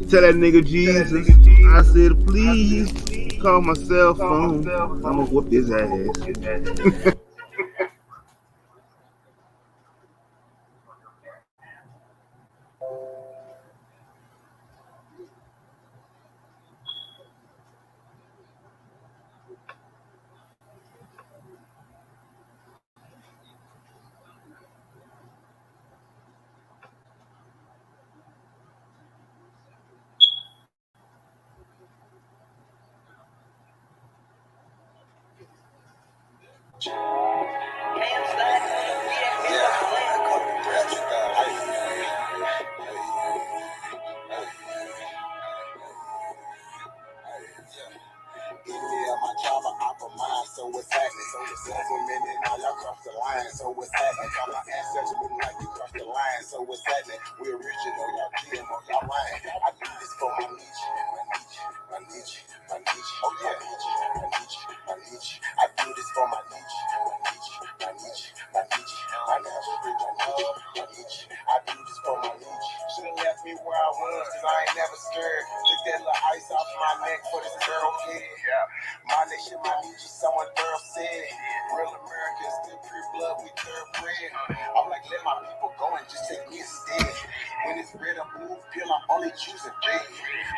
Tell that nigga Jesus. I said, please call my cell phone. I'ma whoop his ass. So what's happening? So it's implemented, now y'all cross the line. So what's happening? Call my ancestors looking like you crossed the line. So what's happening? We original, y'all GMO, y'all lying. I do this for my niche, my niche, my niche. Oh yeah, my niche, my niche. I do this for my niche, my niche, my niche, my niche. My niche, I do this for my niche. Should've left me where I was, cause I ain't never scared. Took that little ice off my neck for this girl kid. Yeah. My nation, my niche, someone thorough said. Real Americans, still pure blood, we thoroughbred. I'm like, let my people go and just take me instead. When it's red or blue pill, I'm only choosing red.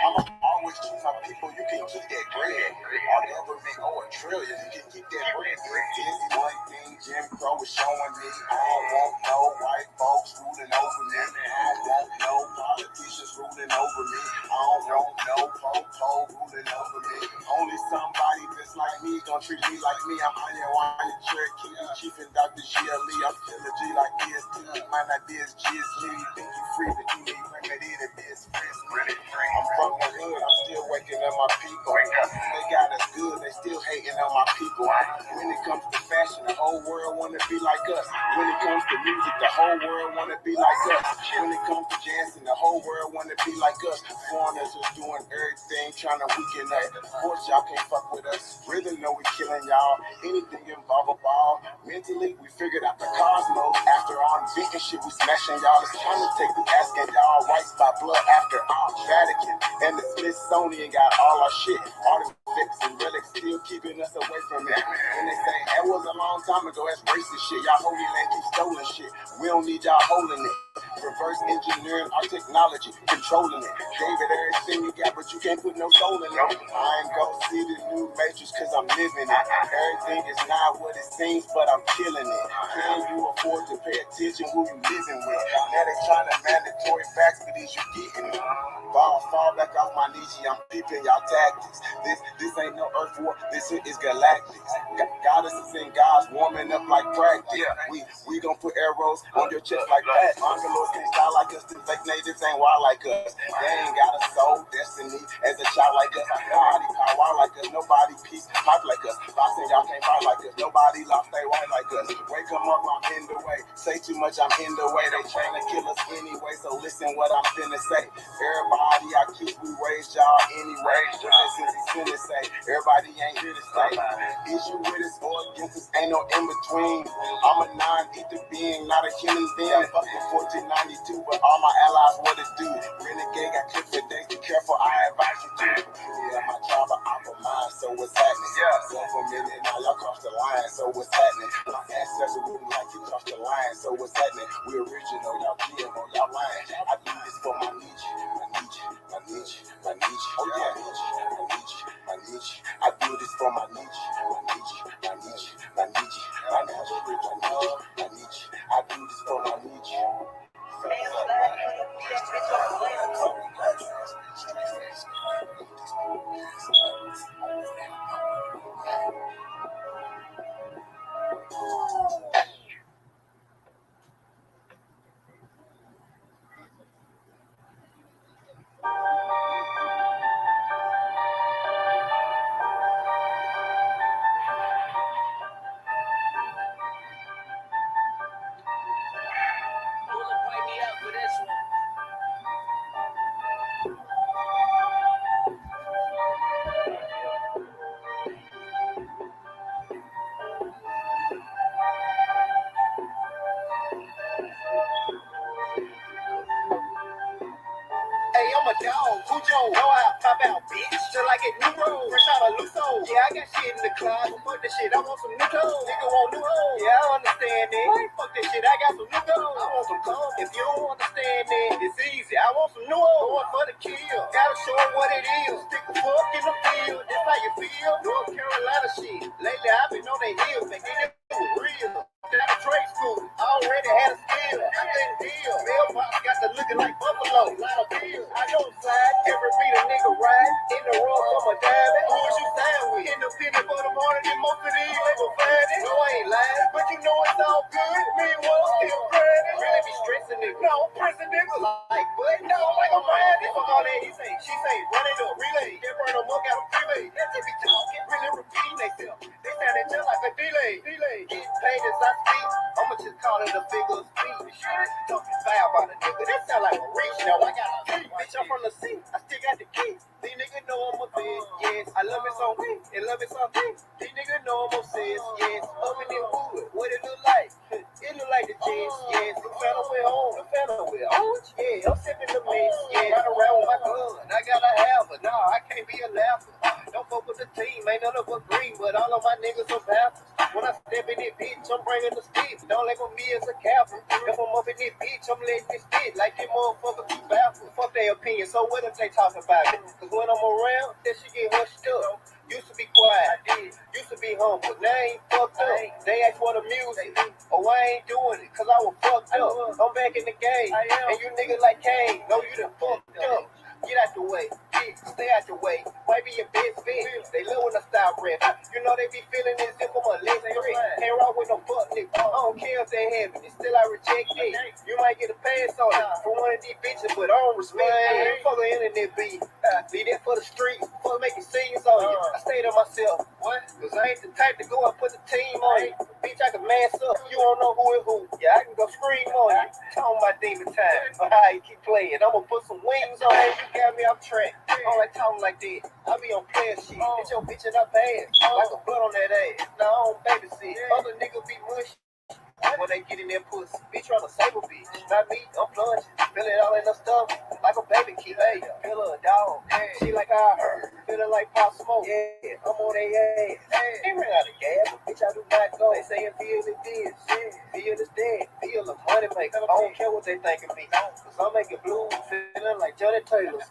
I'ma always choose my people, you can keep that bread. Our government owe $1 trillion, you can keep that bread. This one thing Jim Crow is showing me. I don't want no white folks ruling over me. I don't want no politicians ruling over me. I don't want no po-po ruling over me. Only somebody that's like me gon' treat me like me. I'm on your wine Cherokee, Chief and Dr. G.L.E. I'm still a G like DST. My idea is GSG. Think you free, but you need remedy to be expressed. I'm from the hood, I'm still waking up my people. They got us good, they still hating on my people. When it comes to fashion, the whole world wanna be like us. When it comes to music, the whole world wanna be like us. When it comes to dancing, the whole world wanna be like us. Foreigners was doing everything, trying to weaken us. Of course, y'all can't fuck with us. Really know we killing y'all. Anything involve a ball. Mentally, we figured out the cosmos. After all inventing shit, we smashing y'all. It's trying to take the asking y'all rights by blood after all. Vatican and the Smithsonian got all our shit. Artifacts and relics still keeping us away from it. And they say that was a long time ago. That's racist shit. Y'all holy land keep stolen shit. We don't need y'all holding it. Reverse engineering our technology, controlling it. Gave it everything you got, but you can't put no soul in it. I ain't go see the new matrix cause I'm living it. Everything is not what it seems, but I'm killing it. Can you afford to pay attention who you living with? Now they trying to mandatory facts, but is you getting it? Fall back off my knees, I'm peeping y'all tactics. This ain't no earth war, this shit is galactic. Goddess is in God's warming up like practice. We gon' put arrows on your chest like that. Angelos can't style like us, these fake natives ain't wild like us. They ain't got a soul, destiny as a child like us. Nobody power like us, nobody peace pipe like us. Boxing y'all can't fight like us, nobody lost they white like us. Wake them up, I'm in the way. Say too much, I'm in the way. They trying to kill us anyway, so listen what I'm finna say. Everybody I keep, we raised y'all anyway. What that since he's finna say, everybody ain't here to stay. Is you with us or against us, ain't no in between. I'm a non-ether being, not a human being. Fucking 1492, but all my allies what it do. Renegade got clipped for days, be careful, I advise you to. Yeah, my tribe, I'm a mind, so what's happening? So for a minute now, y'all cross the line, so what's happening? My ancestors wouldn't like you cross the line, so what's happening? We original, y'all GMO, y'all lying. I do this for my niche, my niche, my niche, my niche. Oh yeah, my niche, my niche. I do this for my niche, my niche, my niche, my niche, my niche, my niche. I do this for my niche. I got shit in the closet. Fuck that shit. I want some new clothes. Nigga want new hoes. Yeah, I understand that. Fuck that shit. I got some new clothes. I want some clothes. If you don't understand that, it's easy. I want some new hoes. Going for the kill. Gotta show them what it is. Stick the fuck in the field. That's how you feel. North Carolina shit. Lately I've been on their heels. Man, it was real. Out of trade school. I already had a skill. I couldn't deal. Mailbox got to looking like buffalo. Lot of bills. I don't slide. Every beat a nigga ride. In the road for my diamond. Who was you down with? Independent for the morning. And most of these they will find it. No, I ain't lying. But you know it's all good. Me and one still grinding. Really be stressing it. No, pressing nigga like, but no, like I'm riding. Fuck all that he say. She say, run it up, relay. Then burn them up, got them relay. That they be talking, really repeating themselves. They sounding just like a delay. Get paid as I speak. I'ma just call it a figure of speech. Talking foul about a nigga. That sound like a reach. No, I got a key. Bitch, I'm from the sea. I still got the key. These niggas know I'm a bitch. Yes, I love it so weak. And love it so deep. These niggas know I'm obsessed. Yes, oven and wood. What it look like? It look like the jets. Yes, the fella went home. The fella went orange. Yeah, I'm sipping the mix. Yeah, run around with my gun. I gotta have her. Nah, I can't be a laugher. Don't fuck with the team. Ain't none of us green, but all of my niggas are bastards. When I step in this bitch, I'm bringing the stick. Don't label me as a captain. If I'm up in this bitch, I'm letting it spit. Like them motherfuckers be baffled. Fuck their opinion, so what if they talking about it? Cause when I'm around, that shit get hushed up. Used to be quiet, I did. Used to be humble. Now I ain't fucked up. They ask for the music. Oh, I ain't doing it, cause I was fucked up. I'm back in the game. And you niggas like Kane, know you done fucked up. Get out the way, stay out the way. Might be your best bet. They love when I style rap. You know they be feeling this if I'm a less threat. Can't rock with no fuck nigga. I don't care if they have it. Still I reject it. You might get a pass on it from one of these bitches, but I don't respect it. Fuck the internet beat. Leave that for the streets. Fuck making scenes on you. I stay to myself. What? Cause I ain't the type to go and put the team on you. Bitch, I can mass up. You don't know who is who. Yeah, I can go scream on you. Talking about demon time. Alright, keep playing. I'm gonna put some wings on you. Got me off track. I don't like talking like that. I be on player shit. It's your bitch and I bad. Like a blood on that ass. Now I don't babysit. Other niggas be mushy when they get in their pussy. Bitch trying to save a bitch. Not me, I'm plunging. Feel it all in her stomach. Like a baby kid. Hey, feel her a dog. She like I heard. Feeling like Pop Smoke. Yeah, I'm on their ass. They ran out of gas, but bitch I do not go. They say feel is this. Feel is dead. Feel the money maker. I don't care what they think of me. Cause I'm making blues. Feeling like Johnny Taylor.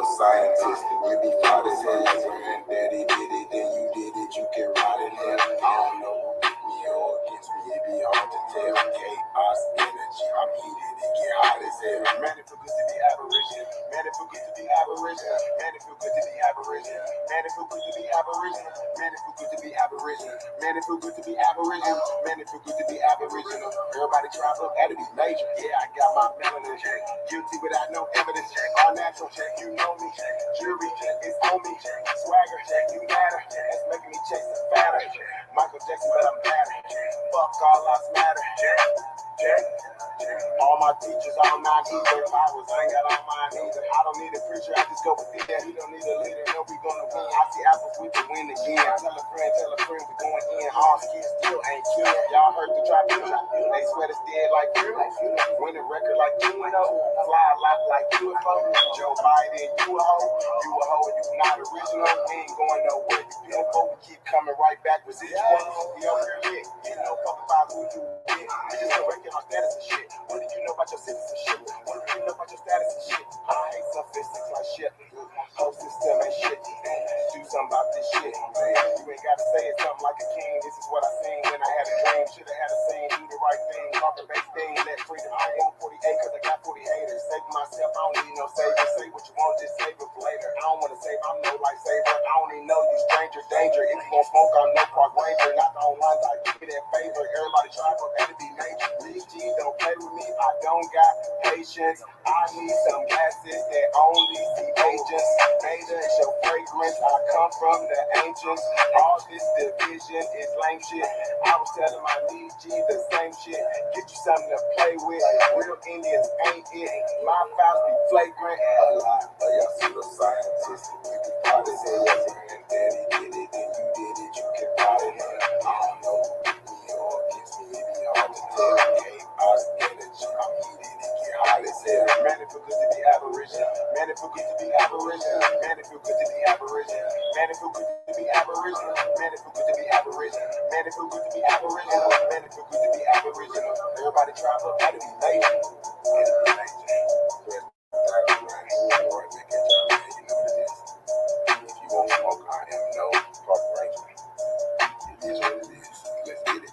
Scientist, you be fine as hell. Your granddaddy did it, then you did it. You can ride in hell. I don't know who with me or against me. It be hard to tell. Chaos energy, I'm heated. It get hot as hell. Man, it feel good to be aboriginal. Man, it feel good to be aboriginal. Man, it feel good to be aboriginal. Man, it feel good to be aboriginal. Man, it feel good to be aboriginal. Man, it feel good to be aboriginal. Man, it feel good to be aboriginal. Everybody try up, had to be major. Yeah, I got my melanin check. Guilty without no evidence check. All natural check, you know me. Jury check, it's on me. Swagger check, you matter. That's making me chase the fatter. Michael Jackson, but I'm better. Fuck all lives matter. All my teachers, all my teachers, powers, I ain't got all mine either. I don't need a preacher, I just go with the he don't need a leader, no, we gonna win. I see apples, we can win again. Tell a friend, we going in. All skins still ain't killed. Y'all heard the drop, they sweat it's dead like you. Win a record like you know. Fly a lot like UFO. Joe Biden, you a hoe. You a hoe, you not original. We ain't going nowhere. You beautiful, we keep coming right back with each one. We over here, you know, fuck about who you with. We just don't reckon our status and shit. What do you know about your citizenship? What do you know about your status and shit? I hate some physics like shit. Whole system ain't shit. Do something about this shit, man. You ain't gotta say it something like a king. This is what I seen when I had a dream. Should've had a scene, do the right thing, proper base thing, let freedom. I want 48 cause I got 40 haters. Say no savior. Say what you want, just save it for later. I don't wanna save, I'm no lifesaver. I don't even know you, stranger danger. If you gon' smoke, I'm no park ranger. Not the only ones I give you that favor. Everybody try for that to be major. These G's don't play with me, I don't got patience. I need some glasses that only see agents. Beta is your fragrance, I come from the ancients. All this division is lame shit. I was telling my DG the same shit. Get you something to play with. Real Indians ain't it. My files be flagrant. A lot of y'all pseudoscientists. You can probably say your granddaddy did it and you did it. You can probably learn. I don't know. Or gets me, it be hard to tell. Came out of energy. I'm heated. It get hot as hell. Man, it feel good to be aboriginal. Man, it feel good to be aboriginal. Man, it feel good to be aboriginal. Man, it feel good to be aboriginal. Man, it feel good to be aboriginal. Man, it feel good to be aboriginal. Man, it feel good to be aboriginal. Everybody try to be nature. If you won't smoke, I am no corporation. It is what it is. Let's get it.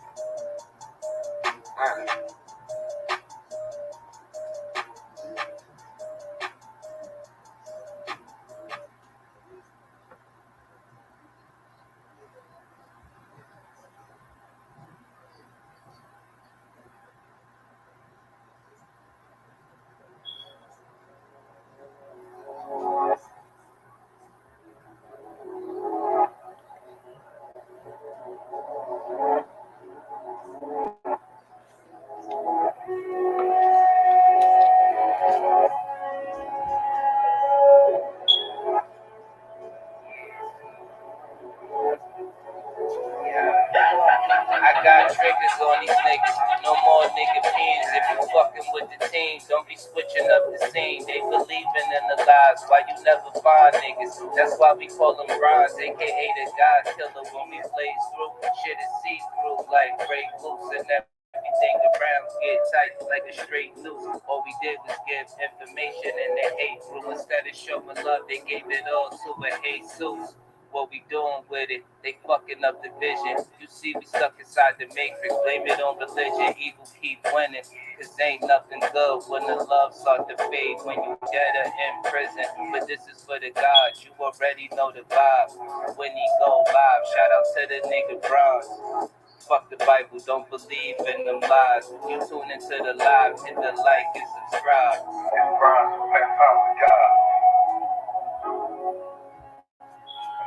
I got triggers on these niggas. No more nigga pins. If you fucking with the team, don't be switching up the scene. They believing in the lies. Why you never find niggas? That's why we call them bronze, aka the God killer. When we blaze through, shit is see-through like Grey Goose and everything around get tight like a straight noose. All we did was give information and they hate through. Instead of showing love, they gave it all to a Hesus. What we doing with it? They fucking up the vision. You see, we stuck inside the matrix. Blame it on religion. Evil keep winning. Cause ain't nothing good when the love start to fade. When you dead or in prison. But this is for the gods. You already know the vibe. When he go live, shout out to the nigga Bronze. Fuck the Bible, don't believe in them lies. You tune into the live, hit the like and subscribe. It's Bronze from Black Power, y'all.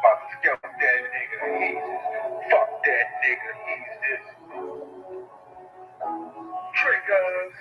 About to skip that nigga, fuck that nigga, he's this. Triggaz.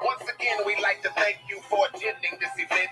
Once again, we'd like to thank you for attending this event.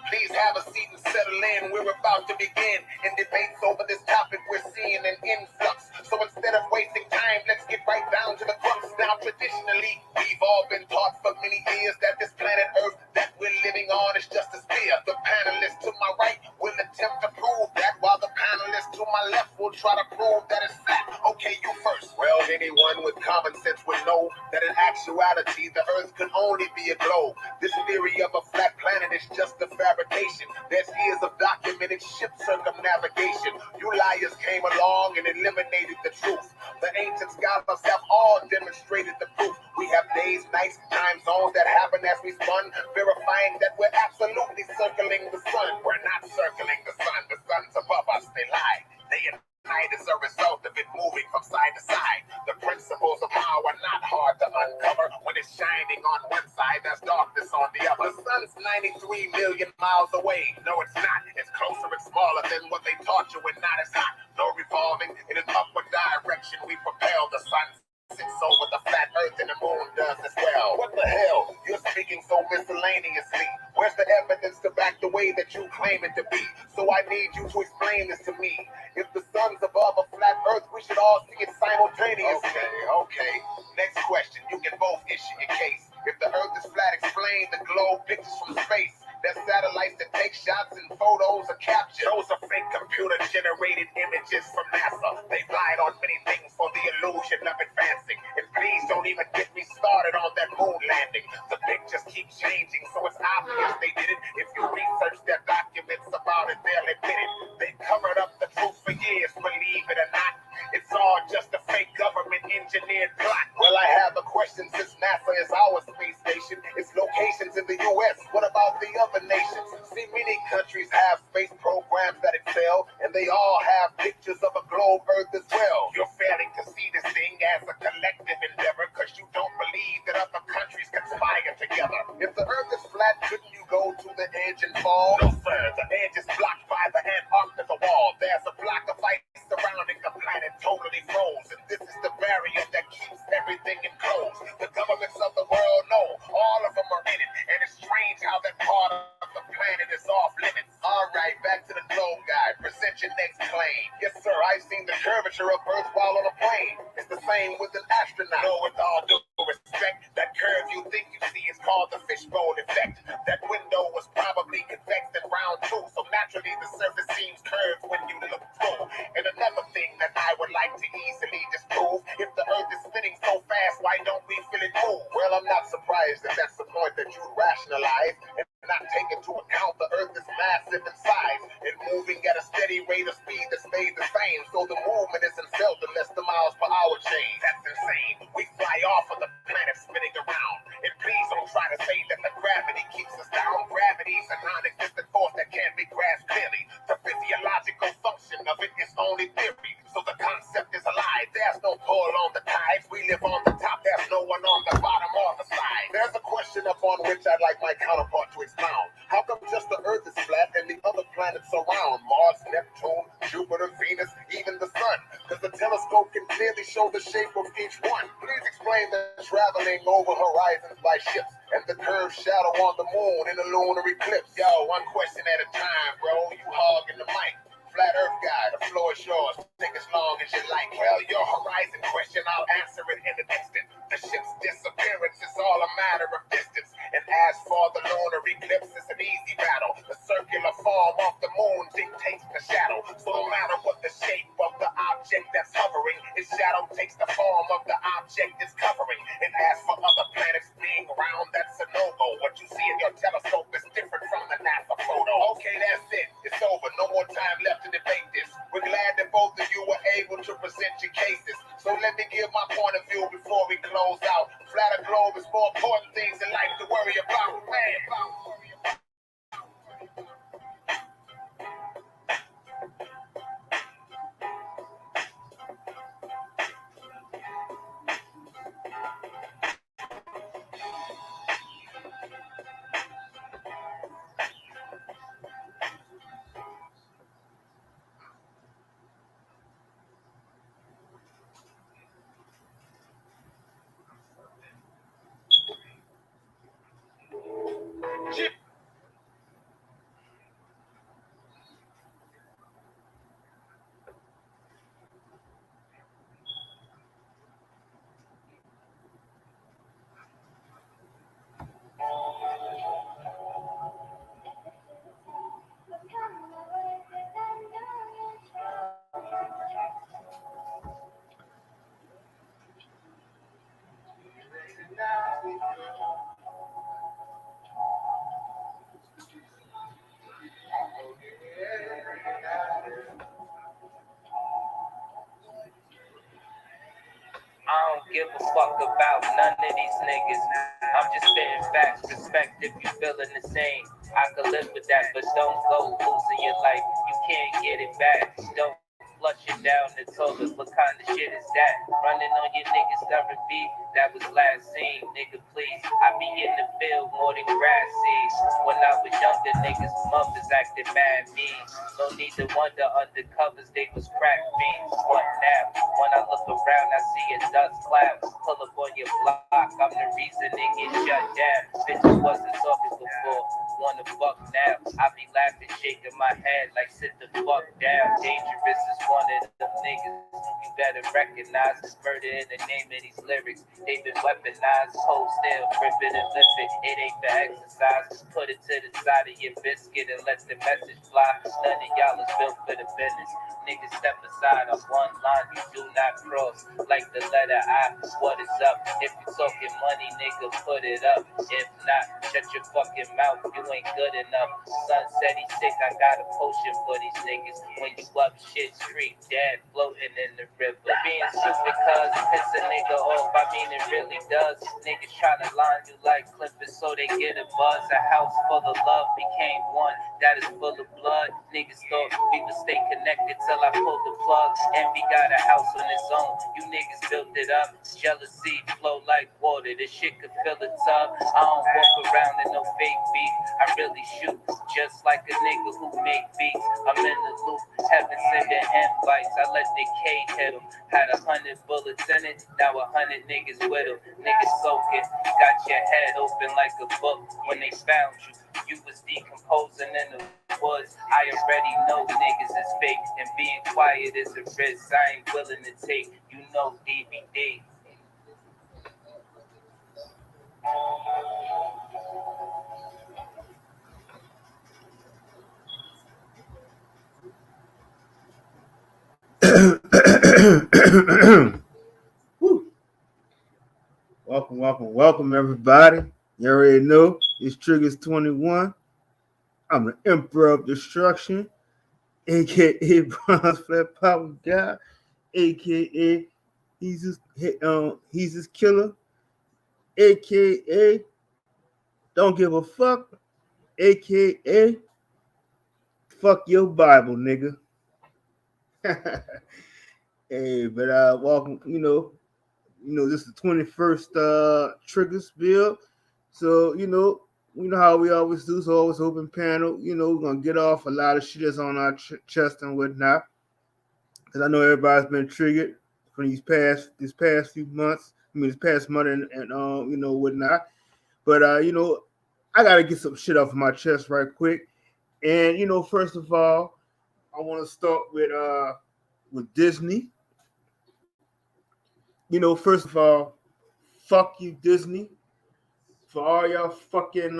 Please have a seat and settle in. We're about to begin. In debates over this topic, we're seeing an influx. So instead of wasting time, let's get right down to the crux. Now, traditionally, we've all been taught for many years that this planet Earth that we're living on is just a sphere. The panelists to my right will attempt to prove that, while the panelists to my left will try to prove that it's fact. Okay, you first. Well, anyone with common sense would know that in actuality, the Earth could only be a globe. This theory of a flat planet is just a fabrication. There's years of documented ship circumnavigation. You liars came along and eliminated the truth. The ancient scholars have all demonstrated the proof. We have days, nights, time zones that happen as we spun, verifying that we're absolutely circling the sun. We're not circling the sun. The sun's above us. They lie. Day and night is a result of it moving from side to side. The principles of power are not hard to uncover. When it's shining on one side, there's darkness on the other. The sun's 93 million miles away. No, it's not. It's closer and smaller than what they taught you, and not as hot. No revolving in an upward direction. We propel. The sun sits over the flat earth and the moon does as well. What the hell? You're speaking so miscellaneously. Where's the evidence to back the way that you claim it to be. So I need you to explain this to me. If the sun's above a flat earth, we should all see it simultaneously. Okay. Next question. You can both issue your case. If the earth is flat, explain the globe pictures from space. There's satellites that take shots and photos are captured. Those are fake computer-generated images from NASA. They lied on many things for the illusion of advancing. And please don't even get me started on that moon landing. The pictures keep changing, so it's obvious they did it. If you research their documents about it, they'll admit it. They covered up the truth for years, believe it or not. It's all just a fake government-engineered plot. Well, I have a question since NASA is our space station. Its locations in the U.S. What about the other nations? See, many countries have space programs that excel, and they all have pictures of a globe Earth as well. You're failing to see this thing as a collective endeavor because you don't believe that other countries conspire together. If the Earth is flat, couldn't you go to the edge and fall? No, sir. The edge is blocked by the Antarctica wall. There's a block of ice surrounding the planet totally frozen. This is the barrier that keeps everything enclosed. The governments of the world know all of them are in it, and it's strange how that part of the planet is off limits. All right, back to the globe guy. Present your next claim. Yes, sir, I've seen the curvature of Earth while on a plane. It's the same with an astronaut. No, with all due respect, that curve you think you see is called the fishbowl effect. That window was probably convex and round too, so naturally the surface seems curved when you look through. And another thing that I would like to easily disprove, if the Earth is spinning so fast, why don't we feel it move? Well, I'm not surprised that that's the point that you rationalize and not take into account the Earth is massive in size and moving at a steady rate of speed that stays the same, so the movement isn't seldom less than miles per hour change. That's insane. We fly off of the planet spinning around, and please don't try to say that the gravity keeps us down. Gravity is a non-existent force that can't be grasped clearly. The physiological function of it is only theory, so the concept is a lie. There's no pull on the tides. We live on the top. There's no one on the bottom or the side. There's a question upon which I'd like my counterpart to expound. How come just the Earth is flat and the other planets around? Mars, Neptune, Jupiter, Venus, even the Sun? Because the telescope can clearly show the shape of each one. Please explain the traveling over horizons by ships and the curved shadow on the moon in a lunar eclipse. Yo, one question at a time, bro. You hogging the mic. Flat Earth guy, the floor is yours. Take as long as you like. Well, your horizon question, I'll answer it in an instant. The ship's disappearance is all a matter of distance. And as for the lunar eclipse, it's an easy battle. The circular form of the moon dictates the shadow. So no matter what the shape of the object that's hovering, its shadow takes the form of the object it's covering. And as for other planets being round, that's a no-go. What you see in your telescope is different from the NASA photo. Okay, that's it. It's over. No more time left to debate this. We're glad that both of you were able to present your cases. So let me give my point of view before we close out. Flatter globe is more important things in life to worry about. I don't give a fuck about none of these niggas. I'm just spitting facts, respect if you feeling the same. I could live with that, but don't go losing your life. You can't get it back. Don't flush it down the toilet. What kind of shit is that? Running on your niggas during beef. That was last seen, nigga, please. I be in the field more than grass seeds. When I was younger, niggas' mothers acted mad mean. No need to wonder, undercovers, they was crack fiends. What now? When I look around, I see a dust cloud. Pull up on your block, I'm the reason they get shut down. Bitches wasn't talking before. wanna fuck now. I be laughing, shaking my head like sit the fuck down. Dangerous is one of them niggas. You better recognize this murder in the name of these lyrics. They've been weaponized, cold still, rip it and lift it. It ain't for exercise. Put it to the side of your biscuit and let the message fly. None of y'all is built for the business. Niggas step aside on one line, you do not cross. Like the letter I, what is up? If you talking money, nigga, put it up. If not, shut your fucking mouth, you ain't good enough. Son said he's sick, I got a potion for these niggas. When you up shit street, dad floating in the river. Being stupid cause it piss a nigga off, I mean it really does. Niggas try to line you like clippers so they get a buzz. A house full of love became one that is full of blood. Niggas thought we would stay connected till I pulled the plug. Envy got a house on its own, you niggas built it up. Jealousy flow like water, this shit could fill a tub. I don't walk around in no fake beef, I really shoot just like a nigga who make beats. I'm in the loop, heaven sending invites, I let the K hit him. Had 100 bullets in it, now 100 niggas with him. Niggas soaking, got your head open like a book. When they found you, you was decomposing in the woods. I already know niggas is fake, and being quiet is a risk I ain't willing to take. You know DVD. Woo. Welcome, everybody. You already know it's Triggaz 21. I'm the Emperor of Destruction, aka Bronze Flat Power Guy, aka Hesus Killer, aka Don't Give a Fuck, aka Fuck Your Bible, nigga. Hey, but welcome. This is the 21st Triggaz build. So you know how we always do. So always open panel. We're gonna get off a lot of shit that's on our chest and whatnot. Because I know everybody's been triggered from this past few months. This past month and whatnot. But I gotta get some shit off my chest right quick. And first of all, I want to start with Disney. First of all, fuck you, Disney, for all y'all fucking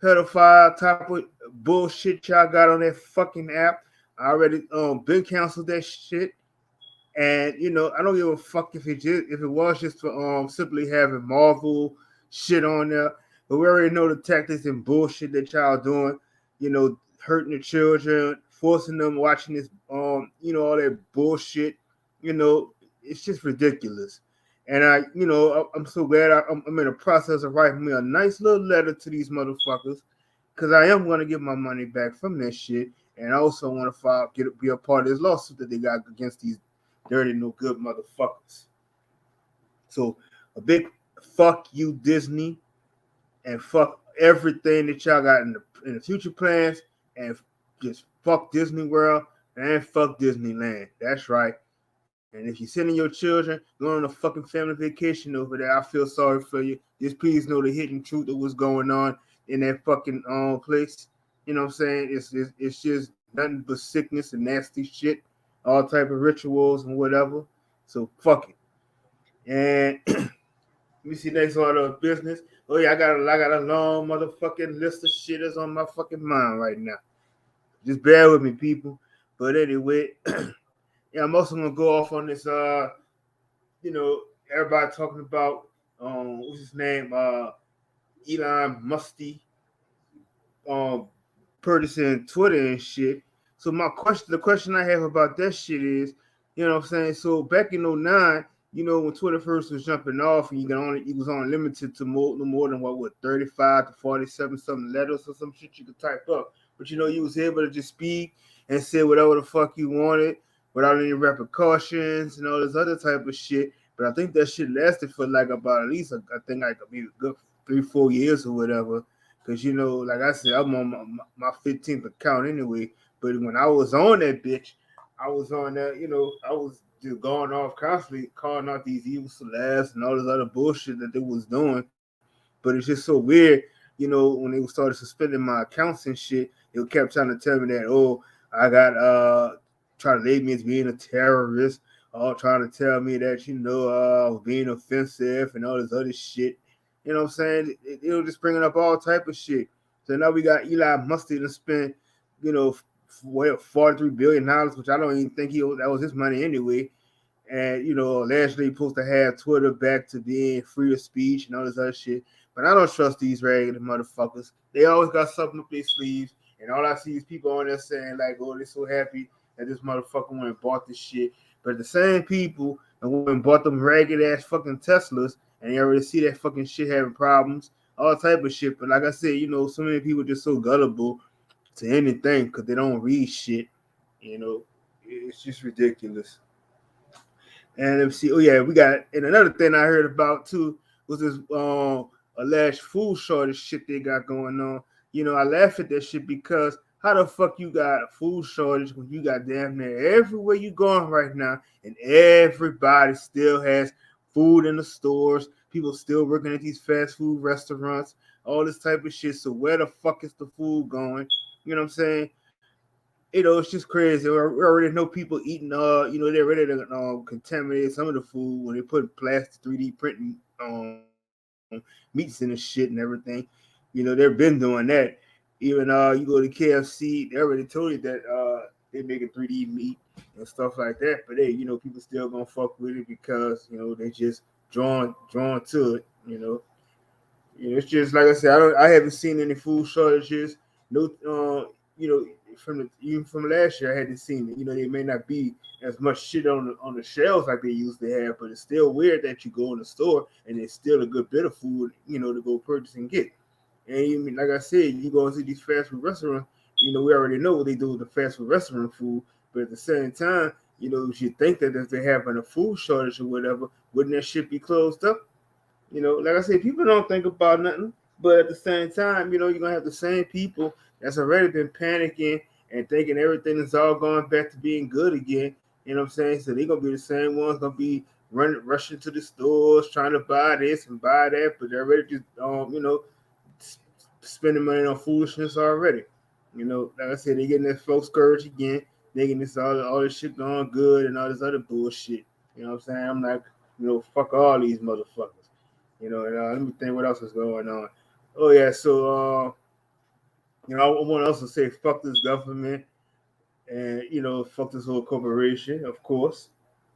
pedophile type of bullshit y'all got on that fucking app. I already been canceled that shit. And I don't give a fuck if it was just for simply having Marvel shit on there. But we already know the tactics and bullshit that y'all doing. Hurting the children, forcing them watching this all that bullshit. It's just ridiculous. And I'm so glad I'm in the process of writing me a nice little letter to these motherfuckers, because I am going to get my money back from this shit, and I also want to be a part of this lawsuit that they got against these dirty, no good motherfuckers. So a big fuck you, Disney, and fuck everything that y'all got in the future plans, and just fuck Disney World and fuck Disneyland. That's right. And if you're sending your children going on a fucking family vacation over there, I feel sorry for you. Just please know the hidden truth of what's going on in that fucking place. You know what I'm saying? It's just nothing but sickness and nasty shit, all type of rituals and whatever. So fuck it. And let me see next order of business. Oh yeah, I got a long motherfucking list of shit that's on my fucking mind right now. Just bear with me, people. But anyway. Yeah, I'm also gonna go off on this. Everybody talking about what's his name? Elon Musty, purchasing Twitter and shit. So the question I have about that shit is, what I'm saying? So back in 09, when Twitter first was jumping off, and it was only limited to no more than what 35 to 47 something letters or some shit you could type up. But you was able to just speak and say whatever the fuck you wanted without any repercussions and all this other type of shit. But I think that shit lasted for like about at least maybe a good 3-4 years or whatever. Because like I said, I'm on my 15th account anyway. But when I was on that bitch, I was on that, I was just going off constantly, calling out these evil celebs and all this other bullshit that they was doing. But it's just so weird when they started suspending my accounts and shit, they kept trying to tell me that, oh, I got trying to label me as being a terrorist, all trying to tell me that, being offensive and all this other shit. You know what I'm saying? It was just bringing up all type of shit. So now we got Eli Mustard to spend, $43 billion, which I don't even think that was his money anyway. And allegedly supposed to have Twitter back to being free of speech and all this other shit. But I don't trust these regular motherfuckers. They always got something up their sleeves, and all I see is people on there saying like, "Oh, they're so happy that this motherfucker went and bought this shit." But the same people that went and bought them ragged ass fucking Teslas, and they already see that fucking shit having problems, all type of shit. But like I said, so many people just so gullible to anything because they don't read shit. It's just ridiculous. And let's see. Oh yeah, we got, and another thing I heard about too was this alleged food shortage shit they got going on. I laugh at that shit because how the fuck you got a food shortage when you got damn near everywhere you going right now, and everybody still has food in the stores. People still working at these fast food restaurants, all this type of shit. So where the fuck is the food going? You know what I'm saying? It's just crazy. We already know people eating, they're ready to contaminate some of the food when they put plastic 3D printing meats in the shit and everything. They've been doing that. Even you go to KFC, they already told you that they making 3D meat and stuff like that. But hey, people still gonna fuck with it because they just drawn to it. It's just like I said. I haven't seen any food shortages. No, even from last year, I hadn't seen it. They may not be as much shit on the shelves like they used to have, but it's still weird that you go in the store and there's still a good bit of food, to go purchase and get. And even like I said, you go into these fast food restaurants. We already know what they do with the fast food restaurant food, but at the same time, you should think that if they're having a food shortage or whatever, wouldn't that shit be closed up? Like I said, people don't think about nothing, but at the same time, you're gonna have the same people that's already been panicking and thinking everything is all going back to being good again. You know what I'm saying? So they're gonna be the same ones gonna be rushing to the stores trying to buy this and buy that, but they're already just spending money on foolishness already. Like I said, they getting that folks scourge again, thinking this all this shit going good and all this other bullshit. You know what I'm saying? I'm like, fuck all these motherfuckers. And let me think what else is going on. Oh yeah, so I want to also say fuck this government and fuck this whole corporation, of course.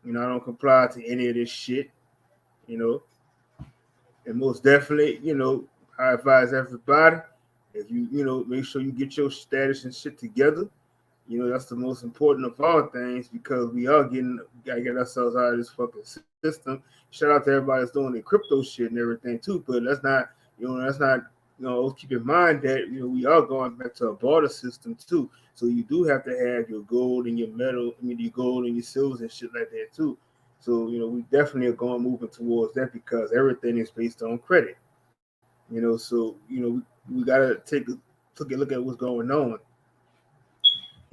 I don't comply to any of this shit. You know, and most definitely, I advise everybody if make sure you get your status and shit together. That's the most important of all things because we are gotta get ourselves out of this fucking system. Shout out to everybody that's doing the crypto shit and everything too, but let's keep in mind that we are going back to a barter system too. So you do have to have your gold and your metal, your gold and your silvers and shit like that too. So we definitely are going moving towards that because everything is based on credit. So we gotta take a look at what's going on.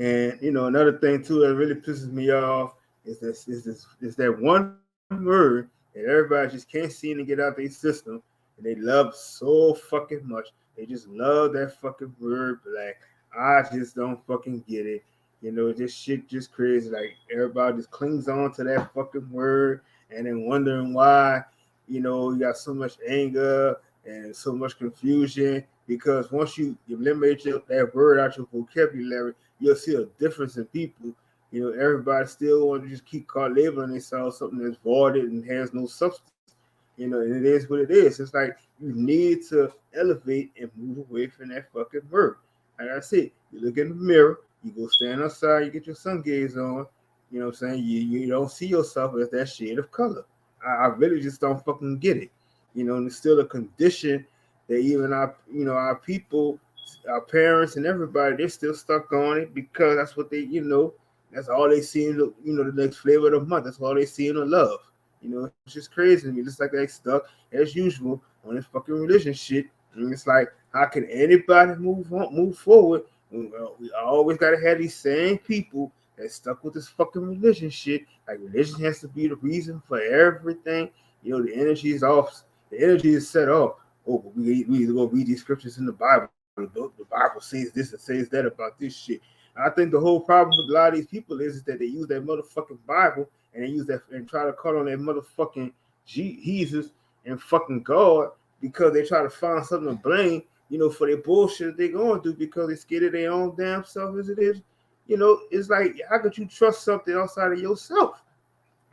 And another thing too that really pisses me off is that one word that everybody just can't seem to get out their system, and they love so fucking much. They just love that fucking word black. I just don't fucking get it. This shit just crazy. Like everybody just clings on to that fucking word, and then wondering why you got so much anger and so much confusion because once you eliminate that word out your vocabulary, you'll see a difference in people. Everybody still want to just keep labeling themselves something that's voided and has no substance. And it is what it is. It's like you need to elevate and move away from that fucking word. Like I said, you look in the mirror, you go stand outside, you get your sun gaze on. You know what I'm saying? You don't see yourself as that shade of color. I really just don't fucking get it. And it's still a condition that even our people, our parents and everybody, they're still stuck on it because that's what that's all they see in the next flavor of the month. That's all they see in the love. It's just crazy to me. Just like they stuck as usual on this fucking religion shit. And it's like, how can anybody move forward? We always gotta have these same people that stuck with this fucking religion shit. Like religion has to be the reason for everything. The energy is off. The energy is set off. oh, but we either go read these scriptures in the Bible. The Bible says this and says that about this shit. I think the whole problem with a lot of these people is that they use that motherfucking Bible and they use that and try to call on that motherfucking Jesus and fucking God because they try to find something to blame, for their bullshit they going through because they scared of their own damn self as it is. It's like, how could you trust something outside of yourself?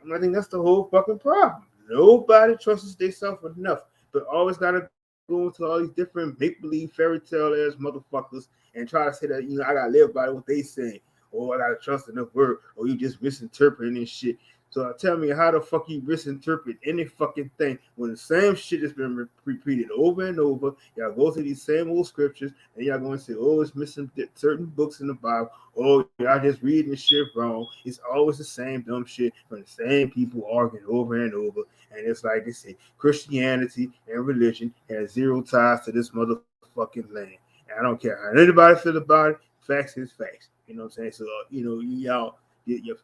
And I think that's the whole fucking problem. Nobody trusts themselves enough, but always gotta go into all these different make believe fairy tale ass motherfuckers and try to say that I gotta live by what they say, or I gotta trust in the word, or you just misinterpreting and shit. So tell me, how the fuck you misinterpret any fucking thing when the same shit has been repeated over and over? Y'all go to these same old scriptures and y'all going to say, oh, it's missing certain books in the Bible. Oh, y'all just reading the shit wrong. It's always the same dumb shit from the same people arguing over and over. And it's like they say, Christianity and religion has zero ties to this motherfucking land. And I don't care how anybody feel about it. Facts is facts. You know what I'm saying? So, y'all,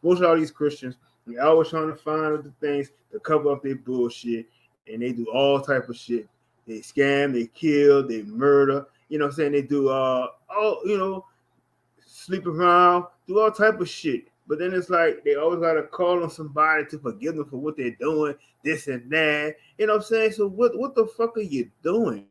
most of all these Christians, they always trying to find other things to cover up their bullshit, and they do all type of shit. They scam, they kill, they murder. You know what I'm saying? They do sleep around, do all type of shit. But then it's like they always gotta call on somebody to forgive them for what they're doing, this and that. You know what I'm saying? So what the fuck are you doing?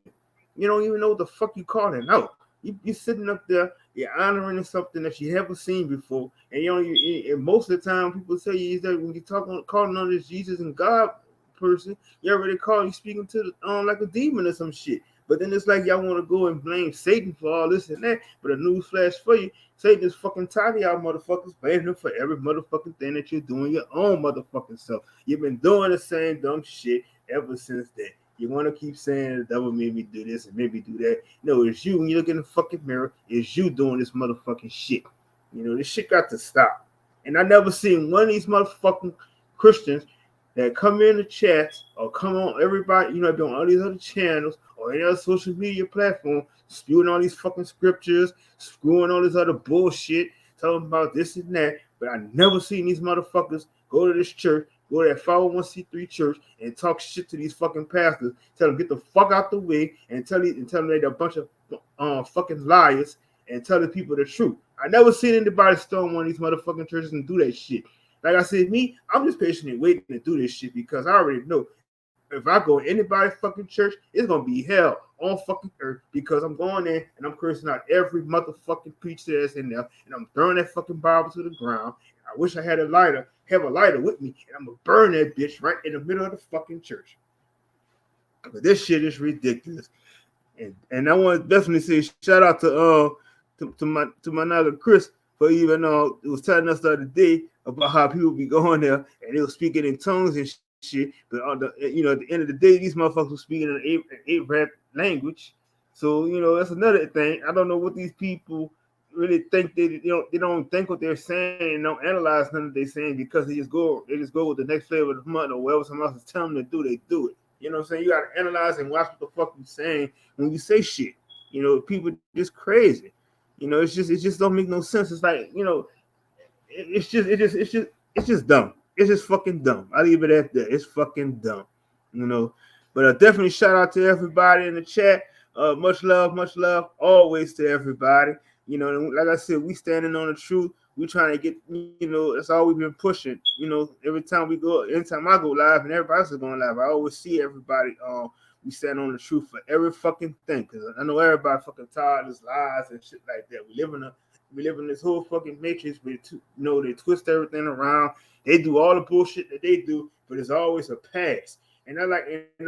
You don't even know what the fuck you calling out. You're sitting up there, you're honoring something that you haven't seen before, and and most of the time people tell you is that when you calling on this Jesus and God person, you already you speaking to like a demon or some shit. But then it's like y'all want to go and blame Satan for all this and that. But a news flash for you, Satan is fucking tired of y'all motherfuckers blaming him for every motherfucking thing that you're doing your own motherfucking self. You've been doing the same dumb shit ever since then. You want to keep saying the devil made me do this and made me do that. No, it's you. When you look in the fucking mirror, it's you doing this motherfucking shit. This shit got to stop. And I never seen one of these motherfucking Christians that come in the chats or come on everybody, be on all these other channels or any other social media platform, spewing all these fucking scriptures, screwing all this other bullshit, talking about this and that. But I never seen these motherfuckers go to this church, go to that 501c3 church and talk shit to these fucking pastors, tell them get the fuck out the way, and tell them they're a bunch of fucking liars, and tell the people the truth. I never seen anybody storm one of these motherfucking churches and do that shit. Like I said, I'm just patiently waiting to do this shit because I already know if I go to anybody's fucking church, it's gonna be hell on fucking earth because I'm going in and I'm cursing out every motherfucking preacher that's in there, and I'm throwing that fucking Bible to the ground. I wish I had a lighter with me, and I'm gonna burn that bitch right in the middle of the fucking church. But this shit is ridiculous, and I want to definitely say shout out to my nigga Chris for even it was telling us the other day about how people be going there and they were speaking in tongues and shit. But at the end of the day, these motherfuckers were speaking in an Arab language. So that's another thing. I don't know what these people really think. They don't think what they're saying and don't analyze nothing they're saying because they just go with the next flavor of the month or whatever someone else is telling them to do. They do it. You know what I'm saying? You got to analyze and watch what the fuck you're saying when you say shit. People just crazy. It just don't make no sense. It's like it's just dumb. It's just fucking dumb. I leave it at that. It's fucking dumb. But definitely shout out to everybody in the chat. Much love, always to everybody. Like I said, we standing on the truth. We trying to get, that's all we've been pushing. Anytime I go live and everybody else is going live, I always see everybody. We stand on the truth for every fucking thing because I know everybody fucking tired of this lies and shit like that. We live in this whole fucking matrix where they twist everything around. They do all the bullshit that they do, but it's always a pass. And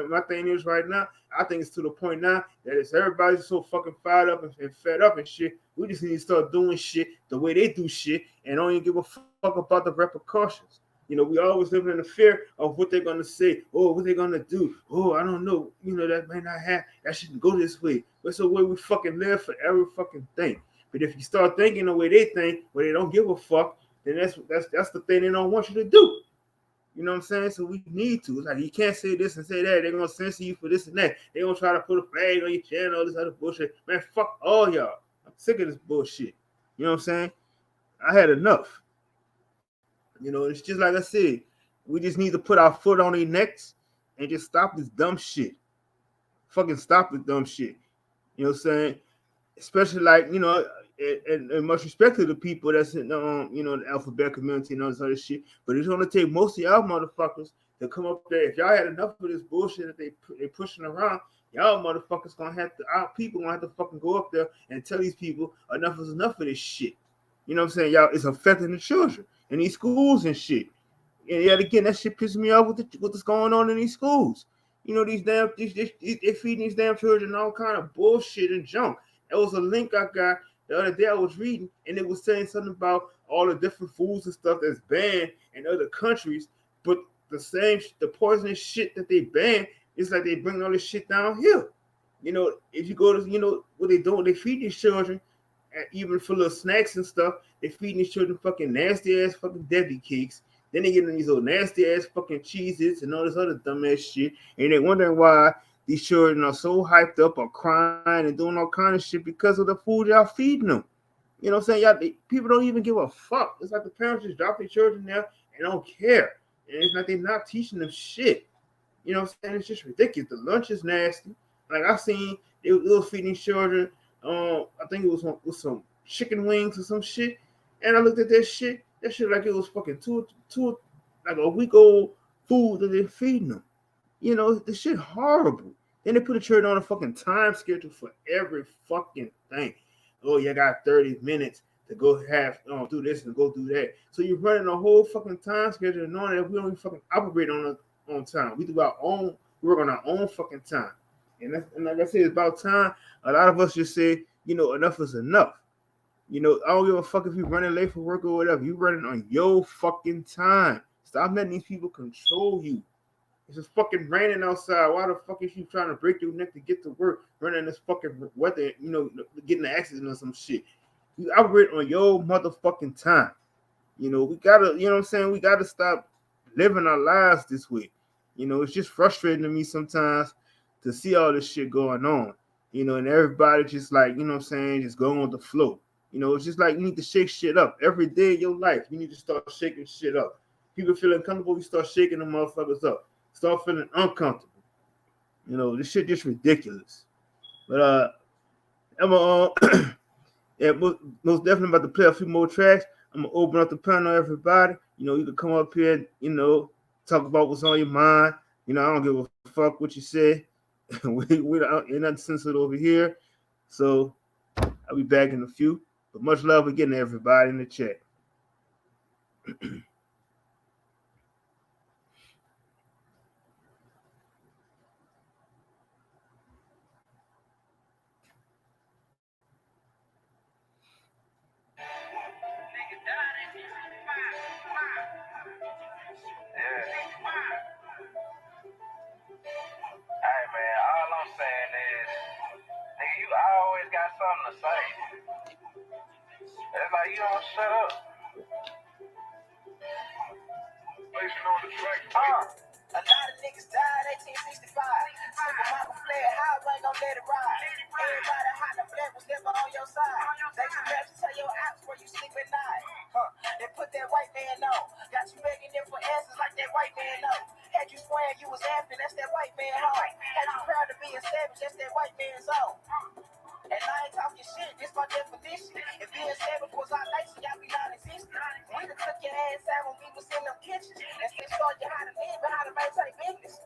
my thing is right now, I think it's to the point now that it's everybody's so fucking fired up and fed up and shit. We just need to start doing shit the way they do shit and don't even give a fuck about the repercussions. We always live in the fear of what they're gonna say. Oh, what they're gonna do. Oh, I don't know. That may not happen. That shouldn't go this way. That's the way we fucking live for every fucking thing. But if you start thinking the way they think, where they don't give a fuck, then that's the thing they don't want you to do. You know what I'm saying? So we need to. It's like you can't say this and say that. They're gonna censor you for this and that. They're gonna try to put a flag on your channel, all this other bullshit. Man, fuck all y'all. I'm sick of this bullshit. You know what I'm saying? I had enough. It's just like I said. We just need to put our foot on their necks and just stop this dumb shit. fucking stop the dumb shit. You know what I'm saying? Especially like, you know, and much respect to the people that's in you know, the alphabet community and all this other shit. But it's gonna take most of y'all motherfuckers to come up there. If y'all had enough of this bullshit that they pushing around, y'all motherfuckers gonna have to, our people gonna have to fucking go up there and tell these people enough is enough of this shit. You know what I'm saying? Y'all, it's affecting the children in these schools and shit. And yet again, that shit pisses me off with what's going on in these schools. You know, these damn they feeding these damn children all kind of bullshit and junk. There was a link I got the other day I was reading, and it was saying something about all the different foods and stuff that's banned in other countries, but the poisonous shit that they ban, it's like they bring all this shit down here. You know, if you go to, you know, what they do, they feed these children, even for little snacks and stuff, they feed these children fucking nasty ass fucking Debbie cakes. Then they get in these little nasty ass fucking cheeses and all this other dumb ass shit, and they wondering why these children are so hyped up or crying and doing all kind of shit because of the food y'all feeding them. You know what I'm saying? People don't even give a fuck. It's like the parents just drop their children there and don't care. And it's like they're not teaching them shit. You know what I'm saying? It's just ridiculous. The lunch is nasty. Like I seen they were feeding children. I think it was with some chicken wings or some shit. And I looked at that shit. That shit like it was fucking two like a week old food that they're feeding them. You know, this shit horrible. Then they put a children on a fucking time schedule for every fucking thing. Oh, you got 30 minutes to go do this and go do that. So you're running a whole fucking time schedule knowing that we don't even fucking operate on time. We do our own work on our own fucking time. And like I said, it's about time. A lot of us just say, you know, enough is enough. You know, I don't give a fuck if you're running late for work or whatever. You're running on your fucking time. Stop letting these people control you. It's just fucking raining outside. Why the fuck is you trying to break your neck to get to work, running this fucking weather, you know, getting an accident or some shit? You operate on your motherfucking time. You know, we gotta, you know what I'm saying? We gotta stop living our lives this way. You know, it's just frustrating to me sometimes to see all this shit going on. You know, and everybody just like, you know what I'm saying, just going with the flow. You know, it's just like you need to shake shit up. Every day of your life, you need to start shaking shit up. People feel uncomfortable, you start shaking them motherfuckers up. Start feeling uncomfortable. You know, this shit just ridiculous. But I'm yeah, most definitely about to play a few more tracks. I'm gonna open up the panel, everybody. You know, you can come up here, you know, talk about what's on your mind. You know, I don't give a fuck what you say. we ain't nothing sensitive over here. So I'll be back in a few. But much love again to everybody in the chat. Hey man, all I'm saying is, nigga, you always got something to say. It's like you don't shut up. A lot of niggas died 1865. Single mama fled, how I ain't gon' let it ride. Everybody hot, the black was never on your side. They too left to tell your ops where you sleep at night. They put that white man on. Got you begging them for answers like that white man on. Had you swearing you was after, that's that white man home. Had you proud to be a savage, that's that white man's own. And I ain't talking shit, this my definition. If being savage was our life, y'all be non-existent. We done took your ass out when we was in them kitchens. And still taught you how to live and how to maintain business.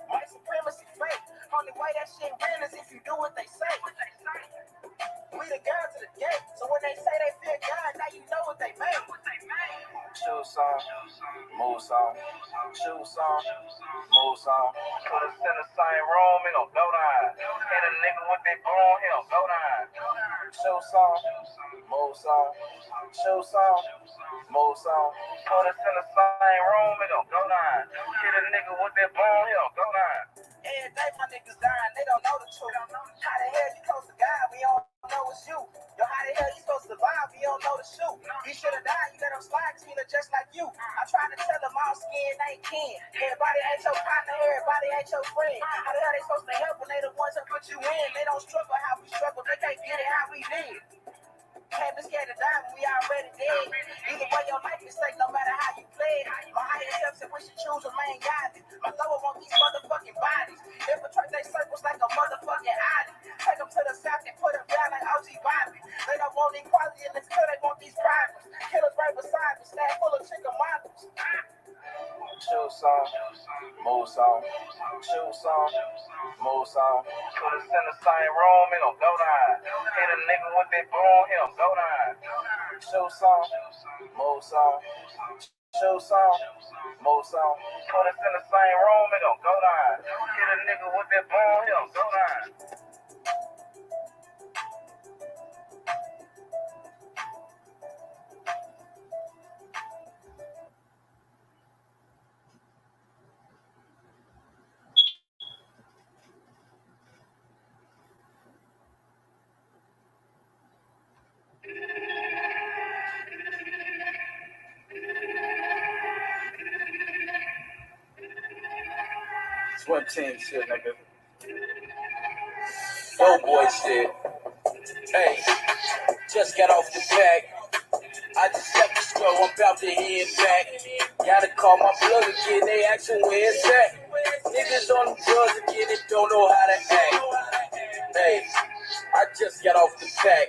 White supremacy fake. Only way that shit real is if you do what they say. We the girl to the gate. So when they say they fear God, now you know what they made. Shoe song, move song, shoe song, move song. Put us in the same room, it don't go down. And a nigga with that broom, he don't go down. Shoe song, move song, shoe song, move song. Put us in the same room, it don't go down. Hit a nigga with that broom, he don't go down. Every day my niggas dying, they don't know the truth. How the hell you close to God, we don't know it's you. Yo, how the hell you supposed to survive, we don't know the shoot. You should have died, you let them slide, cause we look just like you. I try to tell them all skin ain't kin. Everybody ain't your partner, everybody ain't your friend. How the hell they supposed to help when they the ones that put you in? They don't struggle how we struggle, they can't get it how we did. Can't be scared to die when we already dead. Either way, your life is safe no matter how you play. My higher self said we should choose remain godly. My lower want these motherfucking bodies. Infiltrate they circles like a Chill song, move song, chill song, move song. Put us in the same room, he gon' go down. Hit a nigga with that broom, he gon' go down. Chill song, move song, chill song, move song. Put us in the same room, he gon' go down. Hit a nigga with that broom, he gon' go down. Swim team shit, nigga. Yo boy shit. Hey, just got off the bag. I just left the store, I'm about to head back. Gotta call my plug again, they asking where it's at. Niggas on the drugs again, they don't know how to act. Hey, I just got off the bag.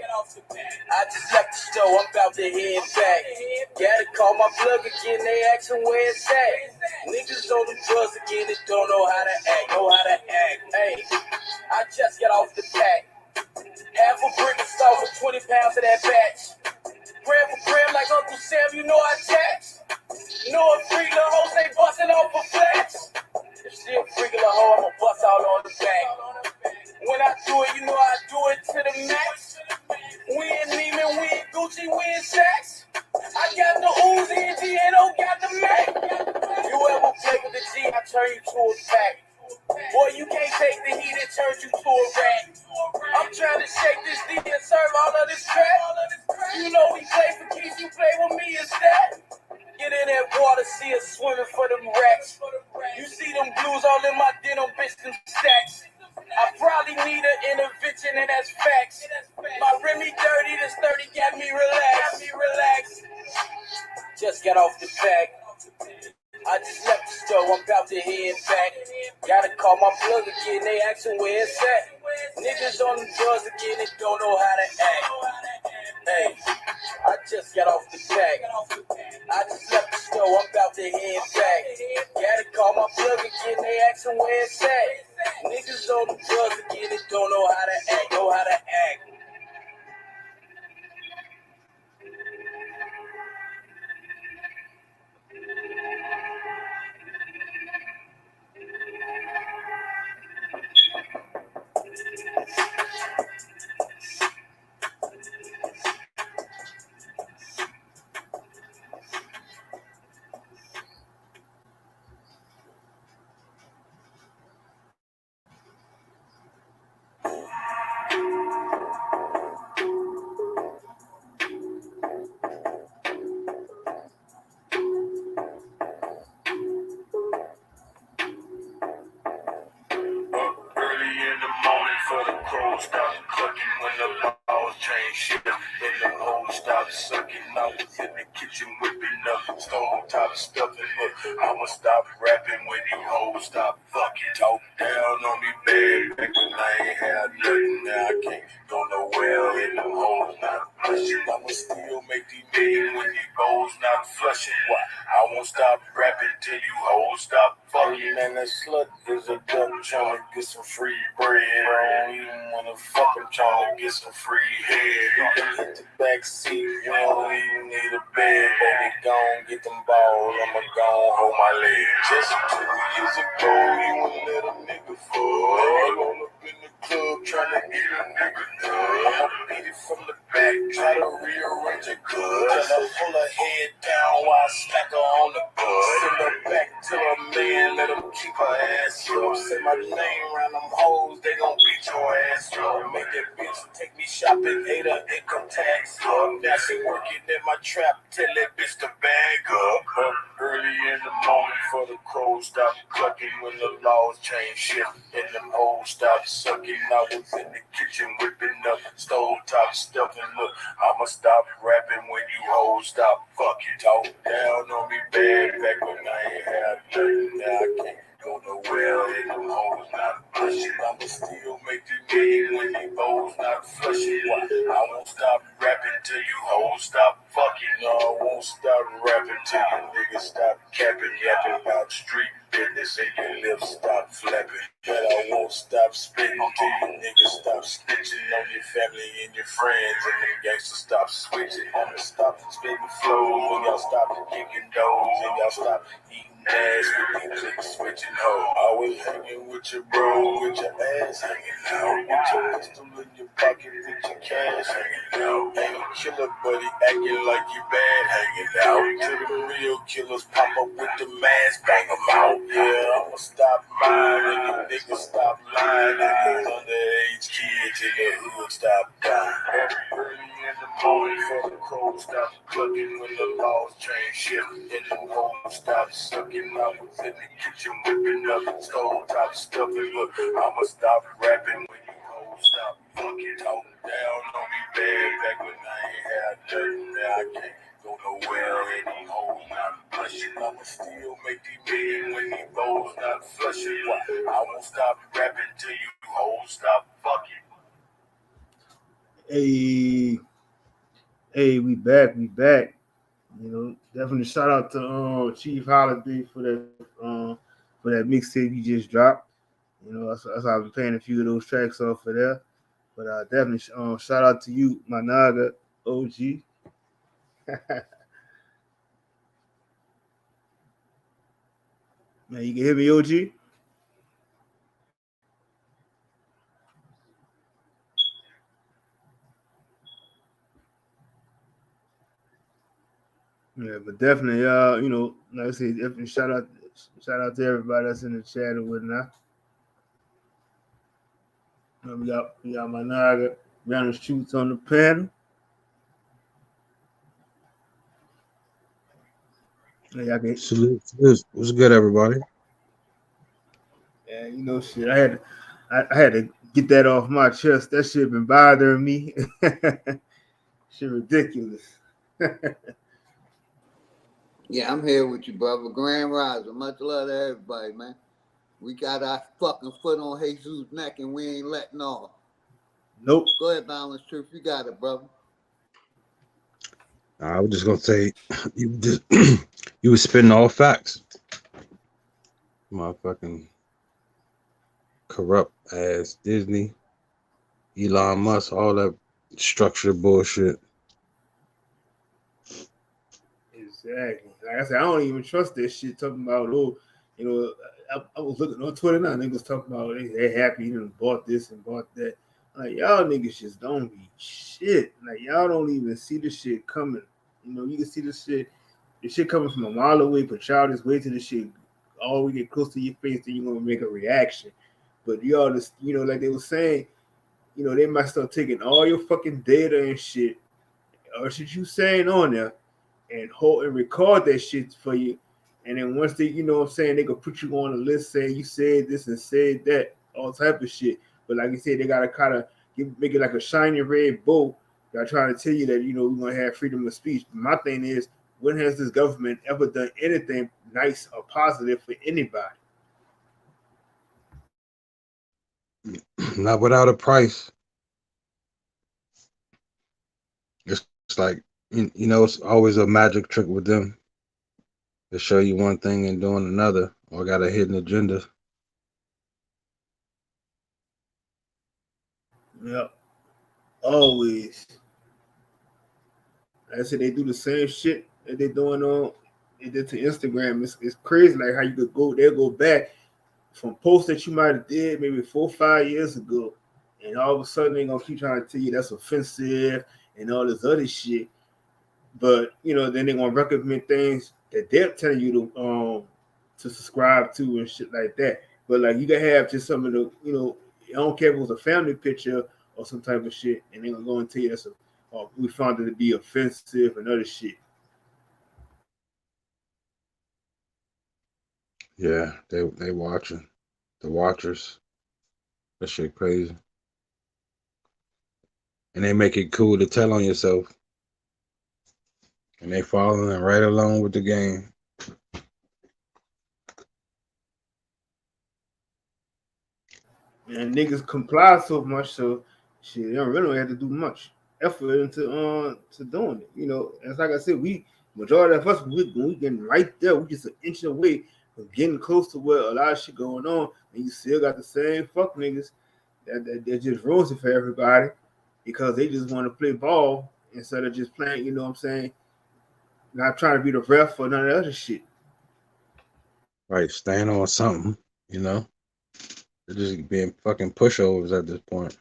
I just left the store, I'm about to head back. Gotta call my plug again, they asking where it's at. Niggas on the drugs again, they don't know how to act. Hey, I just got off the pack. Half a brick of salt for 20 pounds of that batch. Gram for gram like Uncle Sam, you know I tax. Know a freak little hoes ain't busting off for flats. If she a freak little hoe, I'ma bust out on the back. When I do it, you know I do it to the max. We in Neiman, we in Gucci, we in Saks. I got the Uzi and Gino got the Mac. You ever play with the G, I turn you to a fact. Boy, you can't take the heat, it turns you to a rat. I'm trying to shake this D and serve all of this crap. You know we play for keeps, you play with me instead. Get in that water, see us swimming for them racks. You see them blues all in my denim, bitch, them stacks. I probably need an intervention, and that's facts. My Remy dirty, this 30 got me relaxed. Just got off the bag. I just left the store, I'm about to head back. Gotta call my plug again, they asking where it's at. Niggas on the drugs again, they don't know how to act. Hey, I just got off the bag. I just left the store, I'm about to head back. Gotta call my plug again, they asking where it's at. Niggas on the drugs again, they don't know how to act. Early in the morning for the crows stop clucking when the laws change shit. And the hoes stop sucking. I was in the kitchen whipping up stone top stuffing. Look, I'ma stop rapping when these hoes stop fucking. Talk down on me bad back when I ain't had nothing. Now I can't go nowhere and them hoes not flushing. I'ma still make these million when these hoes not flushing. Why? I won't stop rapping till you hoes stop fucking. Man, that slut is a duck trying to get some free bread. I don't even wanna fuck, I'm trying to get some free head. You can hit the back seat, you don't even need a bed. Baby, gon' get them balls, I'ma gon' hold my leg. Just 2 years ago, you would let a nigga fall. Roll up in the club, trying to get a nigga done. I'ma beat it from the back, try to rearrange it good. Till I pull her head down while I smack her on the bus. Send her back to her man, let him keep her ass up. Say my name around them hoes, they gon' beat your ass up. Make that bitch take me shopping, ate her income tax up. Now she working at my trap, tell that bitch to bag up. Up early in the morning for the crows stop clucking when the laws change shit. And them hoes stop sucking. I was in the kitchen whipping up stove top stuff. And look, I'ma stop rapping when you hoes stop fucking. Talk down on me bad back when I ain't had nothing. Now I can't go nowhere and them hoes not flushing. I'ma still make the million when these hoes not flushing. Why? I won't stop rapping till you hoes stop Fuck it, no, I won't stop rapping till you niggas stop capping, yapping about street business and your lips stop flapping. But I won't stop spitting till you niggas stop snitching on your family and your friends and them gangsters stop switching. I'ma stop spitting flows when y'all stop kicking doors and y'all stop eating ass with these click switching hoes. Always hanging with your bro, with your ass hanging out, with your pistol in your pocket, with your cash hanging out. Ain't a killer buddy acting like you bad hanging out. Till the real killers pop up with the mask, bang 'em out. Yeah, I'ma stop mine and you niggas stop lying. And these underage kids in the hood stop dying. Early in the morning for the cold stop clucking when the laws change shift and the hoes stop sucking. I was in the kitchen whipping up stove top stuffing. Look, I'ma stop rapping when you hoes stop fucking talking down on me bad back when I ain't had nothing. Now I can't go nowhere and these hoes not blushing. I'ma still make these million when these hoes not flushing. Why? I won't stop rapping till you hoes stop fucking. Hey, we back. You know, definitely shout out to Chief Holiday for that mixtape you just dropped. You know, that's I've been playing a few of those tracks off of there. But definitely shout out to you, my Naga OG. Man, you can hear me, OG? Yeah, but definitely, you know, like I say, definitely shout out to everybody that's in the chat and whatnot. We got my Naga, Brandon Shoots on the panel. Yeah, Salute. What's good, everybody? you know, shit. I had to get that off my chest. That shit been bothering me. Shit ridiculous. Yeah, I'm here with you, brother. Grand Rising. Much love to everybody, man. We got our fucking foot on Jesus' neck and we ain't letting off. Nope. Go ahead, Balance Truth. You got it, brother. I was just gonna say, you just you was spitting all facts. Motherfucking corrupt ass Disney, Elon Musk, all that structured bullshit. Exactly. Like I said, I don't even trust that shit talking about, oh, you know, I was looking on Twitter now, niggas talking about they happy, you know, bought this and bought that. Like, y'all niggas just don't be shit. Like, y'all don't even see the shit coming. You know, you can see the shit coming from a mile away, but y'all just wait till the shit all we get close to your face, then you're gonna make a reaction. But y'all just, you know, like they were saying, you know, they might start taking all your fucking data and shit, or shit you saying on there, and hold and record that shit for you. And then once they, you know what I'm saying, they could put you on a list saying you said this and said that, all type of shit. But like you said, they gotta kind of make it like a shiny red bow. They're trying to tell you that, you know, we're gonna have freedom of speech. But my thing is, when has this government ever done anything nice or positive for anybody? Not without a price. It's like you know, it's always a magic trick with them to show you one thing and doing another, or got a hidden agenda. Yep, always. Like I said, they do the same shit that they doing on they did to Instagram. It's crazy like how you could go they'll go back from posts that you might have did maybe 4 or 5 years ago, and all of a sudden they're gonna keep trying to tell you that's offensive and all this other shit. But you know, then they're gonna recommend things that they're telling you to subscribe to and shit like that. But like you can have just some of the, you know, I don't care if it was a family picture or some type of shit, and they're gonna go and tell you that's a we found it to be offensive and other shit. Yeah, they watching. The watchers. That shit crazy. And they make it cool to tell on yourself. And they following right along with the game. And niggas comply so much, so shit, they don't really have to do much. effort into to doing it. You know, as like I said, we majority of us we getting right there. We just an inch away from getting close to where a lot of shit going on, and you still got the same fuck niggas that just ruins it for everybody because they just want to play ball instead of just playing. You know what I'm saying? Not trying to be the ref or none of the other shit. Right, staying on something, you know. They're just being fucking pushovers at this point.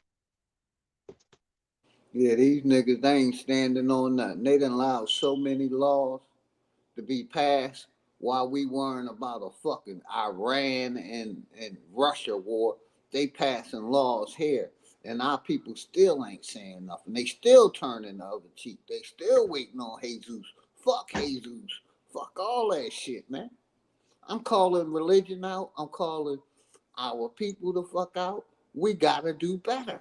Yeah, these niggas, they ain't standing on nothing. They done allowed so many laws to be passed while we worrying about a fucking Iran and Russia war. They passing laws here. And our people still ain't saying nothing. They still turning the other cheek. They still waiting on Hesus. Fuck Hesus. Fuck all that shit, man. I'm calling religion out. I'm calling our people the fuck out. We gotta do better.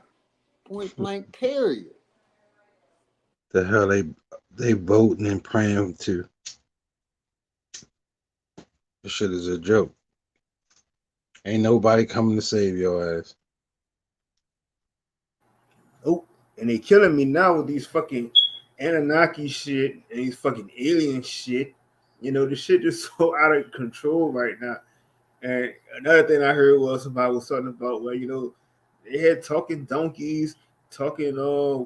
Point blank, period. The hell they voting and praying to. This shit is a joke. Ain't nobody coming to save your ass. Oh, and they killing me now with these fucking Anunnaki shit and these fucking alien shit. You know, the shit is so out of control right now. And another thing I heard was somebody was talking about where, you know, they had talking donkeys, talking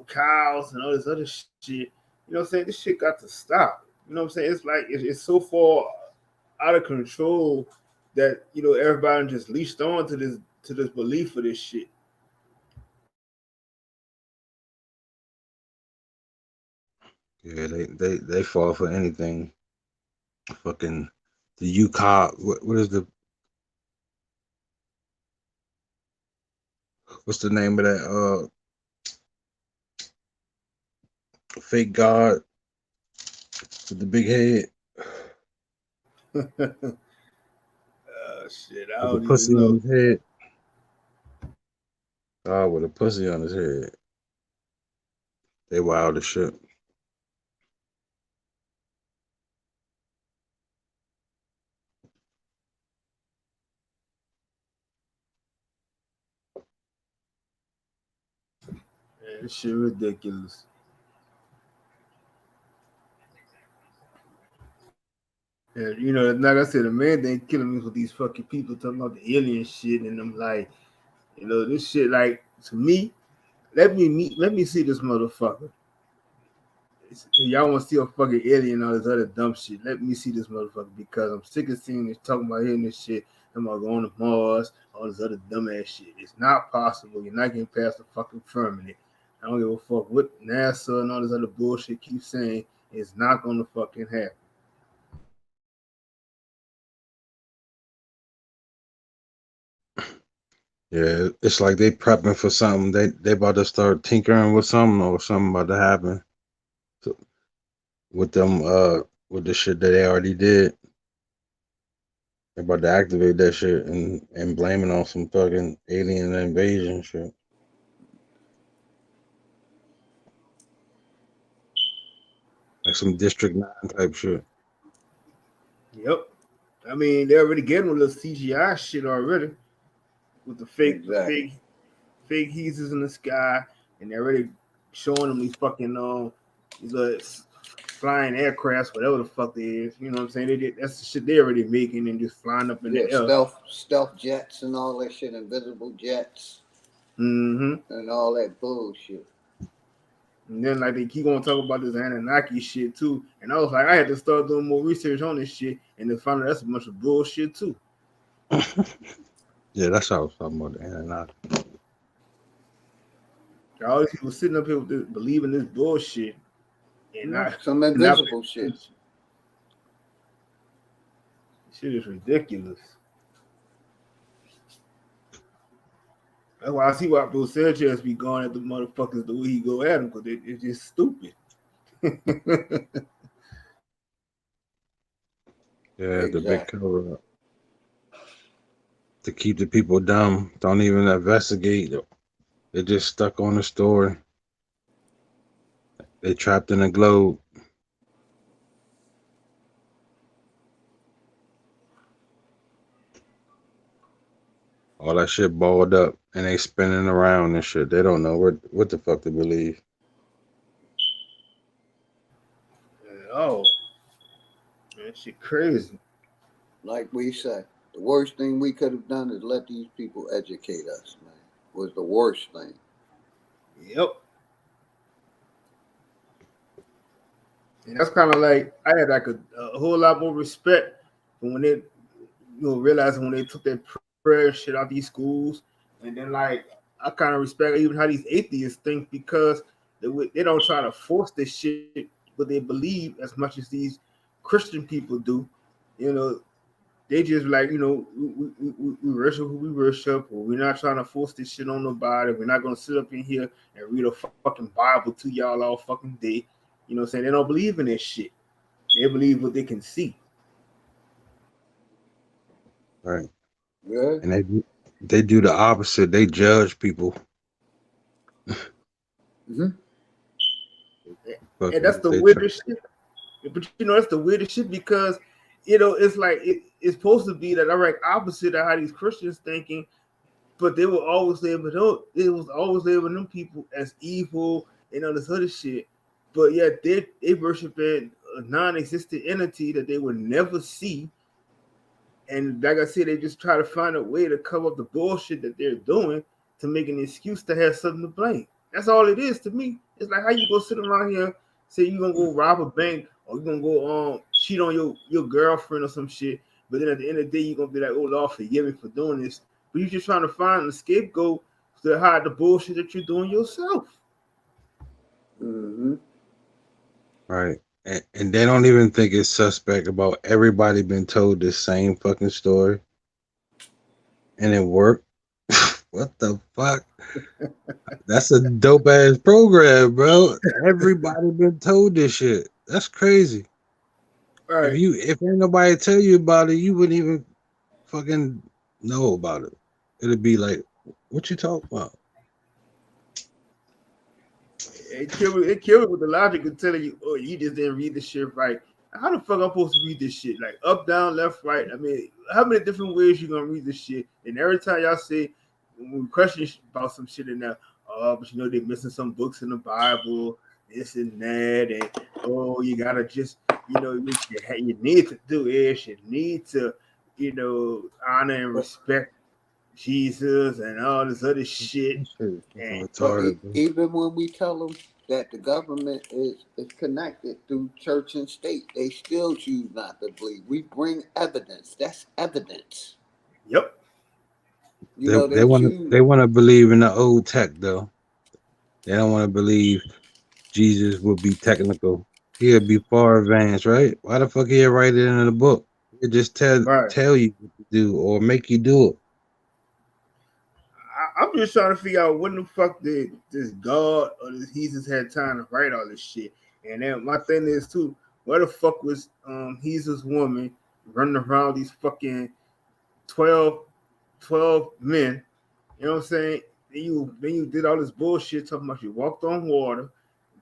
cows and all this other shit. You know what I'm saying? This shit got to stop. You know what I'm saying? It's like it's so far out of control that, you know, everybody just leashed on to this belief of this shit. Yeah, they fall for anything. Fucking the UCOP. What is what's the name of that fake god with the big head Shit, I with the don't even pussy on know. his head? God with a pussy on his head. They wild as shit. Man, this shit ridiculous. And you know, like I said, the main thing killing me with these fucking people talking about the alien shit, and I'm like, you know, this shit like to me, let me see this motherfucker. Y'all want to see a fucking alien and all this other dumb shit. Let me see this motherfucker because I'm sick of seeing this talking about hearing this shit. I'm about going to Mars, all this other dumbass shit. It's not possible. You're not getting past the fucking firmament. I don't give a fuck what NASA and all this other bullshit keeps saying. It's not gonna fucking happen. Yeah, it's like they prepping for something. They about to start tinkering with something or something about to happen so, with them with the shit that they already did. They're about to activate that shit and blame it on some fucking alien invasion shit. Like some District 9 type shit. Yep. I mean, they're already getting a little CGI shit already with Exactly. fake Hesus in the sky, and they're already showing them these fucking these flying aircrafts, whatever the fuck they is. You know what I'm saying? That's the shit they already making and just flying up in Yeah, the air. stealth jets and all that shit, invisible jets Mm-hmm. and all that bullshit. And then like they keep on talking about this Anunnaki shit too, and I was like, I had to start doing more research on this shit, and then find out that's a bunch of bullshit too. Yeah, that's how I was talking about the Anunnaki. All these people sitting up here with this, believing this bullshit and No, not some and not invisible shit. shit is ridiculous. That's why I see why Bill Sanchez be going at the motherfuckers the way he go at them because it's just stupid. Yeah, the big Exactly. cover up to keep the people dumb. Don't even investigate. They just stuck on the story. They trapped in a globe. All that shit balled up and they spinning around and shit. They don't know what the fuck to believe. shit crazy. Like we say, the worst thing we could have done is let these people educate us, man. Was the worst thing. Yep. And that's kind of like I had like a whole lot more respect for when they, realizing when they took that prayer shit out these schools, and then like I kind of respect even how these atheists think because they don't try to force this shit, but they believe as much as these Christian people do. You know, they just like we worship who we worship, or we're not trying to force this shit on nobody. We're not gonna sit up in here and read a fucking Bible to y'all all fucking day. You know what I'm saying? They don't believe in this shit. They believe what they can see. Right. Yeah. And they do the opposite. They judge people. Mm-hmm. And that's Fucking the they try. weirdest shit. But that's the weirdest shit because it's like it's supposed to be that direct opposite of how these Christians thinking, but they were always labeled it was always labeling them people as evil and all this other shit. But yet they worship a non-existent entity that they would never see. And like I said, they just try to find a way to cover up the bullshit that they're doing to make an excuse to have something to blame. That's all it is to me. It's like how you go sit around here, say you're gonna go rob a bank or you're gonna go cheat on your girlfriend or some shit, but then at the end of the day you're gonna be like, oh Lord, forgive me for doing this. But you're just trying to find a scapegoat to hide the bullshit that you're doing yourself. Mm-hmm. Right. And they don't even think it's suspect about everybody been told this same fucking story and it worked. What the fuck? That's a dope ass program, bro. Everybody been told this shit. That's crazy. Right. If ain't nobody tell you about it, you wouldn't even fucking know about it. It'd be like, what you talking about? It killed me with the logic of telling you, oh, you just didn't read the shit right. How the fuck I'm supposed to read this shit? Like up, down, left, right. I mean, how many different ways you gonna read this shit? And every time y'all say when we question about some shit in there, oh, but they're missing some books in the Bible, this and that, and oh, you gotta just you need to do is you need to honor and But respect Jesus and all this other shit. That shit is And fucking retarded, bro. even when we tell them that the government is connected through church and state, they still choose not to believe. We bring evidence. That's evidence. yep. You know, They they wanna choose. they wanna believe in the old tech though. They don't wanna believe Jesus would be technical. He'll be far advanced, right? Why the fuck he'll write it in the book? He'll just Right. tell you what to do or make you do it. I'm just trying to figure out when the fuck did this God or this Jesus had time to write all this shit. And then my thing is too, where the fuck was Jesus woman running around these fucking 12, 12 men? You know what I'm saying? Then you did all this bullshit talking about you walked on water.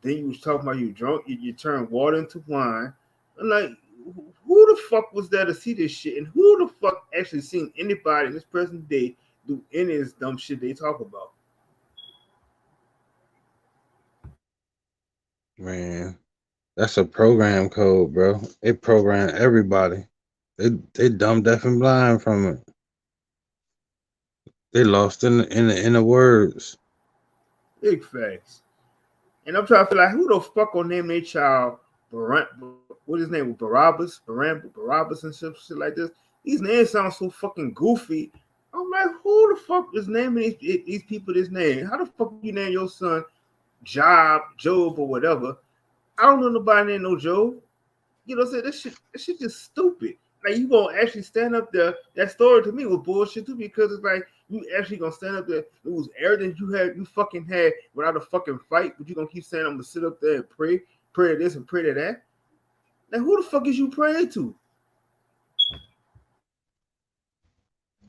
Then you was talking about you drunk. You turned water into wine. I'm like, who the fuck was there to see this shit? And who the fuck actually seen anybody in this present day do any of this dumb shit they talk about? Man, that's a program code, bro. They program everybody. They dumb, deaf, and blind from it. They lost in the words. Big facts. And I'm trying to feel like who the fuck gonna name their child what his name was Barabbas and shit like this. These names sound so fucking goofy. I'm like, who the fuck is naming these people this name? How the fuck you name your son Job, or whatever? I don't know nobody named no Job. You know what I'm saying? This shit just stupid. Like you gonna actually stand up there. That story to me was bullshit too because it's like you actually gonna stand up there. It was everything you fucking had without a fucking fight, but you gonna keep saying I'm gonna sit up there and pray to this and pray to that. Now who the fuck is you praying to?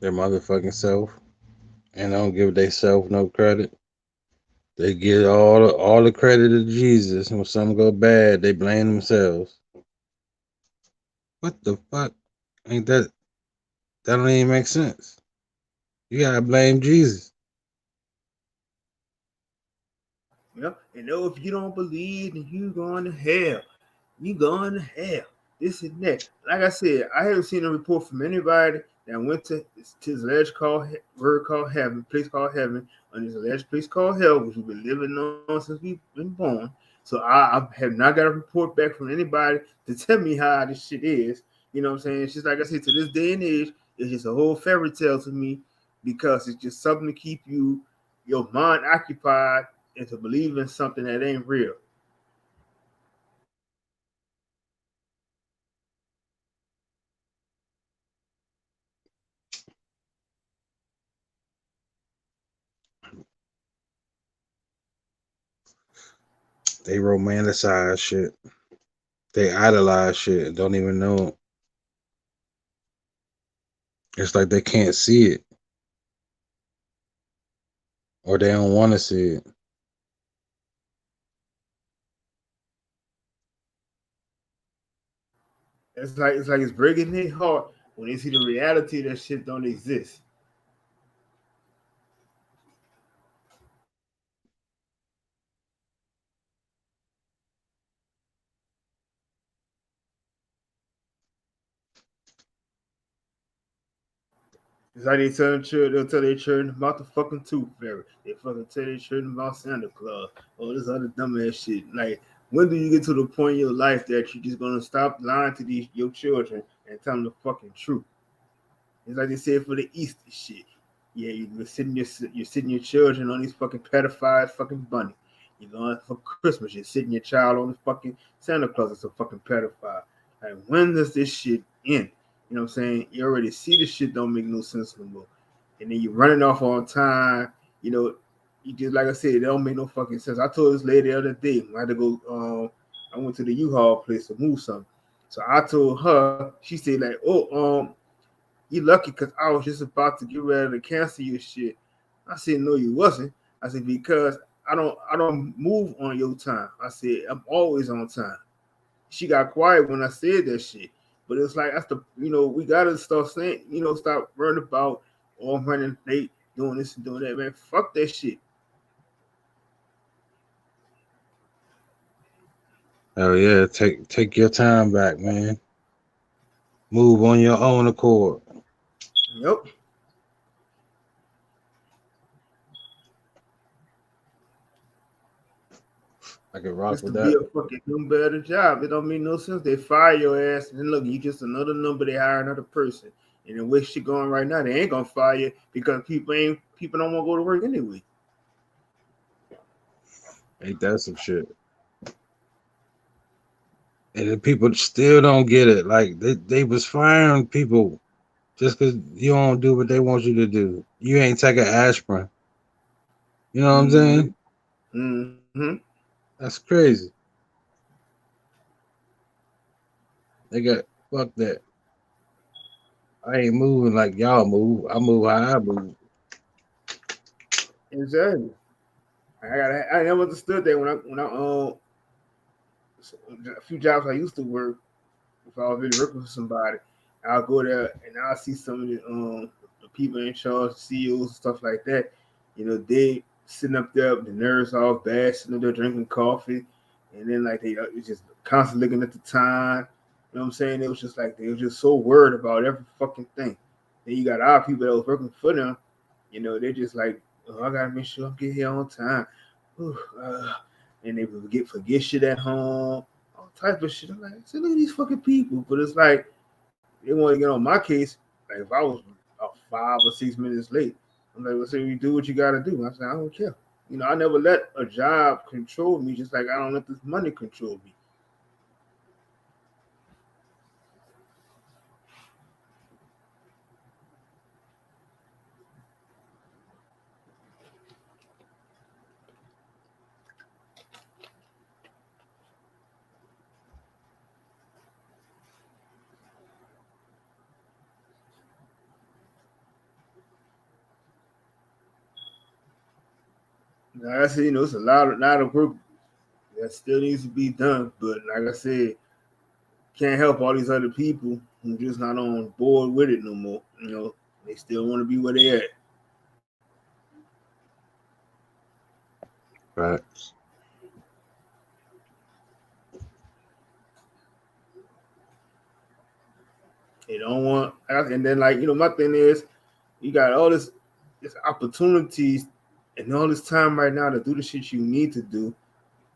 Their motherfucking self, and don't give they self no credit. They give all the credit to Jesus. When something go bad, they blame themselves. What the fuck? Ain't that don't even make sense? You gotta blame Jesus. You know, and if you don't believe, then you going to hell. You going to hell. this and that. Like I said, I haven't seen a report from anybody that went to this alleged word called heaven, place called heaven, on this alleged place called hell, which we've been living on since we've been born. So I have not got a report back from anybody to tell me how this shit is. You know what I'm saying? It's just like I said, to this day and age, it's just a whole fairy tale to me because it's just something to keep your mind occupied and to believe in something that ain't real. They romanticize shit. They idolize shit and don't even know it. It's like they can't see it or they don't want to see it. It's like it's breaking their heart when they see the reality that shit don't exist. It's like they'll tell their children about the fucking tooth fairy. They fucking tell their children about Santa Claus. All this other dumbass shit. Like, when do you get to the point in your life that you're just gonna stop lying to these your children and tell them the fucking truth? It's like they said for the Easter shit. Yeah, you're sitting your children on these fucking pedophiles fucking bunny. You're going for Christmas, you're sitting your child on the fucking Santa Claus as a fucking pedophile. Like, when does this shit end? You know what I'm saying? You already see the shit don't make no sense no more. And then you're running off on time. You know, you just like I said, it don't make no fucking sense. I told this lady the other day, I had to go I went to the U-Haul place to move something. So I told her, she said like, oh, you lucky because I was just about to get ready to cancel your shit. I said, no, you wasn't. I said, because I don't move on your time. I said, I'm always on time. She got quiet when I said that shit. But it's like that's we gotta start saying, stop worrying about all running late, doing this and doing that, man. Fuck that shit. Hell yeah, take your time back, man. Move on your own accord. Yep. I can rock Just with to be that. a fucking doing better job. It don't make no sense. They fire your ass and then look, you just another number, they hire another person. And the way shit going right now, they ain't gonna fire you because people don't want to go to work anyway. Ain't that some shit? And the people still don't get it. Like they was firing people just because you don't do what they want you to do. You ain't taking aspirin. You know what I'm Mm-hmm. saying? Mm-hmm. That's crazy. They got fuck that. I ain't moving like y'all move. I move how I move. Exactly. I never understood that when I a few jobs I used to work, if I was really working for somebody, I'll go there and I'll see some of the people in charge, CEOs and stuff like that. They sitting up there, the nerves all bad, sitting up there drinking coffee, and then like they was just constantly looking at the time. You know what I'm saying? It was just like they were just so worried about every fucking thing. Then you got our people that was working for them. They're just like, oh, I gotta make sure I get here on time. Whew, and they forget shit at home, all type of shit. I'm like, so look at these fucking people. But it's like they want to get on my case. Like if I was about 5 or 6 minutes late, I'm like, well, so you do what you gotta do. I said, I don't care. I never let a job control me, just like I don't let this money control me. Like I said, it's a lot of work that still needs to be done. But like I said, can't help all these other people who just not on board with it no more. They still want to be where they at. Right. They don't want, and then like my thing is, you got all this opportunities and all this time right now to do the shit you need to do,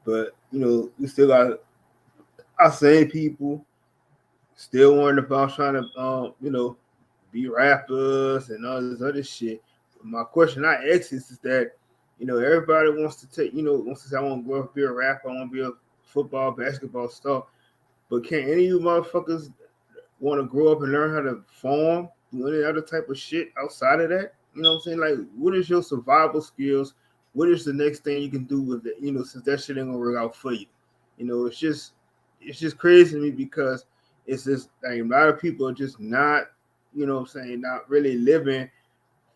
but we still got our same people still worrying about trying to be rappers and all this other shit. My question I ask is that everybody wants to take wants to say I want to grow up be a rapper, I want to be a football, basketball star, but can any of you motherfuckers want to grow up and learn how to farm, do any other type of shit outside of that? You know what I'm saying? Like, what is your survival skills? What is the next thing you can do with it? Since that shit ain't gonna work out for you. It's just crazy to me because it's just like a lot of people are just not, what I'm saying, not really living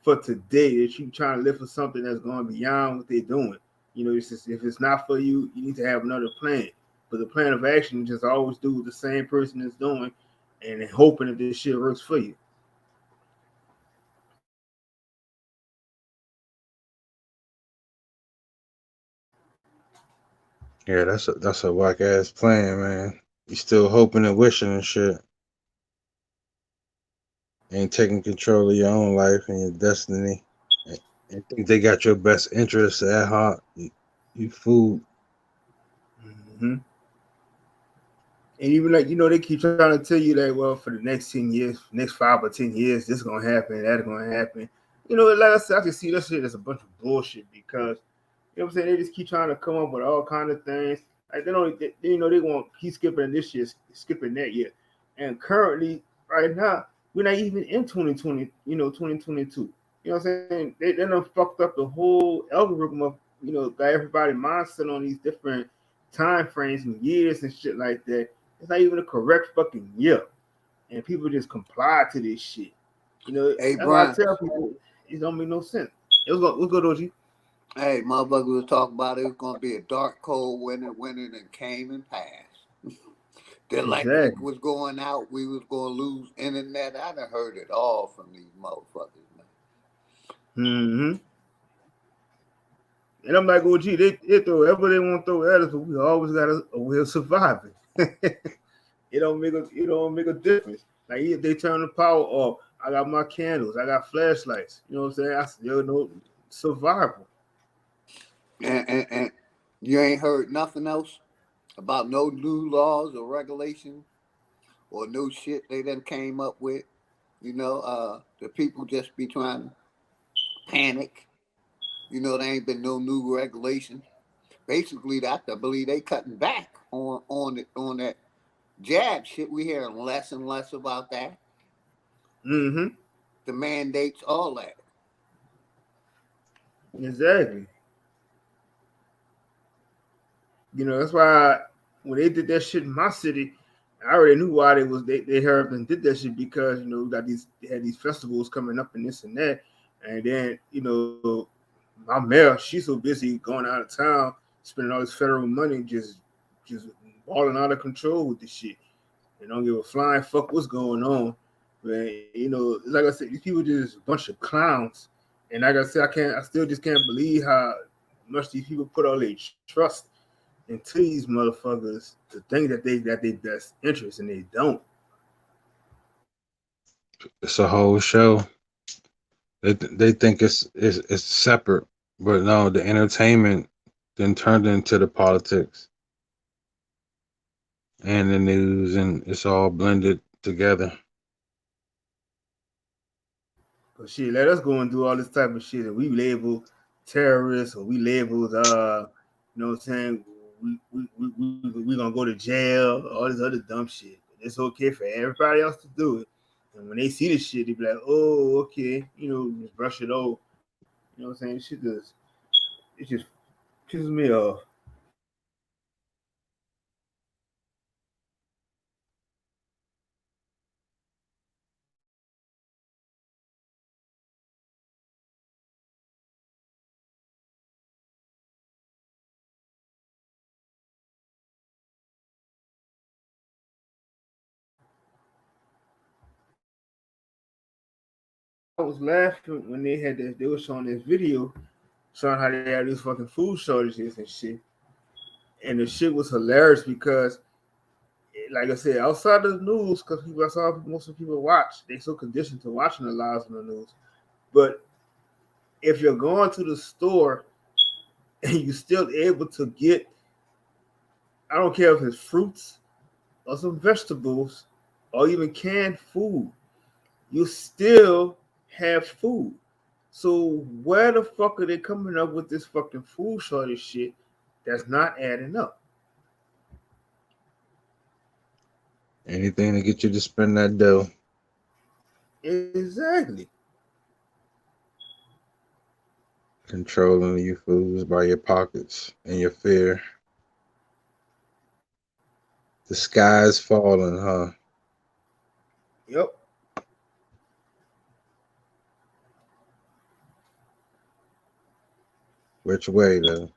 for today. They keep trying to live for something that's going beyond what they're doing. It's just, if it's not for you, you need to have another plan. But the plan of action is just always do what the same person is doing and hoping that this shit works for you. Yeah, that's a whack ass plan, man. You still hoping and wishing and shit. Ain't taking control of your own life and your destiny. And think they got your best interests at heart. You fool. Mm-hmm. And even like they keep trying to tell you that well for the next 10 years, next 5 or 10 years, this gonna happen, that's gonna happen. Like I said, I can see that shit as a bunch of bullshit because what I'm saying, they just keep trying to come up with all kind of things. Like they want keep skipping this year, skipping that year, and currently right now we're not even in 2020, 2022. You know what I'm saying? They done fucked up the whole algorithm of got everybody mindset on these different time frames and years and shit like that. It's not even a correct fucking year, and people just comply to this shit. Hey, That's why I Brian. tell people it don't make no sense. Let's go, Doji. Hey, motherfucker was talking about it was gonna be a dark, cold winter that came and passed. The electric Exactly. was going out. We was gonna lose internet. I done heard it all from these motherfuckers, man. Mm-hmm. And I'm like, oh, gee, they throw whatever they want to throw at us, but we always got a way of surviving. It don't make a difference. Like if they turn the power off, I got my candles, I got flashlights. You know what I'm saying? I still know survival. And you ain't heard nothing else about no new laws or regulations or new shit they done came up with. The people just be trying to panic. There ain't been no new regulations. Basically, I believe they cutting back on that jab shit. We hearing less and less about that. Mm-hmm. The mandates, all that. Exactly. That's why when they did that shit in my city, I already knew why they heard and did that shit because we got they had these festivals coming up and this and that, and then my mayor she's so busy going out of town spending all this federal money just balling out of control with this shit and don't give a flying fuck what's going on. But like I said, these people just a bunch of clowns, and like I said, I still just can't believe how much these people put all their trust into these motherfuckers to think that they best interest and they don't. It's a whole show. They think it's separate, but no, the entertainment then turned into the politics and the news, and it's all blended together. But shit, let us go and do all this type of shit and we label terrorists or we labeled what I'm saying, we gonna go to jail, all this other dumb shit. It's okay for everybody else to do it. And when they see this shit, they be like, oh, okay, just brush it over. You know what I'm saying? It just pisses me off. I was laughing when they were showing this video showing how they had these fucking food shortages and shit. And the shit was hilarious because like I said, outside of the news, because people, I saw most of the people watch, they so conditioned to watching the lives on the news. But if you're going to the store and you're still able to get, I don't care if it's fruits or some vegetables or even canned food, you still have food. So where the fuck are they coming up with this fucking food shortage shit that's not adding up? Anything to get you to spend that dough. Exactly. Controlling your foods by your pockets and your fear. The sky's falling, huh? Yep. Which way though?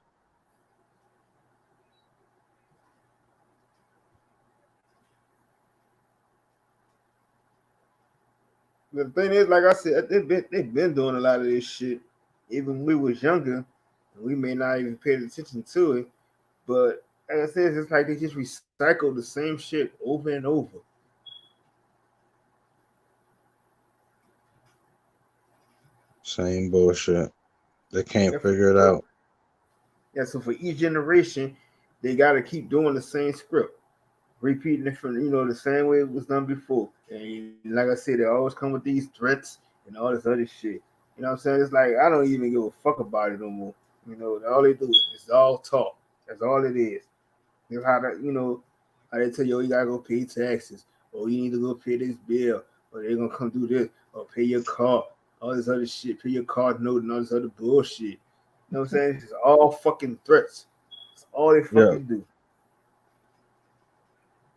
The thing is, like I said, they've been doing a lot of this shit. Even when we was younger, we may not even pay attention to it. But like I said, it's like they just recycle the same shit over and over. Same bullshit. They can't Yeah, for figure it sure. out. Yeah, so for each generation, they got to keep doing the same script, repeating it from the same way it was done before. And like I said, they always come with these threats and all this other shit. You know what I'm saying? It's like I don't even give a fuck about it no more. All they do is it's all talk. That's all it is. It's how they tell you, oh, you gotta go pay taxes, or you need to go pay this bill, or they're gonna come do this, or pay your car, all this other shit, pay your card note and all this other bullshit. You know what I'm saying? It's just all fucking threats. That's all they Yeah. fucking do.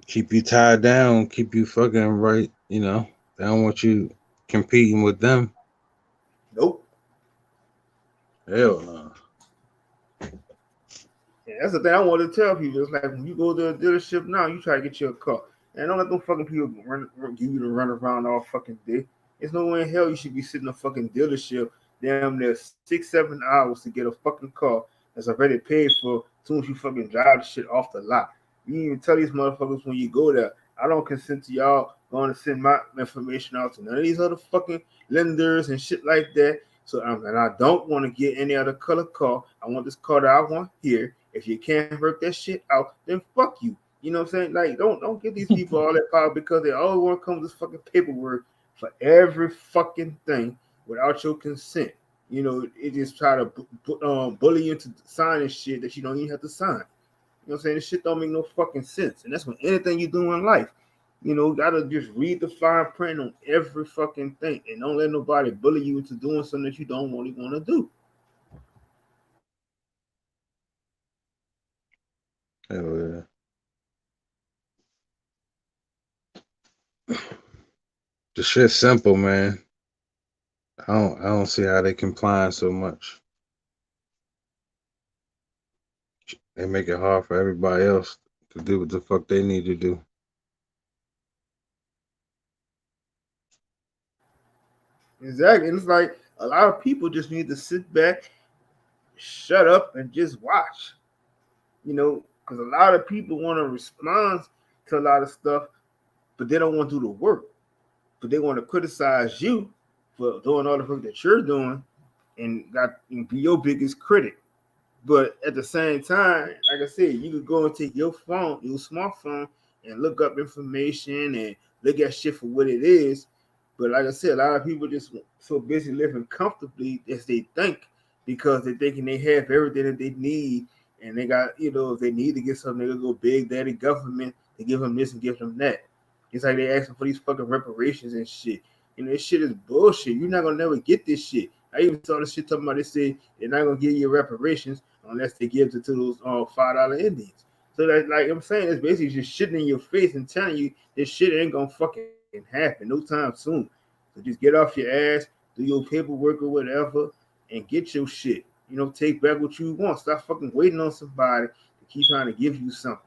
Keep you tied down, keep you fucking right, They don't want you competing with them. Nope. Hell no. Yeah, that's the thing I want to tell people. It's like when you go to a dealership now, you try to get your car. And don't let them fucking people give you to run around all fucking day. There's no way in hell you should be sitting in a fucking dealership damn near 6-7 hours to get a fucking car that's already paid for as soon as you fucking drive the shit off the lot. You even tell these motherfuckers when you go there, I don't consent to y'all going to send my information out to none of these other fucking lenders and shit like that. So and I don't want to get any other color car. I want this car that I want here. If you can't work that shit out, then fuck you. You know what I'm saying? Like, don't give these people all that power because they always want to come with this fucking paperwork for every fucking thing without your consent. It just try to bully you into signing shit that you don't even have to sign. You know what I'm saying? This shit don't make no fucking sense. And that's when anything you do in life. Gotta just read the fine print on every fucking thing and don't let nobody bully you into doing something that you don't really want to do. Hell yeah. The shit's simple, man. I don't see how they complying so much. They make it hard for everybody else to do what the fuck they need to do. Exactly. And it's like a lot of people just need to sit back, shut up, and just watch. Because a lot of people want to respond to a lot of stuff, but they don't want to do the work. But they want to criticize you for doing all the work that you're doing and be your biggest critic. But at the same time, like I said, you could go and take your phone, your smartphone, and look up information and look at shit for what it is. But like I said, a lot of people just so busy living comfortably as they think because they're thinking they have everything that they need. And they got, if they need to get something, they go big daddy government to give them this and give them that. It's like they asking for these fucking reparations and shit. This shit is bullshit. You're not gonna never get this shit. I even saw this shit talking about they say they're not gonna give you reparations unless they give it to those $5 Indians. So that, like I'm saying, it's basically just shitting in your face and telling you this shit ain't gonna fucking happen no time soon. So just get off your ass, do your paperwork or whatever, and get your shit. Take back what you want. Stop fucking waiting on somebody to keep trying to give you something.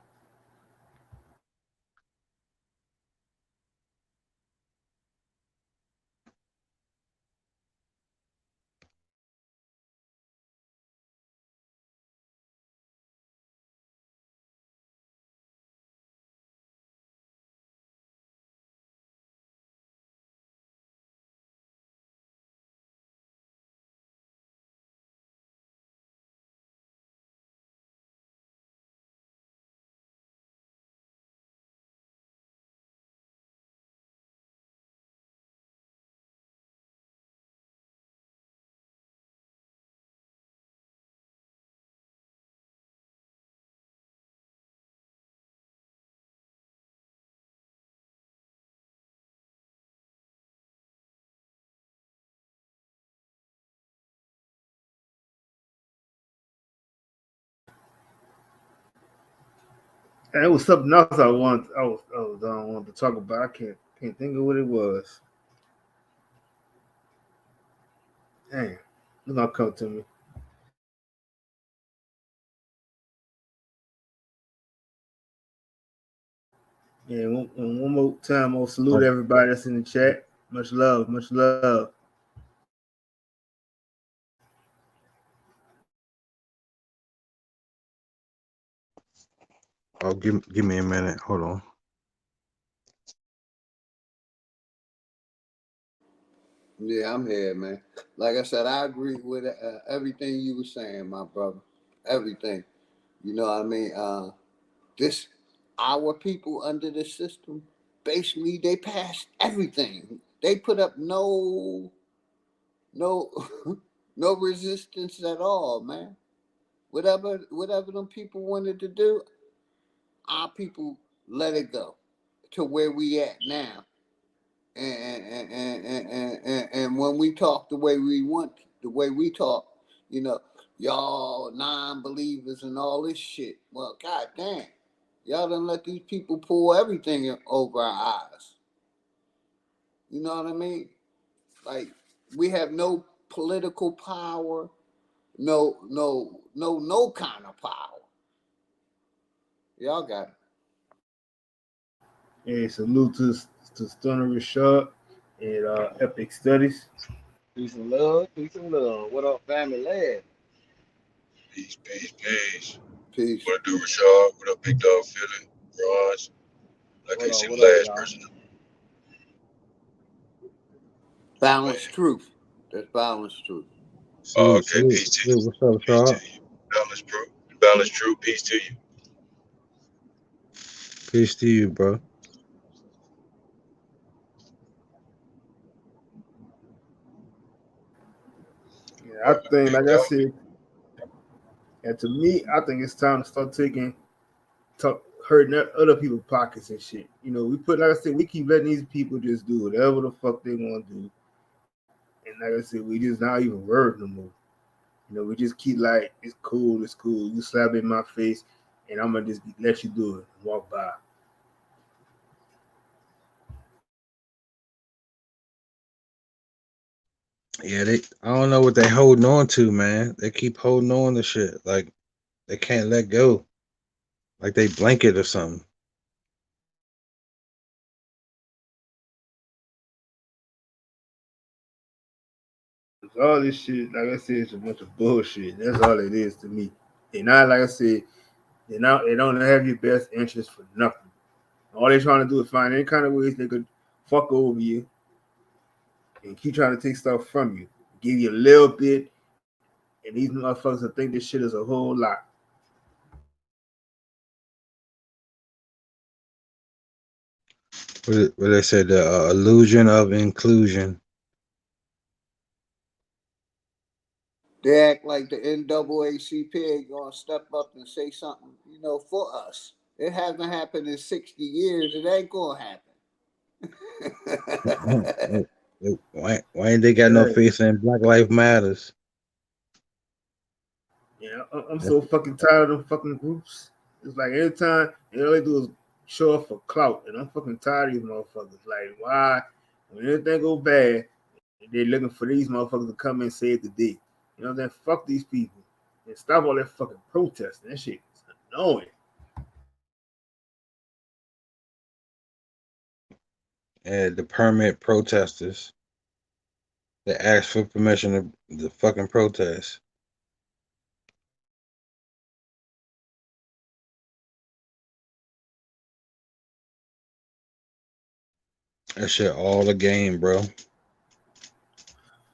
And it was something else I wanted to talk about. I can't think of what it was. Damn, it's gonna come to me. Yeah, one more time, I'll salute Oh, everybody that's in the chat. Much love, much love. oh, give me a minute. Hold on. Yeah, I'm here, man. Like I said, I agree with everything you were saying, my brother. Everything. You know what I mean? This, our people under the system, basically they passed everything. They put up no, no resistance at all, man. Whatever them people wanted to do, our people let it go to where we at now. And when we talk the way we want, the way we talk, you know, y'all non-believers and all this shit. Well, god damn, y'all done let these people pull everything over our eyes. You know what I mean? Like we have no political power, no kind of power. Y'all got it. Hey, salute to Stunner Rashad and Epic Studies. Peace and love, peace and love. What up, family? Lad? Peace, peace, peace. Peace. What up, do, Rashad? What up, Big Dog Philly? Raj? I can't see What the up, last y'all? person. Balanced Man. truth. That's balanced truth. Oh, Salute, okay, salute, peace to you. salute. What's up, Peace to Shaw? you. Balance, true. Balance, true. Peace to you. Peace to you, bro. Yeah, I think, Big like I Dog. said, and to me, I think it's time to start hurting other people's pockets and shit. You know, like I said, we keep letting these people just do whatever the fuck they want to do, and like I said, we just not even worried no more. You know, we just keep like, it's cool. You slap in my face, and I'm gonna just let you do it, and walk by. Yeah, I don't know what they holding on to, man. They keep holding on to shit. Like they can't let go. Like they blanket or something. All this shit, like I said, is a bunch of bullshit. That's all it is to me. And not like I said, they don't have your best interest for nothing. All they're trying to do is find any kind of ways they could fuck over you and keep trying to take stuff from you. Give you a little bit, and these motherfuckers will think this shit is a whole lot. What they said, the illusion of inclusion. They act like the NAACP gonna step up and say something, you know, for us. It hasn't happened in 60 years. It ain't gonna happen. Why ain't they got no Right. faith in Black Lives Matters? Yeah, I'm so fucking tired of them fucking groups. It's like every time all they do is show up for clout, and I'm fucking tired of these motherfuckers. Like, why? When anything go bad, they're looking for these motherfuckers to come and save the day. You know what I'm saying? Fuck these people and stop all that fucking protesting. That shit is annoying. And the permit protesters that asked for permission to fucking protest. That shit all a game, bro.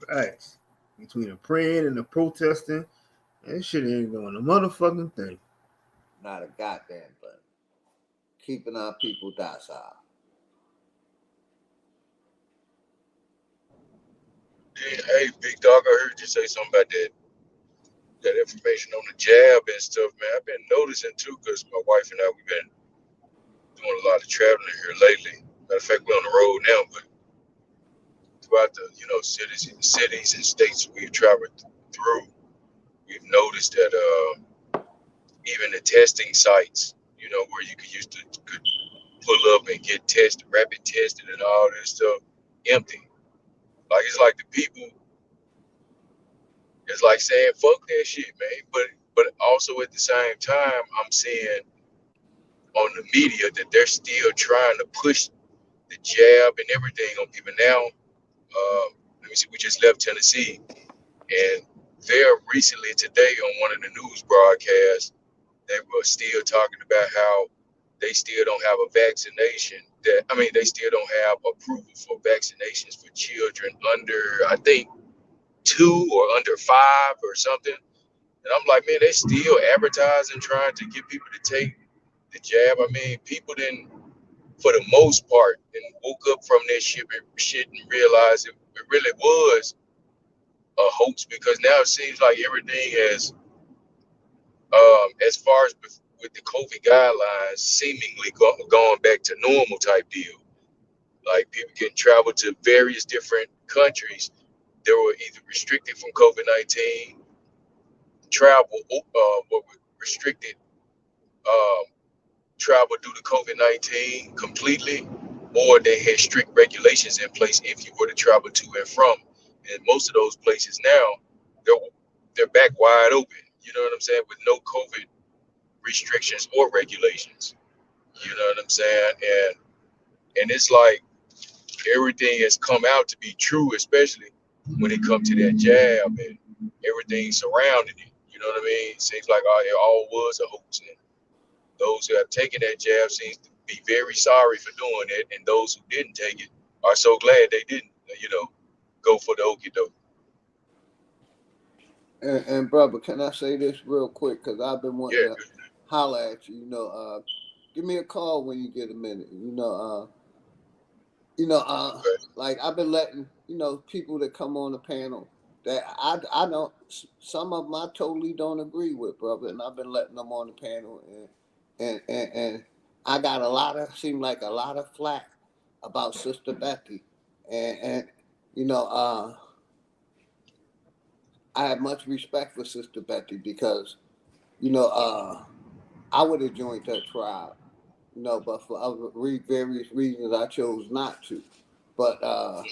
Facts. Between the praying and the protesting, that shit ain't doing a motherfucking thing. Not a goddamn thing. Keeping our people docile. Yeah, hey, Big Dog, I heard you say something about that information on the jab and stuff, man. I've been noticing too, because my wife and I, we've been doing a lot of traveling here lately. Matter of fact, we're on the road now, but throughout the, cities and states we've traveled through, we've noticed that even the testing sites, you know, where you could pull up and get tested, rapid tested, and all this stuff, empty. Like it's like the people, it's like saying fuck that shit, man. But also at the same time, I'm seeing on the media that they're still trying to push the jab and everything on people now. Let me see, we just left Tennessee, and there recently today on one of the news broadcasts, they were still talking about how they still don't have a vaccination. They still don't have approval for vaccinations for children under, I think, 2 or under 5 or something. And I'm like, man, they still advertising, trying to get people to take the jab. I mean, people didn't, for the most part, and woke up from that shit and realized it really was a hoax, because now it seems like everything has, as far as with the COVID guidelines, seemingly gone back to normal type deal. Like people can travel to various different countries that were either restricted from COVID-19, travel, were restricted um, travel due to COVID-19 completely, or they had strict regulations in place if you were to travel to and from. And most of those places now, they're back wide open. You know what I'm saying? With no COVID restrictions or regulations. You know what I'm saying? And it's like everything has come out to be true, especially when it comes to that jab and everything surrounding it. You know what I mean? It seems like it all was a hoax. And those who have taken that jab seem to be very sorry for doing it, and those who didn't take it are so glad they didn't, go for the okie doke. And brother, can I say this real quick? Because I've been wanting Yeah, to holler at you. Give me a call when you get a minute. okay. Like I've been letting people that come on the panel that I don't. Some of them I totally don't agree with, brother, and I've been letting them on the panel, and I got seem like a lot of flack about Sister Becky, and you know I have much respect for Sister Becky because I would have joined that tribe, but for various reasons I chose not to. But I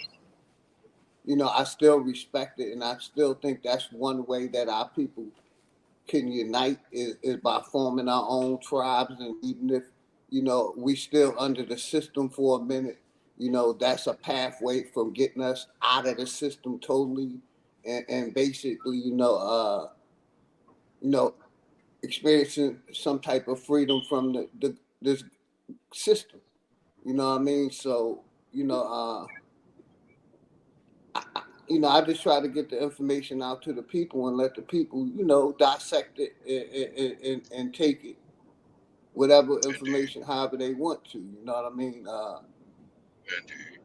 still respect it, and I still think that's one way that our people can unite is by forming our own tribes. And even if we still under the system for a minute, that's a pathway from getting us out of the system totally, and basically you know experiencing some type of freedom from this system. You know what I mean? So I just try to get the information out to the people and let the people, dissect it and take it, whatever Indeed, information, however they want to. You know what I mean? indeed.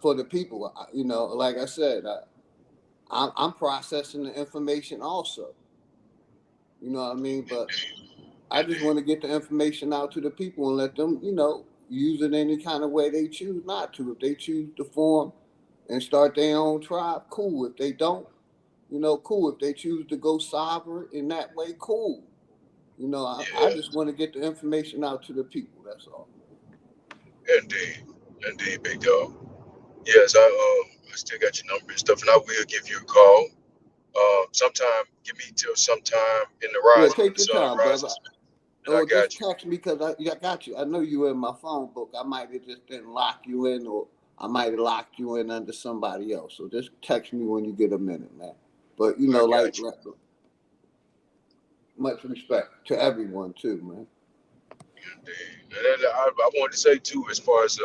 For the people, like I said, I'm processing the information also. You know what I mean? But I just want to get the information out to the people and let them, use it any kind of way they choose not to. If they choose to form and start their own tribe, cool. If they don't, cool. If they choose to go sovereign in that way, cool. I Yeah, just want to get the information out to the people. That's all. indeed. Indeed, big dog. Yes, I still got your number and stuff, and I will give you a call. Sometime, give me till sometime in the Yeah, rising when take the your sun time, brother. rises, and I Or got just you. text me because I got you. I know you were in my phone book. I might have just didn't lock you in, or I might have locked you in under somebody else. So just text me when you get a minute, man. But I like, got you. much respect to everyone too, man. Indeed. And then I wanted to say too, as far as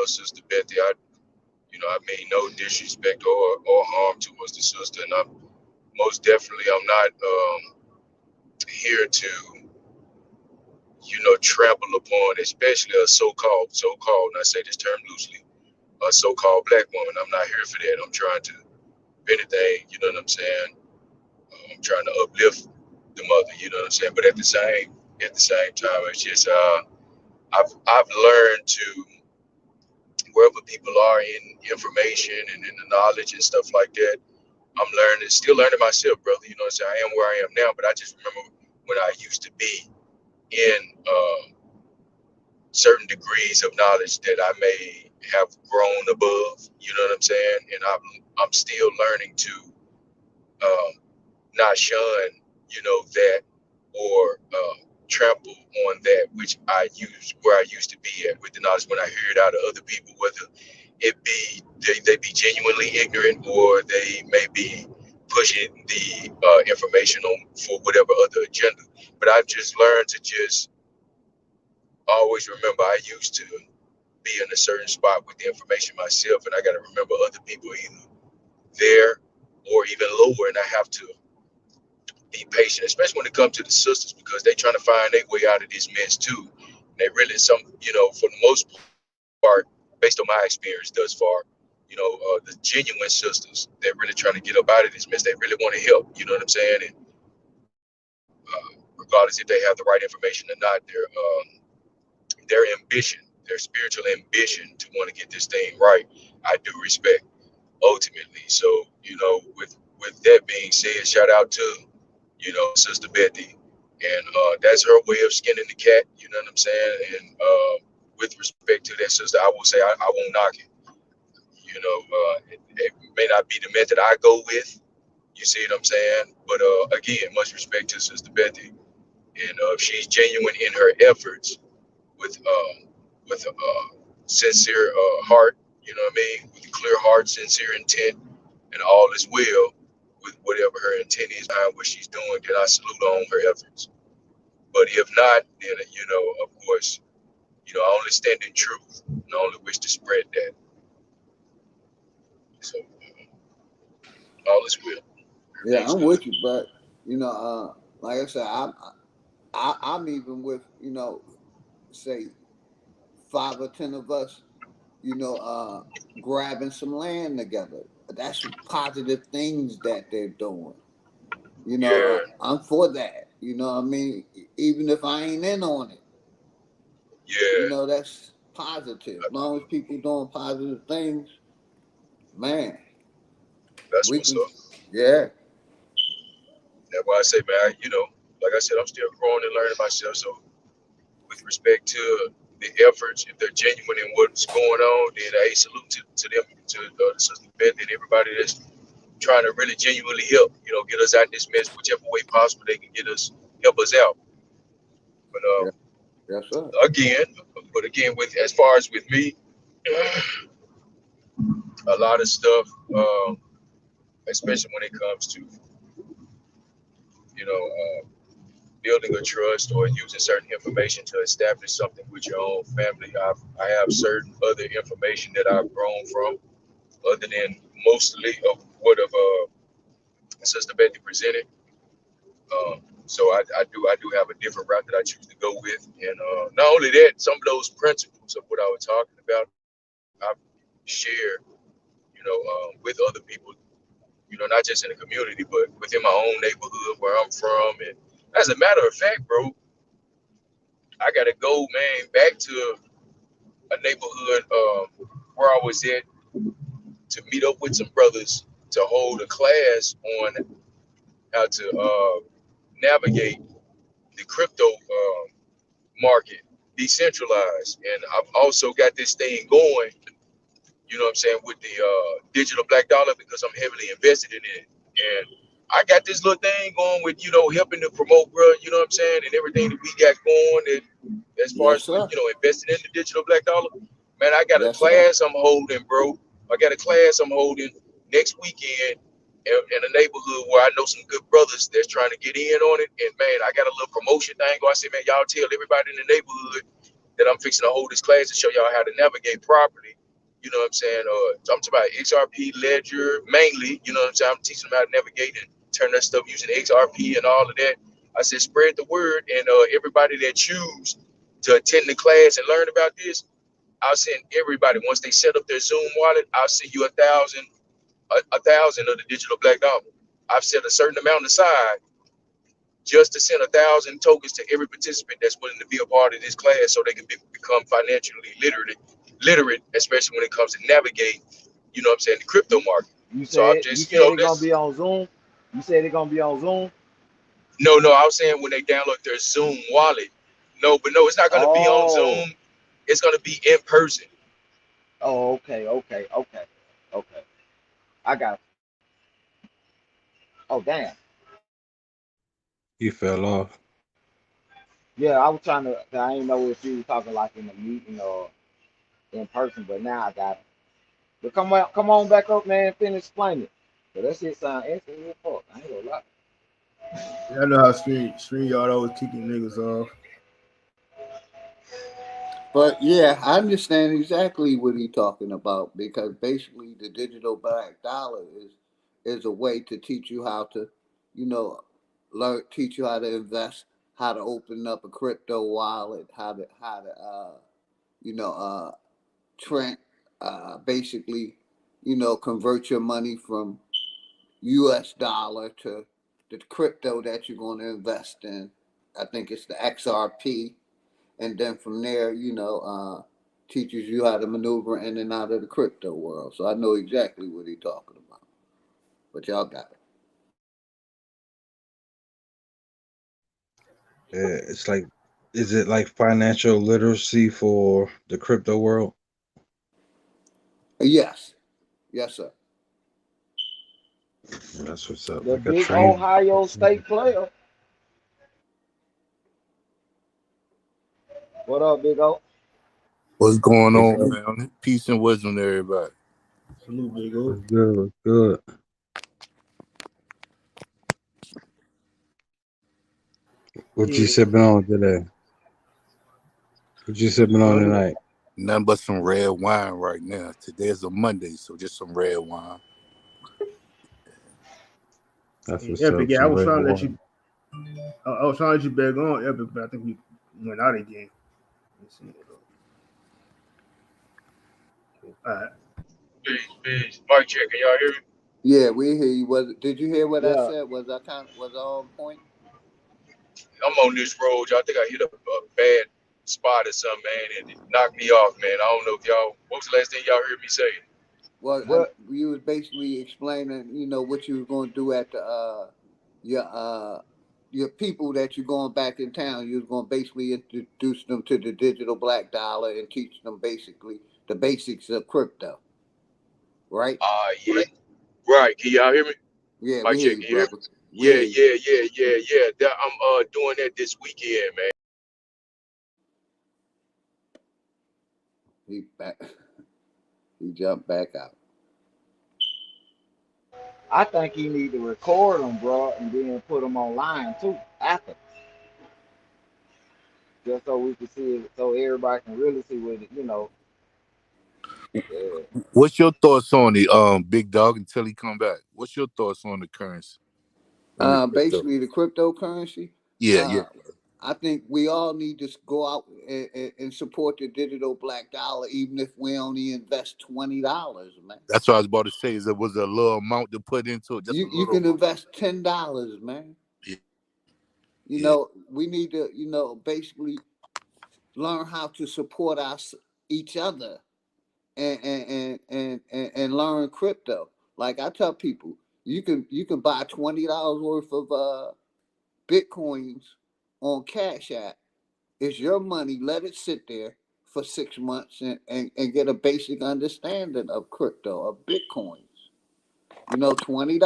Sister Betty, I mean no disrespect or harm towards the sister, and most definitely I'm not here to trample upon, especially a so-called, and I say this term loosely, a so-called black woman. I'm not here for that. I'm trying to, if anything, you know what I'm saying. I'm trying to uplift the mother, you know what I'm saying. But at the same time, it's just I've learned to, wherever people are in information and in the knowledge and stuff like that, I'm still learning myself, brother. You know what I'm saying? I am where I am now, but I just remember when I used to be in certain degrees of knowledge that I may have grown above. You know what I'm saying? And I'm still learning to um, not shun, that or trample on that which I used where I used to be at with the knowledge when I hear it out of other people, whether it be they be genuinely ignorant or they may be pushing the information on for whatever other agenda. But I've just learned to just always remember I used to be in a certain spot with the information myself, and I got to remember other people either there or even lower, and I have to be patient, especially when it comes to the sisters, because they trying to find their way out of this mess too. They really for the most part, based on my experience thus far, the genuine sisters, they're really trying to get up out of this mess. They really want to help. You know what I'm saying? And regardless if they have the right information or not, their ambition, their spiritual ambition to want to get this thing right, I do respect ultimately. So, with that being said, shout out to, Sister Betty. And that's her way of skinning the cat, you know what I'm saying? And with respect to that sister, I will say I won't knock it. It may not be the method I go with, you see what I'm saying? But again, much respect to Sister Betty. And if she's genuine in her efforts, with sincere heart, you know what I mean, with a clear heart, sincere intent, and all is well with whatever her intent is behind what she's doing, then I salute on her efforts. But if not, then of course, I only stand in truth, and I only wish to spread that. So all is well. Yeah, I'm with you, but like I said, I'm even with say 5 or 10 of us, grabbing some land together. That's positive things that they're doing. Yeah, I'm for that. You know what I mean? Even if I ain't in on it, yeah, that's positive. As long as people doing positive things, man, that's we what's can. up. Yeah, That's why I say, man, like I said, I'm still growing and learning myself. So with respect to the efforts, if they're genuine in what's going on, then I salute to them, to the Sister Beth and everybody that's trying to really genuinely help, get us out this mess, whichever way possible they can help us out. But yeah, yes, sir. again, with as far as with me, a lot of stuff, especially when it comes to, you know, uh, building a trust or using certain information to establish something with your own family. I have certain other information that I've grown from, other than mostly of what of Sister Betty presented. So I do have a different route that I choose to go with, and not only that, some of those principles of what I was talking about, I've shared, with other people, not just in the community, but within my own neighborhood where I'm from. And as a matter of fact, bro, I gotta go, man, back to a neighborhood where I was at to meet up with some brothers to hold a class on how to navigate the crypto market, decentralized. And I've also got this thing going, what I'm saying, with the digital black dollar because I'm heavily invested in it. And I got this little thing going with, helping to promote, bro, you know what I'm saying, and everything that we got going. And as far Yes, as with, sir. investing in the digital black dollar, man, I got a Yes, sir. class I'm holding, bro. I got a class I'm holding next weekend in a neighborhood where I know some good brothers that's trying to get in on it. And man, I got a little promotion thing. I said, man, y'all tell everybody in the neighborhood that I'm fixing to hold this class to show y'all how to navigate properly. You know what I'm saying? I'm talking about XRP Ledger mainly. You know what I'm saying? I'm teaching them how to navigate and turn that stuff using XRP and all of that. I said, spread the word, and everybody that choose to attend the class and learn about this, I'll send everybody, once they set up their Zoom wallet, I'll send you a thousand of the digital black dollar. I've set a certain amount aside just to send 1,000 tokens to every participant that's willing to be a part of this class, so they can become financially literate, especially when it comes to navigate, what I'm saying, the crypto market. You So I'm said just, they're gonna be on Zoom. You said they're gonna be on Zoom. No, I was saying when they download their Zoom wallet. No, it's not gonna be on Oh, Zoom. It's gonna be in person. oh, okay. I got you. Oh, damn. You fell off. Yeah, I was trying to. I didn't know if you were talking like in a meeting or in person, but now I got it. But come on back up, man. And finish explaining. But that shit sound interesting as fuck. I ain't gonna lie. Yeah, I know how stream y'all always kicking niggas off. But yeah, I understand exactly what he's talking about because basically the digital black dollar is a way to teach you how to, you know, teach you how to invest, how to open up a crypto wallet, how to you know trend basically, convert your money from US dollar to the crypto that you're going to invest in. I think it's the XRP, and then from there, teaches you how to maneuver in and out of the crypto world. So I know exactly what he's talking about. But y'all got it. It's like, is it like financial literacy for the crypto world? Yes, yes, sir. That's what's up. The Like a big train. Ohio State player. What up, Big O? What's going What's on, up? man? Peace and wisdom to everybody. Salute, big O. What's good? What's good? What you Yeah, sipping on today? What you sipping on brother. tonight? Nothing but some red wine right now. Today is a Monday, so just some red wine. That's And what's Epic, up. yeah, I Some was red trying to let you. wine. I was trying to let you back on Epic, but I think we went out again. Let's see. All right. Peace. Mic check. Can y'all hear me? Yeah, we hear you. Did you hear what I Yeah. said? Was I on point? I'm on this road, y'all. I think I hit a bad spot or something, man, and it knocked me off, man. I don't know if y'all. What was the last thing y'all heard me say? Well, What? you was basically explaining, what you was going to do at the your your people that you're going back in town. You was going to basically introduce them to the digital black dollar and teach them basically the basics of crypto, right? Yeah. Right. Can y'all hear me? Yeah, Mic we hear check. you, Can you hear me? brother. We Yeah, hear you. I'm doing that this weekend, man. He back. He jumped back out. I think he need to record them, bro, and then put them online too after, just so we can see it, so everybody can really see what it, Yeah. What's your thoughts on the big dog until he come back? What's your thoughts on the currency? On the crypto? Basically the cryptocurrency. Yeah. Uh, I think we all need to go out and support the digital black dollar, even if we only invest $20, man. That's what I was about to say. Is there was a little amount to put into it, just a You little can amount. invest $10, man. Yeah. Yeah. We need to, basically learn how to support each other and learn crypto. Like I tell people, you can buy $20 worth of bitcoins on Cash App. It's your money. Let it sit there for 6 months and get a basic understanding of crypto, of bitcoins. $20.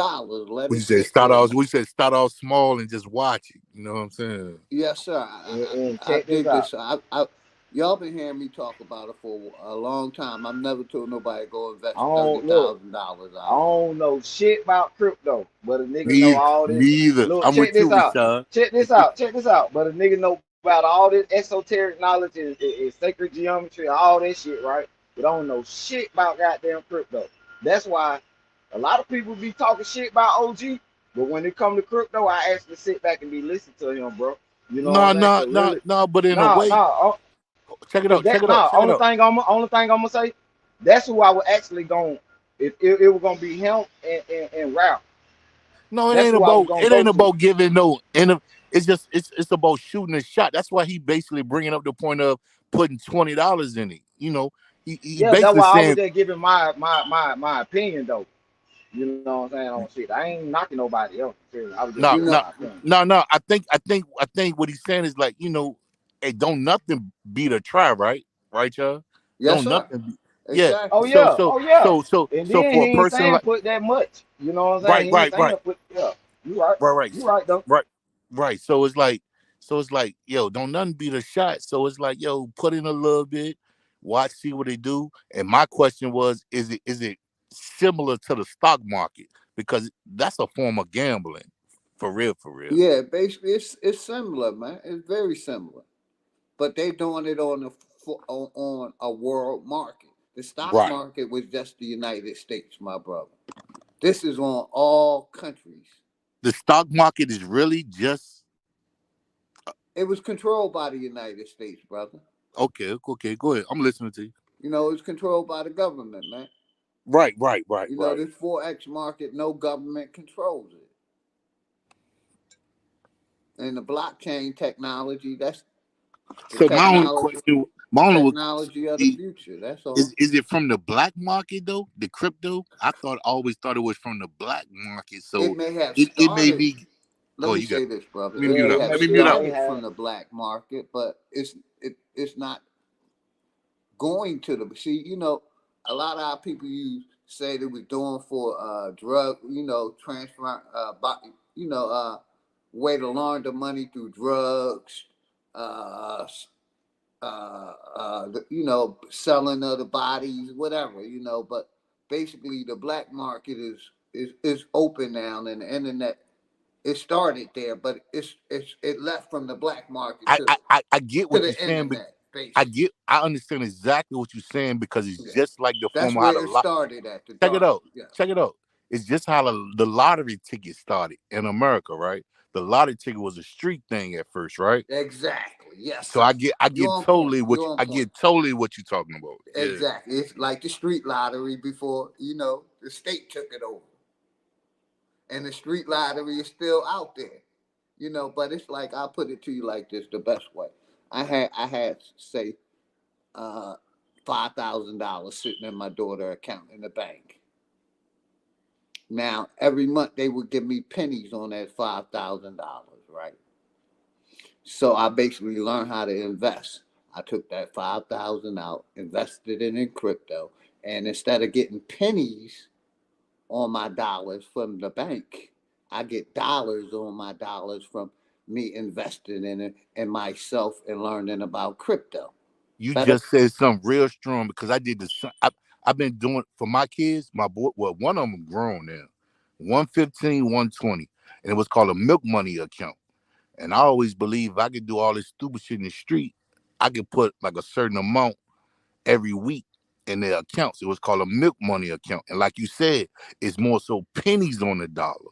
Let it sit there. We said start off small and just watch it. You know what I'm saying? Yes, sir. And I check this dig out. this. Y'all been hearing me talk about it for a long time. I've never told nobody go I invest thirty don't look. thousand dollars I out here. don't know shit about crypto, but a nigga know Me, all this. me either. Look, I'm check with you, this out. Rashawn. Check this out. Check this out. But a nigga know about all this esoteric knowledge and sacred geometry, all that shit, right? But I don't know shit about goddamn crypto. That's why a lot of people be talking shit about OG, but when it come to crypto, I actually sit back and be listening to him, bro. You know what I'm No, saying? no, Cause no, really, no. But in a no, way, no. check it Cause out. Check that it out. nah, Check it out. only thing I'm gonna say, that's who I would actually go if it was gonna be him and Ralph. No, That's who I was gonna it go ain't to. about giving no. It's just it's about shooting a shot. That's why he basically bringing up the point of putting $20 in it. You know, he Yeah, that's basically why I was saying just giving my opinion though. You know what I'm saying? On shit. I ain't knocking nobody else. I was just No, You giving know, no, my opinion. no. I think what he's saying is like, hey, don't nothing beat a try, right? Right, y'all? yes, Don't sir. nothing be, yeah. Oh Exactly. So yeah, so oh yeah. so so And so then he for a ain't person saying like put that much. You know what I'm saying? right, He ain't right, saying right, put yeah. You right. right, right, You right though. right, right. So it's like, yo, don't nothing beat a shot. So it's like, yo, put in a little bit, watch, see what they do. And my question was, is it similar to the stock market? Because that's a form of gambling, for real, for real. Yeah, basically, it's similar, man. It's very similar, but they doing it on a world market. The stock Right. market was just the United States, my brother. This is on all countries. The stock market is really just It was controlled by the United States, brother. okay. Okay, go ahead. I'm listening to you. You know, it's controlled by the government, man. Right, right, right, You know, right. this Forex market, no government controls it. And the blockchain technology, that's the So my only technology of the question future. That's all. is it from the black market though? The crypto? Always thought it was from the black market. It So may have it may started. be. Let Go, me you got. say this, brother. Let me It Yeah, mute may up. have Let me mute it up. may started have. from the black market, but it's not going to the. See, you know, a lot of our people say they was doing for drug, transfer, way to launder the money through drugs, uh, selling other bodies, whatever, But basically, the black market is open now, and the internet. It started there, but it left from the black market I get to what you're the saying, but internet, basically. I understand exactly what you're saying because it's Yeah, just like the that's form of how where it started at the check it dark. out. Yeah, Check it out. It's just how the lottery ticket started in America, right? The lottery ticket was a street thing at first, right? exactly. Yes, So sir. I You're get on point. totally You're on point. what you're talking about. Yeah. Exactly. It's like the street lottery before the state took it over, and the street lottery is still out there. But it's like I'll put it to you like this: the best way. I had say uh, $5,000 sitting in my daughter account in the bank. Now every month they would give me pennies on that $5,000, right? So I basically learned how to invest. I took that 5,000 out, invested it in crypto, and instead of getting pennies on my dollars from the bank, I get dollars on my dollars from me investing in it and myself and learning about crypto. You Better. just said something real strong because I did the I've been doing for my kids, my boy, well, one of them grown now. 115, 120. And it was called a milk money account. And I always believe if I could do all this stupid shit in the street, I could put like a certain amount every week in their accounts. It was called a milk money account. And like you said, it's more so pennies on the dollar.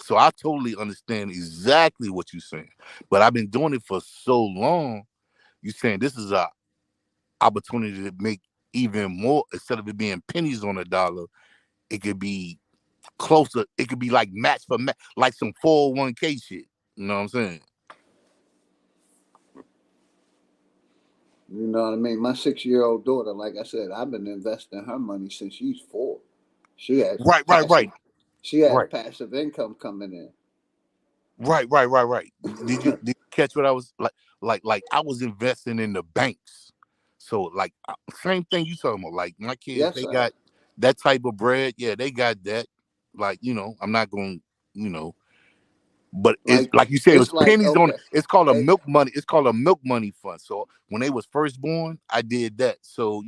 So I totally understand exactly what you're saying. But I've been doing it for so long. You're saying this is a opportunity to make even more instead of it being pennies on the dollar, it could be closer. It could be like match for match, like some 401k shit. You know what I'm saying? You know what I mean? My 6-year-old daughter, like I said, I've been investing her money since she's 4. She has Right, right, passive. right, She has right, passive income coming in. right. Did you catch what I was like? Like I was investing in the banks. So like same thing you talking about. Like my kids, Yes, they sir. got that type of bread. Yeah, they got that. Like I'm not going. You know, but it's Like like you said, it it's was like pennies on. okay, It's called a eh, milk money. It's called a milk money fund. So when they was first born, I did that. So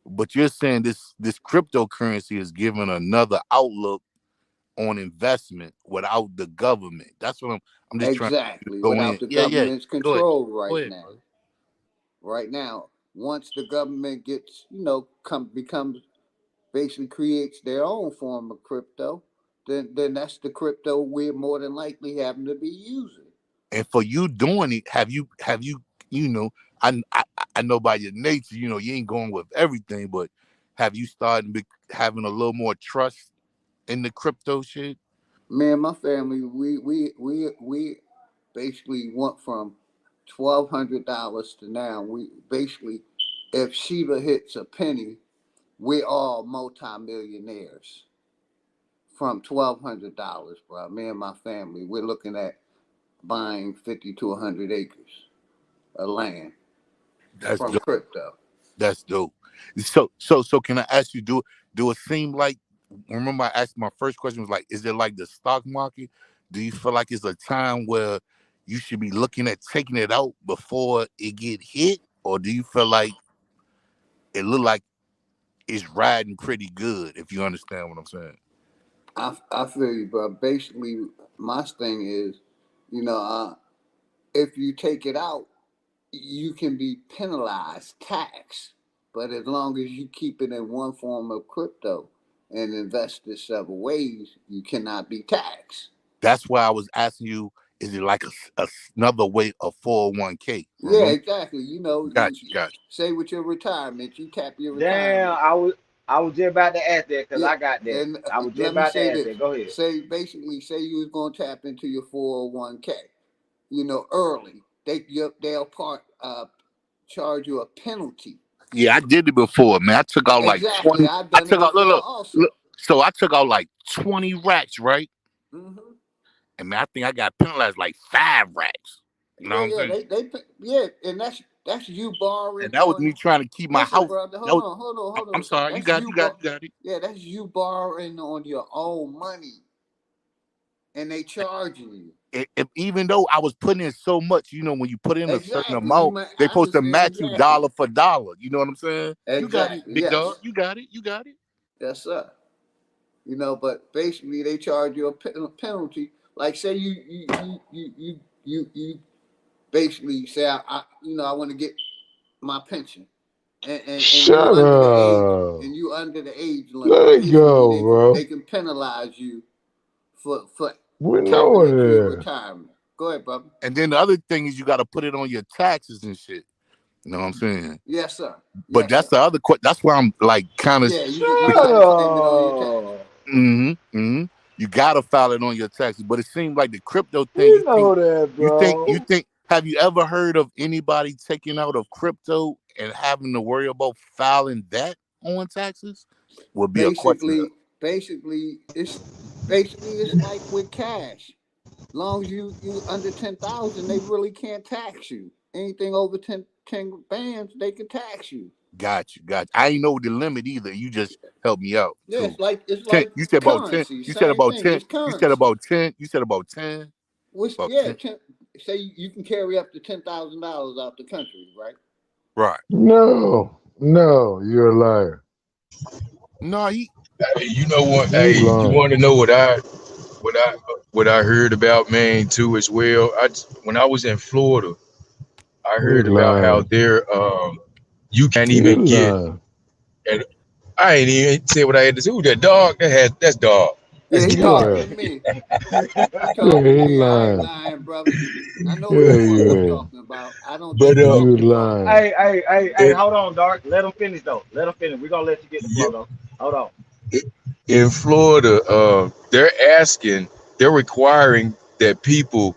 but you're saying this cryptocurrency is giving another outlook on investment without the government. That's what I'm just trying to exactly go in. without the Yeah, yeah. government's Go ahead. control Go right ahead, now. brother. Right now, once the government gets becomes basically creates their own form of crypto, then that's the crypto we're more than likely having to be using. And for you doing it, you know, I know by your nature, you ain't going with everything, but have you started having a little more trust in the crypto shit? Me and my family, we basically went from $1,200 to now. We basically, if Shiba hits a penny, we're all multimillionaires. from $1,200, bro. Me and my family, we're looking at buying 50 to 100 acres of land That's from dope. crypto. That's dope. So can I ask you, do it seem like, remember I asked my first question was like, is it like the stock market? Do you feel like it's a time where you should be looking at taking it out before it get hit? Or do you feel like it look like it's riding pretty good, if you understand what I'm saying? I feel you, bro. Basically, my thing is, if you take it out, you can be penalized, taxed. But as long as you keep it in one form of crypto and invest it several ways, you cannot be taxed. That's why I was asking you, is it like another way of 401k? Yeah, Remember? exactly. You Got you. say with your retirement, you tap your Damn, retirement. I was just about to ask that because Yeah, I got that. and I was just let me about to say ask this. that. Go ahead. Say you was gonna tap into your 401k. Early. They'll charge you a penalty. Yeah, I did it before, man. I took out like Exactly. 20. I've I done it took out before look. also. So I took out like 20 racks, right? Hmm. And man, I think I got penalized like 5 racks. You know what Yeah, I'm yeah. saying? Yeah, and that's you borrowing And that was me on. trying to keep my Listen, house. brother. That was, Hold on I'm a second. sorry. That's you, You got it. Yeah, that's you borrowing on your own money, and they charging you. Even though I was putting in so much, when you put in a certain Exactly. amount, they I supposed to understand match you exactly. dollar for dollar. You know what I'm saying? You got it, Exactly. big dog. Yes. You got it. You got it. Yes, sir. But basically they charge you a penalty. Like say you basically say I want to get my pension, and Shut up. you under the age limit. Let it Basically go, bro. they can penalize you for We know tapping it into your is. retirement. Go ahead, brother. And then the other thing is you got to put it on your taxes and shit. You know what I'm saying? Yes, sir. But Yes, that's sir. the other question. That's why I'm like kind of Yeah, you Shut got to claim it on your tax. up. You gotta file it on your taxes. But it seems like the crypto thing. You know that, You bro. think? Have you ever heard of anybody taking out of crypto and having to worry about filing that on taxes? Would be a question. Basically it's like with cash. Long as you under 10,000, they really can't tax you. Anything over 10 bands, they can tax you. Got you. I ain't know the limit either. You just helped me out Yeah, too. it's 10. like You said about 10. currency. You said Same about thing. 10. It's You said currency. about 10. You said about 10. Which About yeah, 10. say you can carry up to $10,000 out the country, right? Right. No, no, you're a liar. No, Hey, you know what? You Hey, you lying. want to know what I what I heard about, man, too, as well. When I was in Florida, I You heard about how lying. there you can't You even get, lying. and I ain't even say what I had to do. That dog, that's dog. Yeah, That's he dog. talking Yeah. to me. He Yeah, talking to he me. I ain't lying. lying, brother. I know which Yeah, one you he ain't. talking about. I don't But think he You over talking. lying. Hey, in, hold on, Dark. Let him finish though. Let him finish. We're gonna let you get the yeah, flow though. Hold on. in Florida, they're requiring that people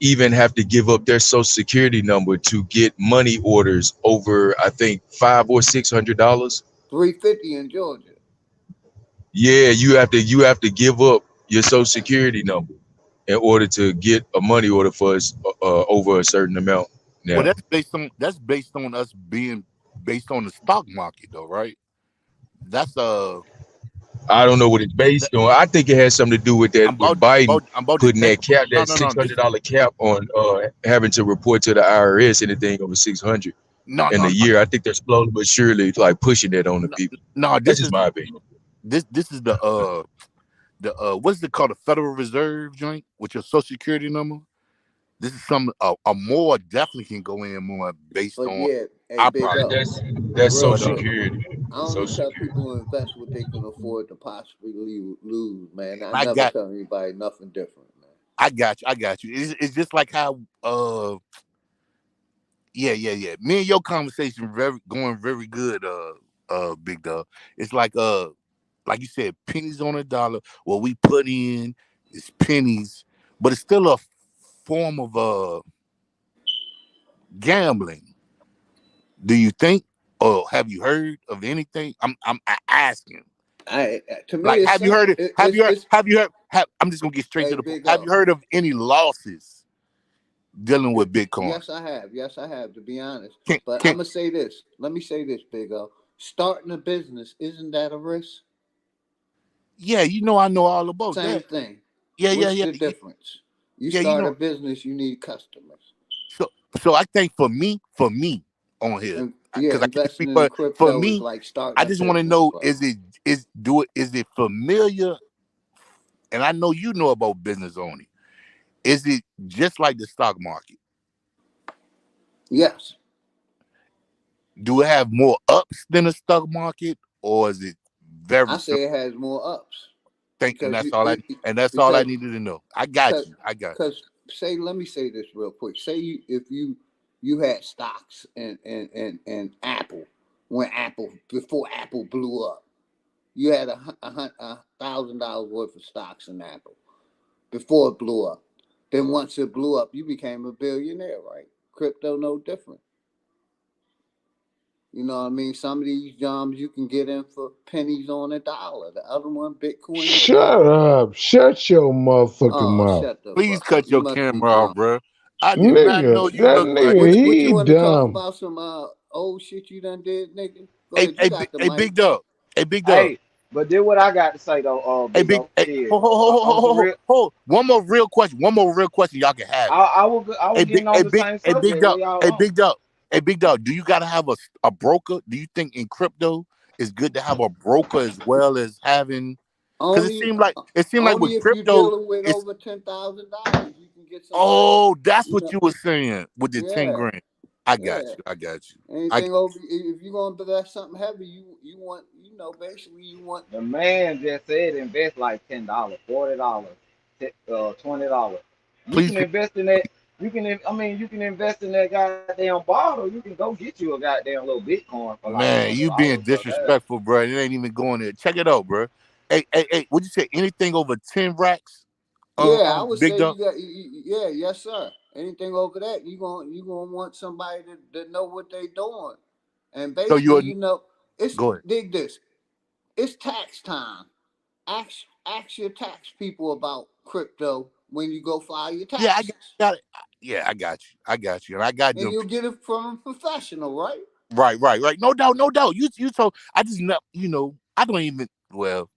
even have to give up their social security number to get money orders over, I think, $500 or $600. 350 in Georgia. Yeah, you have to give up your social security number in order to get a money order for us over a certain amount well, now. that's based on us being based on the stock market, though, right? That's I don't know what it's that, based on. I think it has something to do with that, with Biden I'm about to putting take. that cap, No, that no, no. six hundred dollar cap on having to report to the IRS anything over 600 No, in a no, year. I think they're slowly but surely like pushing that on the no, people. no. That's just my opinion. This is the what's it called, the Federal Reserve joint with your Social Security number. This is some a more definitely can go in more based But on yeah, hey, our big That- up. privacy. That's that's Real Social But quick. Security. I only Social tell Security. people to invest what they can afford to possibly lose, man. I I never got tell anybody nothing different, man. I got you. It's just like how yeah. Me and your conversation very going very good, big dog. It's like you said, pennies on a dollar. What we put in is pennies, but it's still a form of gambling. Do you think, or have you heard of anything? I'm asking. To me, Like, it's have you simple. heard it? I'm just gonna get straight to Hey, the point. Big Have you O. heard of any losses dealing with Bitcoin? Yes, I have. Yes, I have. To be honest, Can but I'm can gonna say this. Let me say this, Big O. Starting a business, isn't that a risk? Yeah, I know all about Same that. thing. Yeah, yeah, What's yeah, the difference? You yeah. start a business, you need customers. So so I think for me on here, And yeah, because I can't investing speak, in but for crypto is me, like starting I a just want to business, know, bro. is it familiar? And I know you know about business owning. Is it just like the stock market? Yes, Do it have more ups than the stock market, or is it very I similar? say it has more ups And because that's all I because needed to know. I got you. I got because say let me say this real quick. Say if you had stocks and Apple when Apple before Apple blew up, you had $1,000 worth of stocks in Apple before it blew up. Then once it blew up, you became a billionaire, right? Crypto no different. You know what I mean? Some of these jobs you can get in for pennies on a dollar. The other one, Bitcoin, you can't. Shut up. Shut your motherfucking Oh, mouth. shut the Please fuck up. cut You your must be camera off, drunk. bro. I did not know Nigga, you that look like nigga, What you he want to talk dumb. about? Some old shit you done did, nigga? Go ahead, you got the hey, mic. big dog. Hey, big dog. Hey, but then what I got to say though, Hey, Big big. O, Hey, shit, hold, on some real, One more real question. One more real question. Y'all can have it. I was getting on the same Hey, big subject dog. where y'all Hey, on. big dog. Hey, big dog. Do you gotta have a broker? Do you think in crypto it's good to have a broker as well as having? Because Only, it seemed like only with if you're crypto, dealing with it's over $10,000, you can get somebody. oh, that's You what know, you were saying with the 10 yeah, grand. I got yeah. you. I got you. I Anything over, if you're gonna invest something heavy, you want, basically you want. The man just said invest like $10, $40, $20. You please. can invest in that. I mean, you can invest in that goddamn bottle. You can go get you a goddamn little Bitcoin for like Man, you being $100. So that disrespectful, bro. It ain't even going there. Check it out, bro. Hey, would you say anything over 10 racks? Yeah, I would Big say dog. you got. Yeah, yes, sir. Anything over that, you gonna want somebody to know what they doing, and So basically, you're it's go ahead. dig this. It's tax time. Ask your tax people about crypto when you go file your Yeah, taxes, got it. Yeah, I got you. I got you. And I got and them. you'll get it from a professional, right? Right. No doubt, no doubt. You told I just not, I don't even well,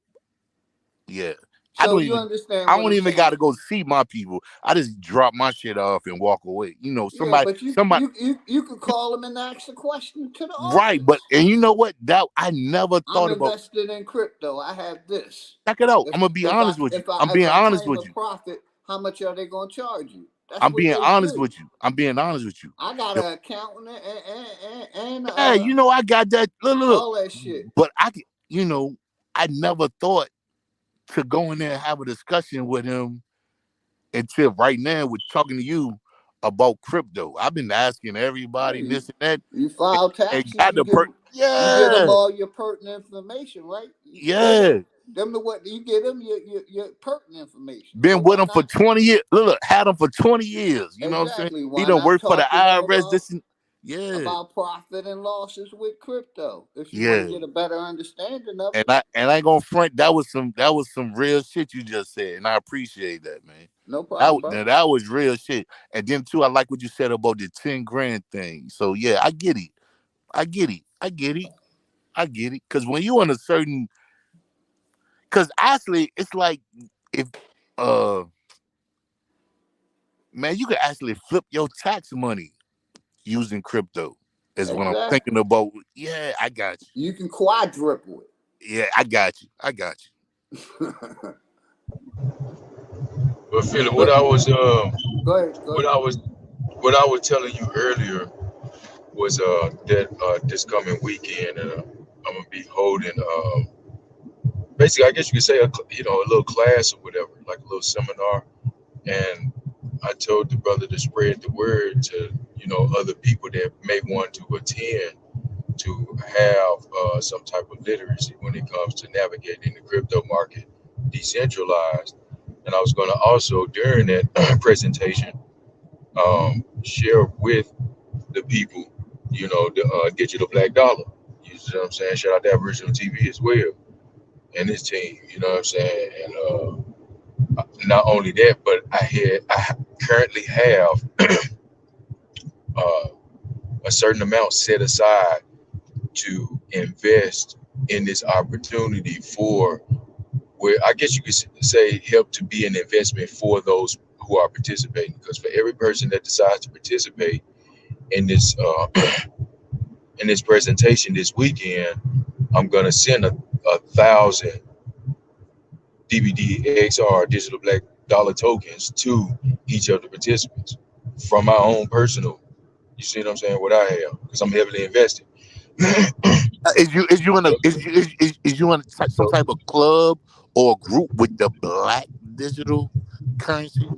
yeah. I So don't you even understand I what don't I'm even saying? gotta go see my people. I just drop my shit off and walk away. Yeah, but Somebody you could call them and ask a question to the right, but office. and you know what? That I never I'm thought about. invested in crypto. I have this. Check it out. If I'm gonna be if I honest with you. if I I'm if being I honest claim with a you. profit, how much are they gonna charge you? That's I'm what being they honest do. with you. I'm being honest with you. I got The- an accountant and yeah, I got that. Look. all that shit. But I never thought to go in there and have a discussion with him until right now with talking to you about crypto. I've been asking everybody Hey, this and that, you file and taxes, got the you give them yeah, all your pertinent information, right? yeah. Them the what you give them your pertinent information. So Been with why him for not? 20 years. Look, had him for 20 years. You know what I'm saying? Exactly. He Why done not worked for the talk to them IRS. Yeah, about profit and losses with crypto if you want to yeah. get a better understanding of And it? I ain't gonna front. That was some real shit you just said, and I appreciate that, man. No problem, bro. That was real shit. And then too, I like what you said about the 10 grand thing. So yeah, I get it. I get it. I get it. I get it. Cause when you in a certain, cause actually it's like if uh man, you can actually flip your tax money using crypto. Is what I'm Exactly. thinking about. Yeah, I got you. You can quadruple Yeah, I got you. I got you. it. But Philip, But go ahead, what I was what I was telling you earlier was that this coming weekend, I'm gonna be holding basically, I guess you could say a little class or whatever, like a little seminar. And I told the brother to spread the word to other people that may want to attend, to have some type of literacy when it comes to navigating the crypto market decentralized. And I was going to also, during that presentation, share with the people, the digital black dollar. You see what I'm saying? Shout out to Aboriginal TV as well. and his team. You know what I'm saying? And not only that, but I currently have uh, a certain amount set aside to invest in this opportunity for where I guess you could say help to be an investment for those who are participating. Because for every person that decides to participate in this presentation this weekend, I'm gonna send a thousand DVD XR digital black dollar tokens to each of the participants from my own personal. You see what I'm saying? What I have, because I'm heavily invested. Is you in a So, is you in some type of club or group with the black digital currency?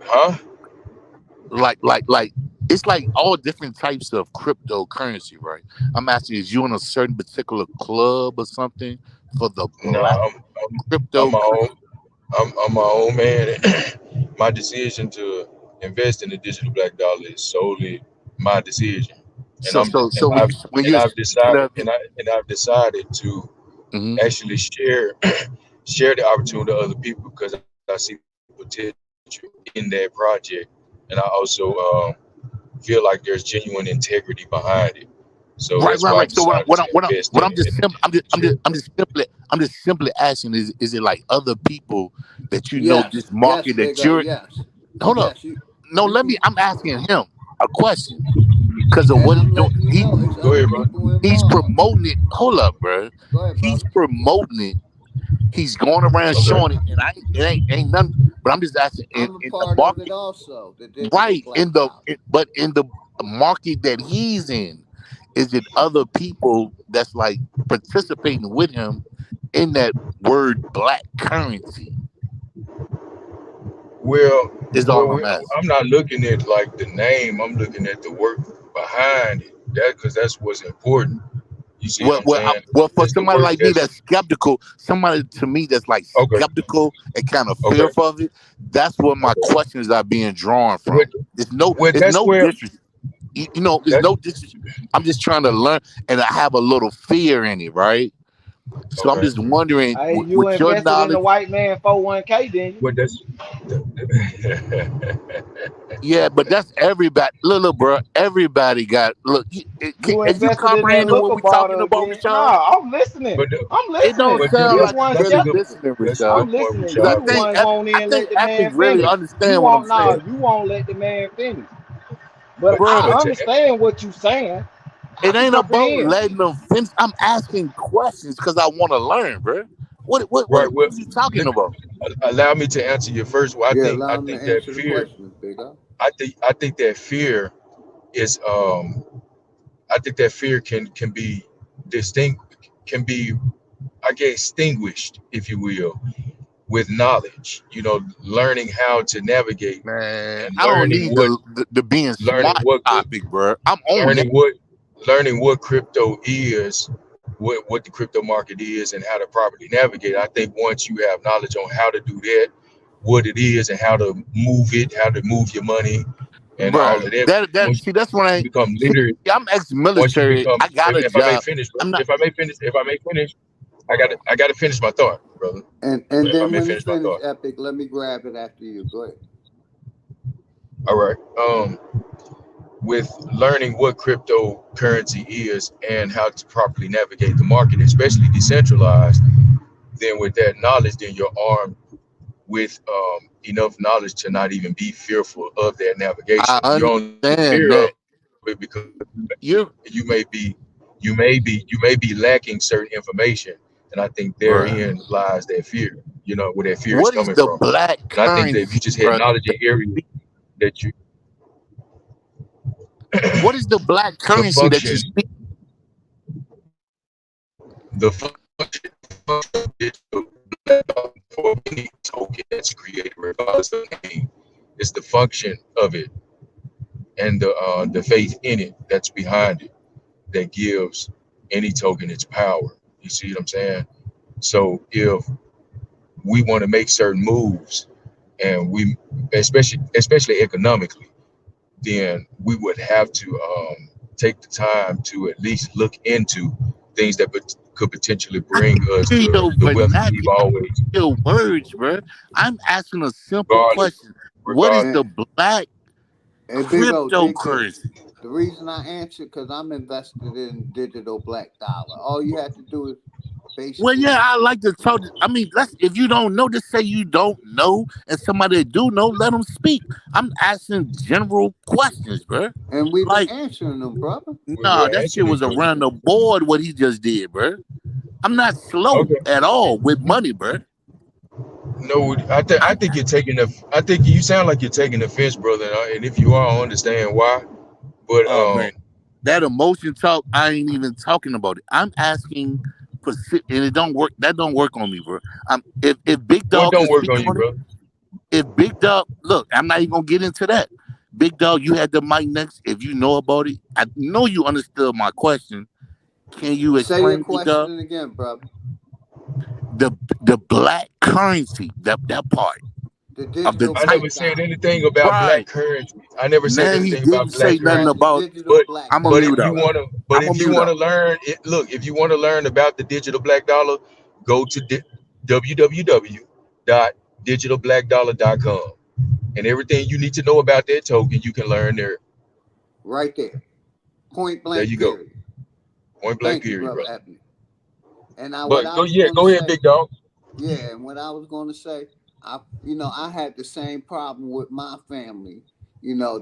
huh? Like it's like all different types of cryptocurrency, right? I'm asking, is you in a certain particular club or something for the black Nah, I'm my cryptocurrency? own. I'm my own man. My decision to invest in the digital black dollar is solely my decision, and So I'm so and so when I've you when and you're I've speaking decided of it, I've decided to mhm. actually share the opportunity to other people because I see potential in that project, and I also feel like there's genuine integrity behind it. So that's why I Right. So decided to invest what in I'm it. just sim- Share. I'm just simply asking, is it like other people that you know Yes, this yes, market that bigger, you're yes, hold up. yes. No, You let me can, I'm asking him a question because of and what I'm he's doing. letting you know it's Go other ahead, bro. people He's involved. promoting it. Hold up, bro. Go ahead, He's brother. promoting it. He's going around Okay. showing it, and it ain't nothing. But I'm just asking I'm a in the part of it market, also. The digital right? black dollar. But in the market that he's in, is it other people that's like participating with him in that word black currency? Well, Is all I'm asking. I'm not looking at like the name. I'm looking at the work behind it. That because that's what's important. You see what I'm saying? Well, for It's the somebody work like me that's that's skeptical, somebody to me that's like okay. skeptical and kind of Okay. fearful of it, that's where my Okay. questions are being drawn With from. It's that's no where disrespect. It's that's no disrespect. I'm just trying to learn, and I have a little fear in it, right? So I'm okay. just wondering, Hey, you with your invested in the knowledge, white man 401k, didn't you? But that's yeah, but that's everybody. Look, bro, everybody got look. You Is you invested in that comprehending what liquor we talking bottle about, again. Rashad? Nah, I'm listening. but the- I'm It don't listening. sound You like one you that's a really good skeptical. listening, that's a Rashad. good I'm point, listening. Because You Rashad. the But one won't I even think let the Epic man really finish. You understand what I'm won't saying, nah, you won't let the man finish. But but I bro. but to understand what you saying. I It can ain't about comprehend. letting them finish. I'm asking questions because I want to learn, bro. right. What Well, is he talking let, about? allow me to answer your first. Well, Yeah, I allow them to think that answer the fear. questions, bigger. I think that fear is I think that fear can be distinct can be I guess extinguished, if you will, with knowledge. Learning how to navigate Man, and I don't need the being learning smart what topic, bro. I'm on that. learning what learning what crypto is, what the crypto market is, and how to properly navigate. I think once you have knowledge on how to do that, what it is, and how to move it, how to move your money, and all Bruh, of that. that Once see that's when you I become see literate, I'm once you ex-military. become, I got a if I may job. finish, bro, I'm not if I may finish, bruh. I got to finish my thought, brother. And If I then may when he finish my finished thought. Epic, let me grab it after you. Go ahead. All right. With learning what cryptocurrency is and how to properly navigate the market, especially decentralized, then with that knowledge, then you're armed with enough knowledge to not even be fearful of that I navigation. You're only understand fear of that it because you you may be lacking certain information, and I think bruh. therein lies that fear. Where that fear is What is coming the from, black and I think that if you currency, just had bruh? knowledge in areas that you What is the black the currency that you function speak? the function of digital black dollar for any token that's created, regardless of name, is the function of it and the faith in it that's behind it that gives any token its power. You see what I'm saying? So if we want to make certain moves, and we, especially economically, then we would have to take the time to at least look into things that could potentially I bring can us hear to your the wealth we've vernacular, always your words, bro. I'm asking a simple regardless. question. What is Regardless. And, the black and Big O, dig this. cryptocurrency? The reason I answer because I'm invested in digital black dollar. All you have to do is Well, basically yeah, I like to talk. I mean, if you don't know, just say you don't know, and somebody that do know, let them speak. I'm asking general questions, bro. and we've been Like, answering them, brother. nah, We're that shit answering it, was bro. around the board what he just did, bro. I'm not slow Okay. at all with money, bro. No, I think you're taking the. I think you sound like you're taking offense, brother. And if you are, I understand why. But Oh man, that emotion talk, I ain't even talking about it. I'm asking for, and it don't work. That don't work on me, bro. If Big what Dog can don't work speak on you, on it, bro? if Big Dog, look, I'm not even gonna get into that. Big Dog, you had the mic next. If you know about it, I know you understood my question. Can you Say your explain, Big Dog, question again, brother. the the black currency, that part The of the digital I type? black never said dollar. anything about black Right currency. I never said now, he anything about didn't black say nothing Right, currency. the about. digital But black I'm a but dollar, if mute you up. brother. wanna but I'm a if you mute up. wanna learn it, look, if you wanna learn about the digital black dollar, go to www.digitalblackdollar.com. And everything you need to know about that token, you can learn there. Right there. Point There blank you go. period. Point blank Thank you, period, brother brother. Ethnic. And now what But I go, was yeah, gonna go ahead, say, big dog. yeah, and what I was gonna say, I had the same problem with my family,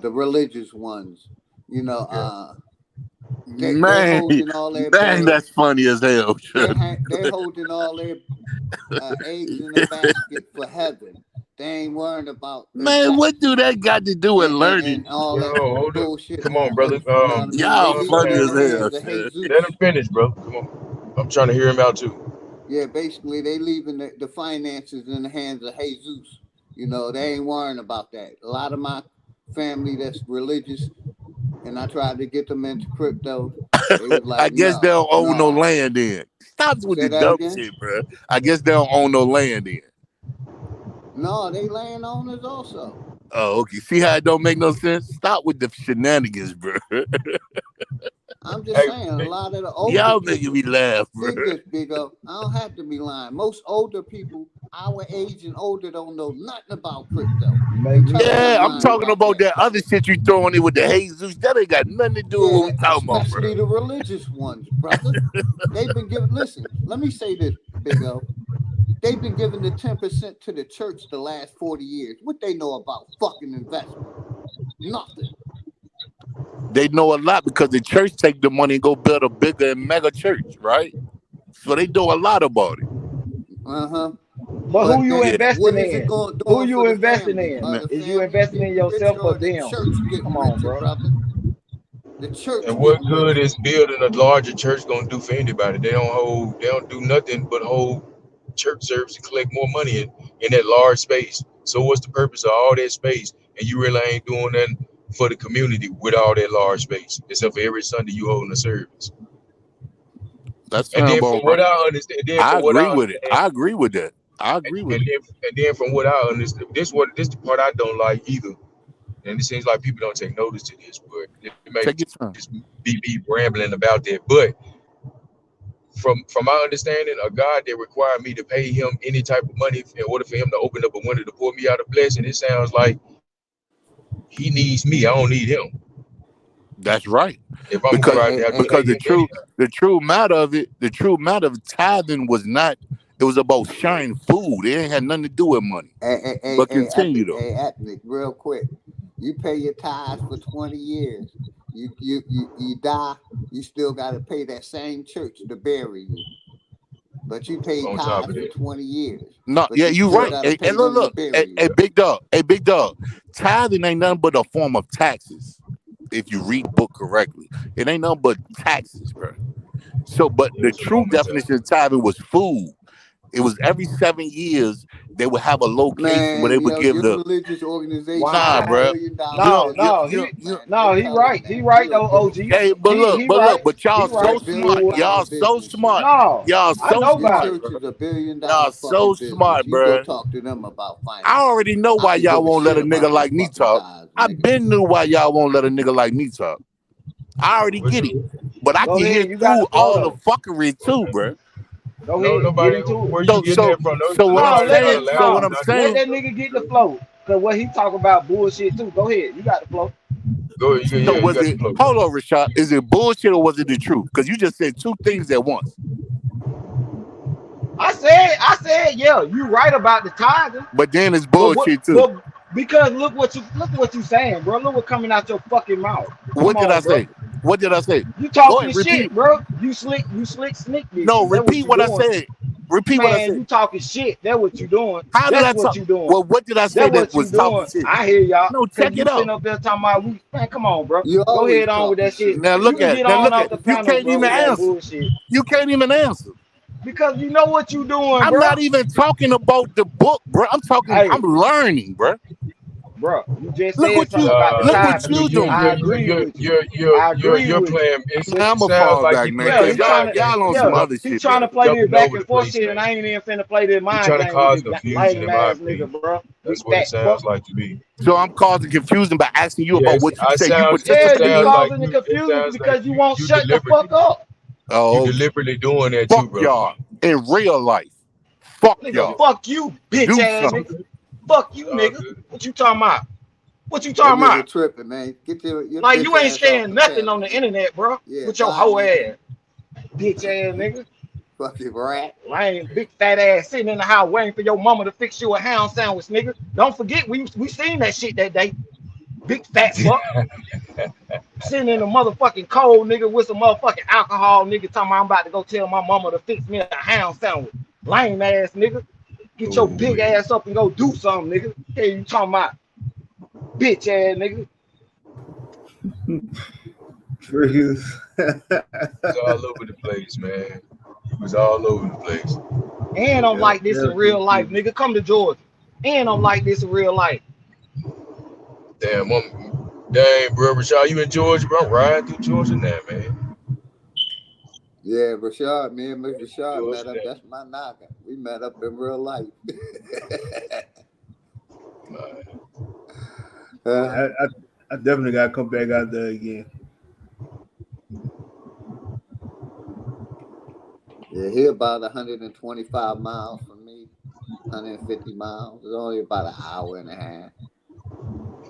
the religious ones, you know, Yeah. uh they Man, holding all their man, bread, that's funny as hell. they holding all their eggs in the basket for heaven. They ain't worrying about Man, what do investing that got to do with and learning? all Yo, that hold up. bullshit Come on on, brother. earth. You know what I mean? They Y'all leaving funny it Uh, in as the hell, hands of shit. let him Jesus. finish, bro. Come on. I'm trying to hear him out too. Yeah, basically they leaving the finances in the hands of Jesus. They ain't worrying about that. A lot of my family that's religious, and I tried to get them into crypto. They was I like, guess they no, don't own no no. land then. Stop with Say the that dumb again. shit, bro. I guess they don't own no land then. No, they land owners also. Oh, okay. See how it don't make no sense? Stop with the shenanigans, bro. I'm just Hey, saying, a lot of the older Y'all making people, me laugh, bro. dig this, Big O. I don't have to be lying. Most older people, our age and older, don't know nothing about crypto. Make They me telling Yeah, them I'm lying mad. talking about about that. that other shit you throwing in with the Jesus. That ain't got nothing to do with what Yeah, we talking about, bro. especially the religious ones, brother. They've been given, listen, let me say this, Big O. They've been giving the 10% to the church the last 40 years. What they know about fucking investment? Nothing. They know a lot because the church take the money and go build a bigger and mega church, right? So they know a lot about it. Uh-huh. But who But you Yeah. what investing is it in? going Who doing for you the investing family? in? Are Man, the Is you families investing in getting richer yourself or or the them? church getting Come on, richer, bro. brother? The church and what getting good richer. is building a larger church gonna do for anybody? They don't do nothing but hold church service and collect more money in that large space. So what's the purpose of all that space? And you really ain't doing nothing for the community with all that large space, except for every Sunday you holding a service. that's And sound then from about what right. I understand, I agree with it. I agree with that. I agree with it. and then from what I understand, this the part I don't like either. And it seems like people don't take notice to this, but it may Take your time. just be me rambling about that. But from my understanding, a God that required me to pay him any type of money in order for him to open up a window to pour me out a blessing, it sounds like he needs me. I don't need him. That's right. If I'm Because required to have to pay because him anyhow. the true matter of it, the true matter of tithing was not. It was about sharing food. It ain't had nothing to do with money. But continue though. Ethnic, real quick. You pay your tithes for 20 years. You die, you still got to pay that same church to bury you. But you paid On top tithes of for that, 20 years. No, But yeah, you you still yeah, right. got to And pay look, them to look, bury you. big dog. Tithing ain't nothing but a form of taxes. If you read the book correctly, it ain't nothing but taxes, bro. So, but it the was a true form of time. definition of tithing was food. It was every 7 years they would have a location where they Man, would give your the religious organization nah, got a bro. Why? billion You dollar don't, No, you, no, business, you, he you. man. They no, he tell them right. that. He right You're a though, OG. Hey, but look, He right. but y'all He you're so a right. smart. billion dollar Y'all so business, smart. man. No, Y'all I so know Your about smart, it. church bro. is a billion dollar Y'all fucking so business. smart, You go bro. talk to them about I finances. already know I why could y'all give a won't let shit a nigga about them like me fucking talk. tithes, I nigga. been knew why y'all won't let a nigga like me talk. I already What get it, you? but I Go can hear ahead, you got through the flow all the though. fuckery too, bro. Go No, ahead, get nobody. into it. Where you So getting so that from? No, so what I'm No, nobody's let trying saying, to that lie so what on no, I'm nothing. let saying, that nigga get the flow. Cause what he talk about bullshit too. Go ahead, you got the flow. Go ahead. so Yeah, you was got the it? flow. Hold on, Rashad. Is it bullshit or was it the truth? Because you just said two things at once. I said, yeah, you right about the Tiger. But then it's But what bullshit too. but because look what you saying, bro. Look what coming out your fucking mouth. What Come did I on, bro. say? What did I say? You Go talking ahead, repeat. shit, bro. You slick sneak No, dissing. That's what repeat you what I doing. said. Repeat what I Man, said. you talking shit. That's what you doing. How did That's I what talk? you doing. Well, what did I say That's that what you was talking doing. shit? I hear y'all. No, Cause check you it sitting out. up there talking about we man, come on, bro. You Go always ahead on with talking that shit. shit. Now You look can at it. get Now on look off at the it. You panel, can't bro, even with that answer. bullshit. You can't even answer. Because you know what you doing, I'm bro. not even talking about the book, bro. I'm talking. Hey, I'm learning, bro. bro, you just Look said what something you. about the Look Nah, what Tiger. you you doing. I agree with you. I agree you're with you. playing. It Man, I'm a sounds fall like back, you man. Yeah, playing Cause he y'all trying mind to. y'all on games, some Yeah, other he shit, trying man. to play this jumping back over and the forth place, shit, man. and I ain't even finna play this You're mind trying to game with cause this confusion, lame in my ass nigga, opinion. bro. Big That's what it fat fuck. sounds like to me. So I'm causing confusion by asking you about Yes, what you I say you sounds. It Yeah, participate you sounds in. like causing the you. It confusion sounds like because you won't you shut the deliberately. fuck up, You Oh, okay. deliberately doing that too, Fuck bro. y'all in real life. Fuck nigga. y'all. Fuck you, bitch Do ass It's all something. nigga. good. Fuck It's you, all nigga. good. What you talking about? What you That talking nigga about? tripping, man. Get your Like bitch you ain't ass off saying the nothing panel, on the man. internet, bro. Yeah, With your bye, hoe nigga. ass, bitch ass nigga. Fucking rat. Lame, big fat ass sitting in the house waiting for your mama to fix you a hound sandwich, nigga. Don't forget we seen that shit that day. Big fat fuck sitting in the motherfucking cold, nigga, with some motherfucking alcohol, nigga. Talking about I'm about to go tell my mama to fix me a hound sandwich. Lame ass nigga. Get your Oh big man, ass up and go do something, nigga. Hey, you talking about bitch ass nigga? Triggaz. it's all over the place, man. It was all over the place. And I'm Yeah, like this in definitely real life, Triggaz. nigga. Come to Georgia. And I'm like this in real life. Damn, dang, bro, Rashad, you in Georgia, bro? I'm riding through Georgia now, man. Yeah, Rashad, me and Miss Rashad Georgia met up. now. That's my knocker. We met up in real life. Yeah, uh, I definitely gotta come back out there again. yeah, he about 125 miles from me, 150 miles. It's only about an hour and a half.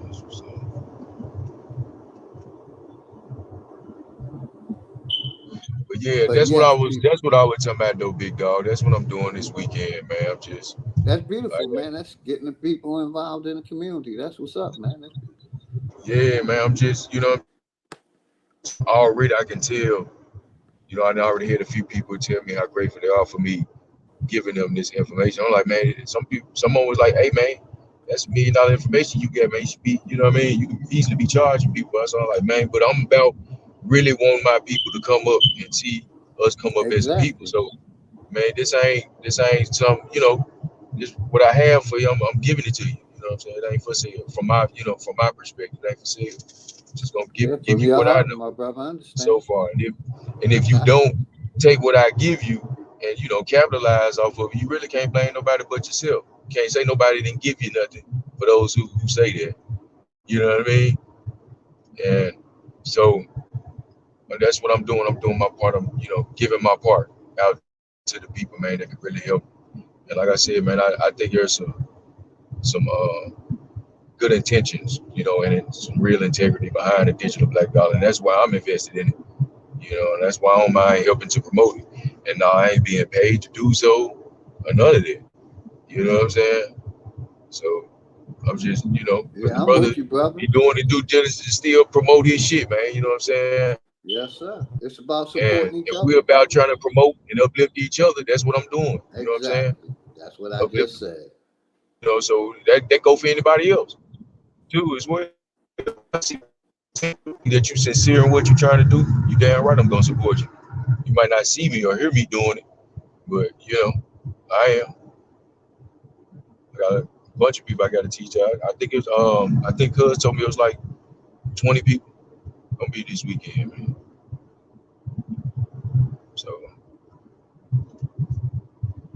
That's what's up. But yeah, But yes, people, that's what I was talking about though, big dog. That's what I'm doing this weekend, man. I'm just that's beautiful, like, man. That's getting the people involved in the community. That's what's up, man. That's beautiful. yeah, man. I'm just, already I can tell, I already heard a few people tell me how grateful they are for me giving them this information. I'm like, man, someone was like, hey, man, that's $1 million information you get, man. You should be, you know what I mean? You can easily be charging people. So I'm like, man, but I'm about really wanting my people to come up and see us come up as a people. Exactly. So, man, this ain't some, this what I have for you. I'm giving it to you. You know what I'm saying? It ain't for sale. From my perspective, it ain't for sale. I'm just gonna give Yeah, give from you your what I heart, know my brother. I so understand. far. And if you don't take what I give you and capitalize off of it, you really can't blame nobody but yourself. You can't say nobody didn't give you nothing for those who say that. You know what I mean? And so that's what I'm doing. I'm doing my part. I'm giving my part out to the people, man, that can really help. And like I said, man, I think there's some good intentions, and some real integrity behind the digital black dollar, and that's why I'm invested in it. And that's why I don't mind helping to promote it. And now I ain't being paid to do so or none of that. You know what I'm saying? So I'm just, but the Yeah, I'm brother, with you, brother. he doing the due diligence to still promote his shit, man. You know what I'm saying? Yes, sir. It's about And supporting each if other, we're about brother. trying to promote and uplift each other, that's what I'm doing. You know what I'm saying? Exactly. That's what I Uplift, just said. so that go for anybody else too as well. I see that you sincere in what you're trying to do, you damn right I'm gonna support you. You might not see me or hear me doing it, but I am. I got a bunch of people I got to teach. I think I think Cuz told me it was like 20 people gonna be this weekend, man. So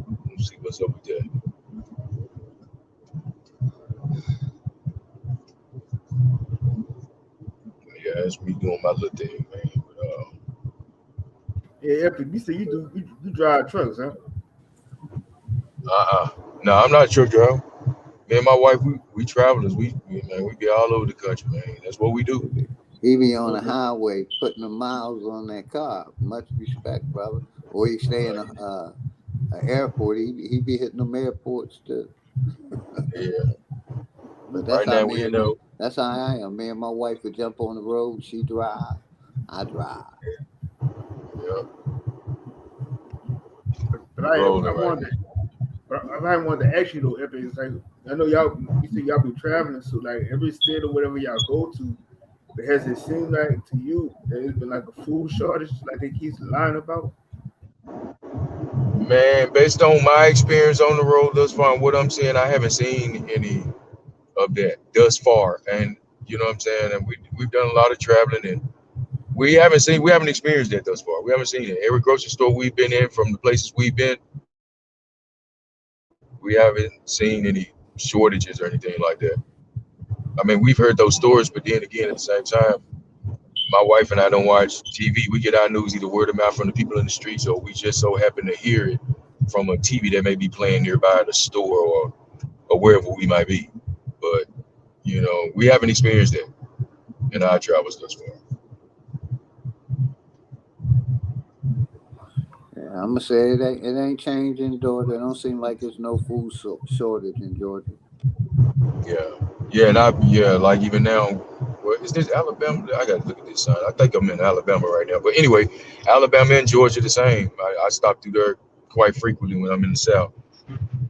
we'll see what's up with that. But yeah, that's me doing my little thing, man. Yeah, Epic, you say you drive trucks, huh? No, I'm not a truck driver. Me and my wife, we travelers. Man, we be all over the country, man. That's what we do. He be on the Okay. highway putting the miles on that car. Much respect, brother. Or he stay in a airport. He be hitting them airports too. Yeah. But that's Right how now, me we, and my that's how I am. Me and my wife would jump on the road. She drive. I drive. yeah, But we I rolling right wanted to, but I wanted to ask you though, Epic. It's like I know y'all. You say y'all be traveling, so like every state or whatever y'all go to. But has it seemed like to you that it's been like a food shortage, like they keep lying about? now. Man, based on my experience on the road thus far, and what I'm saying, I haven't seen any of that thus far. And you know what I'm saying? And we've done a lot of traveling, and we haven't experienced that thus far. We haven't seen it. Every grocery store we've been in, from the places we've been, we haven't seen any shortages or anything like that. I mean, we've heard those stories, but then again, at the same time, my wife and I don't watch TV. We get our news either word of mouth from the people in the streets, or we just so happen to hear it from a TV that may be playing nearby the store, or wherever we might be. But we haven't experienced that in our travels thus far. Yeah, I'm gonna say it ain't changing in Georgia. It don't seem like there's no food shortage in Georgia. Yeah, yeah, and like even now, what is this, Alabama? I gotta look at this sign. I think I'm in Alabama right now. But anyway, Alabama and Georgia the same. I stop through there quite frequently when I'm in the South.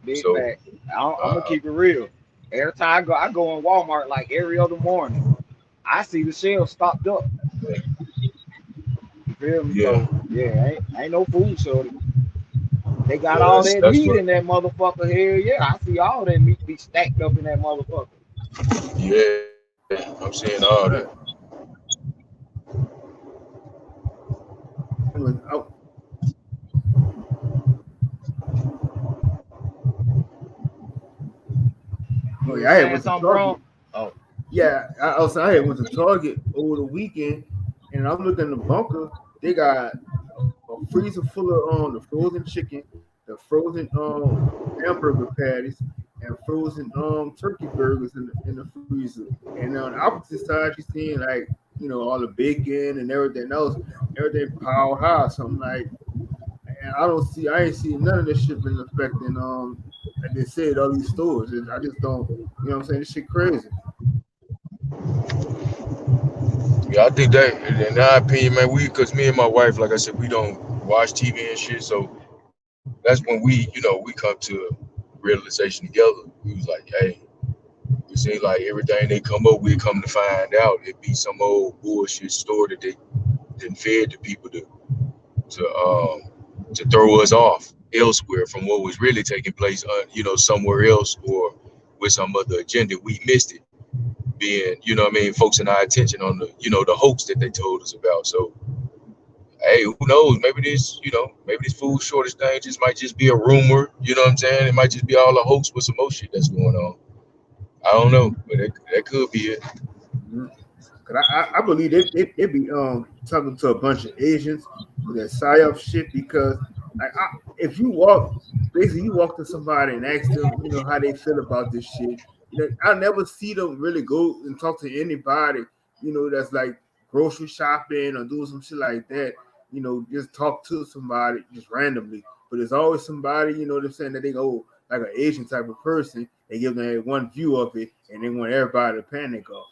Big So, fact. I'm gonna uh, keep it real. Every time I go in Walmart like every other morning. I see the shelves stocked up. You feel me? yeah, So yeah, ain't no food shortage. They got yeah, all that's that that's meat what. in that motherfucker here. Yeah, I see all that meat be stacked up in that motherfucker. Yeah, I'm seeing all that. Right. I mean, oh You yeah, were I had saying went to something, Target. bro? Oh, Yeah, I had went to Target over the weekend, and I'm looking in the bunker. They got a freezer full of the frozen chicken, the frozen hamburger patties, and frozen turkey burgers in the freezer. And on the opposite side, you're seeing like all the bacon and everything else, everything piled high. So I'm like, and I ain't seen none of this shit been affecting like they said all these stores. I just don't, what I'm saying, this shit crazy. Yeah, I think that, in my opinion, man, because me and my wife, like I said, we don't watch TV and shit. So that's when we come to realization together. We was like, hey, it seems like everything they come up with, come to find out, it be some old bullshit store that they didn't fed the people to um to throw us off elsewhere from what was really taking place, somewhere else, or with some other agenda. We missed it, being, what I mean, focusing our attention on the hoax that they told us about. So, hey, who knows? Maybe this food shortage thing might just be a rumor. You know what I'm saying? It might just be all a hoax with some more shit that's going on. I don't know, but that could be it. Mhm. Cause I believe they be talking to a bunch of Asians with that psyop shit because like if you walk basically you walk to somebody and ask them how they feel about this shit, I never see them really go and talk to anybody that's like grocery shopping or doing some shit like that, just talk to somebody just randomly, but there's always somebody they're saying that they go like an Asian type of person, they give them one view of it and they want everybody to panic off.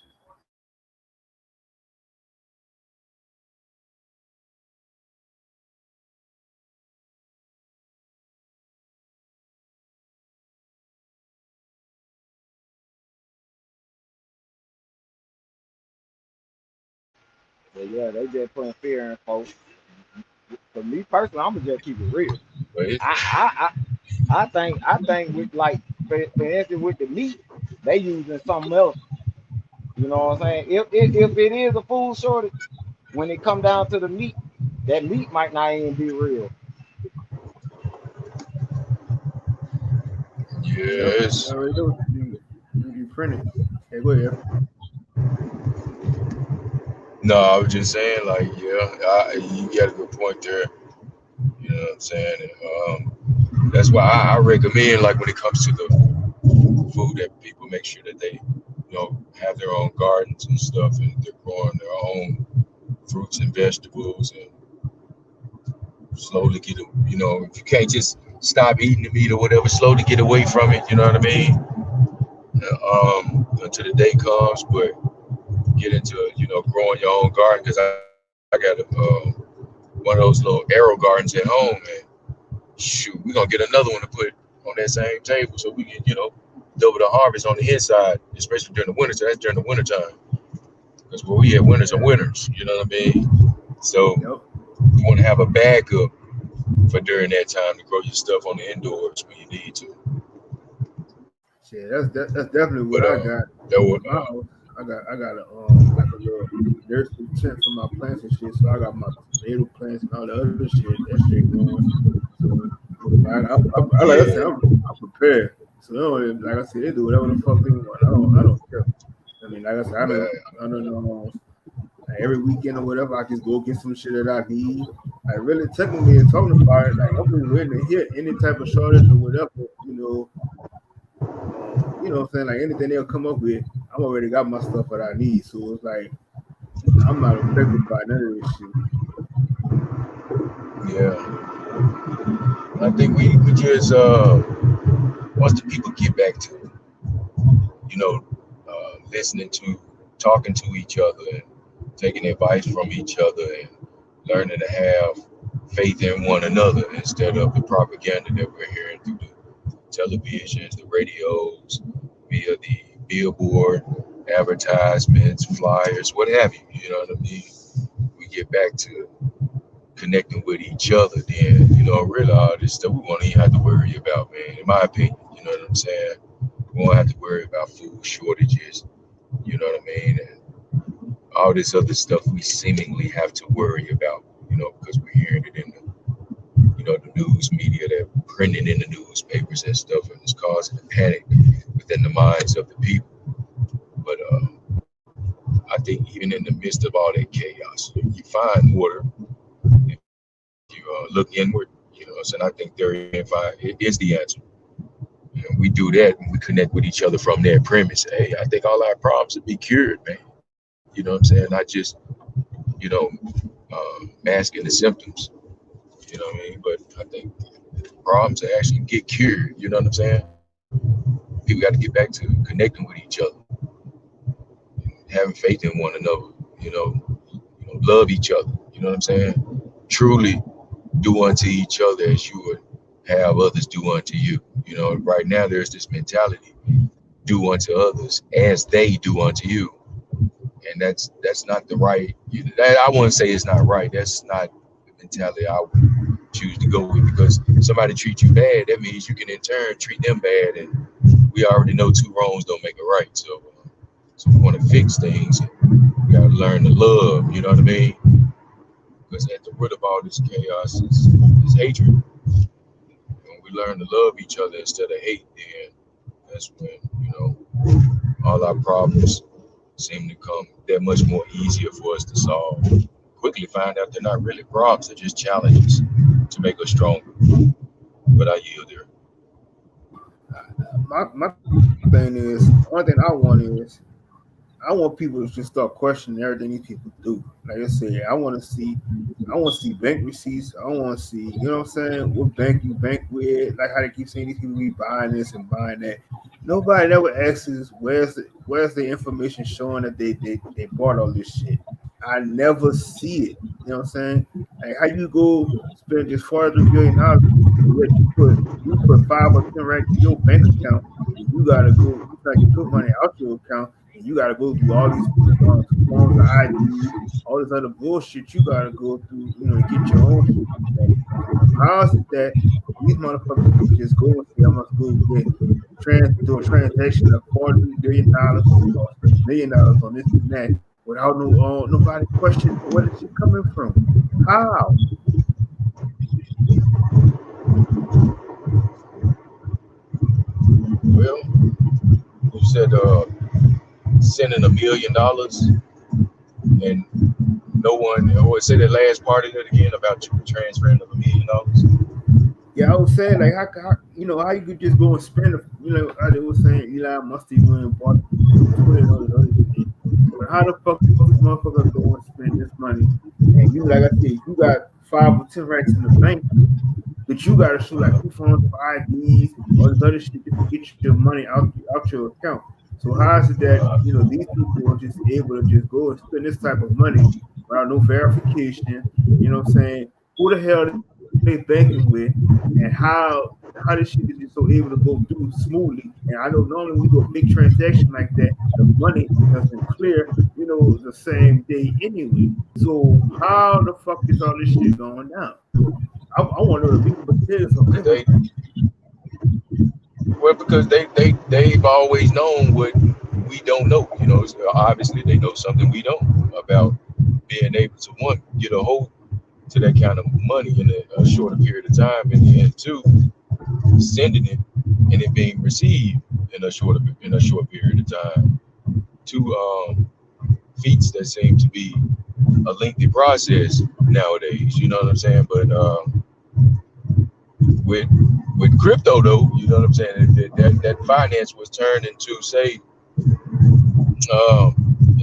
but yeah, they just putting fear in folks. For me personally, I'm gonna just keep it real. But I think with like for instance with the meat, they using something else. You know what I'm saying? If it is a food shortage, when it come down to the meat, that meat might not even be real. Yep, you yes, already know what you printed. Hey, go ahead. no, I was just saying, like, yeah, you got a good point there. saying? That's why I recommend, like when it comes to the food, that people make sure that they, have their own gardens and stuff, and they're growing their own fruits and vegetables, and slowly get, if you can't just stop eating the meat or whatever, slowly get away from it. You know what I mean? Until the day comes, but get into, growing your own garden, because I got one of those little arrow gardens at home, and shoot, we're gonna get another one to put on that same table so we can, double the harvest on the inside, especially during the winter. So that's during the winter time, because where we at, winters are winters, you know what I mean? So Yep. you want to have a backup for during that time to grow your stuff on the indoors when you need to. Shit, that's definitely what But I got that in would my house. I got a like a little nursery tent for my plants and shit. So I got my tomato plants and all the other shit. That shit growing. So like I said, yeah, I'm prepared. So they don't, like I said, they do whatever the fuck they want. I don't care. I mean, like I said, I don't know. Like every weekend or whatever, I just go get some shit that I need. I really technically and talking about it, like I'm just waiting to hear any type of shortage or whatever, what I'm saying? Like anything they'll come up with, I'm already got my stuff that I need. So it's like I'm not affected by none of this shit. yeah. I think we just once the people get back to, listening to, talking to each other, and taking advice from each other, and learning to have faith in one another instead of the propaganda that we're hearing through the televisions, the radios, via the billboard, advertisements, flyers, what have you. You know what I mean? We get back to connecting with each other, then, really all this stuff we won't even have to worry about, man, in my opinion. You know what I'm saying? We won't have to worry about food shortages, you know what I mean? And all this other stuff we seemingly have to worry about, because we're hearing it in the news media, they're printing in the newspapers and stuff, and it's causing a panic within the minds of the people. But I think even in the midst of all that chaos, you find order if you look inward, and I think therein it is the answer. We do that and we connect with each other from that premise. Hey, I think all our problems would be cured, man. You know what I'm saying? Not just, you know, masking the symptoms. You know what I mean? But I think problems that actually get cured. You know what I'm saying? People got to get back to connecting with each other, having faith in one another. Love each other. You know what I'm saying? Truly do unto each other as you would have others do unto you. Right now there's this mentality: do unto others as they do unto you, and that's not the right. I wouldn't say it's not right. That's not the mentality I would choose to go with, because somebody treats you bad, that means you can in turn treat them bad, and we already know two wrongs don't make a right. So we want to fix things. We got to learn to love. You know what I mean? Because at the root of all this chaos is hatred. When we learn to love each other instead of hate, then that's when all our problems seem to come that much more easier for us to solve. Quickly find out they're not really problems; they're just challenges to make us stronger. But I yield there. My thing is, one thing I want people to just start questioning everything these people do. Like I said, I want to see bank receipts. I want to see, you know what I'm saying, what bank you bank with. Like how they keep saying these people be buying this and buying that. Nobody ever asks where's the information showing that they bought all this shit. I never see it. You know what I'm saying? Like how you go spend just $400 billion, yet you put 5 or 10 racks in your bank account, and you gotta go, you try to get your money out your account, and you gotta go through all these forms of ID, all this other bullshit you gotta go through, to get your own shit back. How is it that these motherfuckers can just go and say, I must go do a transaction of $40 billion or $1 million on this and that without nobody questioning where this shit coming from? How? Well, you said sending $1 million and no one. Say that last part of it again about transferring of $1 million. Yeah, I was saying like how how you could just go and spend how they were saying Eli must have went and bought Twitter and all this other shit. But how the fuck this motherfucker go and spend this money? And you like I said, you got 5 or 10 racks in the bank, but you gotta show like proof of IDs, all this other shit just to get your money out your account. So how is it that these people are just able to just go and spend this type of money without no verification? You know what I'm saying? Who the hell they banking with, and how this shit is just so able to go through smoothly? And I know normally when you do a big transaction like that, the money doesn't clear, the same day anyway. So how the fuck is all this shit going down? I want to know the meat and potatoes of They everything. well because they've always known what we don't know. So obviously they know something we don't about being able to one get a hold to that kind of money in a shorter period of time, and then two, sending it and it being received in a short period of time. Two feats that seem to be a lengthy process nowadays. You know what I'm saying? But with crypto though, you know what I'm saying? That finance was turned into say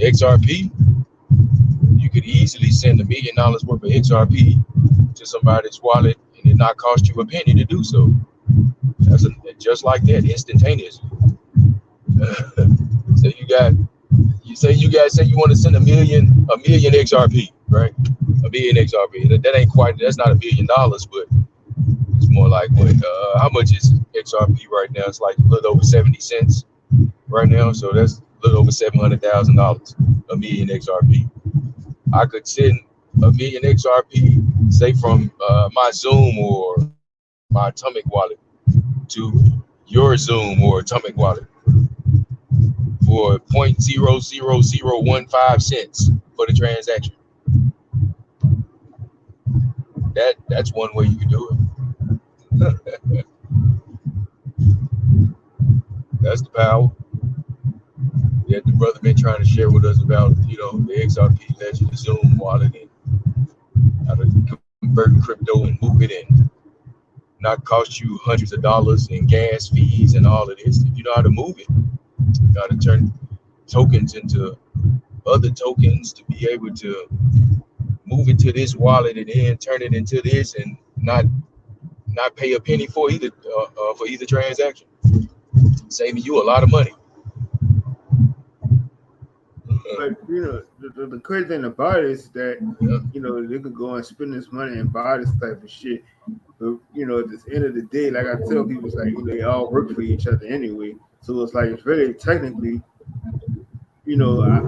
XRP. You could easily send $1 million worth of XRP to somebody's wallet and it not cost you a penny to do so. Just like that, instantaneous. So say you want to send a million XRP, right? A million XRP. That's not $1 million, but it's more like what? How much is XRP right now? It's like a little over 70 cents right now, so that's a little over $700,000. A million XRP. I could send a million XRP, say from my Zoom or my Atomic wallet to your Zoom or Atomic wallet for 0.00015 cents for the transaction. That's one way you can do it. That's the power that the brother been trying to share with us about, the XRP ledger, the Zoom wallet, and how to convert crypto and move it and not cost you hundreds of dollars in gas fees and all of this. If you know how to move it, you know how to turn tokens into other tokens to be able to move it to this wallet and then turn it into this and not pay a penny for either transaction, saving you a lot of money. But the crazy thing about it is that Yeah. they could go and spend this money and buy this type of shit. But at the end of the day, like I tell people, it's like they all work for each other anyway. So it's like it's really technically, you know, I,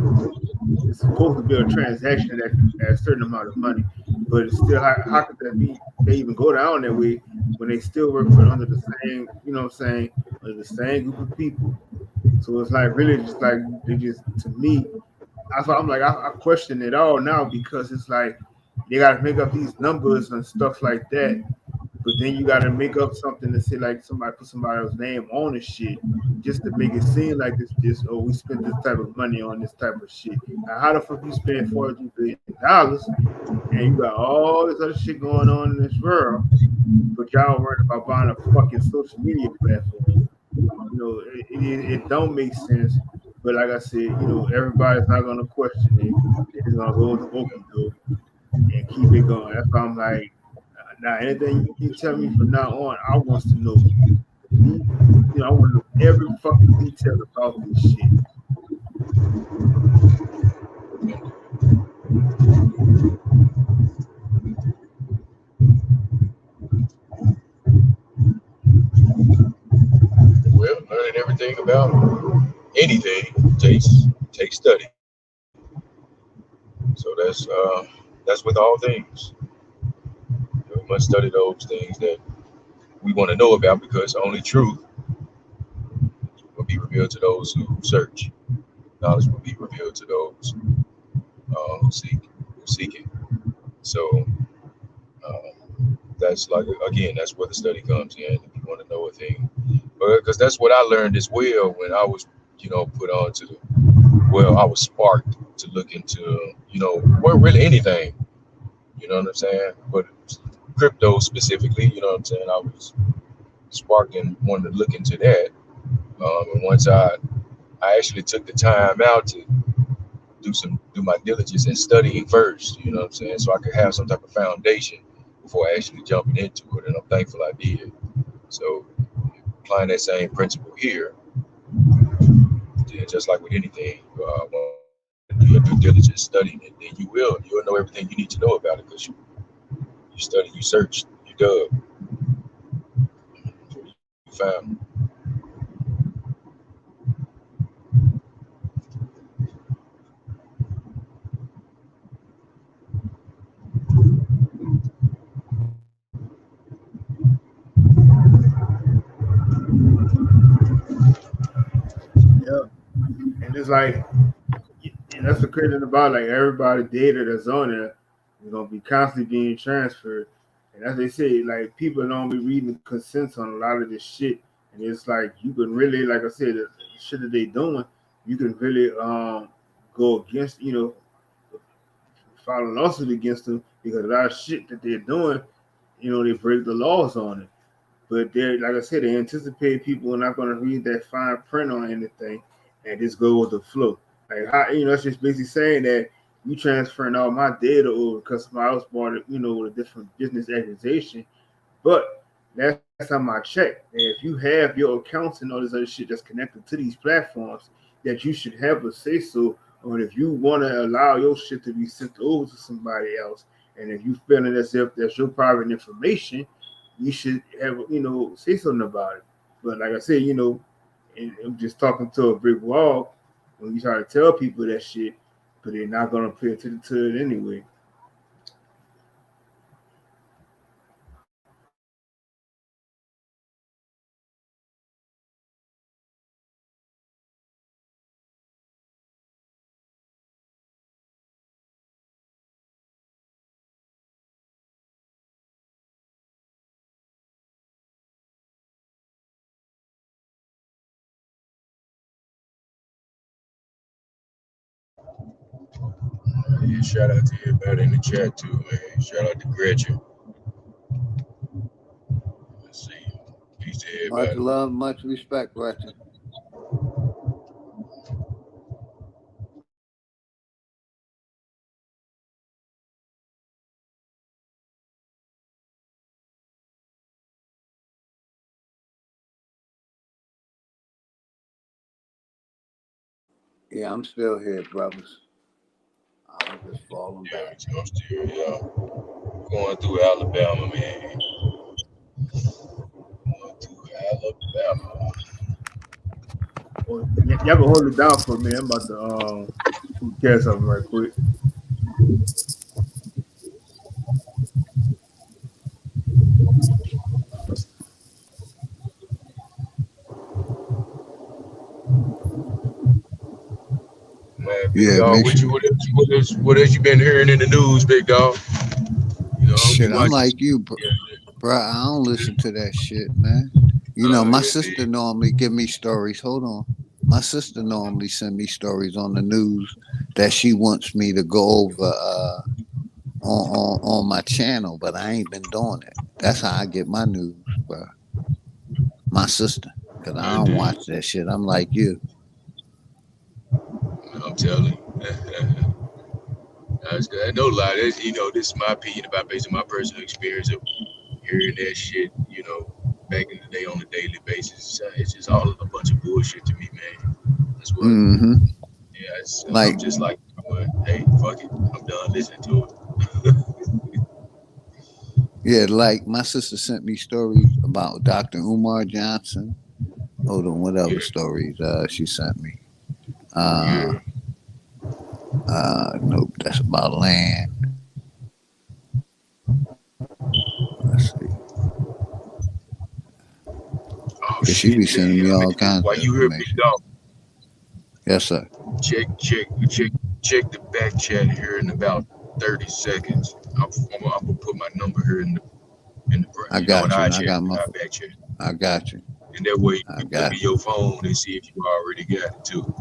it's supposed to be a transaction that at a certain amount of money. But it's still how could that be? They even go down that way when they still work for under the same, what I'm saying, under the same group of people. So it's like really just like they just to me that's why I'm like I question it all now because it's like they got to make up these numbers and stuff like that, but then you got to make up something to say like somebody put somebody else's name on the shit just to make it seem like it's just we spent this type of money on this type of shit. Now, how the fuck you spend $42 billion and you got all this other shit going on in this world, but y'all worried about buying a fucking social media platform? It don't make sense. But like I said, everybody's not gonna question it. They're just gonna go with the open door and keep it going. That's why I'm like, now anything you tell me from now on, I want to know the I want to know every fucking detail about this shit. Well, learning everything about anything takes study. So that's with all things. We must study those things that we want to know about because only truth will be revealed to those who search. Knowledge will be revealed to those who seek it. So that's like again, that's where the study comes in. If you want to know a thing, because that's what I learned as well when I was, put on to the. Well, I was sparked to look into, well, really anything. You know what I'm saying? But crypto specifically. You know what I'm saying? I was sparking, wanted to look into that. And once I actually took the time out to do my diligence and studying first. You know what I'm saying? So I could have some type of foundation before actually jumping into it. And I'm thankful I did. So applying that same principle here, yeah, just like with anything, when you do your due diligence studying it, then you'll know everything you need to know about it because you study, you search, you dug, you found. Yeah, and it's like, and that's the crazy thing about like everybody data that's on there is gonna be constantly being transferred. And as they say, like people don't be reading consents on a lot of this shit. And it's like you can really, like I said, the shit that they doing, you can really go against, file a lawsuit against them because a lot of shit that they're doing, they break the laws on it. But they, like I said, they anticipate people are not going to read that fine print on anything and just go with the flow. Like, how, it's just basically saying that you transferring all my data over because somebody else bought it, with a different business accusation. But last time I checked, if you have your accounts and all this other shit that's connected to these platforms, that you should have a say so on if you want to allow your shit to be sent over to somebody else. And if you feeling as if that's your private information, you should have, say something about it. But like I said, and I'm just talking to a brick wall when you try to tell people that shit, but they're not gonna pay attention to it anyway. Yeah, shout out to everybody in the chat too, man. Shout out to Gretchen. Let's see. Peace to Much everybody. love, much respect, Gretchen. Yeah, I'm still here, brothers. I was just falling Yeah, back. I'm still going through Alabama, man. Going through Alabama. Well, y'all can hold it down for me. I'm about to catch something right quick. Man, big Yeah, dog, make what sure. you what else you been hearing in the news, big dog? I don't be Shit, I'm watching. like you, Yeah, bro. I don't listen to that shit, man. My yeah, sister see. normally give me stories. Hold on. My sister normally send me stories on the news that she wants me to go over on my channel, but I ain't been doing it. That's how I get my news, bro. My sister, cause I I don't do. watch that shit. I'm like you. I'm telling you. That's good. I no lie. That's, this is my opinion about based on my personal experience of hearing that shit, back in the day on a daily basis. It's just all a bunch of bullshit to me, man. That's what, Mm-hmm. I'm Like, just like, hey, fuck it. I'm done listening to it. yeah, like my sister sent me stories about Dr. Umar Johnson. Hold on, what other Yeah, stories she sent me? Uh yeah. nope, that's about land. Let's see. Oh, Yeah, she shit. be sending me I meant all to do, kinds while of you hear Big information. Dog, Yes, sir. check the back chat here in about 30 seconds. I'm gonna put my number here I in got our you. I chat, got my our back chat. I got you. And that way I you look got at you. your phone and see if you already got it too.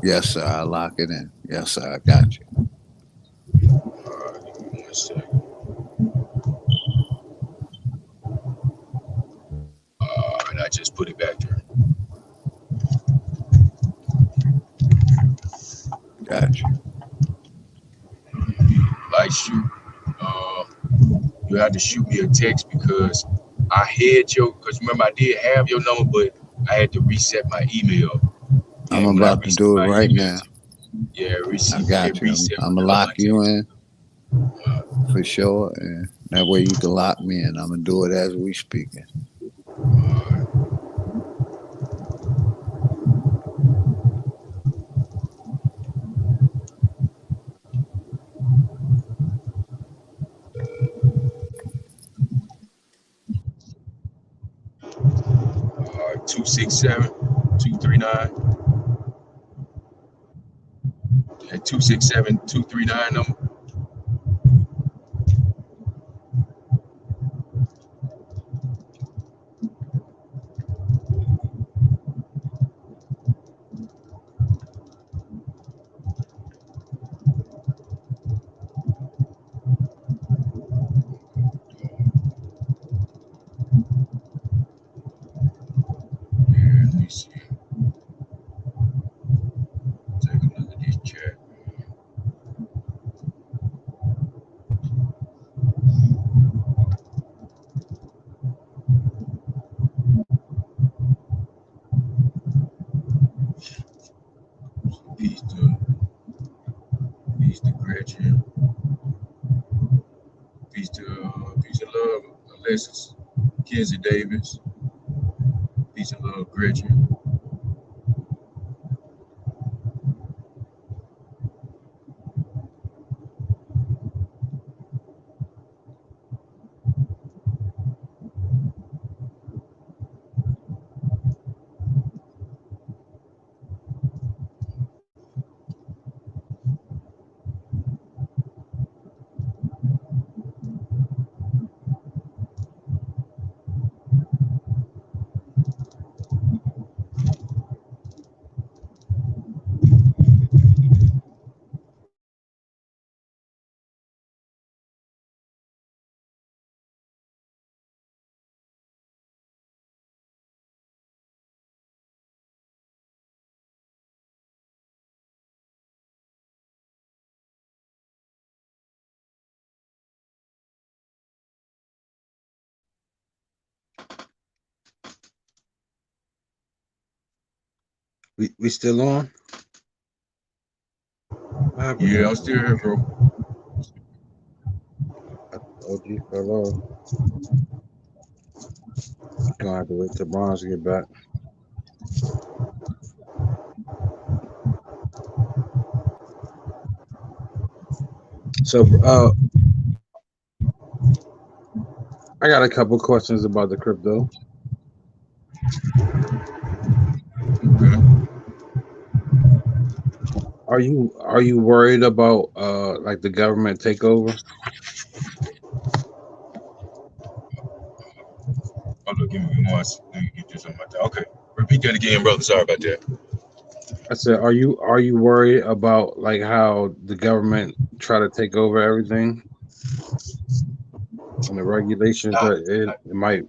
Yes, sir. I lock it in. Yes, sir. I got you. All right, give me 1 second. put it back there. Gotcha. Like shoot, you have to shoot me a text because I had because remember I did have your number, but I had to reset my email. I'm And when I about to reset do it my right email, now. I it got you. reset I'm my gonna number. lock you in for sure, and that way you can lock me in. I'm gonna do it as we speaking. 267-239. At 267-239 number. Let me see. Take a look at this chat. Peace to Gretchen. Peace to love, Alexis, Kenzie Davis. Peace and love, Gretchen. We still on? What happened? Yeah, I'm still here, bro. OG fell off. Gonna have to wait till Bronze get back. So, I got a couple questions about the crypto. Okay. Are you worried about like the government takeover? Oh, look, give me one. Let me get this on my time. Okay. Repeat that again, brother. Sorry about that. I said, are you worried about like how the government try to take over everything and the regulations Not, that it might?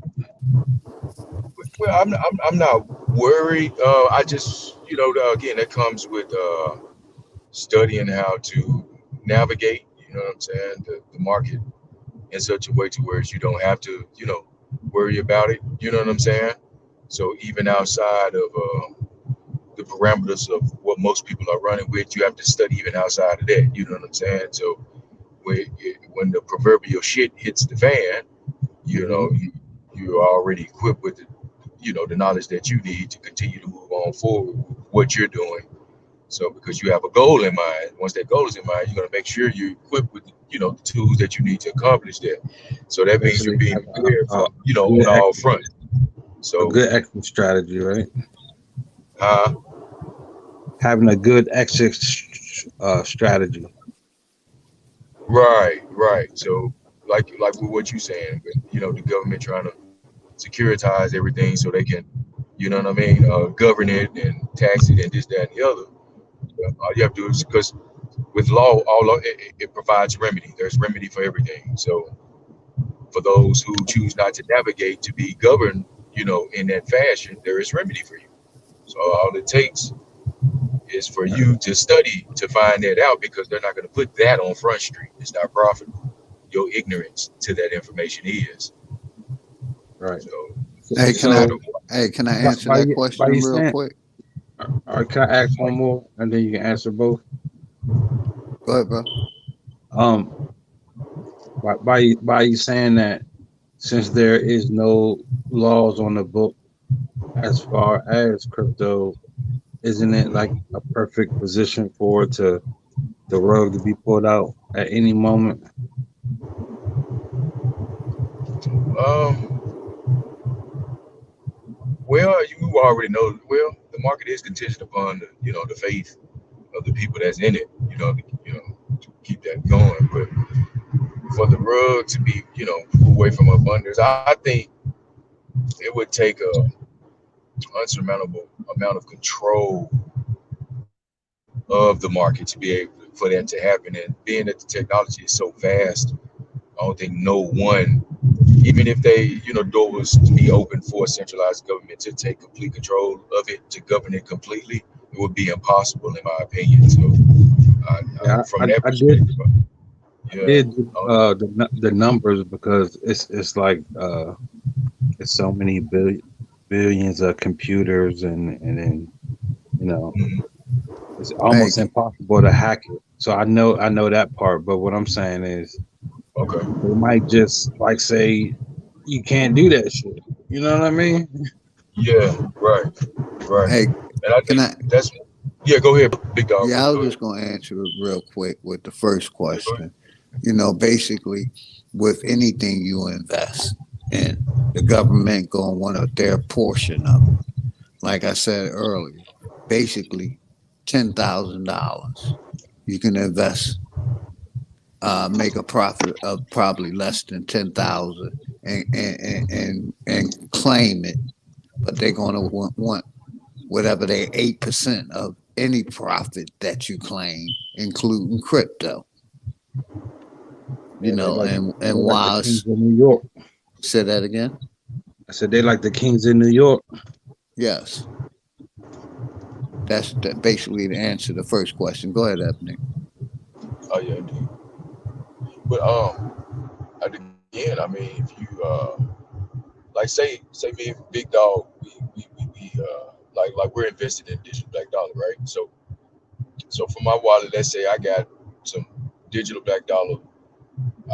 well, I'm not worried. I just, again, that comes with studying how to navigate, you know what I'm saying, the market in such a way to where you don't have to, worry about it. You know what I'm saying? So even outside of the parameters of what most people are running with, you have to study even outside of that. You know what I'm saying? So when the proverbial shit hits the fan, you know, you're already equipped with the knowledge that you need to continue to move on forward with what you're doing. So because you have a goal in mind, once that goal is in mind, you're going to make sure you're equipped with the tools that you need to accomplish that. So that means you're Basically being have prepared for a on good all exit, fronts. a So good exit strategy, right? uh Having a good exit strategy. right. So like with what you're saying, the government trying to securitize everything so they can, you know what I mean, govern it and tax it and this, that, and the other. All you have to do is because with law, it provides remedy. There's remedy for everything. So for those who choose not to navigate to be governed, in that fashion, there is remedy for you. So all it takes is for you to study to find that out, because they're not going to put that on Front Street. It's not profitable. Your ignorance to that information is. Right. So, Hey, it's can a I matter of can I by, answer by, that you- by question you real saying, quick? can I ask one more, and then you can answer both? Go ahead, bro. Um, by you saying that, since there is no laws on the book as far as crypto, isn't it like a perfect position for the rug to be pulled out at any moment? um, well, you already know. Well, the market is contingent upon the faith of the people that's in it. To keep that going. But for the rug to be pulled away from abundance, I think it would take a unsurmountable amount of control of the market to be able for that to happen. And being that the technology is so vast, I don't think no one, even if they, door was to be open for a centralized government to take complete control of it, to govern it completely, it would be impossible in my opinion. So, Yeah, from that I did perspective, yeah, the numbers, because it's like it's so many billions of computers, and then you know mhm, it's Hey, almost impossible to hack it. So I know that part, but what I'm saying is okay, they might just like say you can't do that shit. You know what I mean? yeah, right, right, hey, and I can think I? that's yeah. Go ahead, big dog. Yeah, I was Go ahead. just gonna answer it real quick with the first Yeah, go ahead. question. Basically, with anything you invest in, the government gonna want their portion of it. Like I said earlier, basically $10,000. You can invest, make a profit of probably less than 10,000 and claim it, but they're gonna want whatever they 8% of any profit that you claim, including crypto. Yeah, they And like the while kings of New York. say that again, I said they like the kings in New York. yes, that's basically the answer to the first question. Go ahead, Ebony. Oh yeah, indeed. But again, I mean, if you like say me and Big Dog, we like we're invested in digital black dollar, right? So for my wallet, let's say I got some digital black dollar.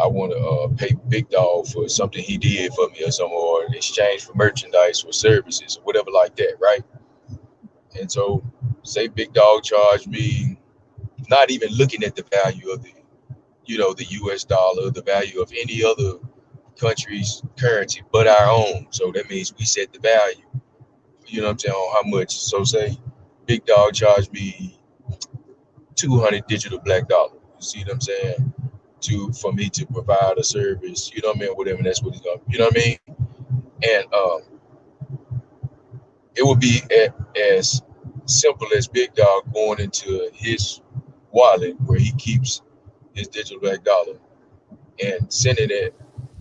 I want to pay Big Dog for something he did for me, or some, or in exchange for merchandise or services or whatever like that, right? And so say Big Dog charged me, not even looking at the value of the US dollar, the value of any other country's currency but our own. So that means we set the value, what I'm saying, on how much. So say Big Dog charged me 200 digital black dollars. You see what I'm saying? For me to provide a service, you know what I mean, whatever, that's what he's gonna, you know what I mean? And it would be as simple as Big Dog going into his wallet where he keeps his digital black dollar and sending that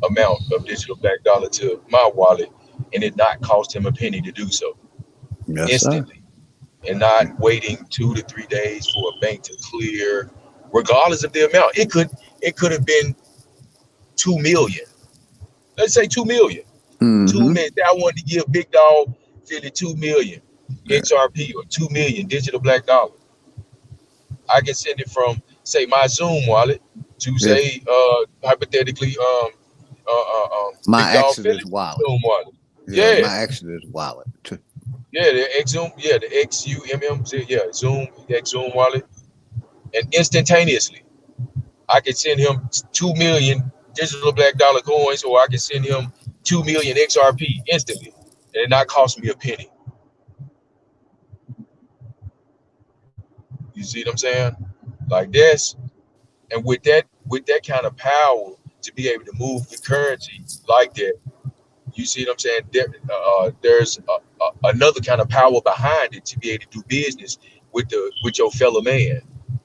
amount of digital black dollar to my wallet, and it not cost him a penny to do so Yes, sir. instantly, and not waiting 2 to 3 days for a bank to clear, regardless of the amount. It could have been 2 million. Let's say 2 million. Two Mm-hmm. million. I wanted to give Big Dog 2 million Yeah. XRP or 2 million digital black dollar. I can send it from say my Zoom wallet to Yeah. say hypothetically My Big Dog Exodus Phillips wallet. Zoom wallet. Yeah, Yeah, my Exodus wallet. yeah, the X Zoom, yeah, the XUMM, yeah, Zoom, X Zoom wallet, and instantaneously I can send him 2 million digital black dollar coins, or I can send him 2 million XRP instantly, and it not cost me a penny. You see what I'm saying? Like this, and with that kind of power to be able to move the currency like that, you see what I'm saying? There's another kind of power behind it to be able to do business with your fellow man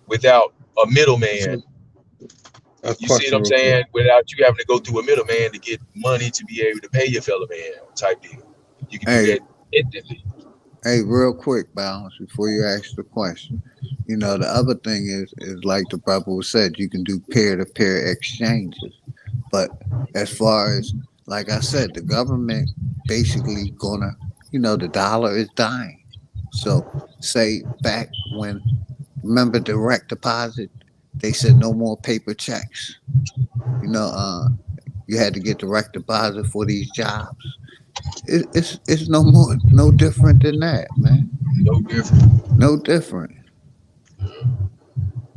without a middleman. So a You see what question I'm real quick. saying? Without you having to go through a middleman to get money to be able to pay your fellow man type deal. You can do Hey, that instantly. hey, real quick, Balance, before you ask the question. The other thing is like the brother said, you can do peer to peer exchanges. But as far as like I said, the government basically gonna, the dollar is dying. So say back when, remember direct deposit, they said no more paper checks. You know, uh, you had to get direct deposit for these jobs. It's no different than that, man. No different. No different.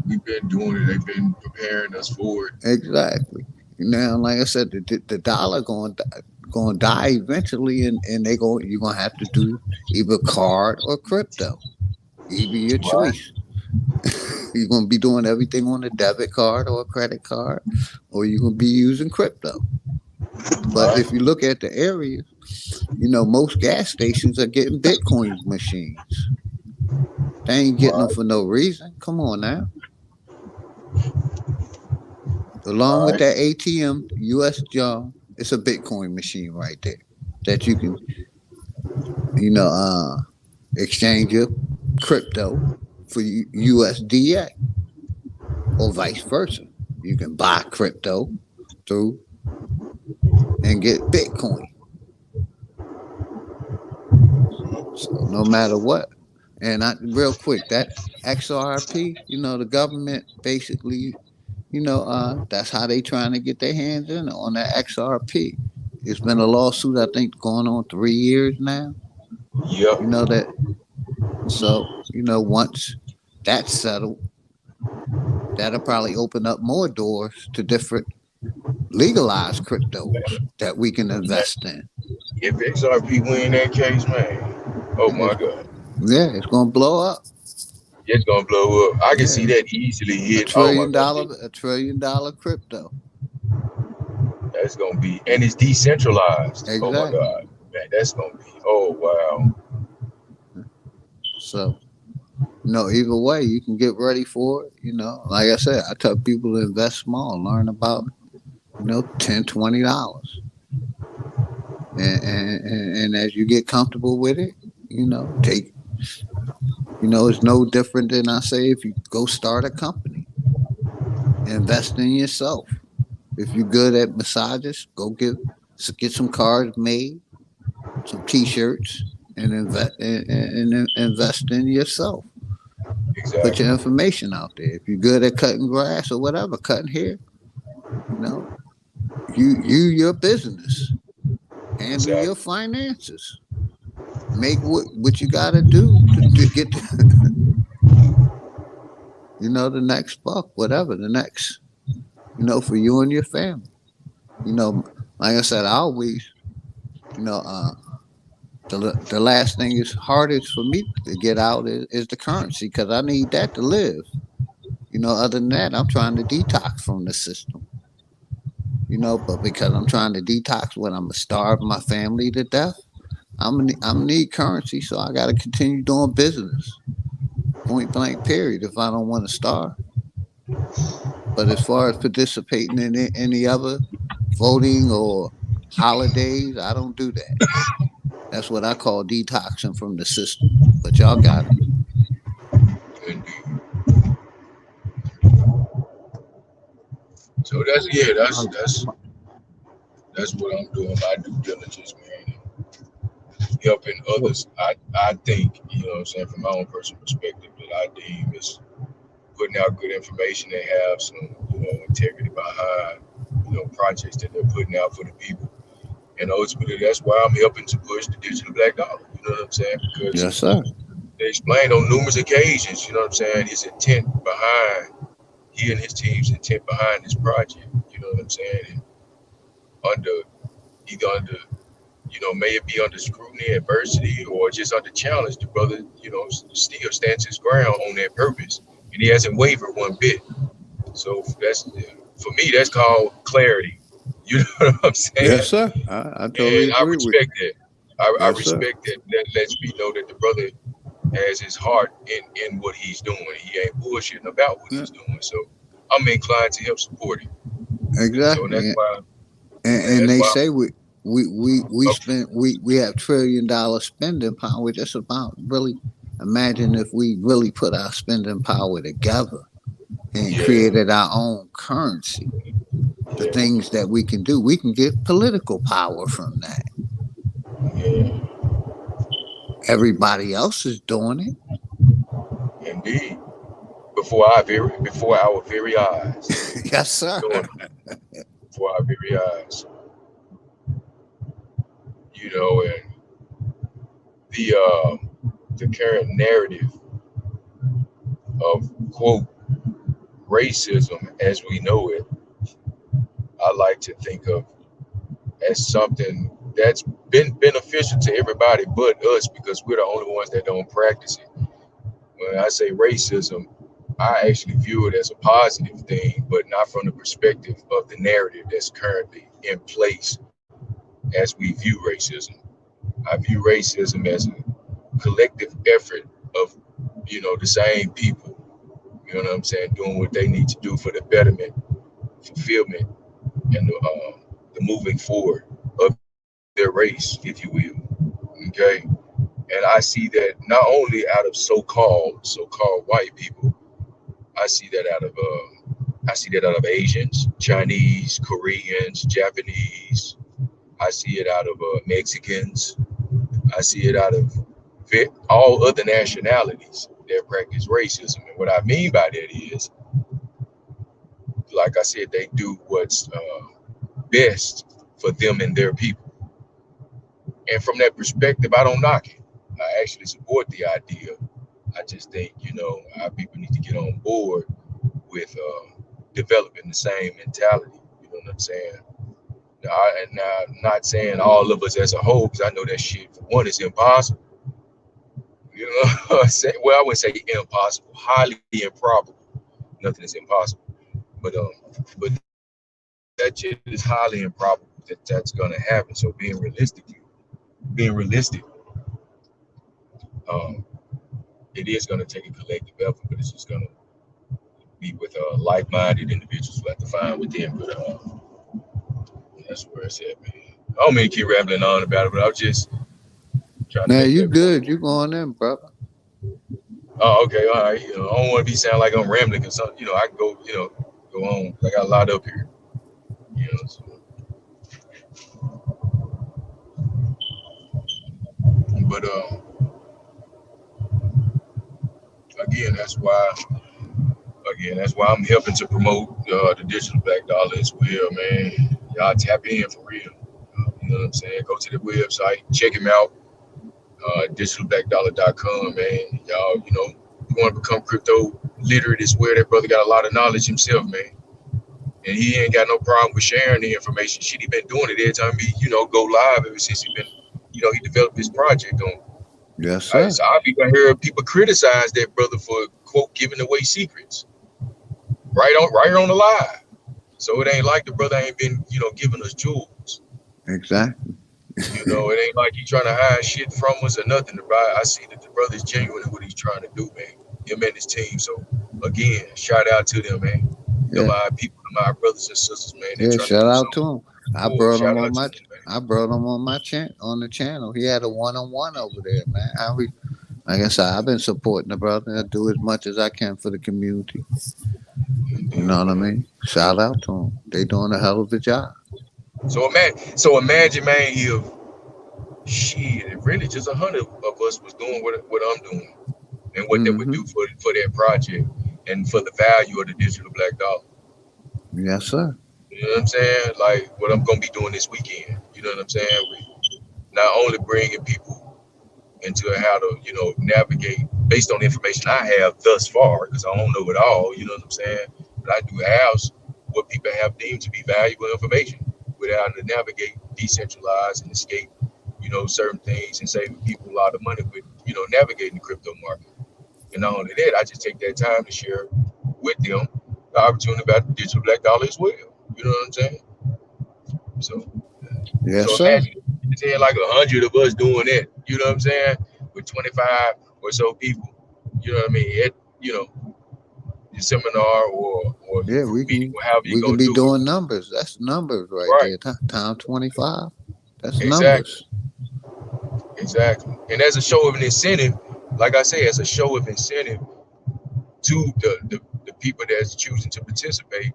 We've been doing it. They've been preparing us for it. Exactly. Like I said, the dollar going to die eventually, and you're gonna have to do either card or crypto, either your Right. choice. You're gonna be doing everything on a debit card or a credit card, or you're gonna be using crypto. But Right. if you look at the areas, most gas stations are getting Bitcoin machines. They ain't getting them Right. for no reason. Come on now. Along with Right. that ATM US John, it's a Bitcoin machine right there that you can, you know, uh, exchange your crypto for USDA or vice versa. You can buy crypto through and get Bitcoin. So no matter what. And real quick, that XRP, the government basically, that's how they trying to get their hands in on that XRP. It's been a lawsuit, I think, going on 3 years now. Yep. You know that. So once that's settled, that'll probably open up more doors to different legalized cryptos that we can invest in. If XRP win that case, man, oh my It's, God, yeah, it's gonna blow up. it's gonna blow up. I can see Yeah, that easily a hit. Oh my trillion God, dollar, a trillion dollar crypto. that's gonna be, and it's decentralized. Oh my Exactly. God, man, that's gonna be. Oh wow. So either way, you can get ready for it. Like I said, I tell people to invest small, learn about $10, $20, and as you get comfortable with it, take. It's no different than I say if you go start a company, invest in yourself. If you're good at massages, go get some cars made, some T-shirts, and invest in yourself. Put your Exactly. information out there. If you're good at cutting grass or whatever, cutting hair, you know, your business, handle your Exactly. finances, make what you got to do to get the next buck, whatever the next, for you and your family. Like I said, I always, you know, the last thing is hardest for me to get out is the currency because I need that to live. Other than that, I'm trying to detox from the system. But because I'm trying to detox when I'm gonna starve my family to death, I'm need currency, so I got to continue doing business. Point blank. Period. If I don't want to starve. But as far as participating in any other voting or holidays, I don't do that. That's what I call detoxing from the system. But y'all got it. And so that's yeah, that's what I'm doing. My due diligence, man, helping others. I think what I'm saying, from my own personal perspective, that I deem is putting out good information and have some integrity behind projects that they're putting out for the people. And ultimately, that's why I'm helping to push the digital black dollar. You know what I'm saying? Because Yes, sir. they explained on numerous occasions, you know what I'm saying, his intent behind, he and his team's intent behind this project. You know what I'm saying? And under, either under, may it be under scrutiny, adversity, or just under challenge, the brother, still stands his ground on that purpose. And he hasn't wavered one bit. So for me, that's called clarity. You know what I'm saying? Yes, sir. I totally And I agree with you. respect that. I Yes, sir. respect that. That lets me know that the brother has his heart in what he's doing. He ain't bullshitting about what Yeah, he's doing. So I'm inclined to help support him. And exactly. that's why, And, man, and that's they why. say we spend we have $1 trillion spending power. Just about really imagine if we really put our spending power together and Yeah, created our own currency. The yeah, things that we can do, we can get political power from that. yeah, Everybody else is doing it. indeed. Before our very eyes, Yes, sir. doing it before our very eyes. You know, and the current narrative of quote racism as we know it, I like to think of as something that's been beneficial to everybody but us because we're the only ones that don't practice it. When I say racism, I actually view it as a positive thing, but not from the perspective of the narrative that's currently in place as we view racism. I view racism as a collective effort of, the same people, you know what I'm saying, doing what they need to do for the betterment, fulfillment, and the moving forward of their race, if you will. Okay. And I see that not only out of so-called white people, I see that out of Asians, Chinese, Koreans, Japanese. I see it out of Mexicans. I see it out of all other nationalities that practice racism. And what I mean by that is, like I said, they do what's best for them and their people. And from that perspective, I don't knock it. I actually support the idea. I just think, our people need to get on board with developing the same mentality. You know what I'm saying? Now, I'm not saying all of us as a whole, because I know that shit, for one, is impossible. You know, well, I wouldn't say impossible, highly improbable. Nothing is impossible, but that shit is highly improbable that that's gonna happen. So being realistic, um, it is gonna take a collective effort, but it's just gonna be with like-minded individuals who have to find within. But that's where it's at, man. I don't mean to keep rambling on about it, but I was just trying to Now make you that point. good. You going in, brother. Oh, okay, all right. I don't want to be sounding like I'm rambling because I can go, go on. I got a lot up here, So, but again, that's why. Again, that's why I'm helping to promote the digital black dollar as well, man. Y'all tap in for real. You know what I'm saying? Go to the website, check him out. Digitalblackdollar.com, man. Y'all, you want to become crypto literate as well. That brother got a lot of knowledge himself, man. And he ain't got no problem with sharing the information. Shit, he been doing it every time he, go live ever since he been, he developed this project on. Yes, sir. So I've even heard people criticize that brother for quote giving away secrets. Right on the live. So it ain't like the brother ain't been, giving us jewels. Exactly. It ain't like he trying to hide shit from us or nothing. I see that the brother's genuine in what he's trying to do, man. Him and his team. So again, shout out to them, man. They're my people, my brothers and sisters, man. They're Yeah, trying to shout do out to something. him. I brought Shout him on out to my them, man. on the channel. He had a one-on-one over there, man. Like I said, I've been supporting the brother. I do as much as I can for the community. You know what I mean? Shout out to them. They doing a hell of a job. So imagine, man, if really just 100 of us was doing what I'm doing and what that would Mm-hmm. do for that project and for the value of the digital black dollar. Yes, sir. You know what I'm saying? Like what I'm gonna be doing this weekend. You know what I'm saying? We not only bringing people into how to, navigate based on the information I have thus far, because I don't know it all. You know what I'm saying? But I do have what people have deemed to be valuable information with how to navigate, decentralize, and escape, certain things and saving people a lot of money with, navigating the crypto market. And not only that, I just take that time to share with them the opportunity about the digital black dollar as well. You know what I'm saying? So, Yes, sir. imagine saying like 100 of us doing it. You know what I'm saying? With 25 or so people. You know what I mean? At your seminar or your Yeah, group meeting, or however you we can gonna be do it. doing numbers. That's numbers right Right. there. Time 25. That's Exactly. numbers. Exactly. And as a show of an incentive, like I say, as a show of incentive to the people that's choosing to participate,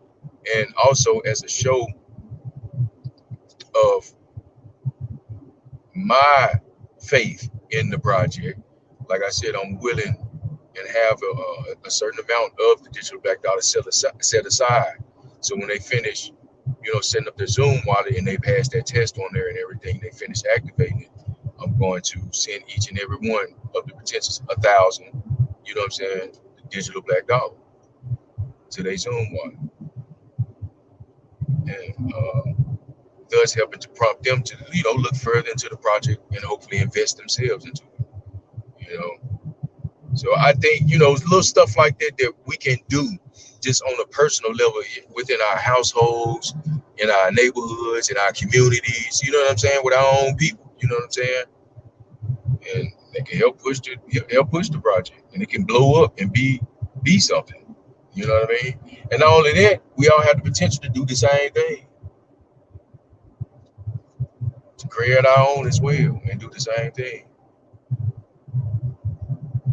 and also as a show of my faith in the project. Like I said, I'm willing and have a certain amount of the digital black dollar set aside. So when they finish, setting up their Zoom wallet and they pass that test on there and everything, they finish activating it, I'm going to send each and every one of the potentials 1,000, the digital black dollar to their Zoom wallet. And thus helping to prompt them to, look further into the project and hopefully invest themselves into it. So I think, little stuff like that we can do just on a personal level within our households, in our neighborhoods, in our communities, you know what I'm saying, with our own people, you know what I'm saying? And they can help push the project, and it can blow up and be something. You know what I mean? And not only that, we all have the potential to do the same thing, to create our own as well and do the same thing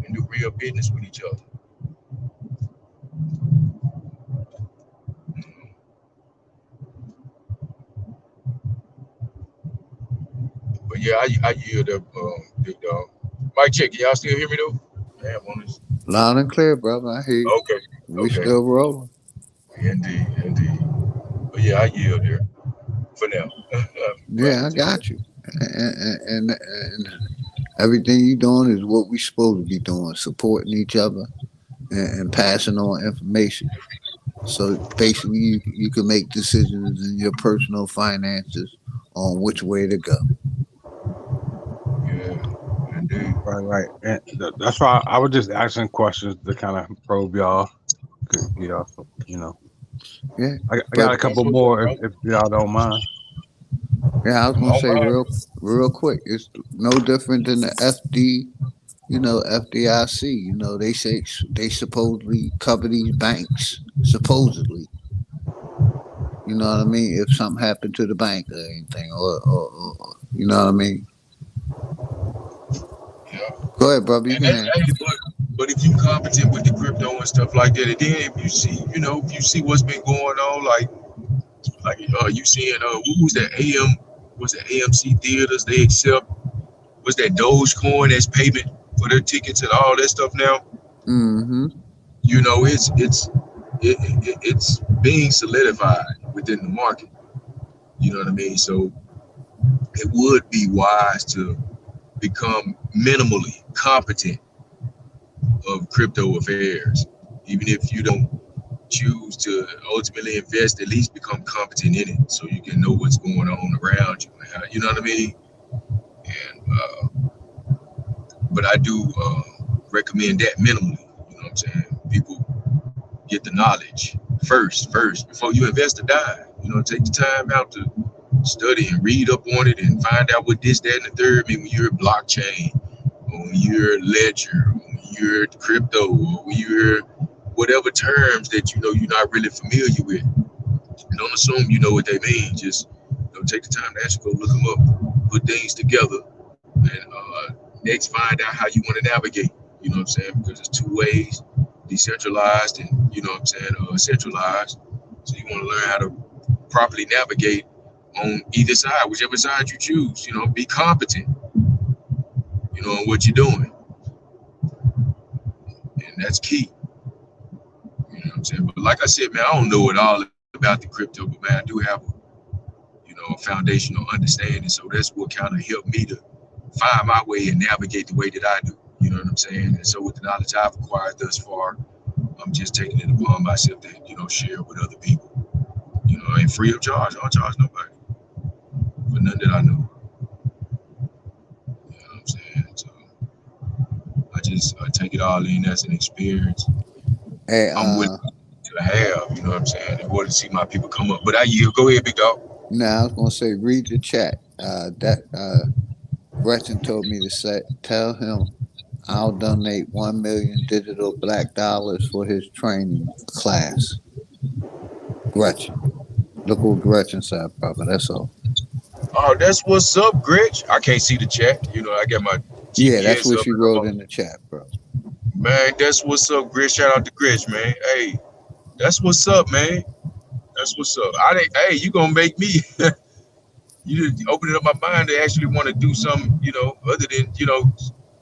and do real business with each other. But yeah, I yield up, big dog. Mike, check. Y'all still hear me though? Damn, on this. Loud and clear, brother. I hear you. Okay, We okay. still rolling. Indeed. But yeah, I yield there for now. Yeah, I got you. And everything you doing is what we supposed to be doing, supporting each other and passing on information. So basically, you can make decisions in your personal finances on which way to go. Yeah, indeed. Right. And that's why I was just asking questions to kind of probe y'all. Yeah, Yeah, I got but a couple more if y'all don't mind. yeah, I was gonna Oh say my. real quick. It's no different than the FD. FDIC. They say they supposedly cover these banks. Supposedly, you know what I mean. If something happened to the bank or anything, or you know what I mean. Yeah. Go ahead, brother. You And can that's answer. but if you competent with the crypto and stuff like that, and then if you see, what's been going on, like you seeing what was that AMC theaters, they accept what's that Dogecoin as payment for their tickets and all that stuff now. Mm-hmm. It's being solidified within the market. You know what I mean? So it would be wise to become minimally competent of crypto affairs, even if you don't choose to ultimately invest. At least become competent in it, so you can know what's going on around you. You know what I mean? And but I do recommend that minimally. You know what I'm saying? People get the knowledge first before you invest a dime. Take the time out to study and read up on it and find out what this, that, and the third mean when you're blockchain, or when you're ledger, or when you're crypto, or when you're whatever terms that you're not really familiar with. Don't assume you know what they mean. Just take the time to actually go look them up, put things together, and next find out how you want to navigate. You know what I'm saying? Because there's two ways: decentralized and centralized. So you want to learn how to properly navigate on either side, whichever side you choose. Be competent. In what you're doing, and that's key. You know what I'm saying? But like I said, man, I don't know it all about the crypto, but man, I do have a foundational understanding. So that's what kind of helped me to find my way and navigate the way that I do. You know what I'm saying? And so with the knowledge I've acquired thus far, I'm just taking it upon myself to, share with other people. And free of charge. I don't charge nobody for nothing that I know. You know what I'm saying? So I take it all in as an experience. Hey, I'm willing to have, you know what I'm saying, in order to see my people come up. But I yield. Go ahead, big dog. now I was gonna say read the chat. That Gretchen told me to tell him I'll donate 1 million digital black dollars for his training class. Gretchen. Look what Gretchen said, brother. That's all. Oh, that's what's up, Gretch. I can't see the chat. You know, I got my Yeah, that's GPS what up. she wrote in the chat, bro. Man, that's what's up, Gretch. Shout out to Gretch, man. Hey, that's what's up, man. That's what's up. Hey, you gonna make me you just opening up my mind to actually want to do something, other than,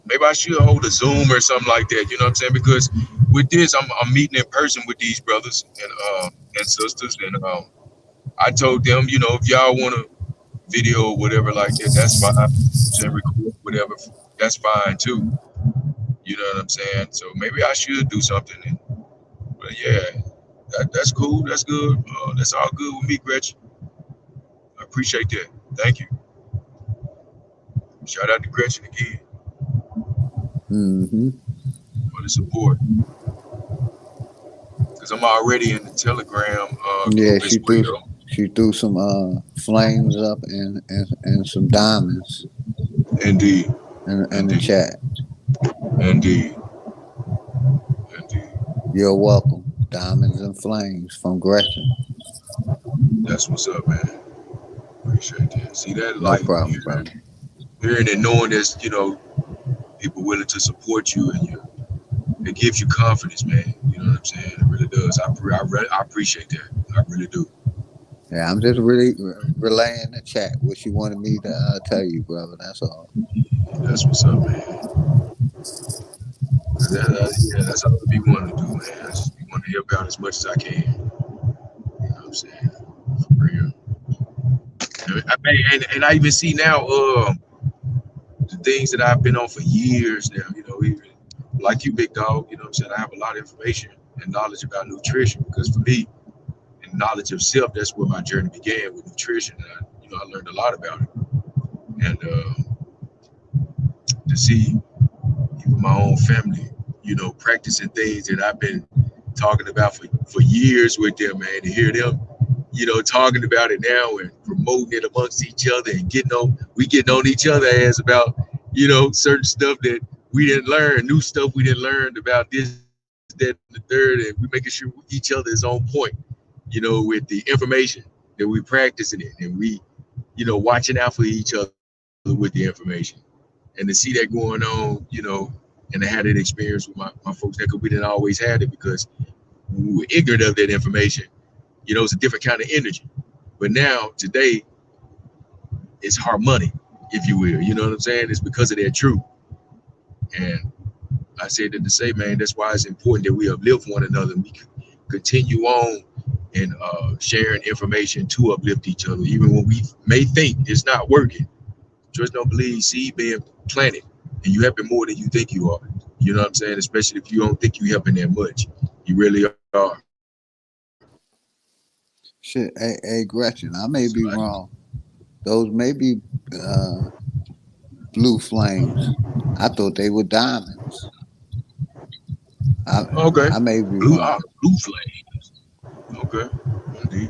maybe I should hold a Zoom or something like that. You know what I'm saying? Because with this, I'm meeting in person with these brothers and sisters, and I told them, if y'all want to video or whatever like that, that's fine. Saying record whatever, that's fine too. You know what I'm saying? So maybe I should do something. But yeah, that's cool. That's good. That's all good with me, Gretchen. I appreciate that. Thank you. Shout out to Gretchen again Mm-hmm. for the support. Because I'm already in the Telegram Yeah, group as well. she threw some flames up and some diamonds Indeed. in the Indeed. chat. Indeed. Indeed. You're welcome. Diamonds and flames from Gretchen. That's what's up, man. Appreciate that. See that No light, problem, brother. hearing and knowing there's, people willing to support you, and it gives you confidence, man. You know what I'm saying? It really does. I appreciate that. I really do. Yeah, I'm just really relaying the chat what you wanted me to tell you, brother. That's all. That's what's up, man. Yeah, that's all I be wanting to do, man. I just be wanting to help out as much as I can. You know what I'm saying? For real. And I even see now the things that I've been on for years now, even like you, big dog, you know what I'm saying? I have a lot of information and knowledge about nutrition, because for me, and knowledge of self, that's where my journey began with nutrition. And I learned a lot about it. And to see even my own family, practicing things that I've been talking about for years with them, man, to hear them, talking about it now and promoting it amongst each other and getting on each other as about, certain stuff that we didn't learn, new stuff we didn't learn about this, that, and the third, and we making sure each other is on point, with the information that we practicing it, and we, watching out for each other with the information. And to see that going on, and to have that experience with my folks, that we didn't always have it, because we were ignorant of that information. It's a different kind of energy. But now, today, it's harmonic, if you will. You know what I'm saying? It's because of that truth. And I say that to say, man, that's why it's important that we uplift one another. We continue on and sharing information to uplift each other, even when we may think it's not working. Trust don't believe, seed being planted, and you helping more than you think you are. You know what I'm saying? Especially if you don't think you helping that much. You really are. Shit, hey Gretchen, I may So be wrong. Those may be blue flames. I thought they were diamonds. okay. I may be Blue wrong. flames. Okay. Indeed.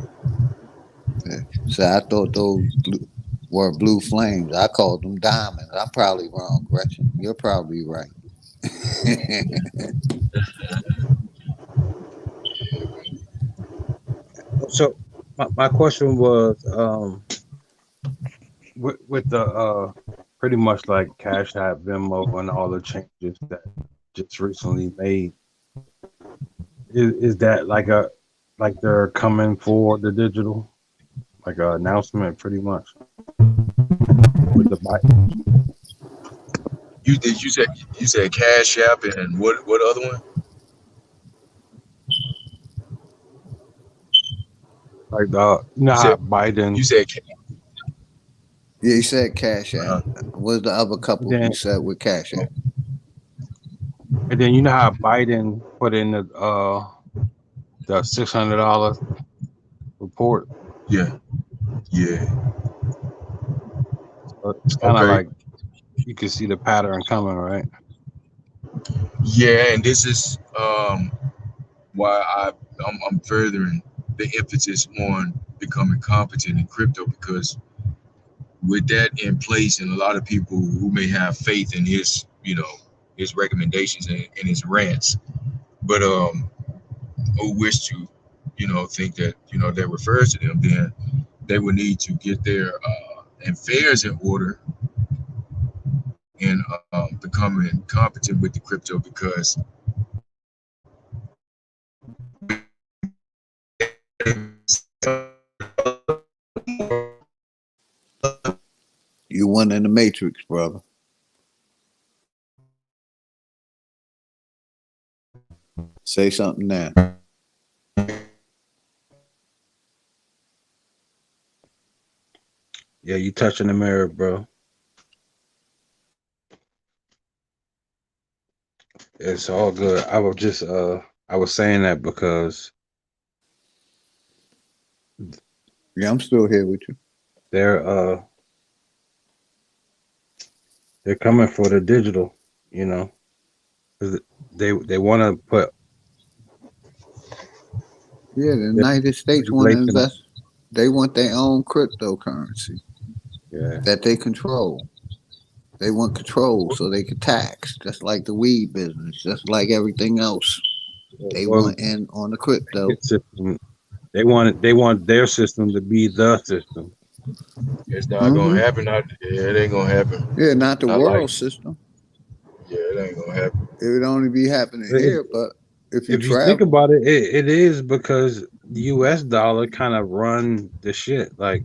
Yeah. So I thought those were blue flames. I called them diamonds. I'm probably wrong, Gretchen. You're probably right. So my question was, with the pretty much like Cash App, Venmo, and all the changes that just recently made, is that like they're coming for the digital, like an announcement, pretty much with the bike? You said Cash App, and what other one? Like You how said Biden. you said Yeah, you said Cash App. uh, What's the other couple Then you said with Cash App? and then how Biden put in the $600 report. yeah. It's kind of Okay. like you can see the pattern coming, right? Yeah, and this is why I'm furthering the emphasis on becoming competent in crypto, because with that in place, and a lot of people who may have faith in his recommendations and his rants, but who wish to think that that refers to them, then they would need to get their affairs in order and becoming competent with the crypto, because You went in the matrix, brother. Say something now. Yeah, you touching the mirror, bro. It's all good. I was just I was saying that because Yeah, I'm still here with you. they're coming for the digital, you know. 'Cause they want to put Yeah, the United States want to regulation. invest. They want their own cryptocurrency Yeah. that they control. They want control so they can tax, just like the weed business, just like everything else. They Well, want in on the crypto. system. They want their system to be the system. it's not gonna Mm-hmm. happen. It ain't gonna happen. Yeah, not the Not like, world system. yeah, it ain't gonna happen. It would only be happening If, here, but if you if you think travel, about it, it is because the U.S. dollar kind of run the shit. Like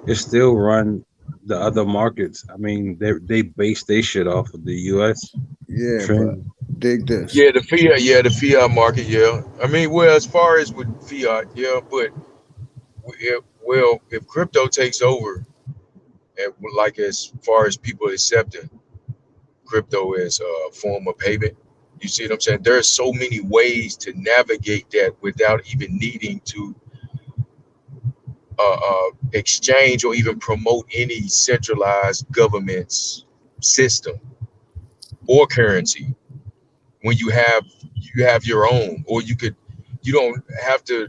it still run the other markets. I mean, they base their shit off of the U.S. yeah, but trend. dig this. The fiat market, yeah. I mean, well, as far as with fiat, yeah, but if crypto takes over, and like as far as people accepting crypto as a form of payment, you see what I'm saying? There are so many ways to navigate that without even needing to exchange or even promote any centralized government's system or currency. When you have your own, or you don't have to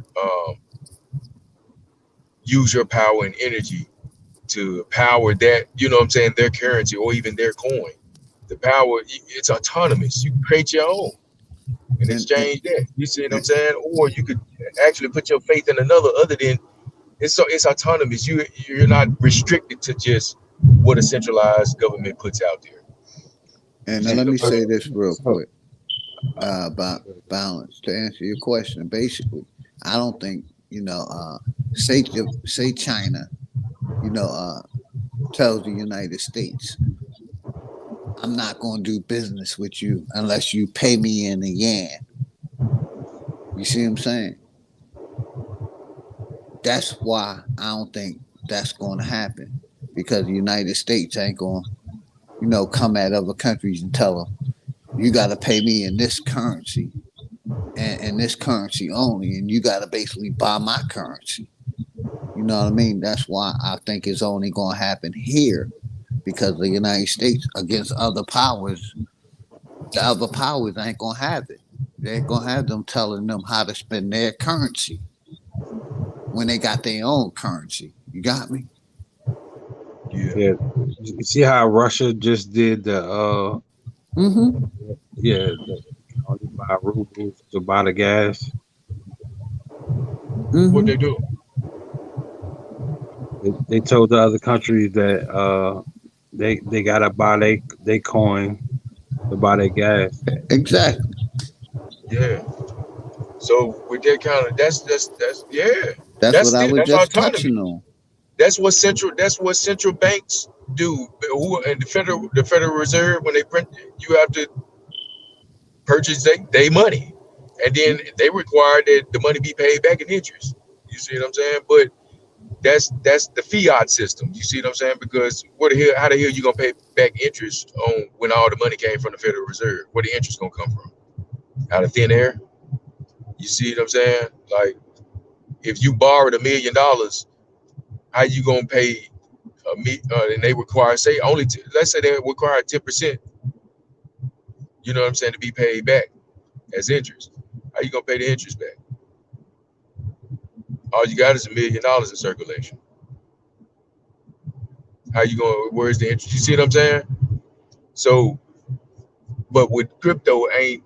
use your power and energy to power that, you know what I'm saying, their currency or even their coin. The power, it's autonomous. You can create your own and And, exchange that. You see what I'm and, saying? Or you could actually put your faith in another other than it's autonomous. You're not restricted to just what a centralized government puts out there. You and see let what me I'm say saying? this real So, quick about balance to answer your question. Basically, I don't think say China, you know, tells the United States, I'm not going to do business with you unless you pay me in a yen. You see what I'm saying? That's why I don't think that's going to happen, because the United States ain't going to, come at other countries and tell them, you got to pay me in this currency and this currency only, and you got to basically buy my currency. You know what I mean? That's why I think it's only going to happen here, because the United States against other powers, the other powers ain't going to have it. They ain't going to have them telling them how to spend their currency when they got their own currency. You got me? Yeah. yeah, you see how Russia just did the Mm-hmm. yeah, the only buy rubles to buy the gas. What Mm-hmm. they do? They told the other countries that they gotta buy they coin to buy their gas. Exactly. Yeah. So with that kind of that's yeah. That's what That's I it. was That's just autonomy. touching on. That's what central banks do. Who and the Federal Reserve, when they print, you have to purchase they money, and then they require that the money be paid back in interest. You see what I'm saying? But that's the fiat system. You see what I'm saying? Because how the hell you gonna pay back interest on when all the money came from the Federal Reserve? Where the interest gonna come from? Out of thin air? You see what I'm saying? Like, if you borrowed $1 million, how you gonna pay and they require, say, let's say they require 10%, you know what I'm saying, to be paid back as interest. How you gonna pay the interest back? All you got is $1 million in circulation. How you going? Where's the interest? You see what I'm saying? So, but with crypto, it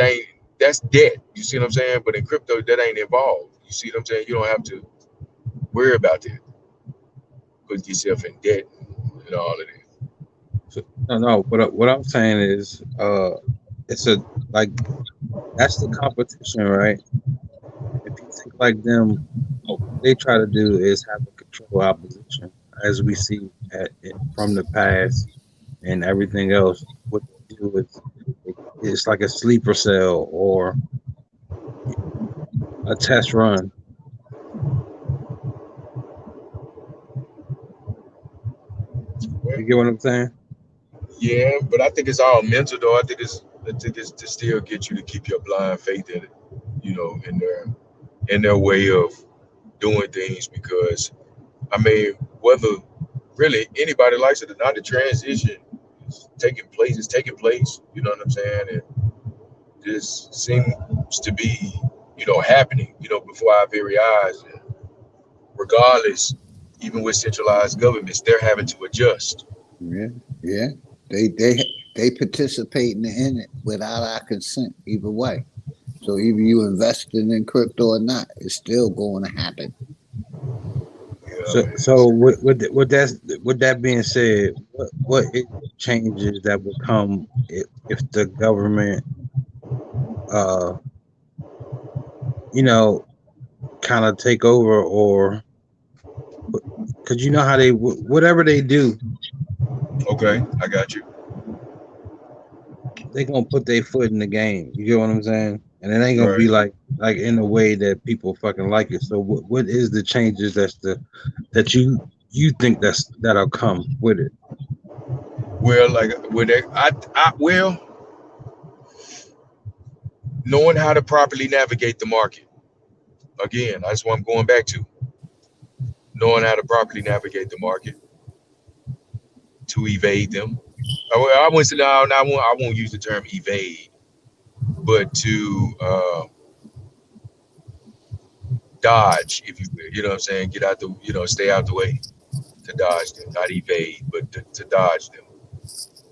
ain't that's debt. You see what I'm saying? But in crypto, that ain't involved. You see what I'm saying? You don't have to worry about that. putting yourself in debt and all of that. So, no. What I'm saying is, it's a like that's the competition, right? If you think like them, what they try to do is have a control opposition, as we see from the past and everything else. What they do is it's like a sleeper cell or a test run. Well, You get what I'm saying? yeah, but I think it's all mental though. I think it's to still get you to keep your blind faith in it, in their way of doing things. Because I mean, whether really anybody likes it or not, the transition is taking place. It's taking place. You know what I'm saying? And this seems to be, happening, before our very eyes. And regardless, even with centralized governments, they're having to adjust. Yeah, yeah. They participating in it without our consent either way. So either you investing in crypto or not, it's still going to happen. Yeah, So, man. so with that being said, what is the changes that would come if the government, uh, you know, kind of take over, or because you know how they whatever they do, Okay, I got you. they gonna put their foot in the game. You get what I'm saying? And it ain't gonna Right. be like in a way that people fucking like it. So what is the changes that you think that'll come with it? Well, like with that, well, knowing how to properly navigate the market. Again, that's what I'm going back to. Knowing how to properly navigate the market to evade them. I wouldn't say, no, I won't use the term evade, but to dodge, if you will. You know what I'm saying? Get out the, stay out the way, to dodge them, not evade, but to dodge them.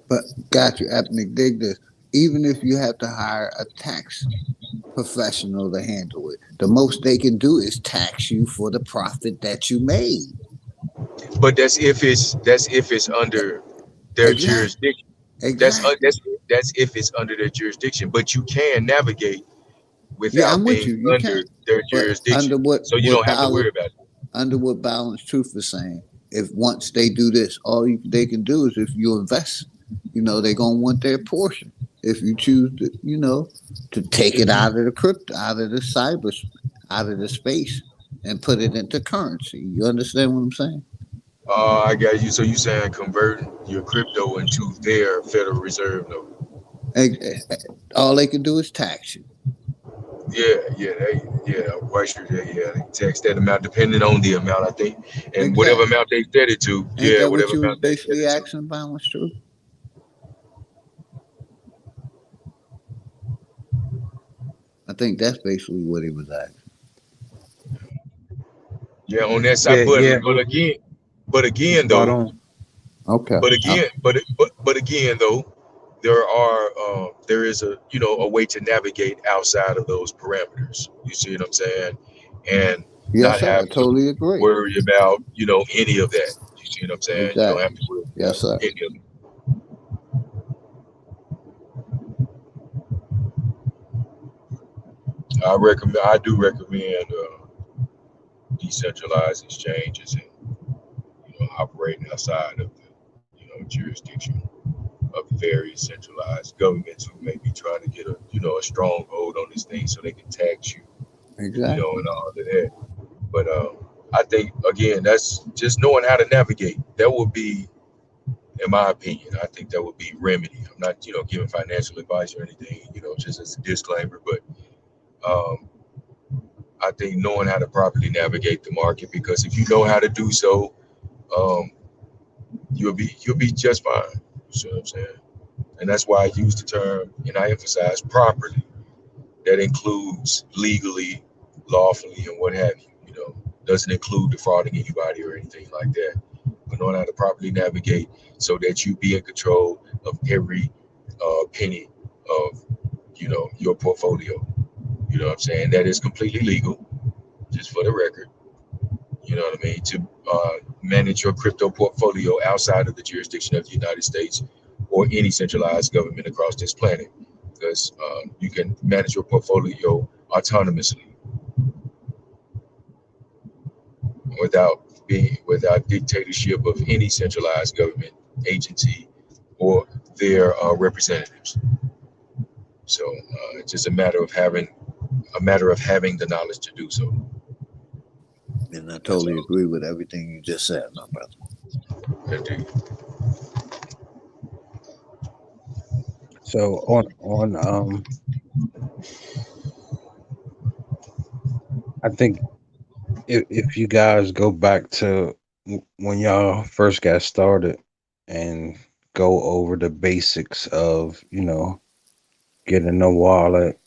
But got you, ethnic dig this. Even if you have to hire a tax professional to handle it, the most they can do is tax you for the profit that you made. But that's if it's under their Exactly. jurisdiction. That's uh, Exactly. that's that's if it's under their jurisdiction. But you can navigate Yeah, without I'm with being you. You under can. their But jurisdiction, under so you don't have to worry about it. what Balanced Truth is saying, if once they do this, they can do is if you invest, they're gonna want their portion. If you choose to, to take it out of the crypto, out of the out of the space, and put it into currency. You understand what I'm saying? I got you. So you saying converting your crypto into their Federal Reserve note? All they can do is tax you. Yeah, I'm quite sure that they tax that amount depending on the amount, I think, and whatever Exactly. amount they set it to. Ain't Yeah, that what whatever you was amount they set basically it to. asking, Balanced Truth? I think that's basically what he was asking. Yeah, on that side, Yeah, but yeah, but again, but you again spot though, on. Okay. but again, but again though, there is a way to navigate outside of those parameters. You see what I'm saying? And Yes, not sir. I have to totally agree. worry about any of that. You see what I'm saying? You don't have Exactly. to worry Yes, about sir. any of it. I do recommend decentralized exchanges and operating outside of the jurisdiction of various centralized governments who may be trying to get a stronghold on this thing so they can tax you, Exactly. and all of that. But I think again, that's just knowing how to navigate. That would be, in my opinion, I think that would be remedy. I'm not giving financial advice or anything, just as a disclaimer. But um, I think knowing how to properly navigate the market, because if you know how to do so, um, you'll be just fine. You see what I'm saying? And that's why I use the term and I emphasize properly. That includes legally, lawfully, and what have you. Doesn't include defrauding anybody or anything like that. But knowing how to properly navigate so that you be in control of every penny of your portfolio. You know what I'm saying? That is completely legal, just for the record. You know what I mean? manage your crypto portfolio outside of the jurisdiction of the United States or any centralized government across this planet, because you can manage your portfolio autonomously without dictatorship of any centralized government agency or their representatives. So it's just a matter of having the knowledge to do so. And I totally agree with everything you just said, my brother. Indeed. So on I think if you guys go back to when y'all first got started and go over the basics of, getting a wallet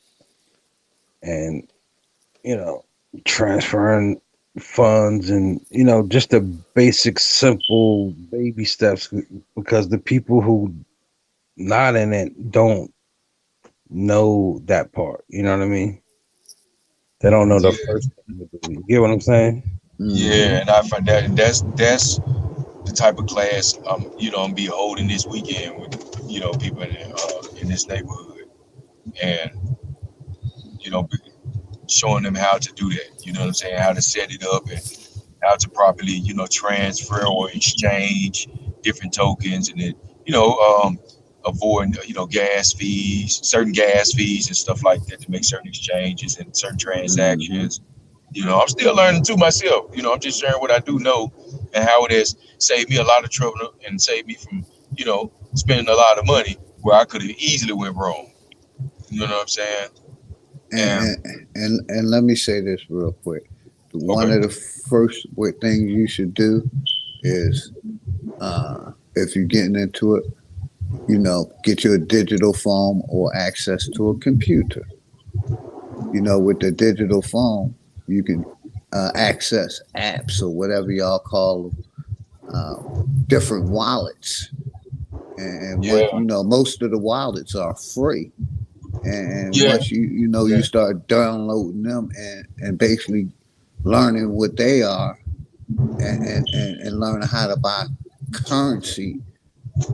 and, transferring funds and, just the basic simple baby steps, because the people who not in it don't know that part. You know what I mean? They don't know the Yeah, first thing to do. You get what I'm saying? yeah, and I find that's the type of class I'm be holding this weekend with people in this neighborhood, and be showing them how to do that. You know what I'm saying? How to set it up and how to properly transfer or exchange different tokens, and then avoiding certain gas fees and stuff like that to make certain exchanges and certain transactions. I'm still learning too myself. I'm just sharing what I do know and how it has saved me a lot of trouble and saved me from, spending a lot of money where I could have easily went wrong. You know what I'm saying? And let me say this real quick. One Okay. of the first things you should do is, if you're getting into it, get you a digital phone or access to a computer. With the digital phone, you can access apps or whatever y'all call them, different wallets. And Yeah. most of the wallets are free. And Yeah. once you start downloading them and basically learning what they are and learning how to buy currency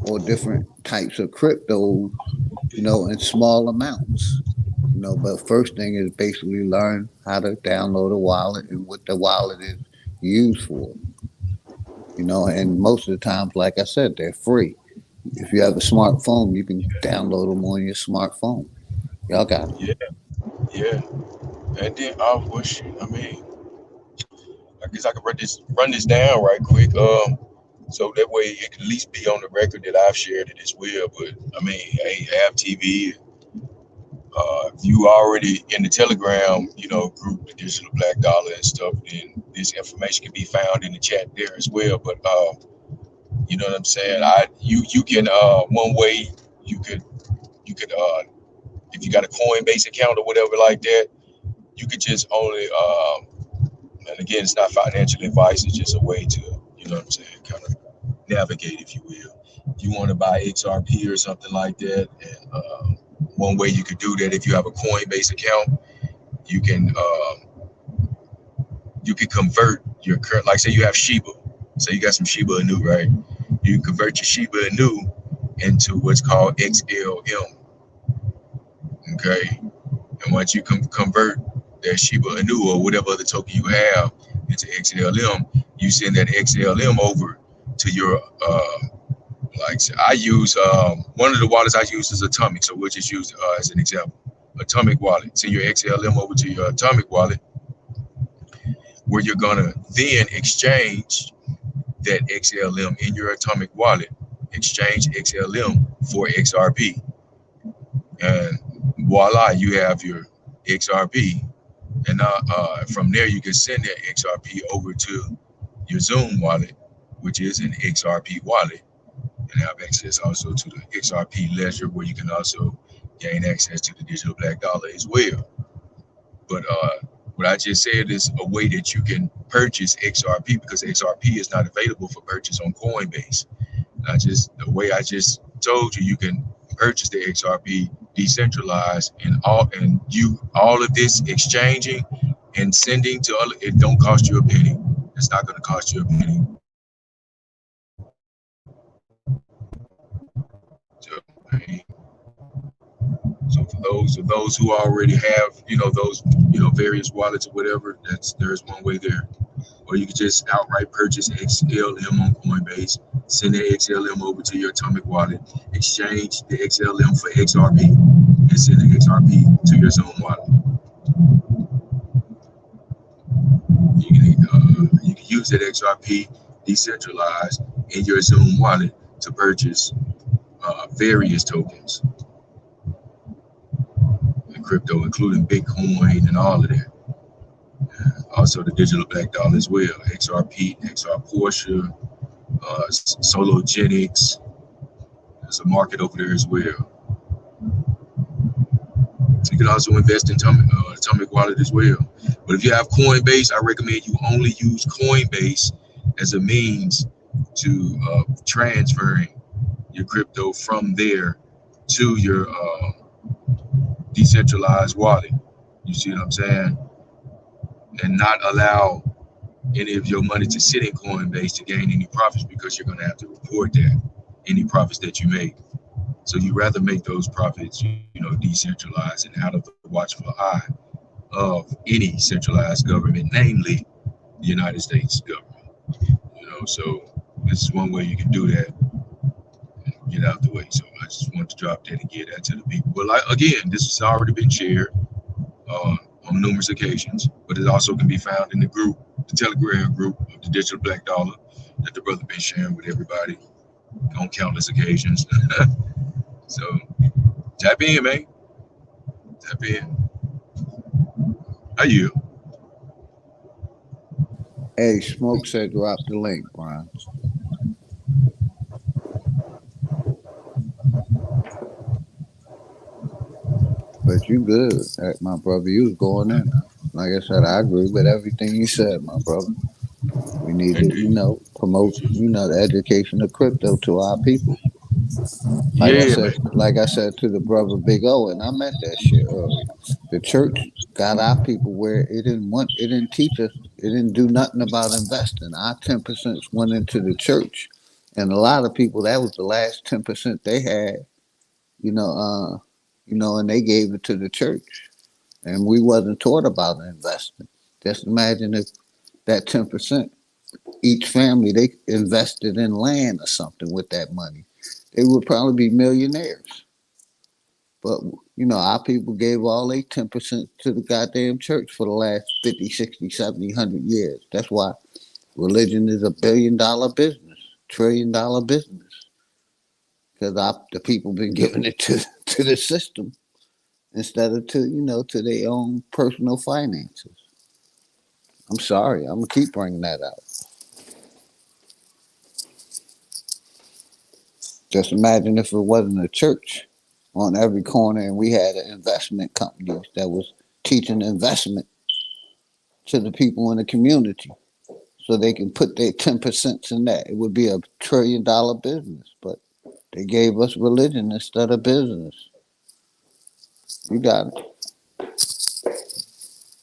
or different types of crypto, in small amounts. But first thing is basically learn how to download a wallet and what the wallet is used for. And most of the times, like I said, they're free. If you have a smartphone, you can download them on your smartphone. Y'all got them. Yeah. And then I mean, I guess I could run this down right quick. So that way it can at least be on the record that I've shared it as well. But I mean, hey, have TV. If you already in the Telegram, group, the Digital Black Dollar and stuff, then this information can be found in the chat there as well. But you know what I'm saying? You can one way you could if you got a Coinbase account or whatever like that, you could just only and again, it's not financial advice, it's just a way to, you know what I'm saying, kind of navigate, if you will. If you want to buy XRP or something like that, and one way you could do that, if you have a Coinbase account, you can convert your current, like say you have Shiba, say you got some Shiba Inu, right? You can convert your Shiba Inu into what's called XLM, okay? And once you convert that Shiba Inu or whatever other token you have into XLM, you send that XLM over to your like I use one of the wallets I use is Atomic, so we'll just use as an example. Atomic wallet. Send your XLM over to your Atomic wallet, where you're gonna then exchange that XLM in your Atomic wallet. Exchange XLM for XRP, and voila, you have your XRP. And from there, you can send that XRP over to your Zoom wallet, which is an XRP wallet, and have access also to the XRP ledger, where you can also gain access to the digital black dollar as well. But what I just said is a way that you can purchase XRP, because XRP is not available for purchase on Coinbase. The way I just told you, you can purchase the XRP decentralized, and all of this exchanging and sending to other, it don't cost you a penny. It's not going to cost you a penny. So, so for those who already have, those, various wallets or whatever, there's one way there. Or you could just outright purchase XLM on Coinbase, send that XLM over to your Atomic wallet, exchange the XLM for XRP, and send the XRP to your Zoom wallet. You can use that XRP decentralized in your Zoom wallet to purchase various tokens in crypto, including Bitcoin and all of that. Also the digital black dollar as well, XRP, XR Porsche, Sologenics. There's a market over there as well. So you can also invest in Atomic Wallet as well. But if you have Coinbase, I recommend you only use Coinbase as a means to transferring your crypto from there to your decentralized wallet. You see what I'm saying? And not allow any of your money to sit in Coinbase to gain any profits, because you're going to have to report that, any profits that you make. So you rather make those profits, decentralized and out of the watchful eye of any centralized government, namely the United States government. So this is one way you can do that and get out the way. So I just wanted to drop that and get that to the people. But again, this has already been shared on numerous occasions, but it also can be found in the group, the Telegram group of the Digital Black Dollar, that the brother been sharing with everybody on countless occasions. So tap in, man. Tap in. How you? Hey, Smoke said drop the link, Brian. But you good, my brother. You was going in. Like I said, I agree with everything you said, my brother. We need to, promote, the education of crypto to our people. Like I said to the brother Big O, and I meant that shit earlier. The church got our people where it didn't teach us, it didn't do nothing about investing. Our 10% went into the church, and a lot of people, that was the last 10% they had, and they gave it to the church, and we wasn't taught about investing. Just imagine if that 10%, each family, they invested in land or something with that money, they would probably be millionaires. But, our people gave all their 10% to the goddamn church for the last 50, 60, 70, 100 years. That's why religion is $1 billion business, $1 trillion business. Because the people been giving it to the system instead of to their own personal finances. I'm sorry. I'm going to keep bringing that out. Just imagine if it wasn't a church on every corner and we had an investment company that was teaching investment to the people in the community so they can put their 10% in that. It would be $1 trillion business, but they gave us religion instead of business. You got it.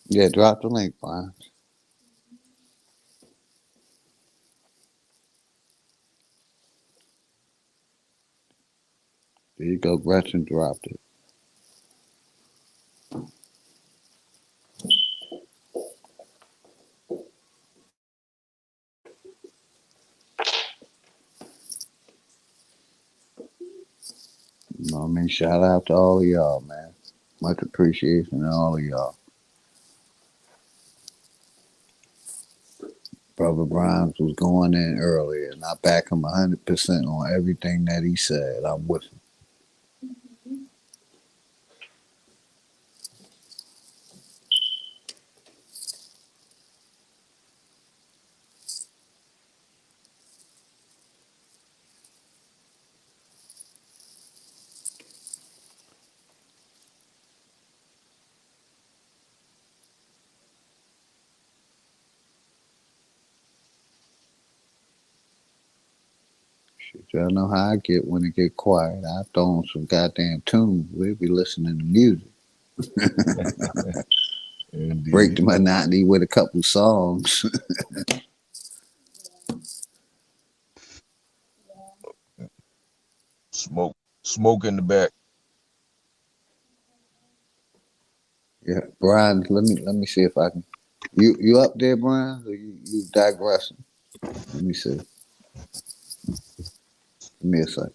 Yeah, drop the link, Brian. There you go. Gretchen dropped it. You know what I mean? Shout out to all of y'all, man. Much appreciation to all of y'all. Brother Grimes was going in earlier, and I back him 100% on everything that he said. I'm with him. Shit, y'all know how I get when it get quiet. I throw on some goddamn tunes. We'll be listening to music. Break the monotony with a couple songs. Smoke in the back. Yeah, Brian. Let me see if I can. You up there, Brian? Or you digressing? Let me see. Give me a second.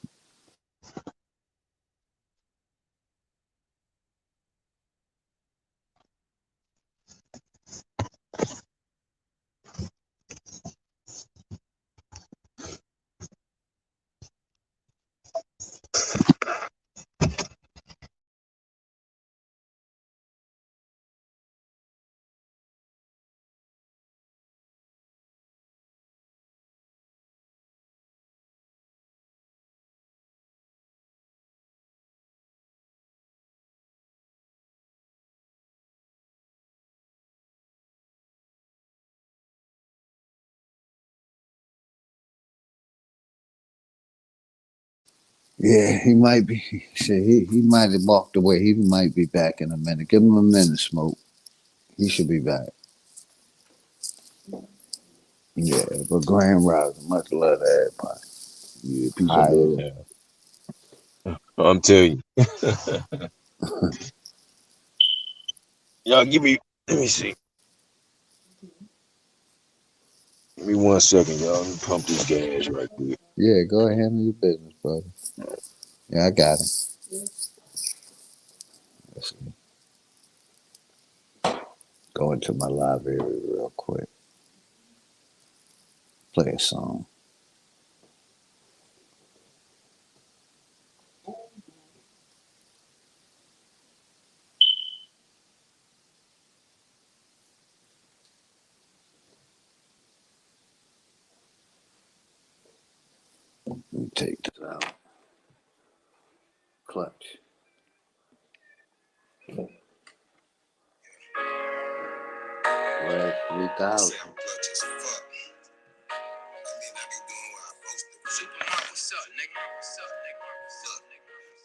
Yeah, he might be. Shit, he might have walked away. He might be back in a minute. Give him a minute, Smoke. He should be back. Yeah, but Grand Rising, much love to everybody. Yeah, peace and love. I'm telling you. Y'all give me. Let me see. Give me 1 second, y'all. Let me pump this gas right quick. Yeah, go ahead and handle your business, brother. Yeah, I got it. Let's go into my library real quick. Play a song. Let me take this out. Clutch. Red 3000.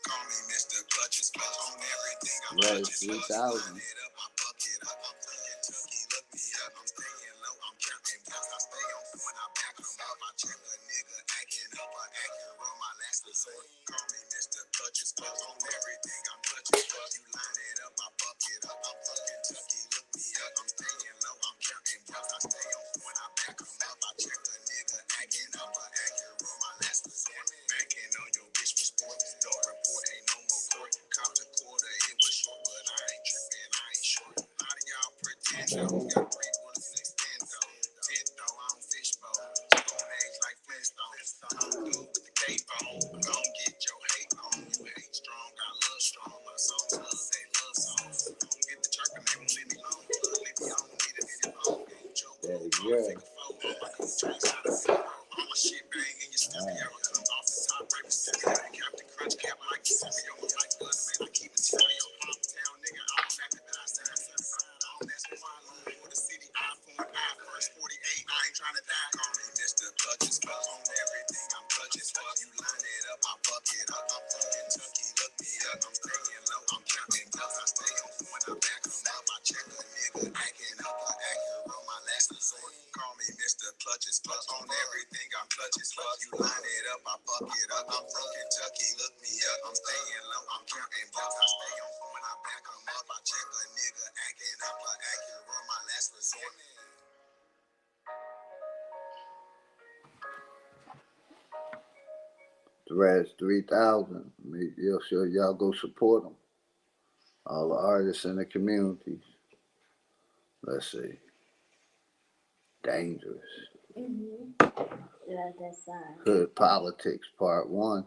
Call me Mr. Clutches, clutch on everything. I'm Red clutches, 3000. it up my bucket. I'm Kentucky, look me up. I'm staying low, I'm counting bucks. I stay on point, I back them up. I check a nigga acting up, I acting wrong, my last resort. Call me Mr. Clutches, clutch on everything. I'm clutches, clutch. You line it up, I bucket up. I'm from Kentucky, look me up. I'm staying low, I'm counting bucks. I stay on point, I back them up. I check a nigga acting up, I acting wrong, my last resort. Backing on your bitch for sport. No report, ain't no more court. Cop the quarter, it was short, but I ain't tripping, I ain't short. A lot of y'all pretend though. Got 3 bullets in extend though. 10 though, I don't fish bowl. Stone age like Flintstones. I'm dude with the cape on. Gon' get your hate on. You hate strong, I love strong. My songs love, they love songs. Don't get the chirping, they won't leave me alone. Leave me on, need it any long. Ain't joke, I'm a figure four. My coach trains how to feel. All my shit bang in your stereo. Come off the top, right the stereo. Captain Crunch cap like the stereo. I'm like good, man, I keep it stereo. Hometown nigga, I'm back to die. Certified on that's why I love for the city. iPhone, first 48, I ain't trying to die. Call me Mr. Clutches, clutch on everything. I'm clutches, fuck you line it up, I fuck it up. I'm from Kentucky, look me up. I'm staying low, I'm counting bucks. I stay on point, I back them up. I check a nigga acting up, I acting wrong, my last resort. Call me Mr. Clutches, clutch on everything. I'm clutches, fuck you line it up, I fuck it up. I'm from Kentucky, look me up. I'm staying low, I'm counting bucks. I stay on point, I back them up. I check a nigga acting up, I acting wrong, my last resort. Threads 3000. Make sure y'all go support them. All the artists in the communities. Let's see. Dangerous. Hood Politics Part 1.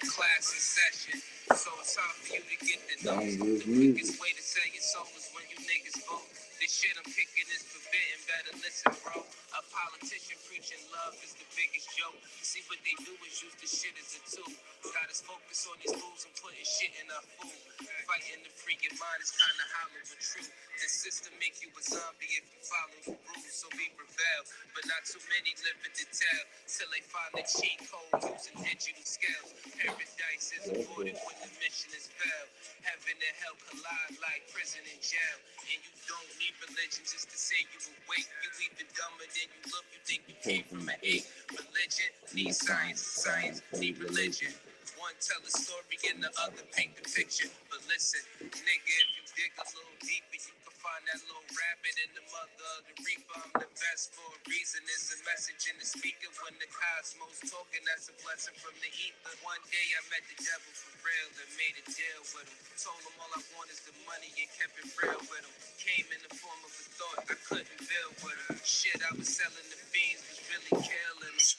Class in session, so it's time for you to get the know. Dangerous The music. quickest way to sell your soul is when you niggas vote. The shit I'm kicking is forbidden, better listen, bro. A politician preaching love is the biggest joke. See what they do is use the shit as a tool. Got us focused on these fools and putting shit in our food. Fighting the freaking mind is kinda hollow but true. The system make you a zombie if you follow the rules, so we rebel. But not too many live in detail till they find the cheat code using digital scales. Paradise is avoided when the mission is failed. Heaven and hell collide like prison and jail. And you don't need religion just to say you awake. You even dumber than you look, you think you came from an ape. Religion needs science, science need religion. One tell a story and the other paint the picture. But listen, nigga, if you dig a little deeper, you can find that little rabbit in the mother of the reaper. I'm the best for a reason. There's a message in the speaker when the cosmos talking. That's a blessing from the ether. One day I met the devil for real and made a deal with him. Told him all I want is the money and kept it real with him. Came in the form of a thought I couldn't build with him. Shit I was selling the fiends was really killing him.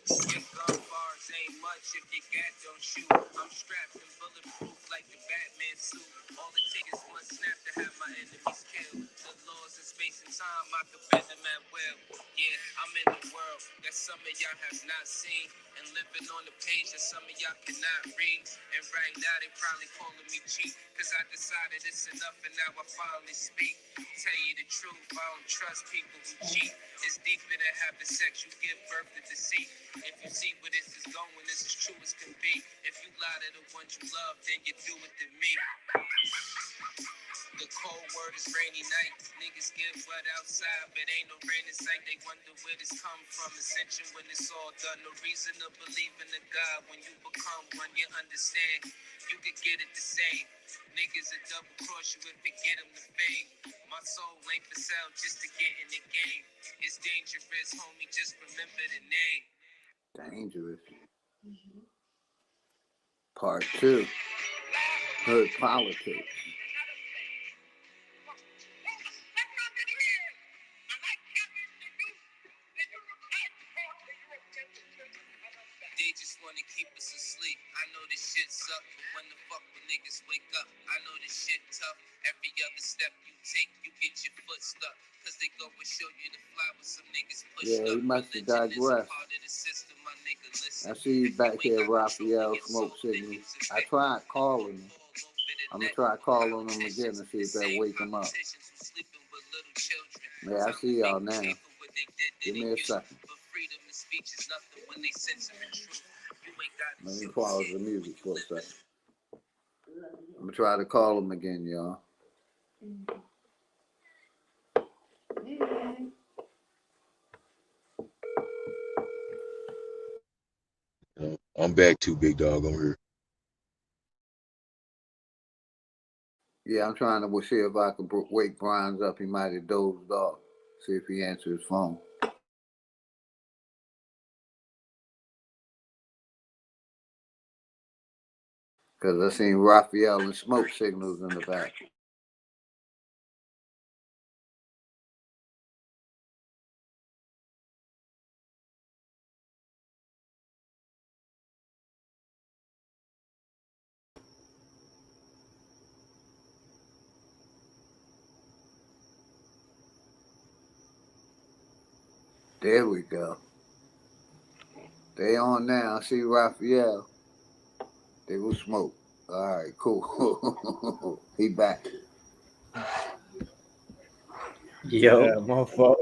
Your gun bars ain't much if your gat don't shoot. I'm strapped and bulletproof like the Batman suit. All it takes is one snap to have my enemies killed. The laws of space and time, I can bend them at will. Yeah, I'm in the world that some of y'all have not seen. And living on the page that some of y'all cannot read. And right now they probably calling me cheap. Cause I decided it's enough and now I finally speak. Tell you the truth, I don't trust people who cheat. It's deeper than having sex, you give birth to deceit. If you see where this is going, this is true as can be. If you lie to the ones you love, then you do it to me. The cold word is rainy night. Niggas get wet outside, but ain't no rain in sight. They wonder where this come from. Ascension when it's all done. No reason to believe in a God when you become one. You understand? You could get it the same. Niggas will double cross you if they get them the fame. My soul ain't for sale just to get in the game. It's dangerous, homie. Just remember the name. Dangerous. Part 2. Hood politics. They just wanna keep us asleep. I know this shit suck, but when the fuck when niggas wake up? I know this shit tough. Every other step you take, you get your foot stuck. Cause they go and show you the flowers some niggas push up. Yeah, he must have digressed. I see you back here, Raphael Smoke Signals. I tried calling him. I'm gonna try calling him again and see if that wake him up. Yeah, I see y'all now. Give me a second. Let me pause the music for a second. I'm gonna try to call him again, y'all. I'm back too, big dog. I'm here. Yeah, I'm trying to see if I can wake Brian's up. He might have dozed off. See if he answers his phone. Because I seen Raphael and Smoke Signals in the back. There we go. They on now. I see Raphael. They will smoke. All right, cool. He back. Yo, Yeah, my fault.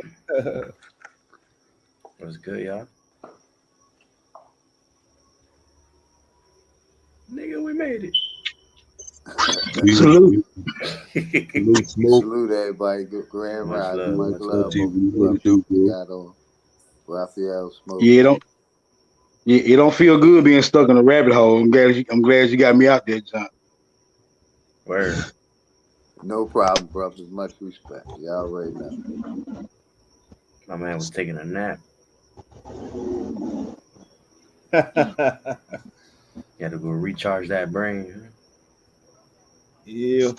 what's good, y'all? Nigga, we made it. Salute. Salute, smoke. Salute everybody. Good grand Much rise. love, Much much love. love. What What do, you bro? got on Raphael Smoke? Yeah, it don't feel good being stuck in a rabbit hole. I'm glad you got me out there, John. Word. No problem, brothers. Much respect. Y'all already know. My man was taking a nap. You had to go recharge that brain. Yeah.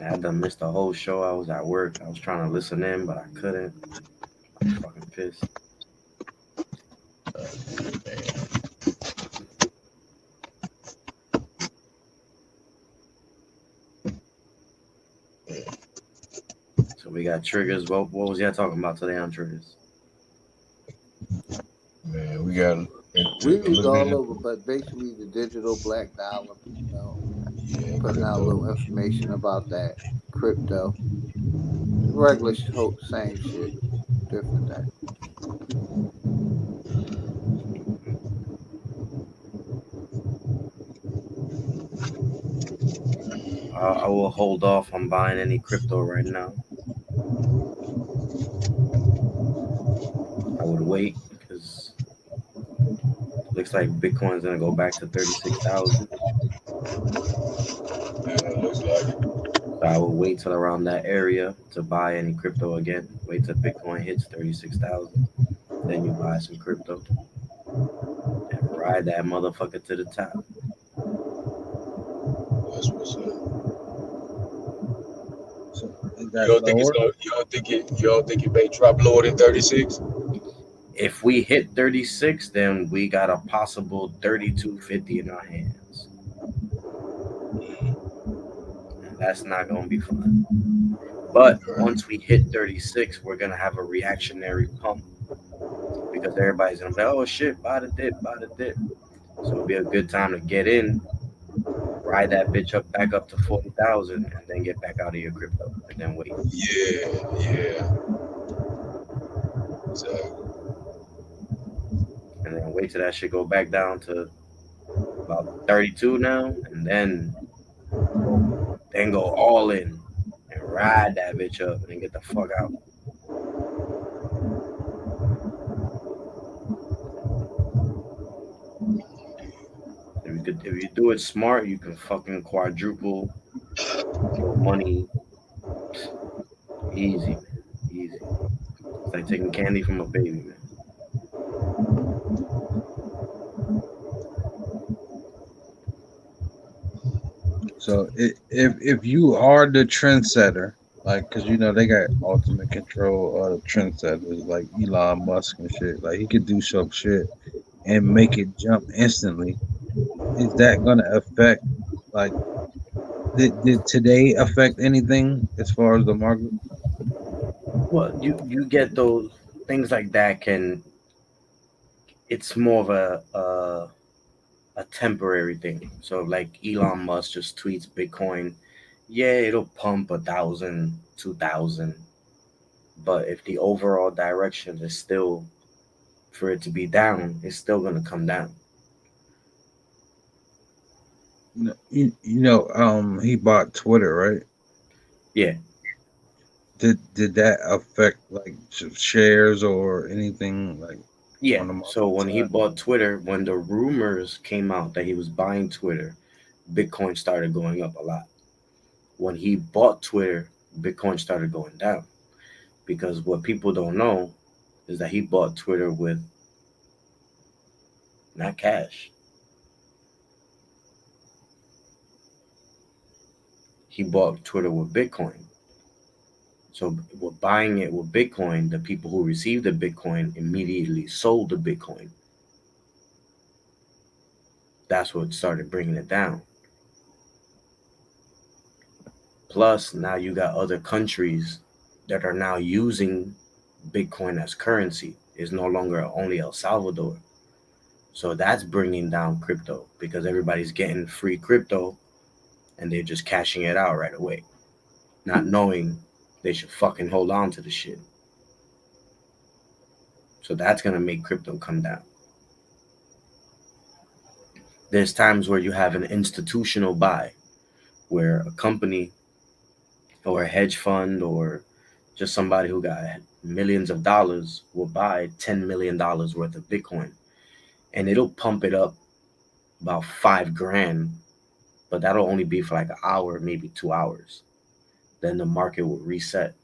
I done missed the whole show. I was at work. I was trying to listen in, but I couldn't. I'm fucking pissed. So we got Triggaz. What was y'all talking about today on Triggaz? Man, we got We a was little bit all of over, but basically the digital black dollar, yeah, putting out a crypto. little information about that crypto, regular same shit, different day. I will hold off on buying any crypto right now. I would wait because it looks like Bitcoin's gonna go back to 36,000. Yeah, looks like it. So I will wait till around that area to buy any crypto again. Wait till Bitcoin hits 36,000. Then you buy some crypto and ride that motherfucker to the top. That's what's up. So is You that don't think it's lower? gonna you don't think it may drop lower than 36? If we hit 36, then we got a possible 32.50 in our hands. And that's not going to be fun. But once we hit 36, we're going to have a reactionary pump because everybody's going to be, oh shit, buy the dip, buy the dip. So it'll be a good time to get in, ride that bitch up back up to 40,000, and then get back out of your crypto and then wait. Yeah. So And then wait till that shit go back down to about 32 now, and then go all in and ride that bitch up and then get the fuck out. If you do it smart, you can fucking quadruple your money easy, man. Easy. It's like taking candy from a baby, man. So if you are the trendsetter, like, cause they got ultimate control of trendsetters like Elon Musk and shit. Like he could do some shit and make it jump instantly. Is that gonna affect like did today affect anything as far as the market? Well, you get those things like that. It's more of a temporary thing. So like Elon Musk just tweets Bitcoin, yeah, it'll pump 1,000, 2,000, but if the overall direction is still for it to be down, it's still gonna come down. He bought Twitter, right? Yeah, Did that affect like shares or anything like yeah. on the So market when he side? bought Twitter, when the rumors came out that he was buying Twitter, Bitcoin started going up a lot. When he bought Twitter, Bitcoin started going down because what people don't know is that he bought Twitter with not cash. He bought Twitter with Bitcoin. So with buying it with Bitcoin, the people who received the Bitcoin immediately sold the Bitcoin. That's what started bringing it down. Plus, now you got other countries that are now using Bitcoin as currency. It's no longer only El Salvador. So that's bringing down crypto because everybody's getting free crypto and they're just cashing it out right away, not knowing they should fucking hold on to the shit. So that's going to make crypto come down. There's times where you have an institutional buy where a company or a hedge fund or just somebody who got millions of dollars will buy $10 million worth of Bitcoin and it'll pump it up about 5 grand, but that'll only be for like an hour, maybe 2 hours. Then the market will reset.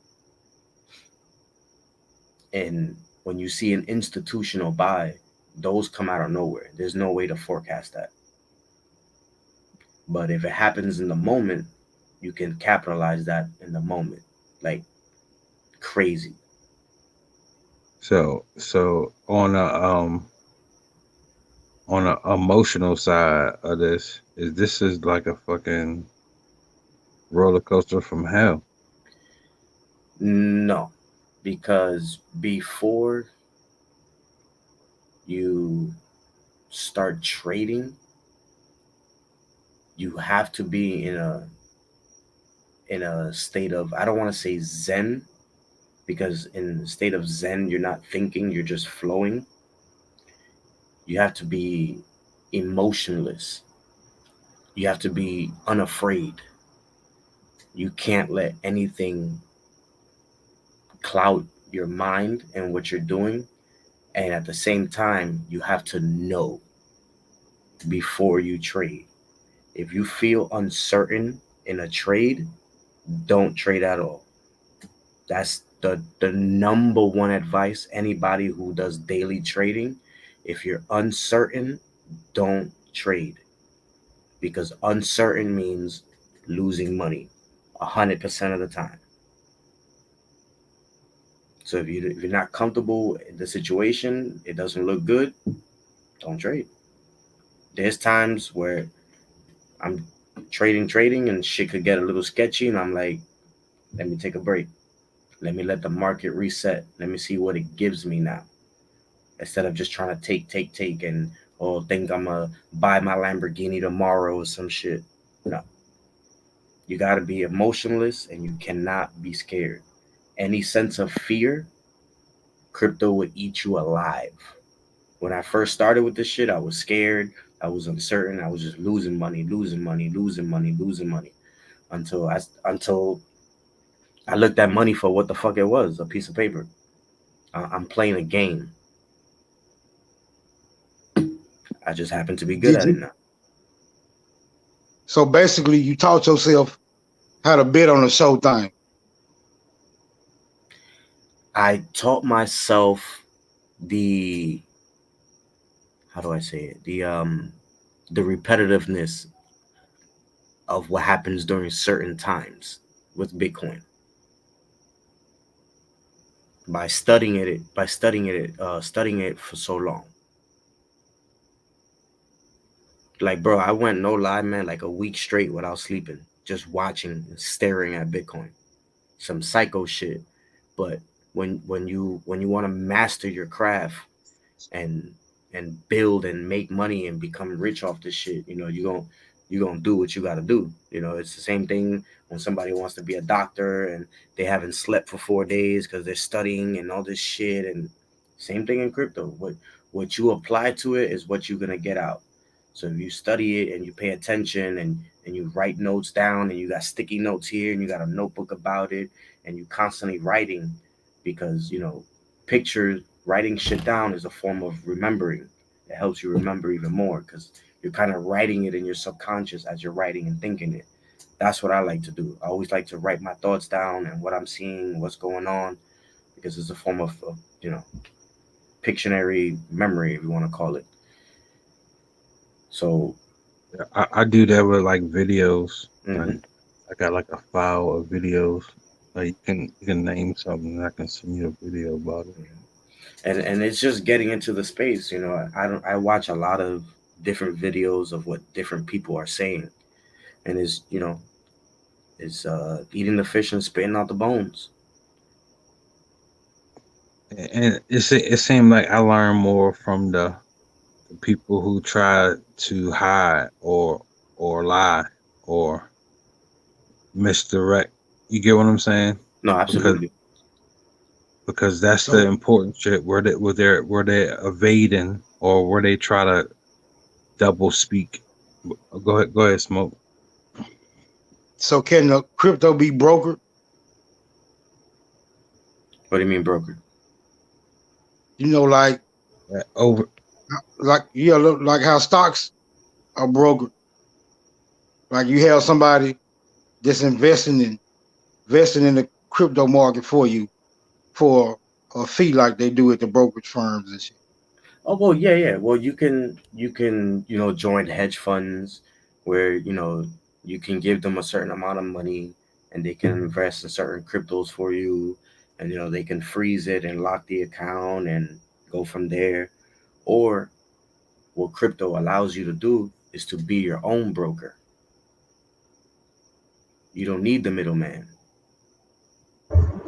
And when you see an institutional buy, those come out of nowhere. There's no way to forecast that. But if it happens in the moment, you can capitalize that in the moment, like crazy. So on a emotional side of this, is like a fucking roller coaster from hell. No, because before you start trading, you have to be in a state of, I don't want to say zen, because in the state of zen you're not thinking, you're just flowing. You have to be emotionless. You have to be unafraid. You can't let anything cloud your mind and what you're doing. And at the same time, you have to know before you trade. If you feel uncertain in a trade, don't trade at all. That's the number one advice anybody who does daily trading. If you're uncertain, don't trade, because uncertain means losing money 100% of the time. So if you're not comfortable in the situation, it doesn't look good, don't trade. There's times where I'm trading and shit could get a little sketchy, and I'm like, let me take a break. Let me let the market reset. Let me see what it gives me now. Instead of just trying to take, and think I'm gonna buy my Lamborghini tomorrow or some shit. No, you gotta be emotionless and you cannot be scared. Any sense of fear, crypto would eat you alive. When I first started with this shit, I was scared. I was uncertain. I was just losing money, losing money, losing money, losing money, until I looked at money for what the fuck it was, a piece of paper. I'm playing a game. I just happen to be good Did at it you? now. So basically, you taught yourself how to bet on the show thing. I taught myself the, how do I say it? The repetitiveness of what happens during certain times with Bitcoin studying it for so long. Like, bro, I went, no lie, man, like a week straight without sleeping, just watching and staring at Bitcoin. Some psycho shit. But when you want to master your craft and build and make money and become rich off this shit, you gonna do what you gotta do. It's the same thing when somebody wants to be a doctor and they haven't slept for 4 days because they're studying and all this shit. And same thing in crypto. What you apply to it is what you're gonna get out. So if you study it and you pay attention and you write notes down and you got sticky notes here and you got a notebook about it and you constantly writing, because pictures, writing shit down is a form of remembering. It helps you remember even more because you're kind of writing it in your subconscious as you're writing and thinking it. That's what I like to do. I always like to write my thoughts down and what I'm seeing, what's going on, because it's a form of Pictionary memory, if you want to call it. So, I do that with like videos. Like mhm. I got like a file of videos. Like you can name something, and I can send you a video about it. And it's just getting into the space. I watch a lot of different videos of what different people are saying, and it's eating the fish and spitting out the bones. And it seemed like I learned more from the people who try to hide or lie or misdirect. You get what I'm saying? No, Because absolutely. because that's the So important shit where they're evading or where they try to double speak. Go ahead, smoke. so can the crypto be brokered? What do you mean, broker? Like Over yeah, look, like how stocks are brokered. Like you have somebody that's investing in the crypto market for you for a fee, like they do at the brokerage firms and shit. Oh well, yeah, yeah. Well, you can join hedge funds where you can give them a certain amount of money and they can invest in certain cryptos for you, and they can freeze it and lock the account and go from there. Or what crypto allows you to do is to be your own broker. You don't need the middleman.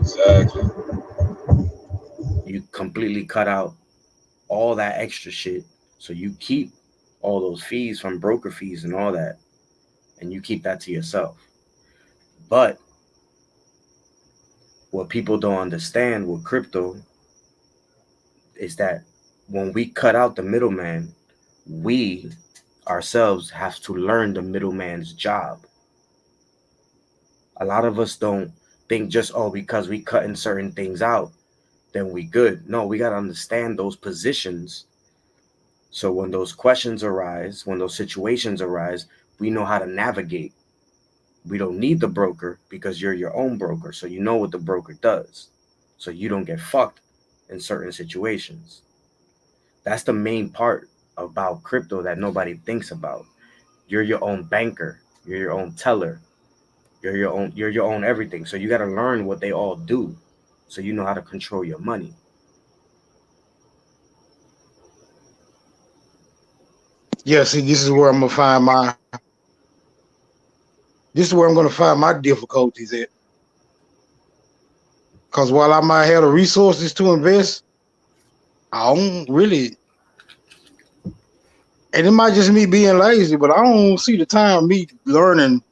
Exactly. You completely cut out all that extra shit. So you keep all those fees from broker fees and all that, and you keep that to yourself. But what people don't understand with crypto is that when we cut out the middleman, we ourselves have to learn the middleman's job. A lot of us don't think just, oh, because we cutting certain things out, then we good. No, we got to understand those positions. So when those questions arise, when those situations arise, we know how to navigate. We don't need the broker because you're your own broker. So you know what the broker does. So you don't get fucked in certain situations. That's the main part about crypto that nobody thinks about. You're your own banker. You're your own teller. You're your own everything. So you got to learn what they all do so you know how to control your money. Yeah, see, this is where I'm gonna find my difficulties at. Cause while I might have the resources to invest, I don't really, and it might just me being lazy, but I don't see the time me learning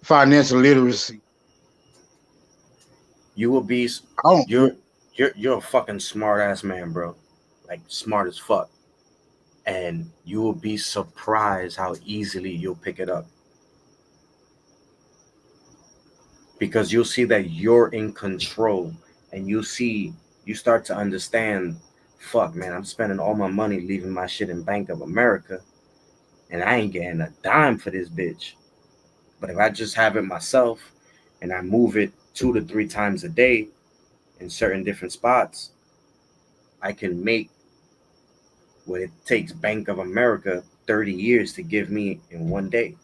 financial literacy. You will be I don't. you're you're a fucking smart ass man, bro. Like smart as fuck. And you will be surprised how easily you'll pick it up because you'll see that you're in control and you start to understand, fuck man, I'm spending all my money leaving my shit in Bank of America and I ain't getting a dime for this bitch. But if I just have it myself and I move it 2 to 3 times a day in certain different spots, I can make what it takes Bank of America 30 years to give me in one day.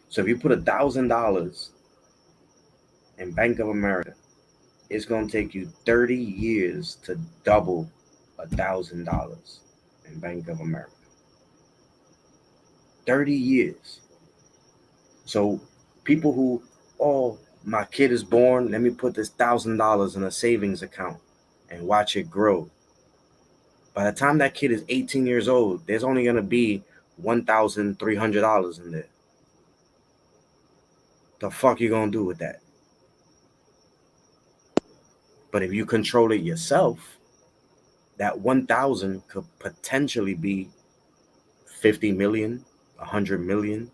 So if you put $1,000 in Bank of America, it's gonna take you 30 years to double $1,000 in Bank of America. 30 years. So people who, oh, my kid is born, let me put this $1,000 in a savings account and watch it grow. By the time that kid is 18 years old, there's only gonna be $1,300 in there. The fuck you gonna do with that? But if you control it yourself, that 1,000 could potentially be 50 million, 100 million.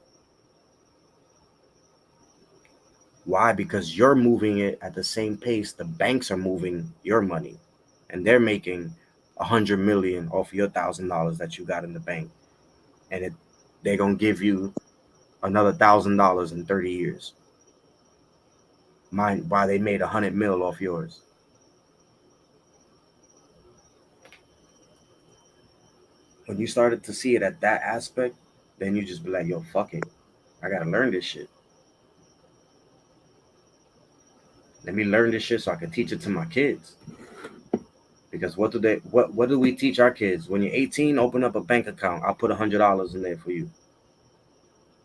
Why? Because you're moving it at the same pace the banks are moving your money, and they're making 100 million off your $1,000 that you got in the bank, and they're gonna give you another $1,000 in 30 years. Mind why they made 100 mil off yours. When you started to see it at that aspect, then you just be like, yo, fuck it. I gotta learn this shit. Let me learn this shit so I can teach it to my kids. Because what do we teach our kids? When you're 18, open up a bank account. I'll put $100 in there for you.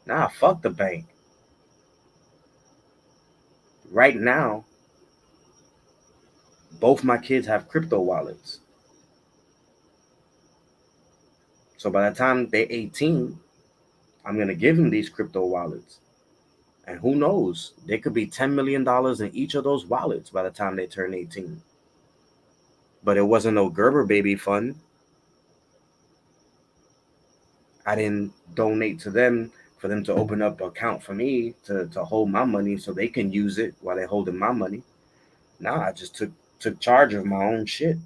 Nah, fuck the bank. Right now, both my kids have crypto wallets. So by the time they're 18, I'm gonna give them these crypto wallets. And who knows? There could be $10 million in each of those wallets by the time they turn 18. But it wasn't no Gerber baby fund. I didn't donate to them for them to open up an account for me to hold my money so they can use it while they're holding my money. Nah, I just took charge of my own shit.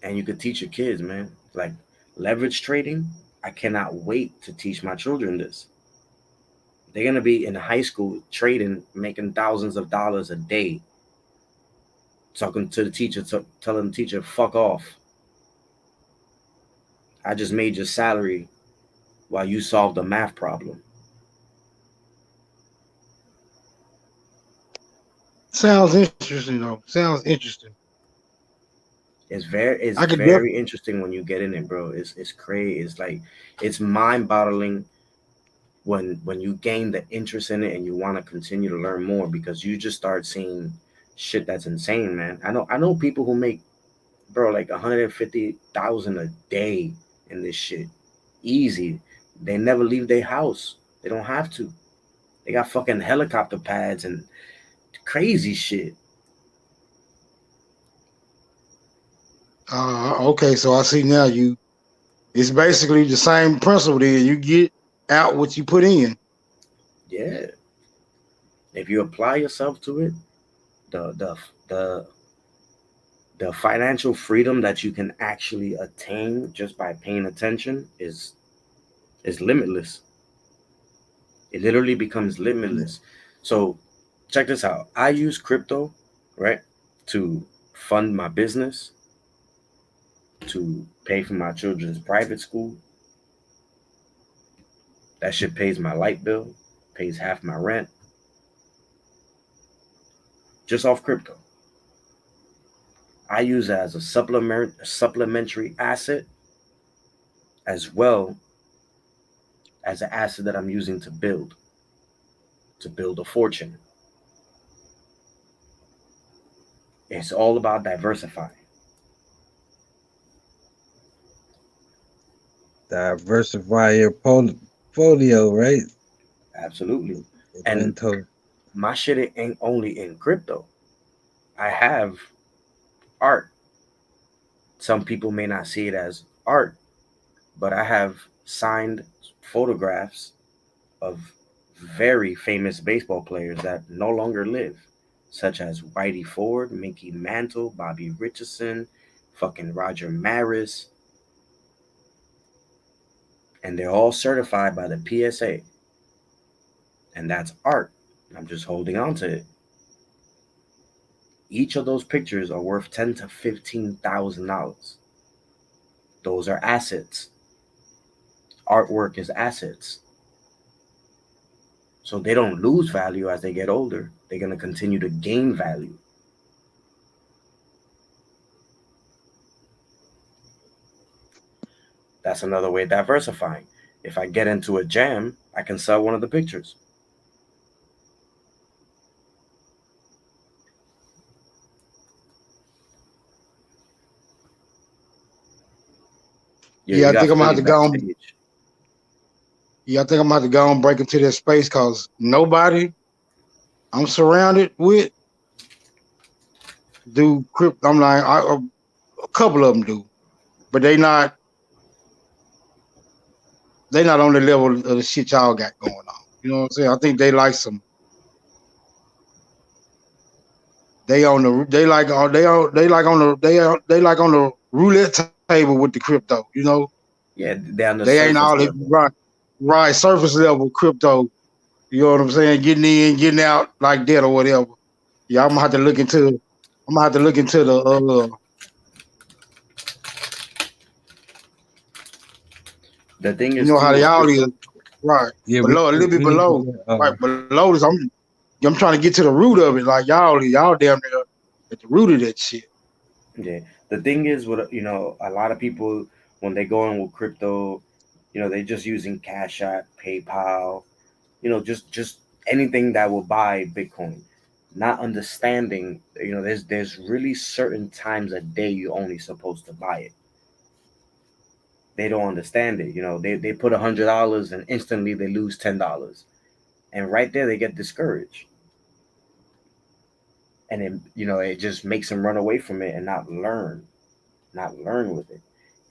And you could teach your kids, man. Like leverage trading, I cannot wait to teach my children this. They're gonna be in high school trading, making thousands of dollars a day. Talking to the teacher, telling the teacher, fuck off. I just made your salary while you solved a math problem. Sounds interesting though. Sounds interesting. It's I could def- very interesting when you get in it, bro. It's crazy. It's like it's mind boggling when you gain the interest in it and you want to continue to learn more because you just start seeing shit that's insane, man. I know people who make, bro, like 150,000 a day in this shit, easy. They never leave their house. They don't have to. They got fucking helicopter pads and crazy shit. okay, so I see now you. It's basically the same principle. Then you get out what you put in. Yeah, if you apply yourself to it, the the the the financial freedom that you can actually attain just by paying attention is limitless. It literally becomes limitless. So check this out. I use crypto, right, to fund my business, to pay for my children's private school. That shit pays my light bill, pays half my rent, just off crypto. I use it as a supplementary asset as well as an asset that I'm using to build a fortune. It's all about diversifying. Diversify your portfolio, right? Absolutely. It's And been told. my shit ain't only in crypto. I have art. Some people may not see it as art, but I have signed photographs of very famous baseball players that no longer live, such as Whitey Ford, Mickey Mantle, Bobby Richardson, fucking Roger Maris, and they're all certified by the PSA, and that's art. I'm just holding on to it. Each of those pictures are worth $10,000 to $15,000. Those are assets. Artwork is assets. So they don't lose value as they get older. They're going to continue to gain value. That's another way of diversifying. If I get into a jam, I can sell one of the pictures. Yeah, Yeah, you I got think I'm gonna have Philly to go. On, backstage. yeah, I think I'm gonna have to go and break into that space because nobody I'm surrounded with do crypto. I'm like a couple of them do, but they not on the level of the shit y'all got going on. You know what I'm saying? I think they like some. They like on the roulette table with the crypto. You know, Yeah, they're on the they ain't surface all level. right surface level crypto. You know what I'm saying? Getting in, getting out like that or whatever. Yeah, I'm gonna have to look into. I'm gonna have to look into the. The thing You is, know how too, they with all is. crypto, Right Yeah, below, a little bit we need to below. get Right below this. I'm trying to get to the root of it. Like y'all damn near at the root of that shit. yeah. The thing is, with a lot of people when they go in with crypto, they're just using Cash App, PayPal, just anything that will buy Bitcoin, not understanding, there's really certain times a day you're only supposed to buy it. They don't understand it. They put $100 and instantly they lose $10, and right there they get discouraged, and then it just makes them run away from it and not learn with it.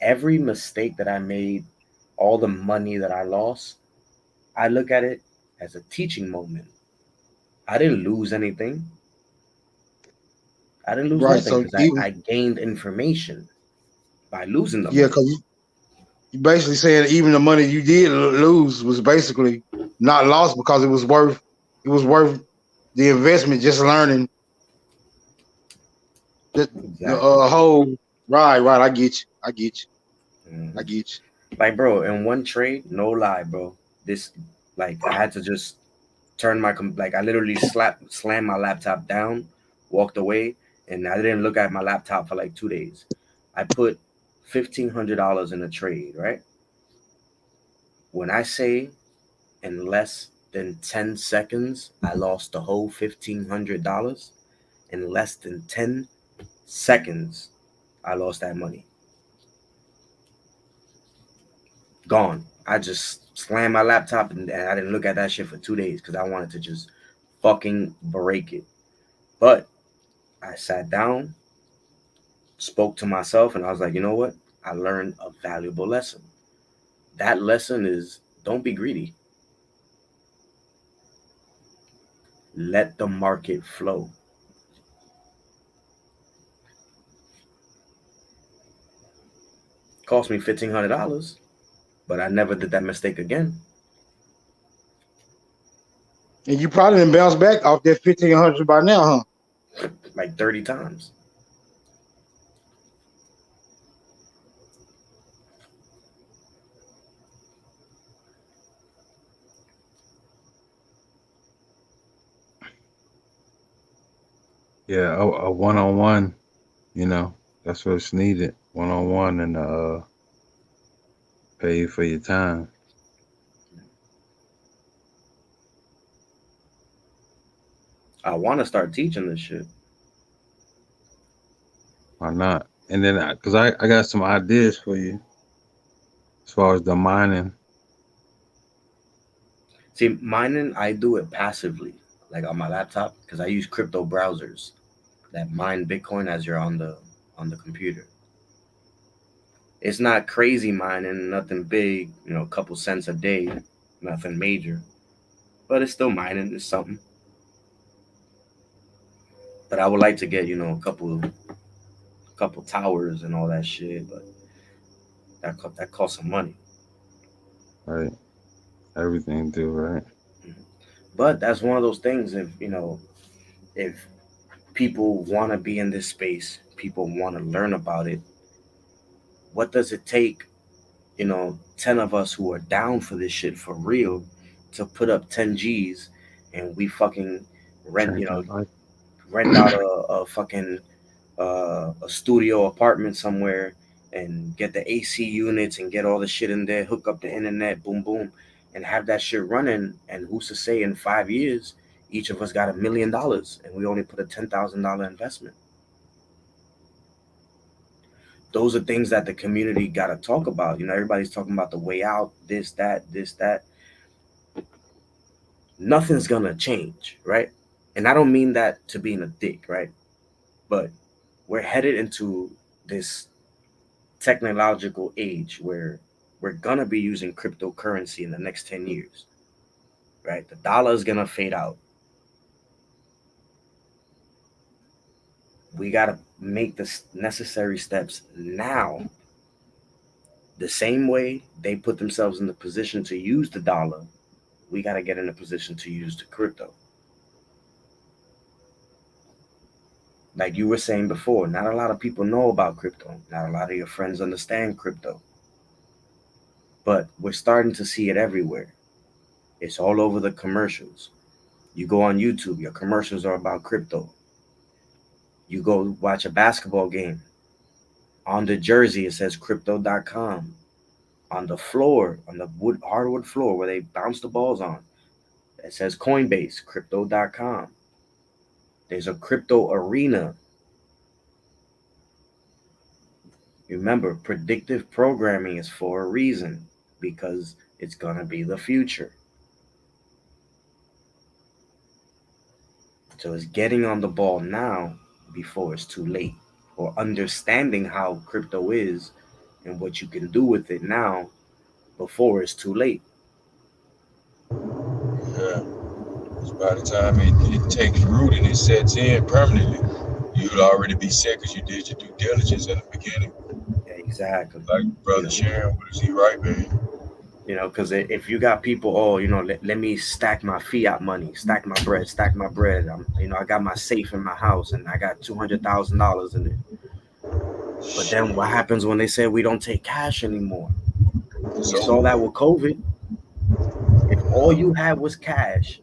Every mistake that I made, all the money that I lost, I look at it as a teaching moment. I didn't lose anything. I didn't lose Right. nothing So because I, even I gained information by losing the yeah, money. because you basically saying even the money you did lose was basically not lost because it was worth the investment. Just learning the Exactly. whole. Right. I get you. I get you. Hmm. I get you. Like, bro, in one trade, no lie, bro. This, like, I had to just like, I literally slammed my laptop down, walked away, and I didn't look at my laptop for like 2 days. I put $1,500 in a trade, right? When I say in less than 10 seconds, I lost the whole $1,500. In less than 10 seconds, I lost that money. Gone. I just slammed my laptop and I didn't look at that shit for 2 days because I wanted to just fucking break it. But I sat down, spoke to myself, and I was like, you know what? I learned a valuable lesson. That lesson is don't be greedy. Let the market flow. Cost me $1,500, but I never did that mistake again. And you probably didn't bounce back off that 1,500 by now, huh? Like 30 times. Yeah, a one-on-one, that's what's needed. One-on-one and pay you for your time. I want to start teaching this shit. Why not? And then, because I got some ideas for you as far as the mining. See, mining, I do it passively, like on my laptop, because I use crypto browsers that mine Bitcoin as you're on the computer. It's not crazy mining, nothing big, a couple cents a day, nothing major, but it's still mining. It's something. But I would like to get a couple towers and all that shit, but that costs some money. Right? Everything do, right? Mhm. But that's one of those things. If people want to be in this space, people want to learn about it. What does it take? 10 of us who are down for this shit for real to put up 10 G's and we fucking rent, Change your life. rent out a fucking a studio apartment somewhere and get the AC units and get all the shit in there, hook up the internet, boom, boom, and have that shit running. And who's to say in 5 years, each of us got $1 million and we only put a $10,000 investment? Those are things that the community got to talk about. Everybody's talking about the way out, this, that, this, that. Nothing's going to change, right? And I don't mean that to being a dick, right? But we're headed into this technological age where we're gonna be using cryptocurrency in the next 10 years, right? The dollar is gonna fade out. We gotta make the necessary steps now. The same way they put themselves in the position to use the dollar, we gotta get in a position to use the crypto. Like you were saying before, not a lot of people know about crypto. Not a lot of your friends understand crypto. But we're starting to see it everywhere. It's all over the commercials. You go on YouTube, your commercials are about crypto. You go watch a basketball game. On the jersey, it says crypto.com. On the floor, on the hardwood floor where they bounce the balls on, it says Coinbase, crypto.com. There's a crypto arena. Remember, predictive programming is for a reason because it's going to be the future. So it's getting on the ball now before it's too late, or understanding how crypto is and what you can do with it now before it's too late. Yeah. 'Cause by the time it takes root and it sets in permanently, you'd already be set because you did your due diligence in the beginning. Exactly. Like You Brother know, Sharon, what is he right, man? because if you got people, oh, let me stack my fiat money, stack my bread, stack my bread. I got my safe in my house and I got $200,000 in it. But then what happens when they say we don't take cash anymore? It's We saw over. that with COVID. If all you had was cash,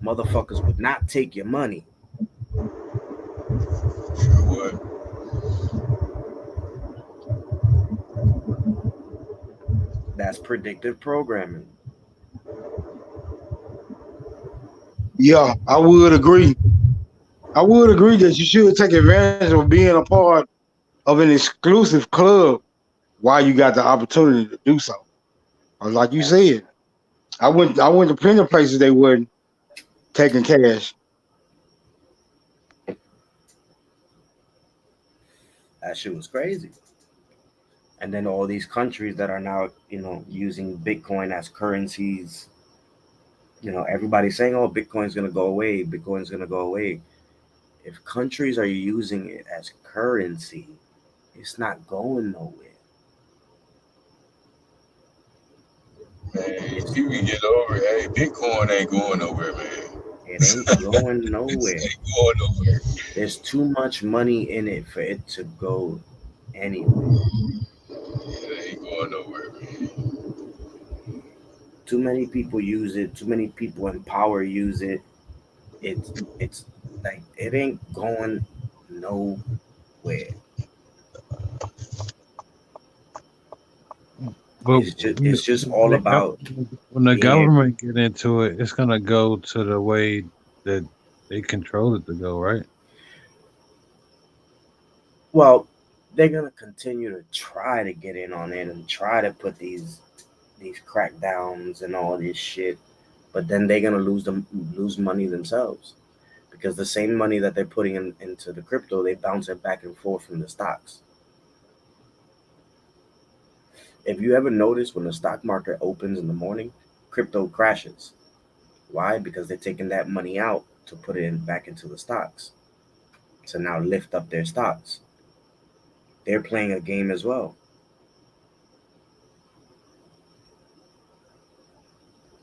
motherfuckers would not take your money. Sure would. That's predictive programming. Yeah, I would agree. I would agree that you should take advantage of being a part of an exclusive club while you got the opportunity to do so. Like you That's said, I went to plenty of places they wasn't taking cash. that shit was crazy. And then all these countries that are now, using Bitcoin as currencies. Everybody's saying, "Oh, Bitcoin's gonna go away. Bitcoin's gonna go away." If countries are using it as currency, it's not going nowhere. Man, It's you can get over it. Hey, Bitcoin ain't going nowhere, man. it ain't going It nowhere. ain't going nowhere. There's too much money in it for it to go anywhere. It ain't going nowhere, man. Too many people use it. Too many people in power use it. It's like it ain't going nowhere. But It's just all about when the being able. government get into it, it's gonna go to the way that they control it to go, right? Well, they're gonna continue to try to get in on it and try to put these crackdowns and all this shit, but then they're gonna lose money themselves because the same money that they're putting into the crypto, they bounce it back and forth from the stocks. If you ever notice when the stock market opens in the morning, crypto crashes. Why? Because they're taking that money out to put it back into the stocks to now lift up their stocks. They're playing a game as well.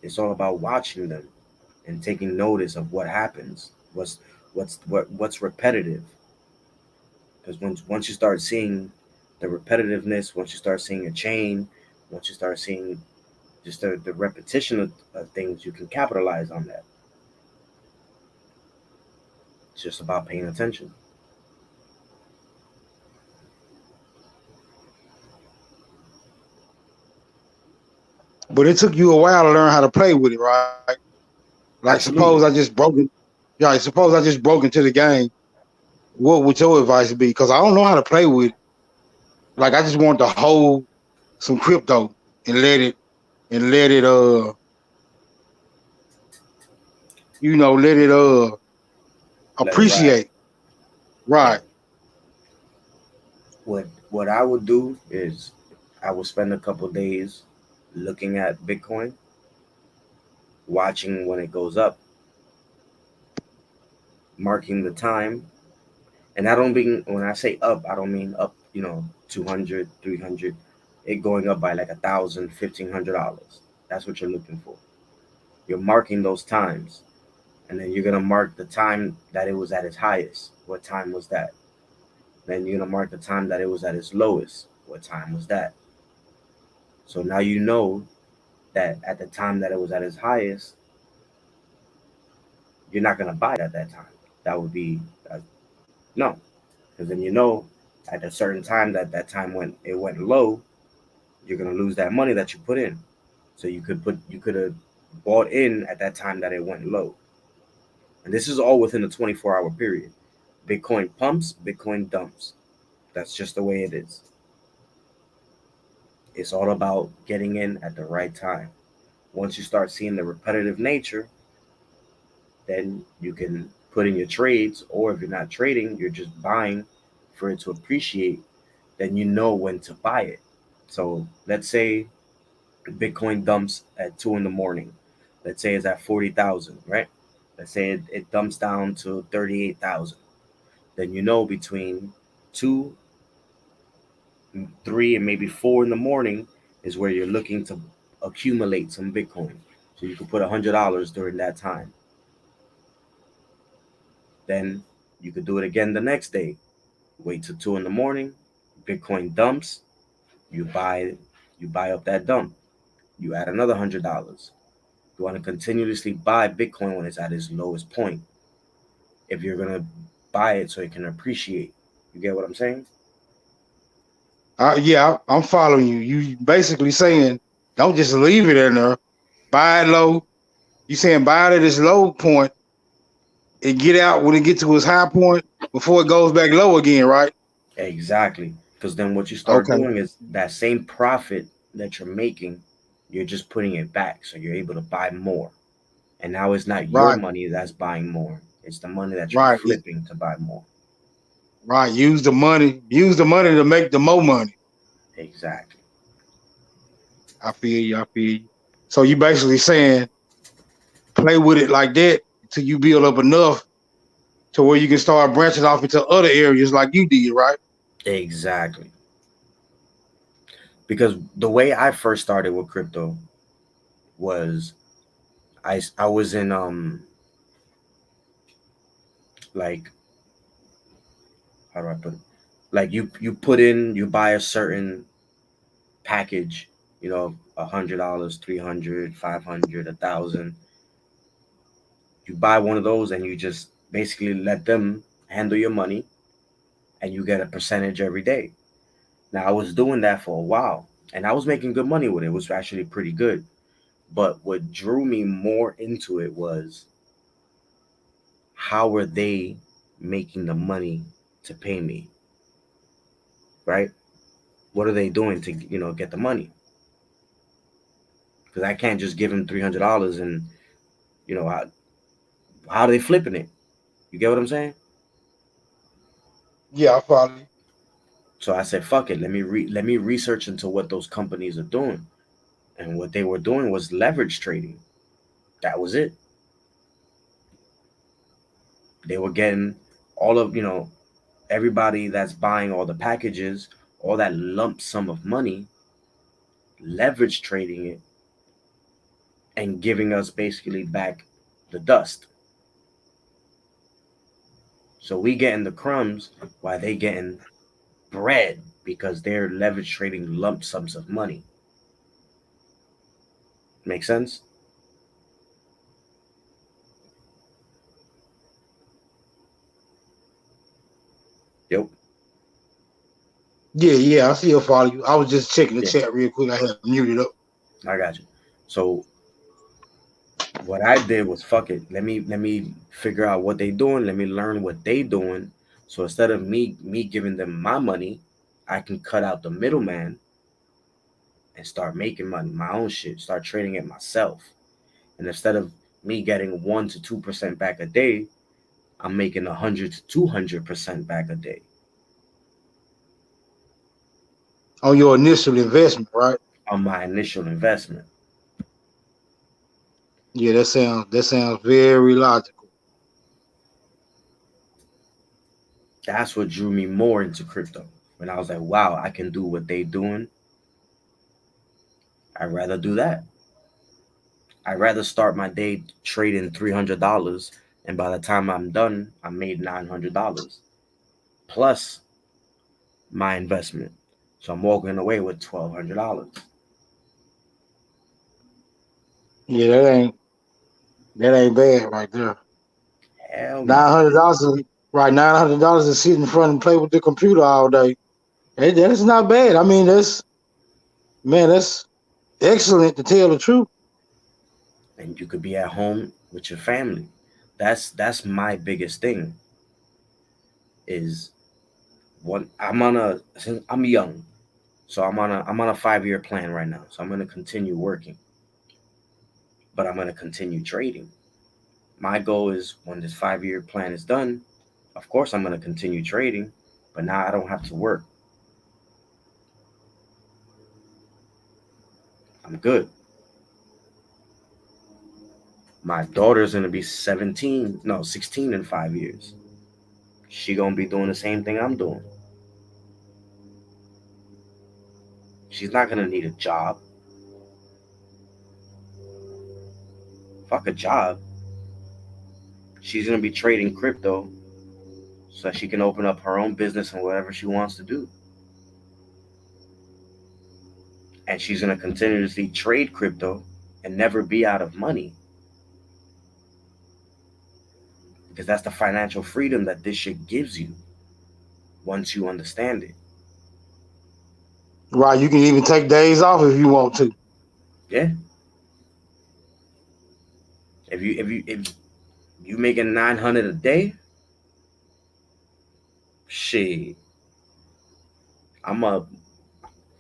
It's all about watching them and taking notice of what happens. What's repetitive? Because once you start seeing the repetitiveness, once you start seeing a chain, once you start seeing just the repetition of things, you can capitalize on that. It's just about paying attention. But it took you a while to learn how to play with it, right? Like suppose I Absolutely. just broke it. Yeah, like, suppose I just broke into the game. What would your advice be? Because I don't know how to play with it. Like I just want to hold some crypto and let it let it Let it ride. appreciate. Right. What I would do is I would spend a couple days looking at Bitcoin, watching when it goes up, marking the time. And I don't mean, when I say up, I don't mean up, 200, 300. It going up by like 1,000, $1,500. That's what you're looking for. You're marking those times. And then you're going to mark the time that it was at its highest. What time was that? Then you're going to mark the time that it was at its lowest. What time was that? So now you know that at the time that it was at its highest, you're not going to buy it at that time. That would be, no. Because then you know at a certain time that time when it went low, you're gonna lose that money that you put in. So you could have bought in at that time that it went low. And this is all within a 24-hour period. Bitcoin pumps, Bitcoin dumps. That's just the way it is. It's all about getting in at the right time. Once you start seeing the repetitive nature, then you can put in your trades, or if you're not trading, you're just buying for it to appreciate, then you know when to buy it. So let's say Bitcoin dumps at 2 in the morning. Let's say it's at 40,000, right? Let's say it dumps down to 38,000. Then you know between 2, 3, and maybe 4 in the morning is where you're looking to accumulate some Bitcoin. So you can put $100 during that time. Then you could do it again the next day. Wait till 2 in the morning. Bitcoin dumps. You buy you buy up that dump. You add another $100. You want to continuously buy Bitcoin when it's at its lowest point. If you're gonna buy it so it can appreciate, you get what I'm saying? Yeah, I'm following you. You basically saying Don't just leave it in there. Buy it low. You saying buy it at its low point and get out when it gets to its high point before it goes back low again, right? Exactly. Because then what you start Okay. doing is that same profit that you're making, you're just putting it back. So you're able to buy more. And now it's not your Right. money that's buying more. It's the money that you're Right. flipping to buy more. Right. Use the money. Use the money to make the more money. Exactly. I feel you. I feel you. So you basically saying play with it like that until you build up enough to where you can start branching off into other areas like you did, right? Exactly. Because the way I first started with crypto was I was in like, how do I put it? Like you put in, you buy a certain package, $100, 300, 500, 1,000. You buy one of those and you just basically let them handle your money, and you get a percentage every day. Now I was doing that for a while and I was making good money with it. It was actually pretty good. But what drew me more into it was, how are they making the money to pay me, right? What are they doing to get the money? Because I can't just give them $300 and how are they flipping it? You get what I'm saying? Yeah, I follow you. So I said, fuck it. Let me research into what those companies are doing, and what they were doing was leverage trading. That was it. They were getting all of everybody that's buying all the packages, all that lump sum of money, leverage trading it, and giving us basically back the dust. So we getting the crumbs while they getting bread, because they're leverage trading lump sums of money. Make sense? Yep. Yeah, yeah, I still follow you. I was just checking the Yeah, chat real quick. I had muted up. I got you. So what I did was, fuck it. Let me figure out what they doing. Let me learn what they doing. So instead of me giving them my money, I can cut out the middleman and start making money, my own shit. Start trading it myself. And instead of me getting 1 to 2% back a day, I'm making 100 to 200% back a day On your initial investment, right? on my initial investment. Yeah, that sounds very logical. That's what drew me more into crypto. When I was like, wow, I can do what they doing. I'd rather do that. I'd rather start my day trading $300, and by the time I'm done, I made $900 plus my investment. So I'm walking away with $1,200. Yeah, that ain't bad right there. Hell no. $900, right? $900 to sit in front and play with the computer all day. That's not bad. I mean, that's excellent to tell the truth. And you could be at home with your family. That's my biggest thing. Is what since I'm young, so I'm on a 5-year plan right now. So I'm gonna continue working, but I'm gonna continue trading. My goal is, when this 5-year plan is done, of course I'm gonna continue trading, but now I don't have to work. I'm good. My daughter's gonna be 17, no, 16 in 5 years. She gonna be doing the same thing I'm doing. She's not gonna need a job. Fuck a job. She's gonna be trading crypto so she can open up her own business and whatever she wants to do. And she's gonna continuously trade crypto and never be out of money, because that's the financial freedom that this shit gives you once you understand it. Right? You can even take days off if you want to. Yeah. If you making 900 a day, shit, I'm a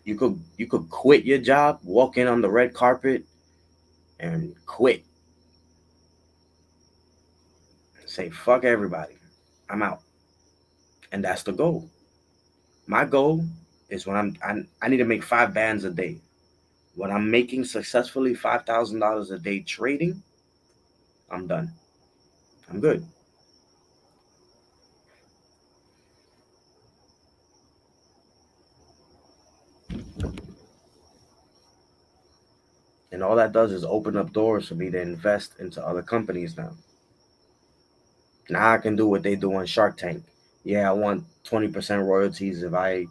you could quit your job, walk in on the red carpet, and quit. Say fuck everybody, I'm out, and that's the goal. My goal is when I need to make 5 bands a day. When I'm making successfully $5,000 a day trading, I'm done. I'm good. And all that does is open up doors for me to invest into other companies now. Now I can do what they do on Shark Tank. Yeah, I want 20% royalties if I,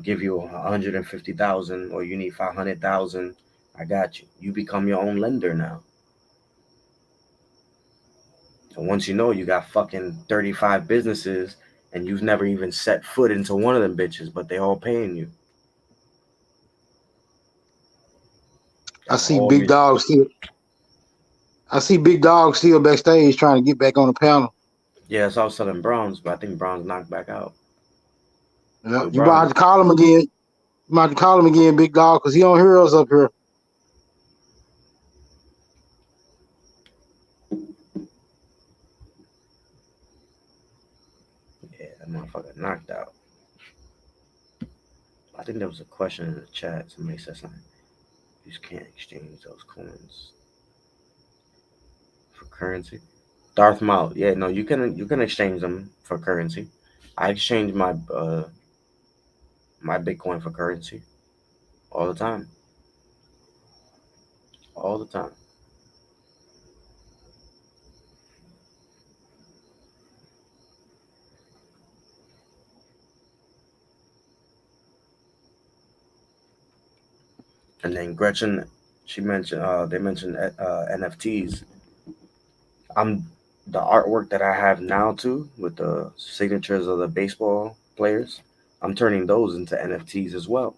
give you 150,000 or you need 500,000. I got you. You become your own lender now. And once you know you got fucking 35 businesses and you've never even set foot into one of them bitches, but they all paying you. I That's see all Big me. Dog still. I see Big Dog still backstage trying to get back on the panel. Yeah, it's all selling Browns, but I think Browns knocked back out. Yeah, Who you might have Browns? to call him again. You might have to call him again, Big Dog, because he don't hear us up here. Yeah, that motherfucker knocked out. I think there was a question in the chat. Somebody said something. You just can't exchange those coins for currency. Darth Maul. Yeah, no, you can exchange them for currency. I exchange my Bitcoin for currency all the time, all the time. And then Gretchen, she mentioned they mentioned NFTs. I'm the artwork that I have now too with the signatures of the baseball players. I'm turning those into NFTs as well.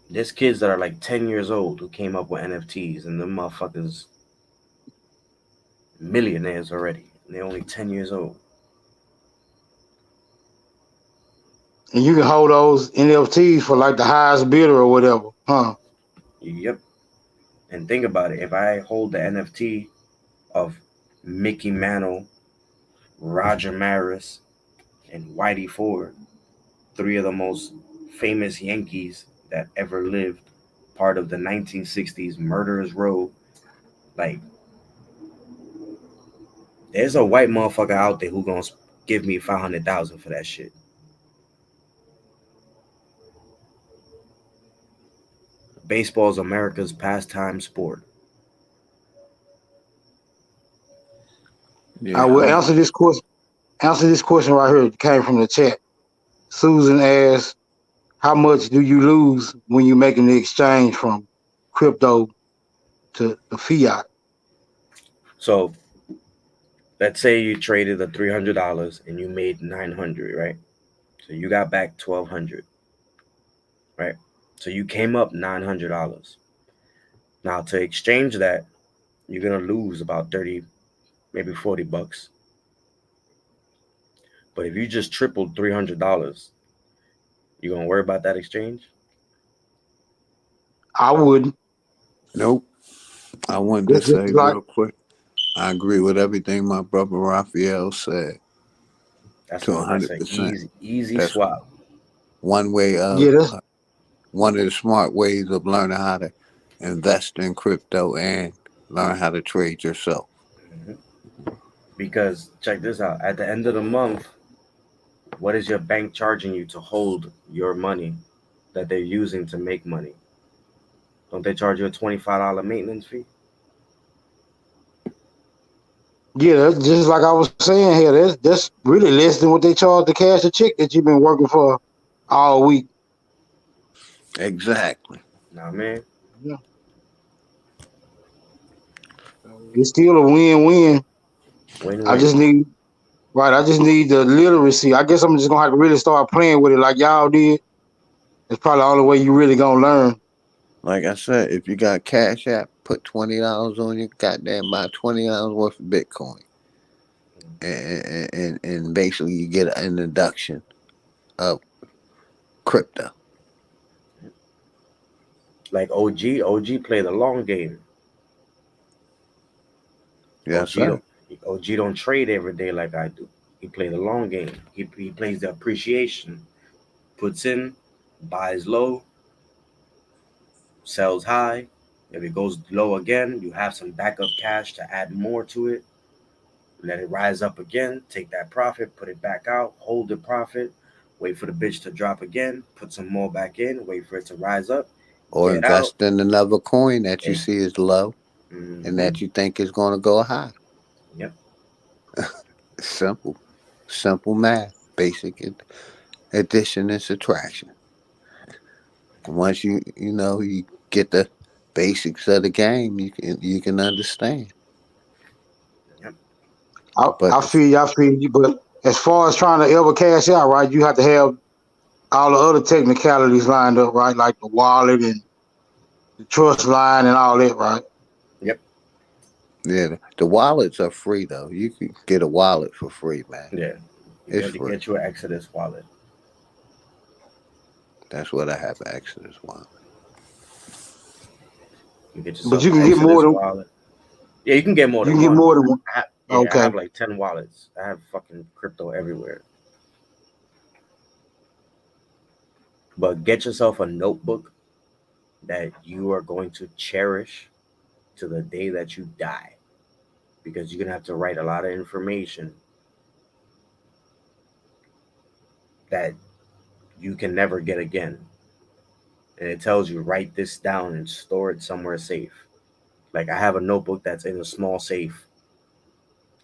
There's kids that are like 10 years old who came up with NFTs, and them motherfuckers millionaires already. And they're only 10 years old. And you can hold those NFTs for like the highest bidder or whatever, huh? Yep. And think about it. If I hold the NFT of Mickey Mantle, Roger Maris, and Whitey Ford, three of the most famous Yankees that ever lived, part of the 1960s Murderers Row, like, there's a white motherfucker out there who gonna give me 500,000 for that shit. Baseball's America's pastime sport. I Yeah, will I'm answer this question. Answer this question right here. It came from the chat. Susan asked, "How much do you lose when you're making the exchange from crypto to the fiat?" So let's say you traded the $300 and you made 900, right? So you got back 1,200, right? So you came up $900. Now to exchange that, you're gonna lose about 30, maybe $40. But if you just tripled $300, you gonna worry about that exchange? I wouldn't. nope. I wanted to That's just say like real quick. I agree with everything my brother Raphael said to That's an 100%. easy That's swap. one way yeah, of that's one of the smart ways of learning how to invest in crypto and learn how to trade yourself. Mhm. Because check this out. At the end of the month, what is your bank charging you to hold your money that they're using to make money? Don't they charge you a $25 maintenance fee? yeah, that's just like I was saying here. That's really less than what they charge to cash a check that you've been working for all week. Exactly. Nah, man, Yeah, it's still a win-win. I win-win. just need right. I just need the literacy. I guess I'm just gonna have to really start playing with it like y'all did It's probably the only way you really gonna learn. Like I said, if you got Cash App, put $20 on your goddamn buy $20 worth of Bitcoin, and basically you get an introduction of crypto. Like OG play the long game. Yes, OG sir. don't OG don't trade every day like I do. He play the long game. He plays the appreciation. Puts in, buys low, sells high. If it goes low again, you have some backup cash to add more to it. Let it rise up again, take that profit, put it back out, hold the profit, wait for the bitch to drop again, put some more back in, wait for it to rise up, Or get out. invest in another coin that you It, see is low and mm-hmm. that you think is going to go high. Yep. Simple, simple math, basic addition and subtraction. Once you get the basics of the game, you can understand. Yep. But I feel you. But as far as trying to ever cash out, right, you have to have all the other technicalities lined up, right? Like the wallet and the trust line and all that, right? Yep. yeah, the wallets are free though. You can get a wallet for free, man. Yeah. You It's got to free. get your Exodus wallet. That's what I have access to. Wallet. You get But yourself you an can get more Exodus than wallet. Yeah, you can get more you than can get one. more than one. I Okay. have like 10 wallets. I have fucking crypto everywhere. But get yourself a notebook that you are going to cherish to the day that you die, because you're going to have to write a lot of information that you can never get again. And it tells you write this down and store it somewhere safe. Like I have a notebook that's in a small safe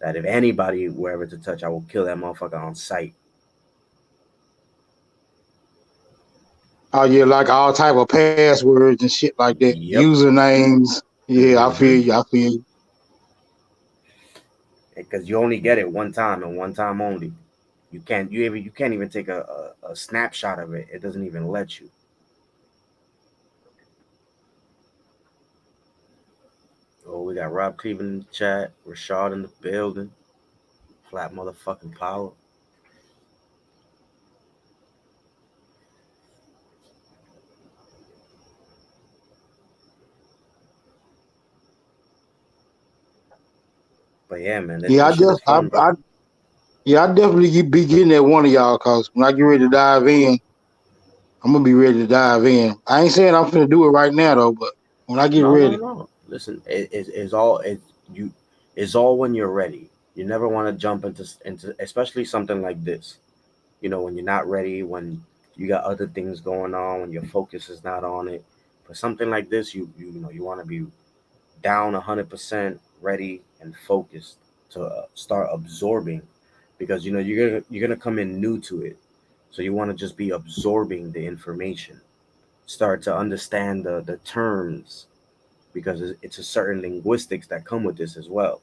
that if anybody were ever to touch, I will kill that motherfucker on sight. Oh yeah, like all type of passwords and shit like that. Yep. Usernames. Yeah, I feel Mm-hmm. you. I feel you. Because you only get it one time and one time only. You can't even take a snapshot of it. It doesn't even let you. Oh, we got Rob Cleveland in the chat, Rashad in the building, flat motherfucking power. But yeah, man, Yeah, this shit is fun, bro. I definitely be getting at one of y'all because when I get ready to dive in, I'm gonna be ready to dive in. I ain't saying I'm finna do it right now though, but when I get No, no, ready, no. Listen, it's all you. It's all when you're ready. You never want to jump into especially something like this. You know, when you're not ready, when you got other things going on, when your focus is not on it. For something like this, you want to be down 100% ready and focused to start absorbing, because you're gonna come in new to it, so you want to just be absorbing the information, start to understand the terms, because it's a certain linguistics that come with this as well.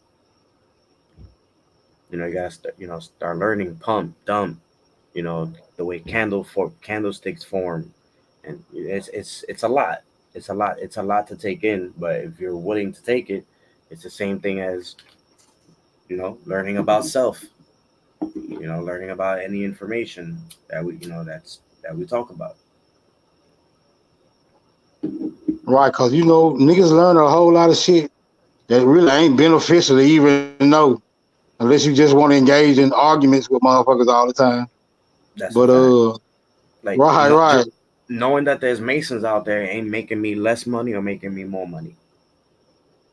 You gotta start learning pump dump, you know the way candlesticks form, and it's a lot. It's a lot to take in, but if you're willing to take it, it's the same thing as learning about self, learning about any information that we talk about. right? Because niggas learn a whole lot of shit that really ain't beneficial to even know, unless you just want to engage in arguments with motherfuckers all the time. That's a But fact. Like, right, just knowing that there's masons out there ain't making me less money or making me more money.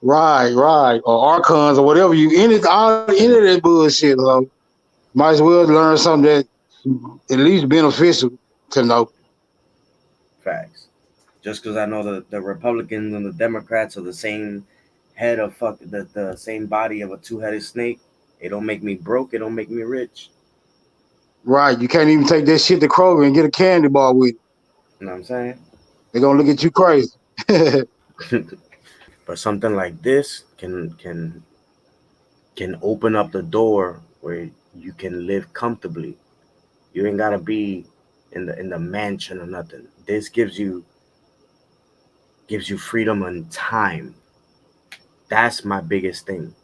right, or archons or whatever any of Yeah. that bullshit. So might as well learn something that at least beneficial to know. Facts. Just because I know the Republicans and the Democrats are the same head of the same body of a two-headed snake, it don't make me broke. It don't make me rich. Right, you can't even take that shit to Kroger and get a candy bar with it. You know what I'm saying? They're gonna look at you crazy. But something like this can open up the door where you can live comfortably. You ain't gotta be in the mansion or nothing. This gives you freedom and time. That's my biggest thing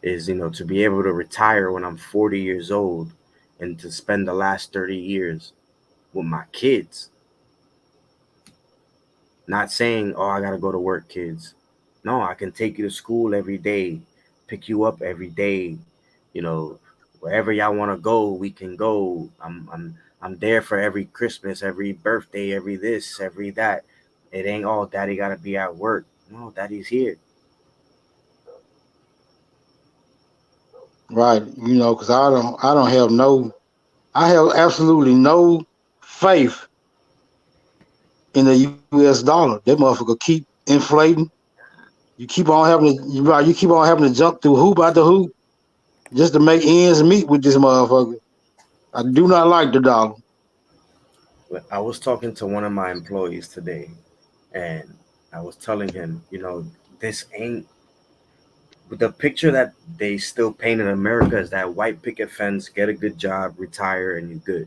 is, to be able to retire when I'm 40 years old and to spend the last 30 years with my kids. Not saying, oh, I got to go to work, kids. No, I can take you to school every day, pick you up every day. You know, wherever y'all want to go, we can go. I'm there for every Christmas, every birthday, every this, every that. It ain't all daddy got to be at work. No, daddy's here. Right. Because I don't have I have absolutely no faith in the U.S. dollar. That motherfucker keep inflating. You keep on having to jump through hoop after hoop just to make ends meet with this motherfucker. I do not like the dollar. But I was talking to one of my employees today, and I was telling him, this ain't the picture that they still paint in America is that white picket fence, get a good job, retire, and you're good.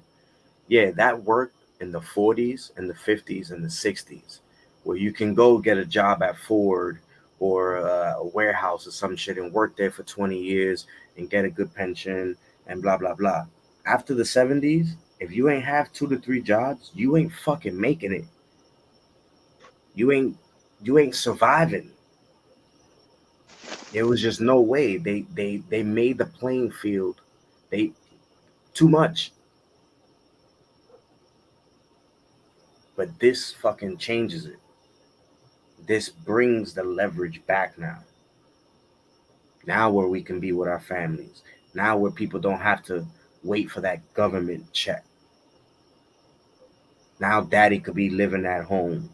Yeah, that worked in the 40s and the 50s and the 60s, where you can go get a job at Ford or a warehouse or some shit and work there for 20 years and get a good pension and blah, blah, blah. After the 70s, if you ain't have 2 to 3 jobs, you ain't fucking making it. You ain't you ain't surviving. There was just no way. They made the playing field they too much. But this fucking changes it. This brings the leverage back now. Now where we can be with our families. Now where people don't have to wait for that government check. Now daddy could be living at home.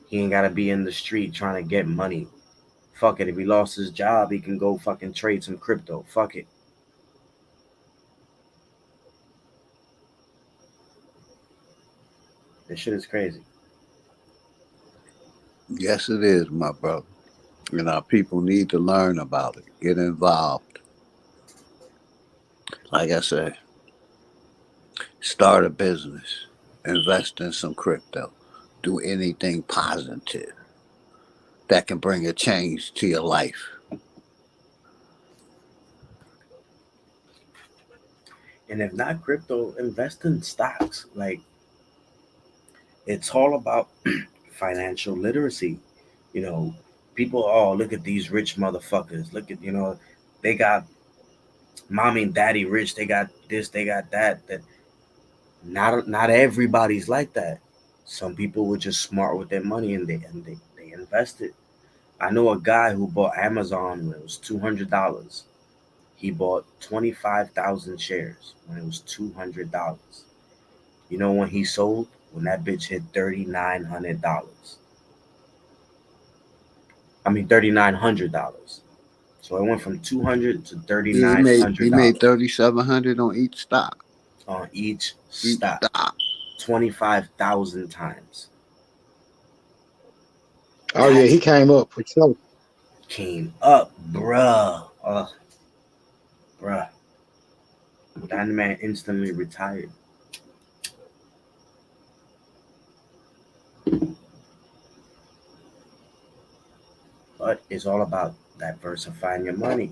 He ain't gotta be in the street trying to get money. Fuck it. If he lost his job, he can go fucking trade some crypto. Fuck it. This shit is crazy. Yes, it is, my brother. And our people need to learn about it, get involved. Like I said, start a business, invest in some crypto, do anything positive that can bring a change to your life. And if not crypto, invest in stocks. Like it's all about financial literacy. You know, people, oh, look at these rich motherfuckers. Look at, they got mommy and daddy rich. They got this, they got that. That not everybody's like that. Some people were just smart with their money and they invested. I know a guy who bought Amazon when it was $200. He bought 25,000 shares when it was $200. You know when he sold? When that bitch hit $3,900. I mean $3,900. So it went from 200 to thirty Yeah, nine he hundred made dollars 3,700 on each stock. on each Each stock, stock. 25,000 times. Oh yeah, That he came up for sure. came up, bruh. Bruh. That man instantly retired. But it's all about diversifying your money.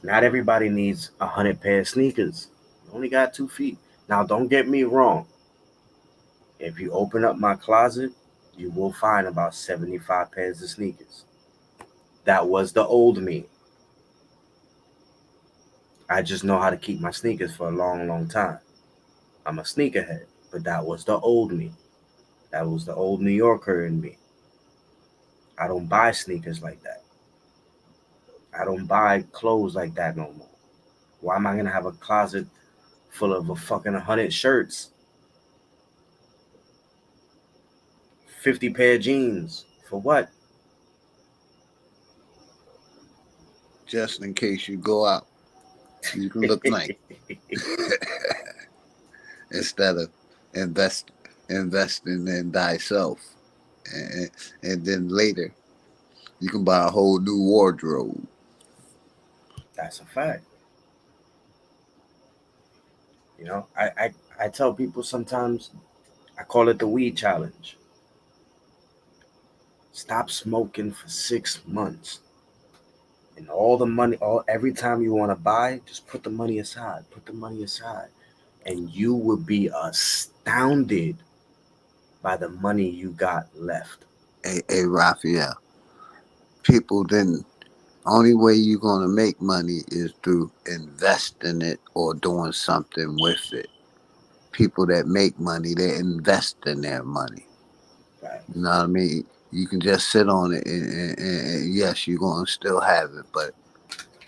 Not everybody needs 100 pair of sneakers. You only got 2 feet. Now, don't get me wrong. If you open up my closet, you will find about 75 pairs of sneakers. That was the old me. I just know how to keep my sneakers for a long, long time. I'm a sneakerhead, but that was the old me. That was the old New Yorker in me. I don't buy sneakers like that. I don't buy clothes like that no more. Why am I gonna have a closet full of a fucking 100 shirts, 50 pair of jeans? For what? Just in case you go out, you can look nice instead of invest investing in thyself, and, and then later you can buy a whole new wardrobe. That's a fact. You know, I tell people sometimes, I call it the weed challenge. Stop smoking for 6 months. And all the money, all every time you want to buy, just put the money aside. Put the money aside. And you will be astounded by the money you got left. Hey, Raphael, people didn't. Only way you're gonna make money is through investing it or doing something with it. People that make money, they invest in their money. You Facts. know what I mean? You can just sit on it, and yes, you're gonna still have it, but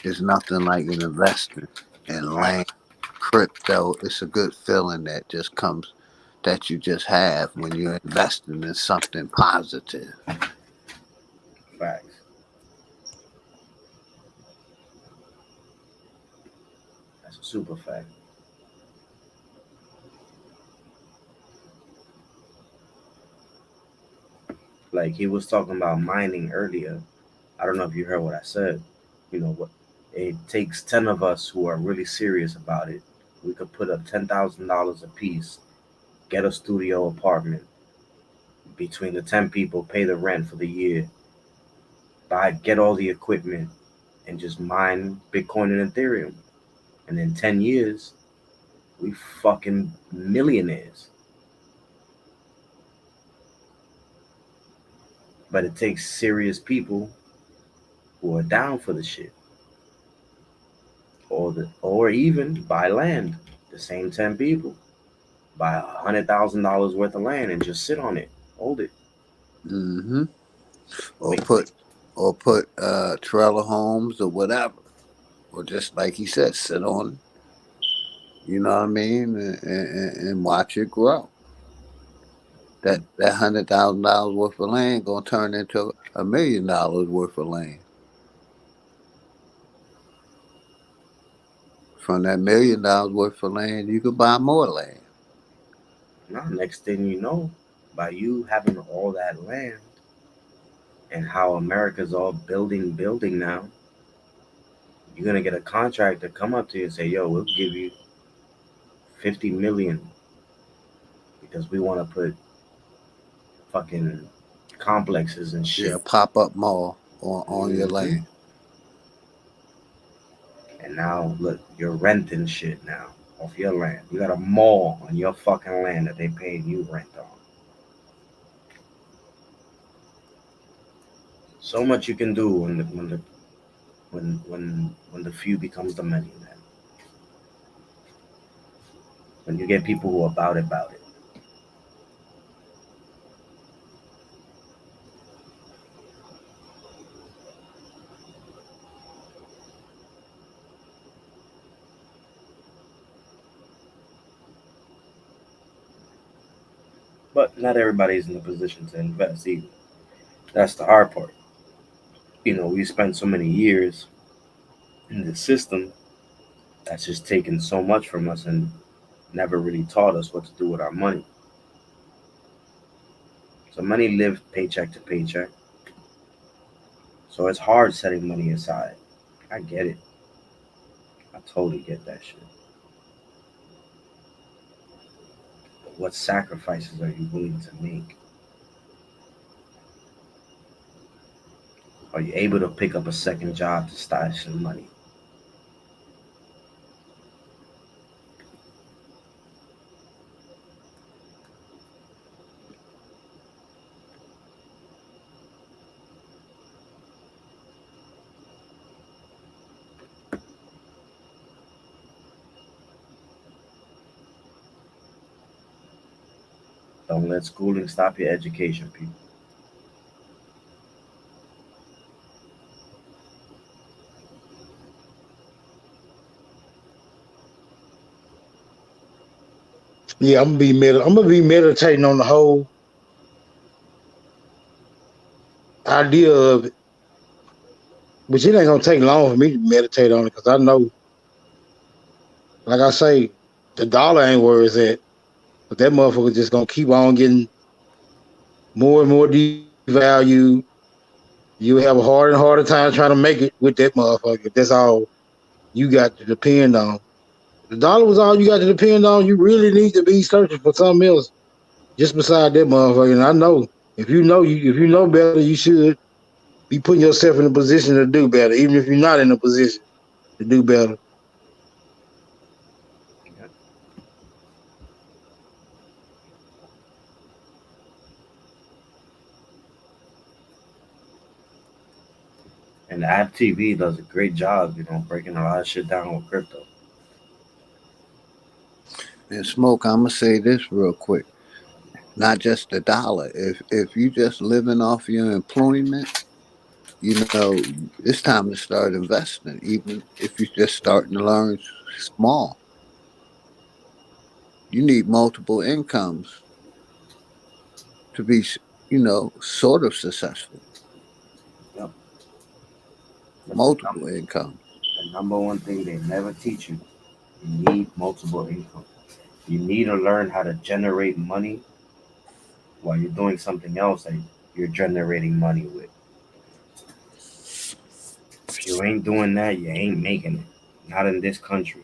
it's nothing like an investment in land, Facts. crypto. It's a good feeling that just comes, that you just have when you're investing in something positive. Facts. That's a super fact. Like he was talking about mining earlier. I don't know if you heard what I said. You know what? It takes 10 of us who are really serious about it. We could put up $10,000 a piece, get a studio apartment. Between the 10 people, pay the rent for the year, buy, get all the equipment, and just mine Bitcoin and Ethereum. And in 10 years, we fucking millionaires. But it takes serious people who are down for the shit, or even buy land. The same 10 people buy $100,000 worth of land and just sit on it, hold it, Hmm. Or make put, trailer homes or whatever, or just like he said, sit on it. You know what I mean, and watch it grow. That $100,000 worth of land gonna turn into $1 million worth of land. From that $1 million worth of land, you could buy more land. now. Next thing you know, by you having all that land and how America's all building now, you're gonna get a contractor come up to you and say, "Yo, we'll give you 50 million because we want to put fucking complexes and Yeah, shit." pop up mall on your Hmm. land. And now look, you're renting shit now off your land. You got a mall on your fucking land that they paying you rent on. So much you can do when the few becomes the many, man. When you get people who are about it. But not everybody's in a position to invest either. That's the hard part. You know, we spent so many years in the system that's just taken so much from us and never really taught us what to do with our money. So many live paycheck to paycheck. So it's hard setting money aside. I get it. I totally get that shit. But what sacrifices are you willing to make? Are you able to pick up a second job to stash some money? Don't let schooling stop your education, people. Yeah, I'm gonna be meditating on the whole idea of it, but it ain't gonna take long for me to meditate on it because I know, like I say, the dollar ain't where it's at, but that motherfucker just gonna keep on getting more and more devalued. You have a harder and harder time trying to make it with that motherfucker. That's all you got to depend on. The dollar was all you got to depend on. You really need to be searching for something else just beside that motherfucker. And I know if you know better, you should be putting yourself in a position to do better, even if you're not in a position to do better. Yeah. And App TV does a great job, breaking a lot of shit down with crypto. And Smoke, I'm gonna say this real quick. Not just the dollar. If you just living off your employment, it's time to start investing. Even if you're just starting to learn small, you need multiple incomes to be, sort of successful. Yep. That's Multiple incomes. the number one thing they never teach you. You need multiple income. You need to learn how to generate money while you're doing something else that you're generating money with. If you ain't doing that, you ain't making it. Not in this country.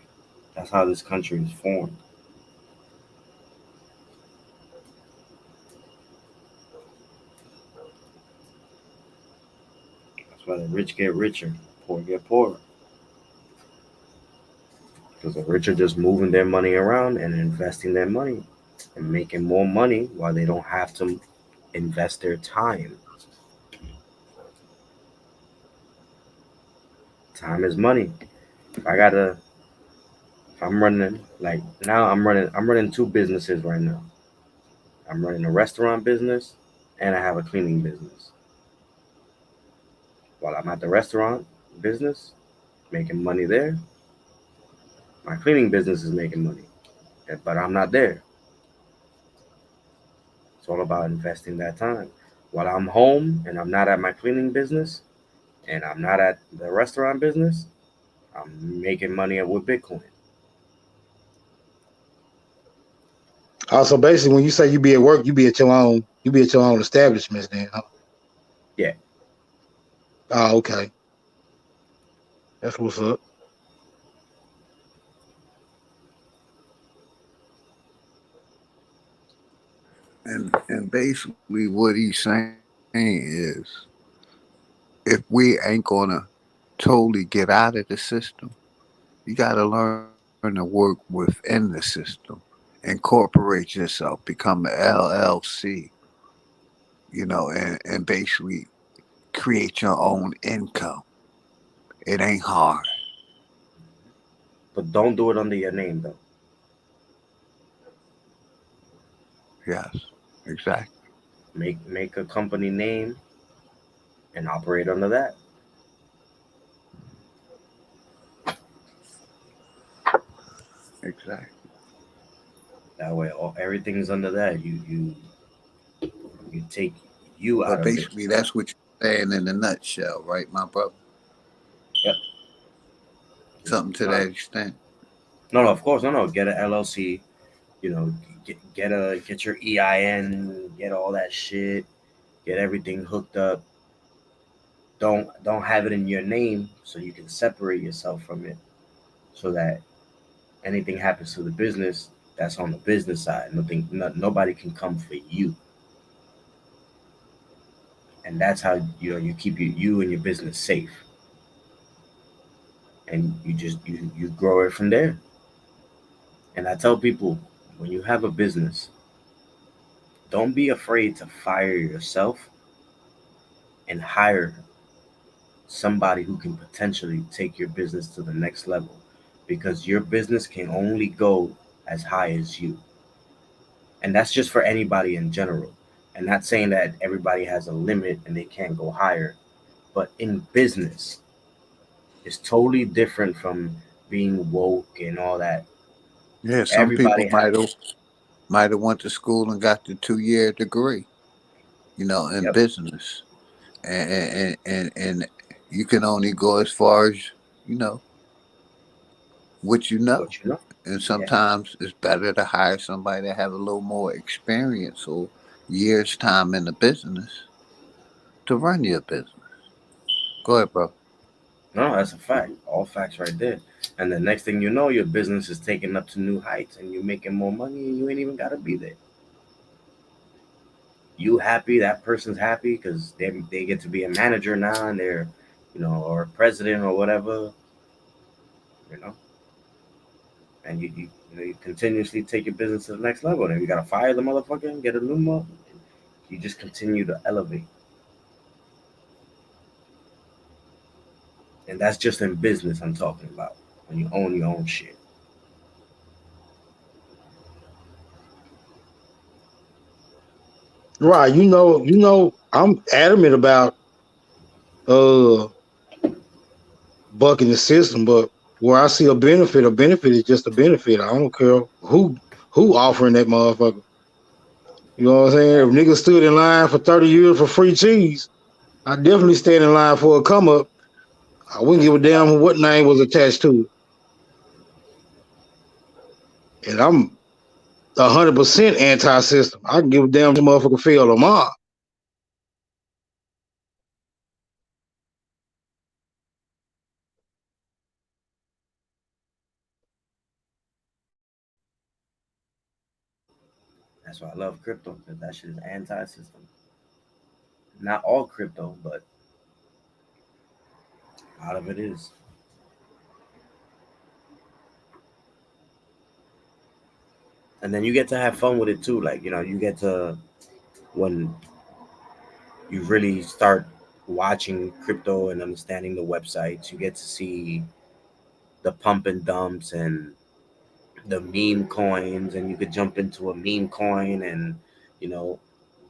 That's how this country is formed. That's why the rich get richer, poor get poorer. Because the rich are just moving their money around and investing their money and making more money while they don't have to invest their time. Time is money. If I gotta, if I'm running like now, I'm running two businesses right now. I'm running a restaurant business and I have a cleaning business. While I'm at the restaurant business, making money there, my cleaning business is making money, but I'm not there. It's all about investing that time. While I'm home and I'm not at my cleaning business and I'm not at the restaurant business, I'm making money with Bitcoin. Also, basically, when you say you be at work, you be at your own establishments then. Huh? Yeah. Oh, okay. That's what's up. And basically what he's saying is if we ain't gonna totally get out of the system, you gotta learn to work within the system. Incorporate yourself, become an LLC, and basically create your own income. It ain't hard. But don't do it under your name though. Yes, exactly. Make a company name and operate under that. Exactly. That way, everything's under that. You take you out But of it. basically that's what you're saying in a nutshell, right, my brother? Yep. Something to No, that extent. no, no. Of course, no, no. Get an LLC. You know, get your EIN. Get all that shit. Get everything hooked up. Don't have it in your name so you can separate yourself from it. So that anything happens to the business, that's on the business side. Nobody can come for you, and that's how you keep you and your business safe, and you grow it from there. And I tell people, when you have a business, don't be afraid to fire yourself and hire somebody who can potentially take your business to the next level, because your business can only go as high as you. And that's just for anybody in general. And not saying that everybody has a limit and they can't go higher, but in business, it's totally different from being woke and all that. Yeah, some people Everybody has. might have went to school and got the 2 year degree, in Yep. business. And you can only go as far as, you know, what you know. What you know? And Yeah. sometimes it's better to hire somebody that have a little more experience or years time in the business to run your business. Go ahead, bro. No, that's a fact. All facts right there. And the next thing you know, your business is taking up to new heights, and you're making more money, and you ain't even gotta be there. You happy, that person's happy because they get to be a manager now, and they're, or a president or whatever, you know. And you continuously take your business to the next level. Then you gotta fire the motherfucker and get a new one. You just continue to elevate, and that's just in business I'm talking about. When you own your own shit. Right. I'm adamant about uh bucking the system, but where I see a benefit is just a benefit. I don't care who offering that motherfucker. You know what I'm saying? If niggas stood in line for 30 years for free cheese, I definitely stand in line for a come up. I wouldn't give a damn what name was attached to it. And I'm 100% anti-system. I can give a damn if the motherfucker fail tomorrow. That's why I love crypto, because that shit is anti-system. Not all crypto, but a lot of it is. And then you get to have fun with it too. Like, you get to, when you really start watching crypto and understanding the websites, you get to see the pump and dumps and the meme coins, and you could jump into a meme coin and, you know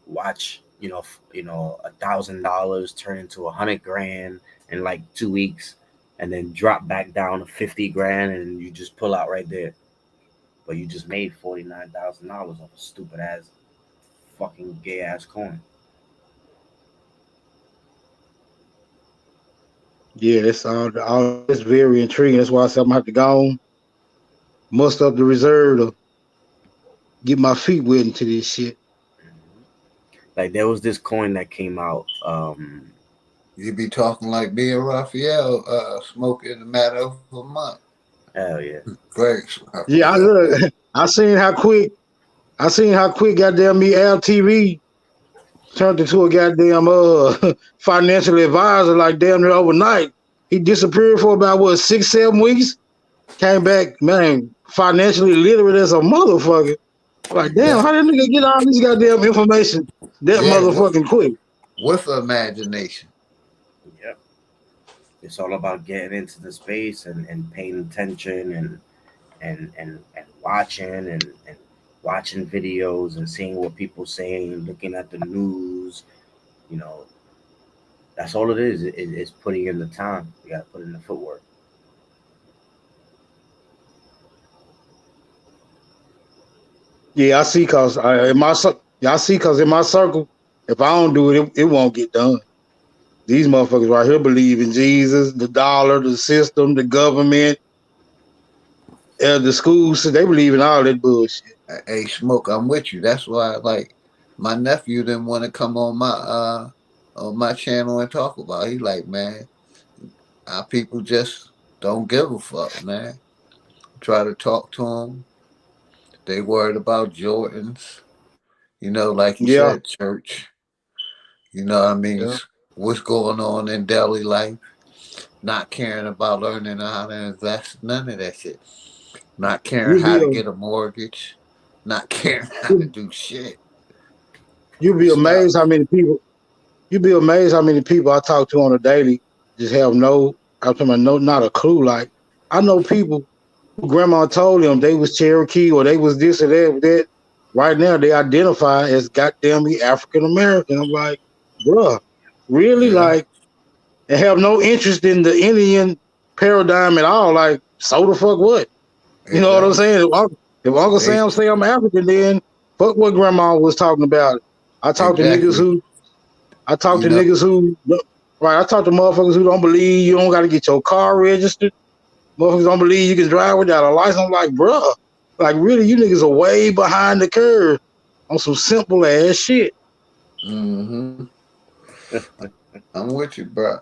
watch, $1,000 turn into 100 grand in like 2 weeks, and then drop back down to 50 grand, and you just pull out right there. But you just made $49,000 off a stupid ass fucking gay ass coin. Yeah, it's very intriguing. That's why I said I'm gonna have to go on, muster up the reserve to get my feet wet into this shit. Like, there was this coin that came out. You be talking like me and Raphael, smoking in a matter of a month. Hell yeah. Thanks, Yeah, I Raphael. look. I seen how quick goddamn me Al TV turned into a goddamn financial advisor like damn near overnight. He disappeared for about what 6-7 weeks. Came back, man, financially literate as a motherfucker. Like, damn, Yeah, how did nigga get all this goddamn information that yeah. motherfucking quick? With imagination. Yep. It's all about getting into the space and paying attention and watching and watching videos and seeing what people saying, looking at the news. You know, that's all it is. It's putting in the time. You gotta put in the footwork. Yeah, I see. I see. Cause in my circle, if I don't do it, it won't get done. These motherfuckers right here believe in Jesus, the dollar, the system, the government, the schools. They believe in all that bullshit. Hey, Smoke, I'm with you. That's why, like, my nephew didn't want to come on my channel and talk about it. He like, man, our people just don't give a fuck, man. Try to talk to them. They worried about Jordans. Like you Yeah, said, church. You know what I mean? yeah. What's going on in daily life? Not caring about learning how to invest. None of that shit. Not caring You'll how be to a, get a mortgage. Not caring how to you do shit. you'll be Stop. amazed how many people. You'll be amazed how many people I talk to on a daily just have I'm talking about not a clue. Like, I know people who grandma told them they was Cherokee or they was this or that. Right now they identify as goddamn African American. I'm like, bruh, really? Yeah, Like, and have no interest in the Indian paradigm at all. Like, so the fuck what? You know what I'm exactly. saying? If Uncle They Sam say I'm African, then fuck what grandma was talking about. I talk to niggas exactly. who I talk You to know, niggas who right. I talk to motherfuckers who don't believe you don't got to get your car registered. Motherfuckers don't believe you can drive without a license. I'm like, bruh, like really, you niggas are way behind the curve on some simple ass shit. hmm I'm with you, bro.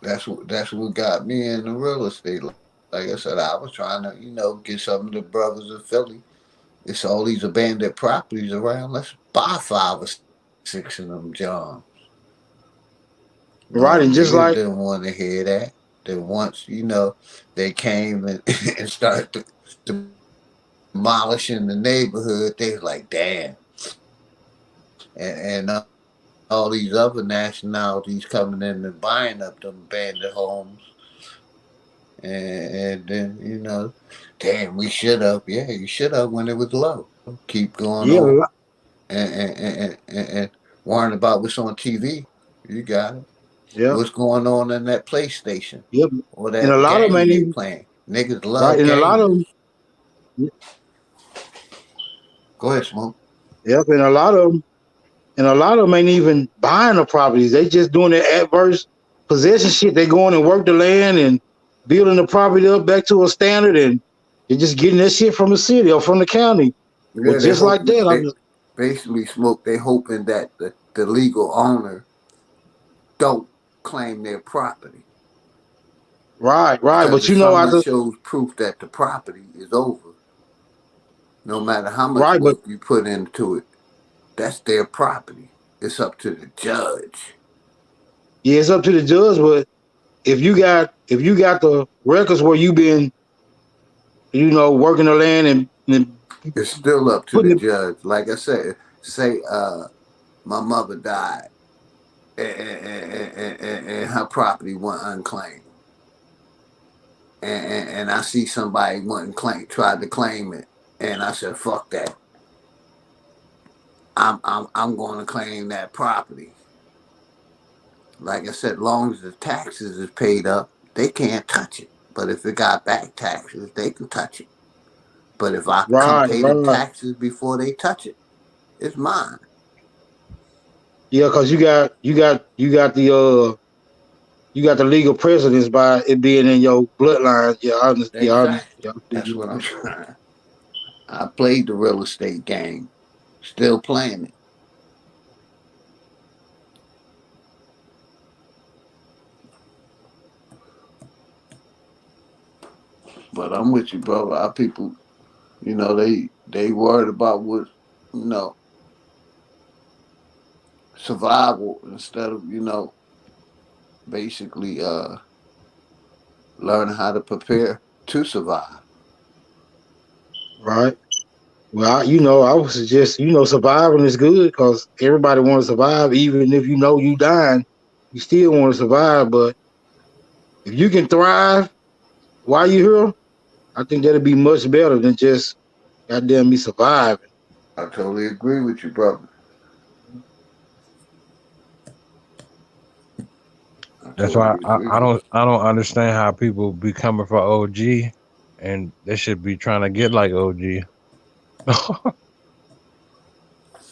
That's what got me into real estate. Like I said, I was trying to, get some of the brothers in Philly. It's all these abandoned properties around. Let's buy 5 or 6 of them Johns. No, Right, and just niggas like didn't want to hear that. Then once, they came and, and started demolishing the neighborhood, they was like, damn. And all these other nationalities coming in and buying up them abandoned homes. And then, damn, we should have. Yeah, you should have when it was low. Keep going on yeah, and worrying about what's on TV. You got it. yeah, What's going on in that PlayStation yeah, or and a that lot of them game ain't they even playing? Niggas right, love and a lot of games. them, Go ahead, Smoke. yep, and a lot of them ain't even buying the properties. They just doing their adverse possession shit. They going and work the land and building the property up back to a standard, and they're just getting that shit from the city or from the county. But Yeah, they just like hoping that, they basically Smoke. They hoping that the legal owner don't claim their property right, right. because But if someone after shows proof that the property is over, no matter how much right, but work you put into it, that's their property. It's up to the judge. yeah, it's up to the judge. But if you got the records where you been, working the land and It's still up to the putting it judge. Like I said, say my mother died and her property went unclaimed. And I see somebody tried to claim it, and I said, "Fuck that! I'm going to claim that property." Like I said, long as the taxes is paid up, they can't touch it. But if it got back taxes, they can touch it. But if I come right, pay the right. taxes before they touch it, it's mine. Yeah, because you got the legal precedence by it being in your bloodline. Yeah, Exactly. yeah, I feel That's you what on I'm that. trying. I played the real estate game, still playing it. But I'm with you, brother. Our people, they worried about what, you know, survival instead of, basically learning how to prepare to survive. Right. Well, I would suggest, surviving is good because everybody wants to survive. Even if you know you dying, you still want to survive. But if you can thrive while you're here, I think that'd be much better than just goddamn me surviving. I totally agree with you, brother. I That's why totally agree I with don't understand how people be coming for OG and they should be trying to get like OG. you.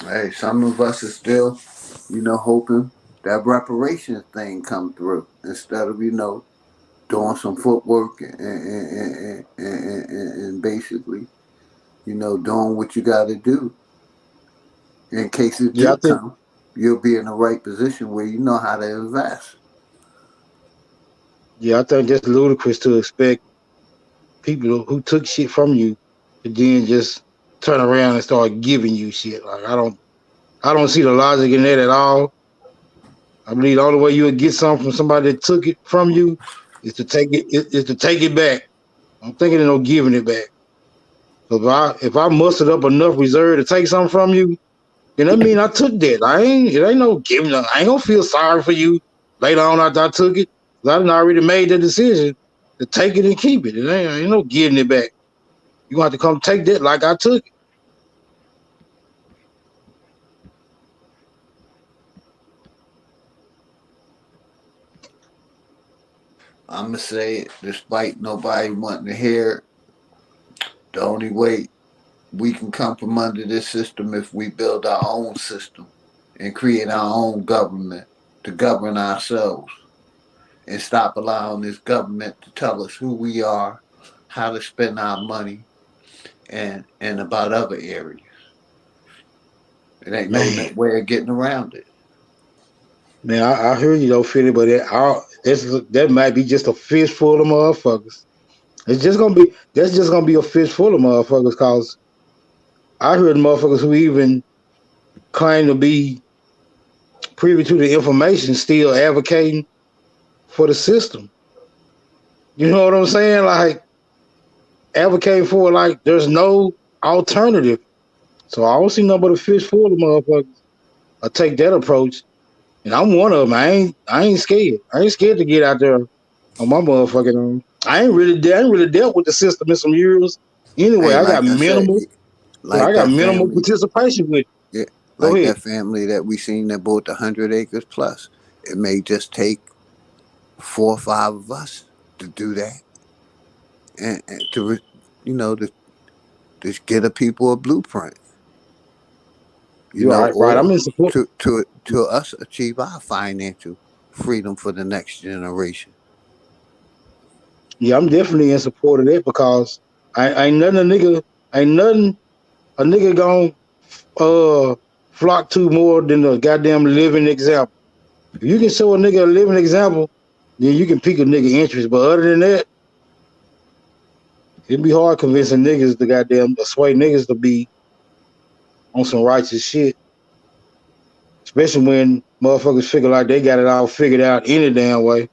Hey, some of us are still, hoping that reparations thing come through instead of, doing some footwork and basically, doing what you got to do in case it Yeah, I do think come. You'll be in the right position where you know how to invest. yeah, I think that's ludicrous to expect people who took shit from you to then just turn around and start giving you shit. Like I don't see the logic in that at all. I believe the only way you would get something from somebody that took it from you is to take it back. I'm thinking of no giving it back. So if I mustered up enough reserve to take something from you, then that mean I took that. It ain't no giving. I ain't gonna feel sorry for you later on after I took it. 'Cause I done already made the decision to take it and keep it. It ain't no getting it back. You gonna have to come take that like I took it. I'm gonna say it, despite nobody wanting to hear it, the only way we can come from under this system if we build our own system and create our own government to govern ourselves and stop allowing this government to tell us who we are, how to spend our money, and about other areas. It ain't no Man, way of getting around it. man, I hear you though, Philly, but That might be just a fish full of motherfuckers. That's just gonna be a fish full of motherfuckers. Cause I heard motherfuckers who even claim to be privy to the information still advocating for the system. You know what I'm saying? Like advocating for like there's no alternative. So I don't see nothing but a fish full of motherfuckers. I take that approach, and I'm one of them. I ain't scared. I ain't scared to get out there on my motherfucking own. I ain't really dealt with the system in some years. Anyway, Hey, I got like I said, minimal. Yeah, I like got that minimal family, participation with it. yeah, Go like ahead. that family that we seen that bought the 100 acres plus. It may just take 4 or 5 of us to do that, and you know, to get a people a blueprint. You You're know, right. I'm or in support. to us achieve our financial freedom for the next generation. Yeah, I'm definitely in support of that because ain't nothing ain't nothing a nigga gonna flock to more than a goddamn living example. If you can show a nigga a living example, then you can pique a nigga interest. But other than that, it'd be hard convincing niggas to goddamn sway niggas to be on some righteous shit. Especially when motherfuckers figure like they got it all figured out any damn way.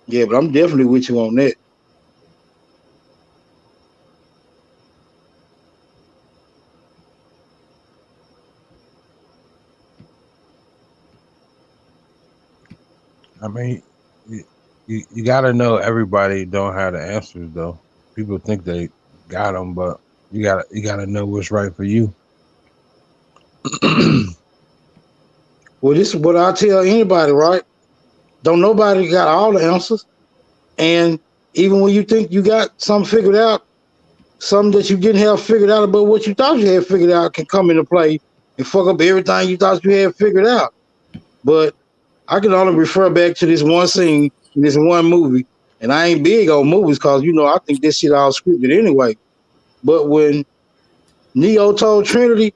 Yeah, but I'm definitely with you on that. I mean, you got to know everybody don't have the answers though. People think they got them, but you gotta know what's right for you. Well, this is what I tell anybody, right? Don't nobody got all the answers. And even when you think you got something figured out, something that you didn't have figured out about what you thought you had figured out can come into play and fuck up everything you thought you had figured out. But I can only refer back to this one scene in this one movie. And I ain't big on movies because, I think this shit all scripted anyway. But when Neo told Trinity,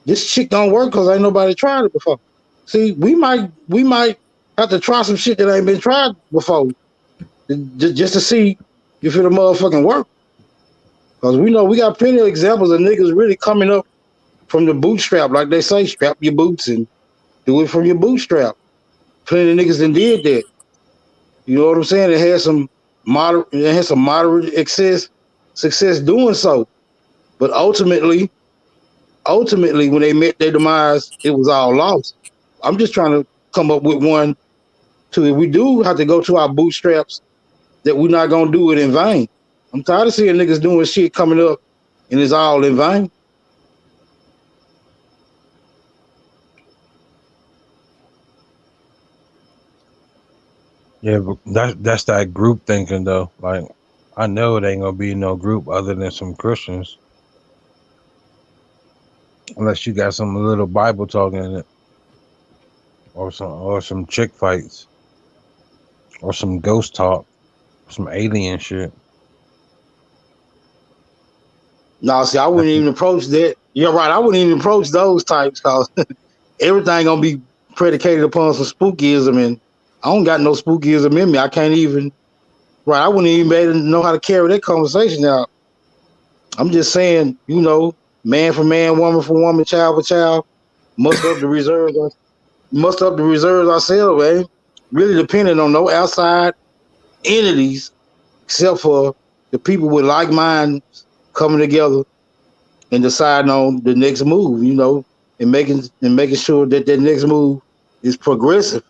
this shit don't work because ain't nobody tried it before. See, we might have to try some shit that ain't been tried before just to see if it'll motherfucking work. Because we know we got plenty of examples of niggas really coming up from the bootstrap, like they say, strap your boots and do it from your bootstrap. Plenty of niggas that did that. You know what I'm saying? It had some moderate success doing so. But ultimately, when they met their demise, it was all lost. I'm just trying to come up with one to if we do have to go to our bootstraps, that we're not gonna do it in vain. I'm tired of seeing niggas doing shit coming up and it's all in vain. Yeah, but that's that group thinking though. Like, I know it ain't gonna be no group other than some Christians, unless you got some little Bible talking in it, or some chick fights, or some ghost talk, some alien shit. No, see, I That's wouldn't even approach that. You're right. I wouldn't even approach those types because everything gonna be predicated upon some spookism, and I don't got no spookism in me. I can't even. Right, I wouldn't even be able to know how to carry that conversation out. I'm just saying, man for man, woman for woman, child for child, muster up the reserves, ourselves, man. Really depending on no outside entities except for the people with like minds coming together and deciding on the next move, and making sure that next move is progressive.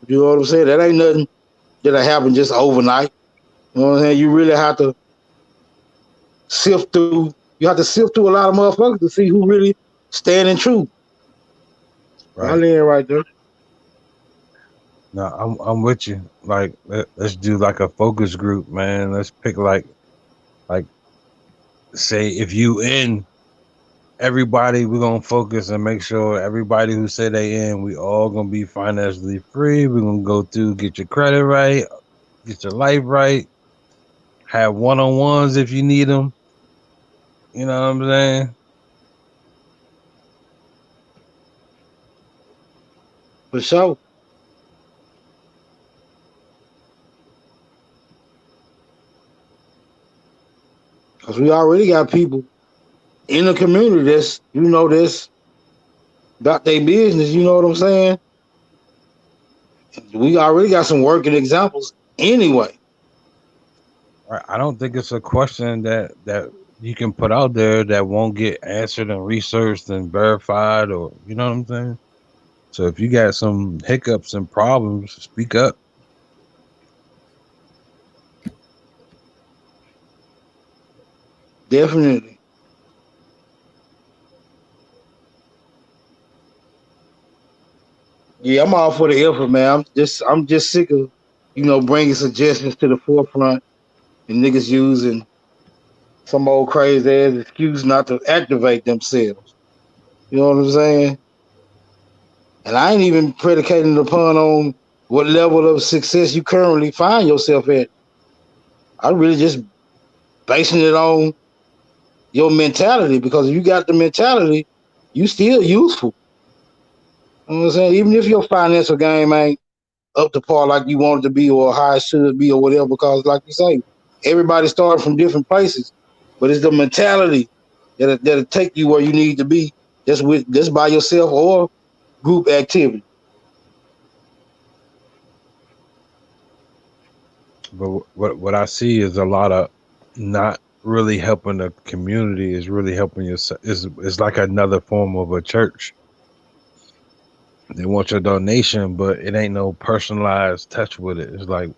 You know what I'm saying? That ain't nothing that'll happen just overnight. You know what I'm saying? You really have to sift through. You have to sift through a lot of motherfuckers to see who really standing true. I right. land right there. No, I'm with you. Like, let's do like a focus group, man. Let's pick like say if you in everybody, we're gonna focus and make sure everybody who say they in, we all gonna be financially free. We're gonna go through, get your credit right, get your life right, have one-on-ones if you need them. You know what I'm saying? For sure. Because we already got people in the community that's, that's about their business, you know what I'm saying? We already got some working examples anyway. I don't think it's a question that you can put out there that won't get answered and researched and verified, or you know what I'm saying. So if you got some hiccups and problems, speak up. Definitely. Yeah, I'm all for the effort, man. I'm just sick of, bringing suggestions to the forefront and niggas using some old crazy ass excuse not to activate themselves. You know what I'm saying? And I ain't even predicating upon on what level of success you currently find yourself at. I really just basing it on your mentality, because if you got the mentality, you still useful. You know what I'm saying? Even if your financial game ain't up to par like you want it to be or how it should be or whatever, because like you say, everybody started from different places. But it's the mentality that'll take you where you need to be, just by yourself or group activity. But what I see is a lot of not really helping the community, is really helping yourself. Is like another form of a church. They want your donation, but it ain't no personalized touch with it. It's like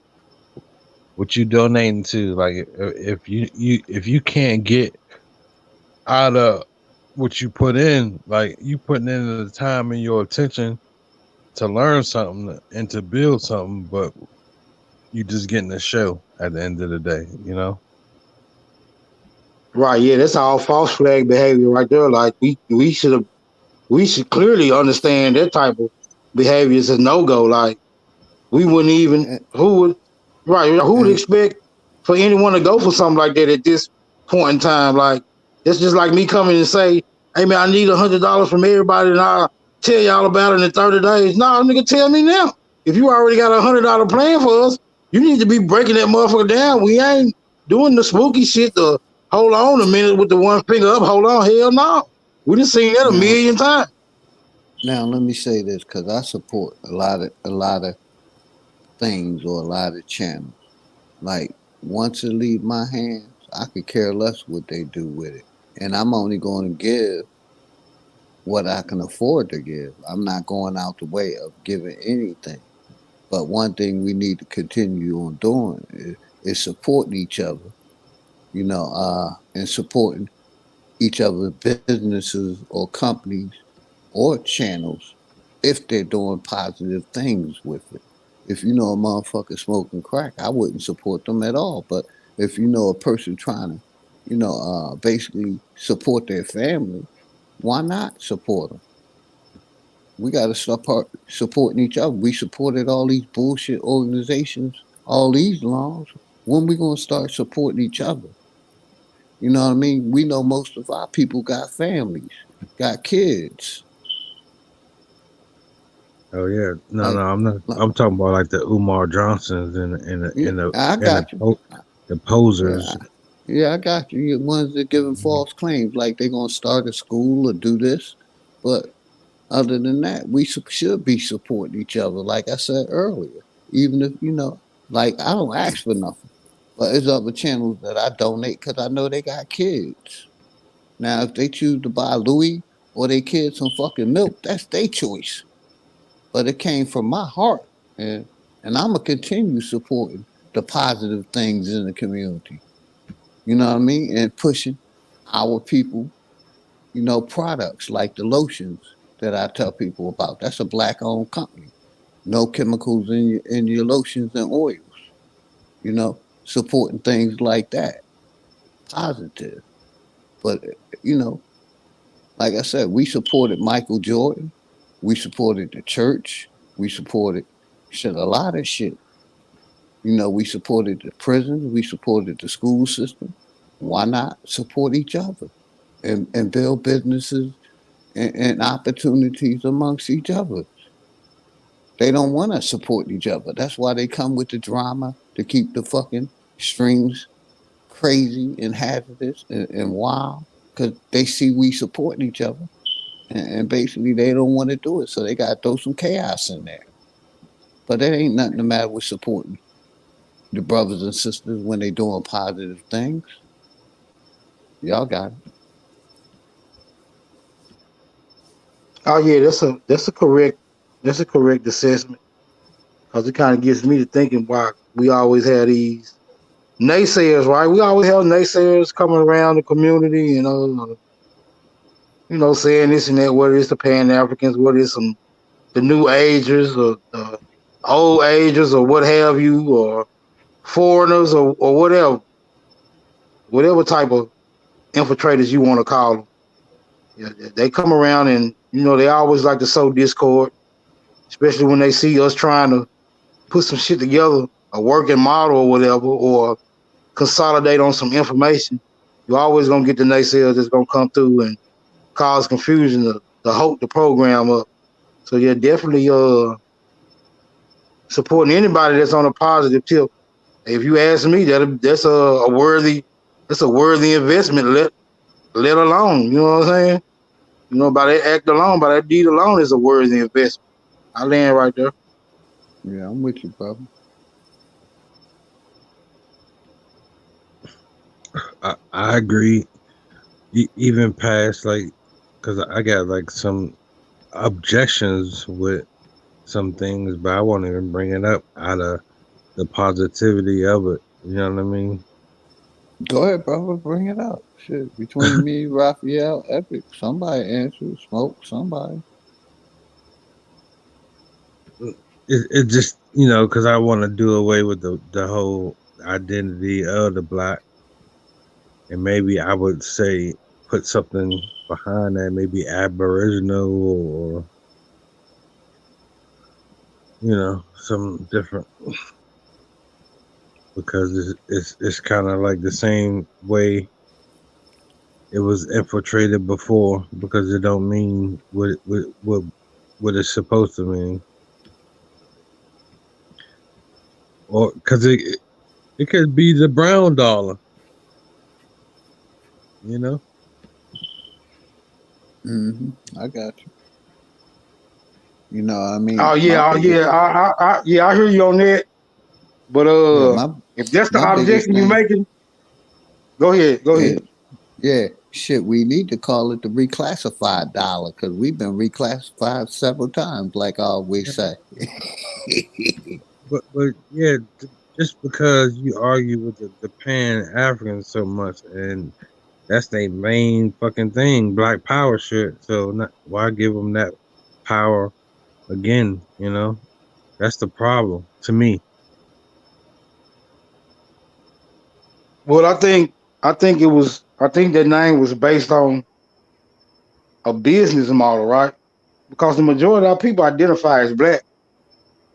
what you donating to. Like if you can't get out of what you put in, like you putting in the time and your attention to learn something and to build something, but you just getting a show at the end of the day, you know? Right, yeah, that's all false flag behavior right there. Like we should clearly understand that type of behavior is a no go. Like we wouldn't even And, who would right who would and expect for anyone to go for something like that at this point in time. Like it's just like me coming and say, hey man, I need $100 from everybody and I'll tell y'all about it in 30 days. Nah, nigga, tell me now. If you already got $100 plan for us, you need to be breaking that motherfucker down. We ain't doing the spooky shit, the hold on a minute with the one finger up, hold on, hell no. We done seen that a now, million times. now let me say this, because I support a lot of things or a lot of channels. Like once it leave my hands, I could care less what they do with it, and I'm only going to give what I can afford to give. I'm not going out the way of giving anything. But one thing we need to continue on doing is supporting each other, and supporting each other's businesses or companies or channels if they're doing positive things with it. If you know a motherfucker smoking crack, I wouldn't support them at all. But if you know a person trying to, basically support their family, why not support them? We got to start supporting each other. We supported all these bullshit organizations all these longs. When we gonna start supporting each other? You know what I mean? We know most of our people got families, got kids. Oh yeah, no, Like, no, I'm not. like I'm talking about like the Umar Johnsons I and got you. the Yeah, posers. yeah, I got you. You ones that giving false claims, like they're gonna start a school or do this, but other than that, we should be supporting each other. Like I said earlier, even if like I don't ask for nothing, but there's other channels that I donate because I know they got kids. Now, if they choose to buy Louis or they kids some fucking milk, that's their choice. But it came from my heart, and I'm gonna continue supporting the positive things in the community. You know what I mean? And pushing our people, products like the lotions that I tell people about. That's a black owned company. No chemicals in your lotions and oils, supporting things like that. Positive. But, you know, like I said, we supported Michael Jordan. We supported the church. We supported shit, a lot of shit. We supported the prisons. We supported the school system. Why not support each other and build businesses and opportunities amongst each other? They don't want to support each other. That's why they come with the drama to keep the fucking streams crazy and hazardous and wild because they see we support each other. And basically, they don't want to do it. So they got to throw some chaos in there. But there ain't nothing the matter with supporting the brothers and sisters when they doing positive things. Y'all got it. Oh yeah, that's a correct assessment because it kind of gets me to thinking why we always have these naysayers, right? We always have naysayers coming around the community, saying this and that. Whether it's the Pan Africans, whether it's the New Agers or the Old Agers or what have you, or foreigners or whatever type of infiltrators you want to call them. Yeah, they come around and they always like to sow discord, especially when they see us trying to put some shit together, a working model or whatever, or consolidate on some information. You're always gonna get the naysayers that's gonna come through and cause confusion to hold the program up. So yeah, definitely supporting anybody that's on a positive tip. If you ask me, that's a worthy investment. Let alone, you know what I'm saying? By that act alone, by that deed alone, is a worthy investment. I land right there. Yeah, I'm with you, brother. I agree. Even past like, because I got like some objections with some things, but I won't even bring it up out of the positivity of it. You know what I mean? Go ahead, brother. Bring it up. Shit, between me, Raphael, Epic, somebody answer, Smoke, somebody. It just because I want to do away with the whole identity of the black, and maybe I would say put something behind that, maybe aboriginal or some different, because it's kind of like the same way it was infiltrated before, because it don't mean what it's supposed to mean, or because it could be the brown dollar, you know. I got you. I mean, Oh my yeah, oh biggest, yeah, I hear you on that. But yeah, my if that's the my biggest objection you're thing making, go ahead, go ahead. is, yeah, shit. We need to call it the reclassified dollar because we've been reclassified several times, like I always say. But yeah, just because you argue with the Pan Africans so much, and that's their main fucking thing, Black Power shit. So why give them that power again? That's the problem to me. Well, I think that name was based on a business model, right? Because the majority of our people identify as black.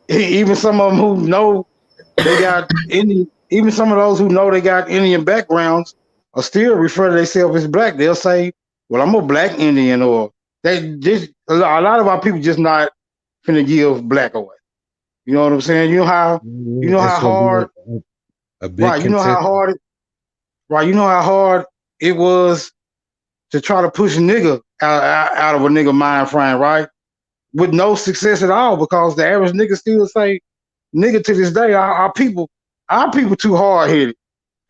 Even some of them who know they got Indian, even some of those who know they got Indian backgrounds are still refer to themselves as black. They'll say, "Well, I'm a black Indian," or they just a lot of our people just not finna give black away. You know what I'm saying? You know how It's gonna be hard, a big right? You know how contest. hard it, right? You know how hard it was to try to push nigga out of a nigga mind frame, right? With no success at all, because the average nigga still say nigga to this day. Our people too hard headed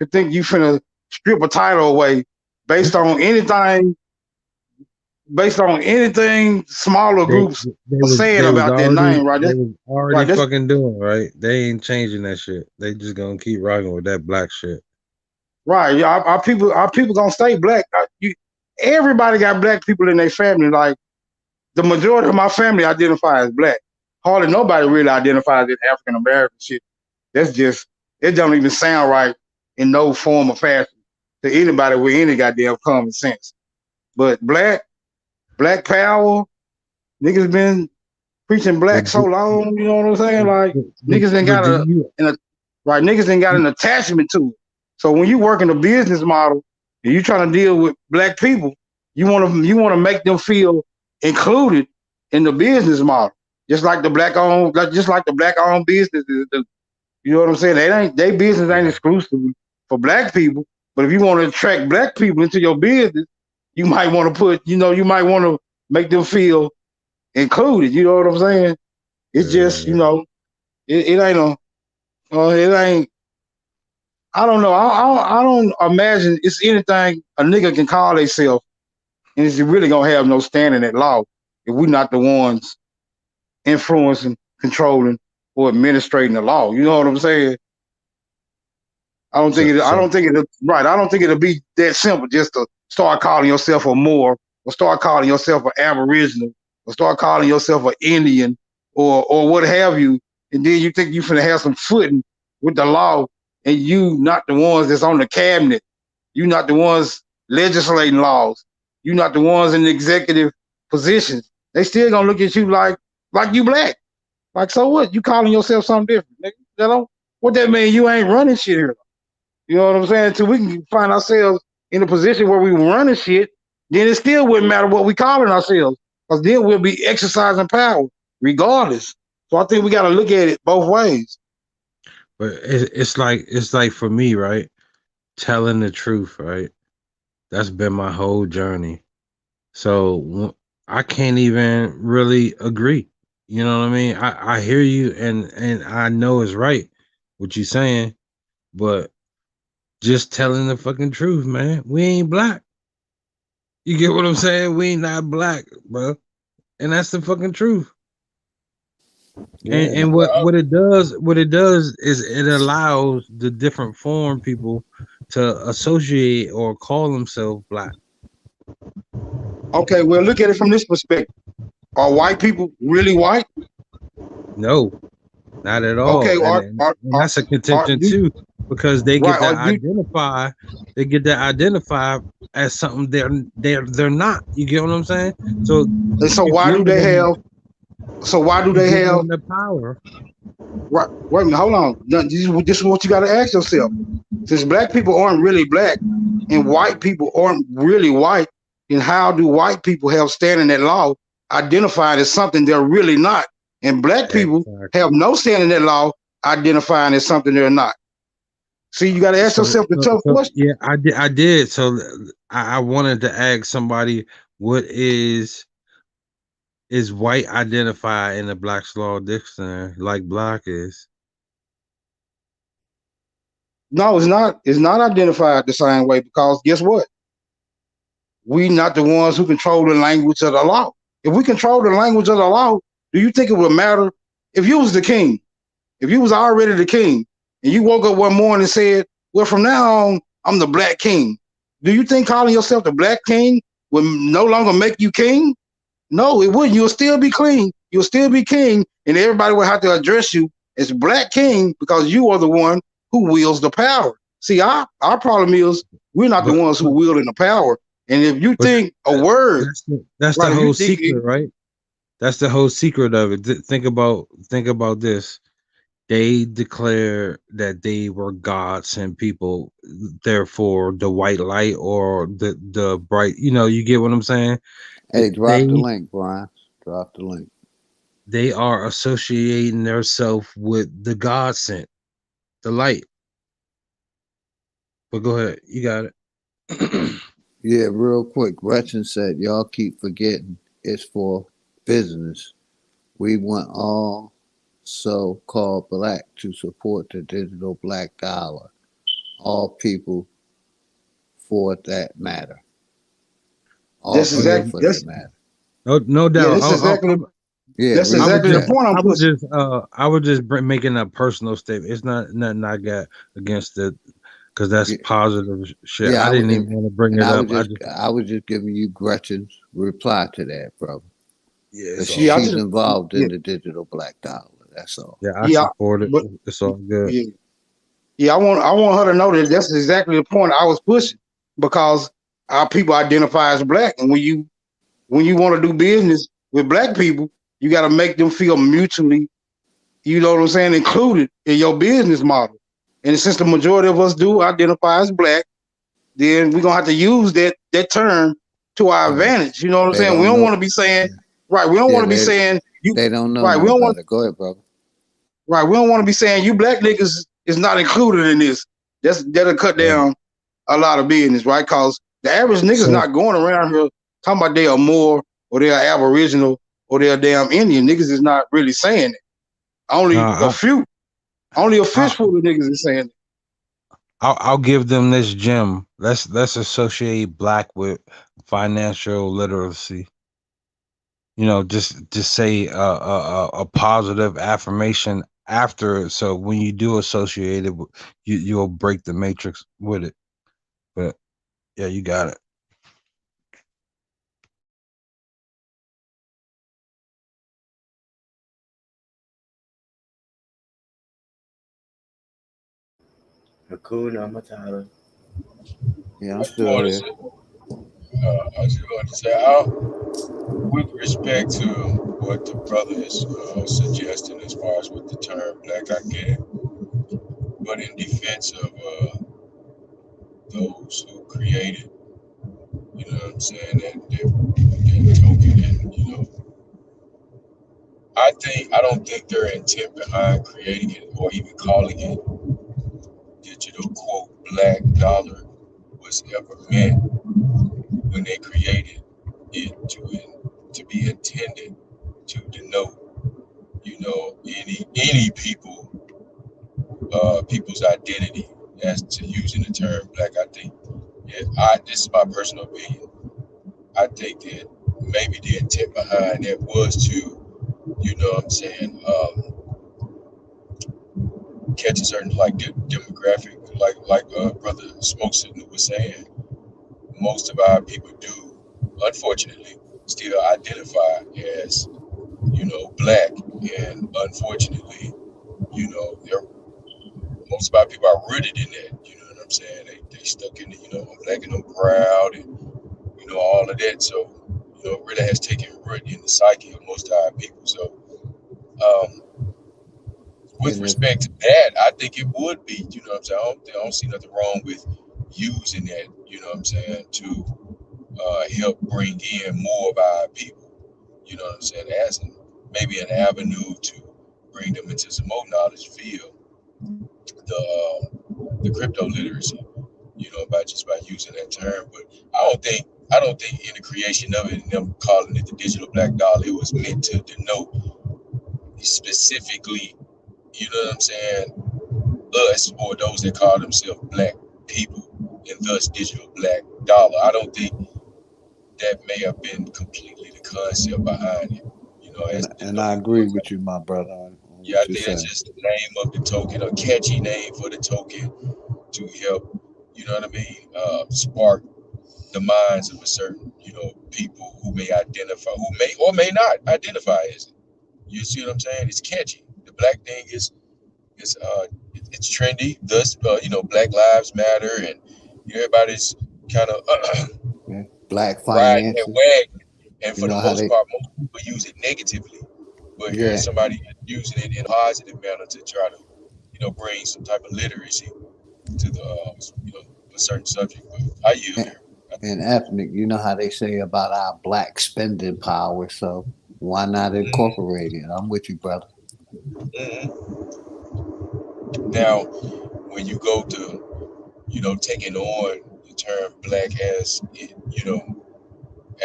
to think you finna strip a title away based on anything, smaller They groups are saying they was about that already name, right? they was already That's fucking doing right. They ain't changing that shit. They just gonna keep rocking with that black shit. right. Yeah, our people gonna stay black. Everybody got black people in their family. Like the majority of my family identify as black. Hardly nobody really identifies as African American shit. That's just it don't even sound right in no form or fashion to anybody with any goddamn common sense. But black power, niggas been preaching But black so long, you know what I'm saying? Like but, niggas ain't but got do you niggas ain't got an attachment to it. So when you work in a business model and you trying to deal with black people, you wanna make them feel included in the business model. just like the black owned businesses. You know what I'm saying? They business ain't exclusively for black people. But if you want to attract black people into your business, you might want to you might want to make them feel included. You know what I'm saying? It's just, it ain't it ain't. I don't know. I don't imagine it's anything a nigga can call themselves, and it's really gonna have no standing at law if we're not the ones influencing, controlling, or administrating the law. You know what I'm saying? I don't think it'll be that simple just to start calling yourself a Moor, or start calling yourself an Aboriginal, or start calling yourself an Indian, or what have you, and then you think you finna have some footing with the law, and you not the ones that's on the cabinet, you not the ones legislating laws, you not the ones in the executive positions. They still gonna look at you like you black. Like, so what? You calling yourself something different, nigga? You know what that mean? You ain't running shit here. You know what I'm saying? Until we can find ourselves in a position where we running shit, then it still wouldn't matter what we calling ourselves, because then we'll be exercising power regardless. So I think we got to look at it both ways. But it's like for me, right? Telling the truth, right? That's been my whole journey. So I can't even really agree. You know what I mean? I hear you, and I know it's right what you're saying, but just telling the fucking truth, man. We ain't black. You get what I'm saying? We ain't not black, bro. And that's the fucking truth. Yeah. And what it does is it allows the different form people to associate or call themselves black. Okay, well, look at it from this perspective. Are white people really white? No, not at Okay, all. And that's a contention too, because they get to identify as something they're not. You get what I'm saying? So why do they have the power? Right, wait a minute, hold on. This is what you got to ask yourself. Since black people aren't really black and white people aren't really white, then how do white people have standing at law identified as something they're really not? And black people have no standing at law identifying as something they're not. See, you got to ask yourself the tough question. Yeah, I did. So I wanted to ask somebody, what is white identified in the Black's Law Dictionary like black is? No, it's not. It's not identified the same way, because guess what? We not the ones who control the language of the law. If we control the language of the law, do you think it would matter if you was the king? If you was already the king and you woke up one morning and said, well, from now on, I'm the black king. Do you think calling yourself the black king would no longer make you king? No, it wouldn't. You'll still be clean. You'll still be king, and everybody will have to address you as black king, because you are the one who wields the power. See, our problem is we're not the ones who wielding the power. And if you think a word, that's the whole secret, right? That's the whole secret of it. Think about this. They declare that they were God sent people, therefore the white light or the bright, you get what I'm saying? Hey, drop the link, Brian. Drop the link. They are associating themselves with the God sent, the light. But go ahead, you got it. Yeah, real quick. Gretchen said, y'all keep forgetting it's for business. We want all so-called black to support the digital black dollar. All people for that matter. All that's exactly that matter. No doubt. Yeah, that's exactly the point I'm pushing. I was just making a personal statement. It's not nothing I got against it, because that's positive shit. Yeah, I didn't even want to bring it up. I was just giving you Gretchen's reply to that, brother. Yeah, she's involved in the digital black dollar. That's all. Yeah, I support it. It's all good. Yeah, I want her to know that that's exactly the point I was pushing, because our people identify as black, and when you want to do business with black people, you got to make them feel mutually, you know what I'm saying, included in your business model. And since the majority of us do identify as black, then we're gonna have to use that term to our advantage. You know what I'm saying? We don't want to be saying, right? We don't want to be saying You They don't know right? We no don't want better. Go ahead, brother. right. We don't want to be saying you black niggas is not included in this. That'll cut Right. down a lot of business, right? Cause the average nigga's So not going around here talking about they are Moor or they are Aboriginal or they are damn Indian. Niggas is not really saying it. Only a uh, few, only a I, fistful of niggas is saying it. I'll give them this gem. Let's associate black with financial literacy. You know, just say a positive affirmation after it. So when you do associate it, you'll break the matrix with it. But yeah, you got it. Hakuna Matata. Yeah, I'm I just still want to here. say, with respect to what the brother is suggesting as far as with the term black, I get it. But in defense of those who created, you know what I'm saying, that token, and I don't think their intent behind creating it or even calling it digital quote black dollar was ever meant when they created it to be intended to denote, any people's identity as to using the term black. I think, this is my personal opinion. I think that maybe the intent behind it was to, what I'm saying, catch a certain like demographic, like brother Smoke Signal was saying. Most of our people do, unfortunately, still identify as black, and unfortunately, they're most of our people are rooted in that. You know what I'm saying? They stuck in the, I'm black and I'm proud, and all of that. So it really has taken root in the psyche of most of our people. So um, with And if respect to that, I think it would be, what I'm saying. I don't see nothing wrong with using that, what I'm saying, to help bring in more of our people. You know what I'm saying? As maybe an avenue to bring them into some more knowledge field, the crypto literacy, by using that term. But I don't think in the creation of it and them calling it the digital black dollar, it was meant to denote specifically, you know what I'm saying, us or those that call themselves black people, and thus digital black dollar. I don't think that may have been completely the concept behind it, as and I denoting agree those. with you, my brother, on Yeah, I what you're think that's saying. just the name of the token, a catchy name for the token to help, you know what I mean, spark the minds of a certain, people who may identify, who may or may not identify as it. You see what I'm saying? It's catchy. The black thing is it's trendy. Thus, Black Lives Matter, and everybody's kind of Yeah. Black riding that finances. wagon. And You for the know how most they. part, most people use it negatively. But here's Yeah. somebody using it in a positive manner to try to, bring some type of literacy to the, a certain subject. But I yield And, there. and ethnic. You know how they say about our black spending power. So why not Mhm, incorporate it? I'm with you, brother. mhm. Now, when you go to, taking on the term black as it,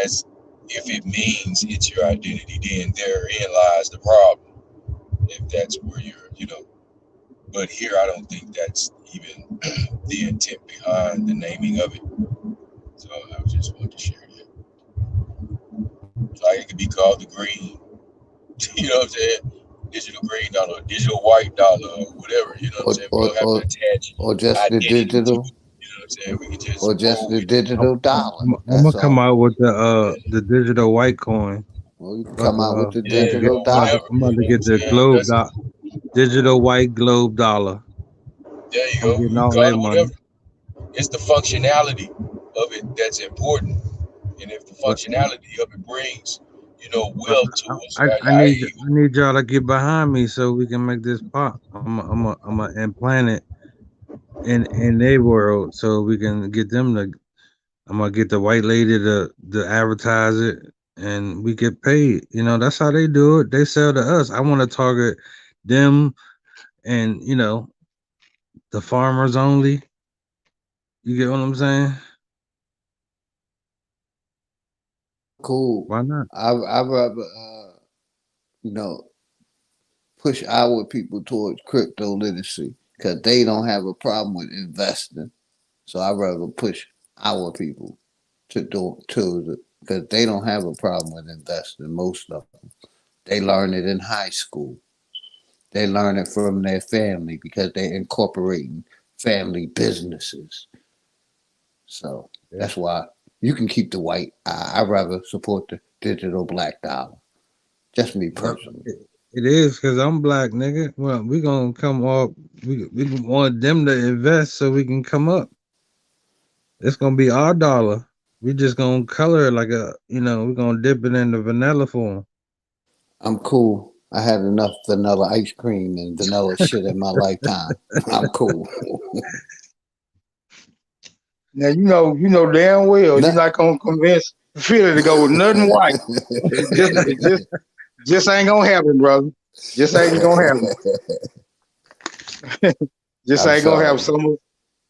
as if it means it's your identity, then therein lies the problem. If that's where you're, but here I don't think that's even the intent behind the naming of it. So I just wanted to share that. Like it could be called the green, you know what I'm saying? Digital green dollar, digital white dollar, or whatever, you know what I'm Or saying? We or don't have to or, attach or just the identity to it, digital, you know what I'm saying? We can just or just roll the with it. digital dollar. I'm gonna That's come all. out with the digital white coin. Or you can Fuck come out with the about to Yeah, get digital or whatever, dollar. I'm you about to know what I'm get the saying? globe That's, dot digital white globe dollar. there you I'm go. getting You all call that it money. whatever. It's the functionality of it that's important. And if the But functionality of it brings, I, wealth to us, I need y'all to get behind me so we can make this pop. I'm a implant it in their world so we can get them to. I'm gonna get the white lady to advertise it. and we get paid. You know, that's how they do it. They sell to us. I want to target them and, you know, the farmers only. You get what I'm saying? Cool. Why not? I rather you know, push our people towards crypto literacy because they don't have a problem with investing. So I rather push our people to do to because they don't have a problem with investing. Most of them, they learn it in high school. They learn it from their family because they're incorporating family businesses. So Yeah. that's why you can keep the white. I rather support the digital black dollar. Just me Yep. personally. It is because I'm black, nigga. Well, we gonna come up. We want them to invest so we can come up. It's gonna be our dollar. We just gonna color it like a, you know, we're gonna dip it in the vanilla form. I'm cool. I had enough vanilla ice cream and vanilla shit in my lifetime. I'm cool. Now you know damn well you're Nah. not gonna convince Philly to go with nothing white. It just ain't gonna happen, brother. Just ain't gonna happen. Just I'm ain't gonna happen. sorry. Some of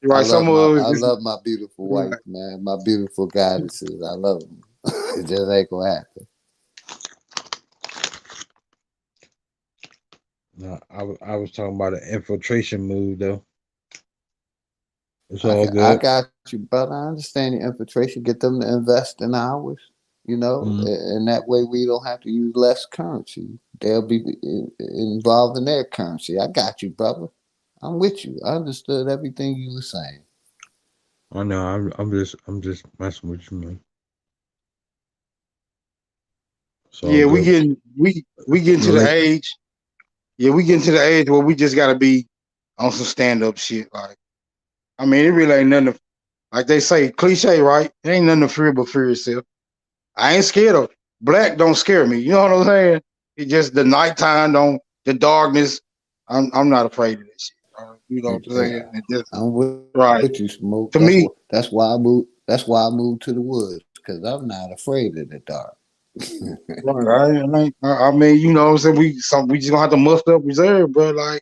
right, some of I this love my beautiful wife, right. man. My beautiful goddesses. I love them. It just ain't gonna happen. No, I was talking about an infiltration move though. It's all I good. got you, brother. I understand your infiltration. Get them to invest in ours, Mm. and that way we don't have to use less currency. They'll be involved in their currency. I got you, brother. I'm with you. I understood everything you were saying. I know. I'm just messing with you, man. It's all Yeah, good. we getting to the Like, age. Yeah, we getting to the age where we just gotta be on some stand up shit. Like, I mean, it really ain't nothing. Like they say, cliche, right? It ain't nothing to fear but fear yourself. I ain't scared of black. Don't scare me. You know what I'm saying? It just the nighttime, don't the darkness. I'm not afraid of that shit. You know what I'm Yeah, saying? It just I'm with you, right Smoke. to me. That's why I moved. That's why I moved to the woods because I'm not afraid of the dark. Right. I mean, you know what I'm saying? We just gonna have to muster up reserve, bro. Like,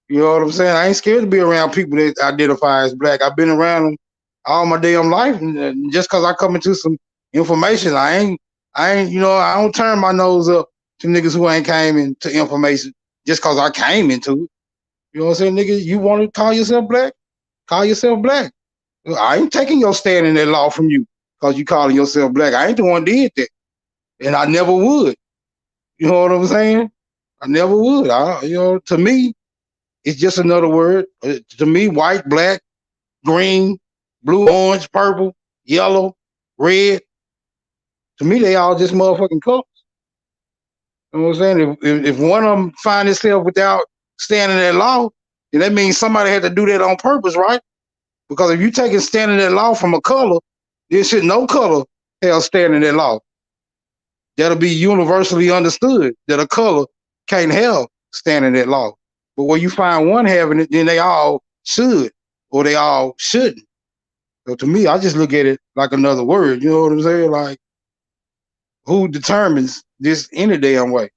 you know what I'm saying? I ain't scared to be around people that identify as black. I've been around them all my damn life, and just cause I come into some information, I ain't, you know, I don't turn my nose up to niggas who ain't came into information just cause I came into it. You know what I'm saying, nigga? You want to call yourself black? Call yourself black. I ain't taking your stand in that law from you cause you calling yourself black. I ain't the one did that, and I never would. You know what I'm saying? I never would. To me, it's just another word. To me, white, black, green, blue, orange, purple, yellow, red. To me, they all just motherfucking colors. You know what I'm saying? If one of them find itself without standing that law, then that means somebody had to do that on purpose, right? Because if you take a standing that law from a color, there should no color have standing that law. That'll be universally understood that a color can't have standing that law. But where you find one having it, then they all should or they all shouldn't. So to me, I just look at it like another word. You know what I'm saying? Like, who determines this any damn way?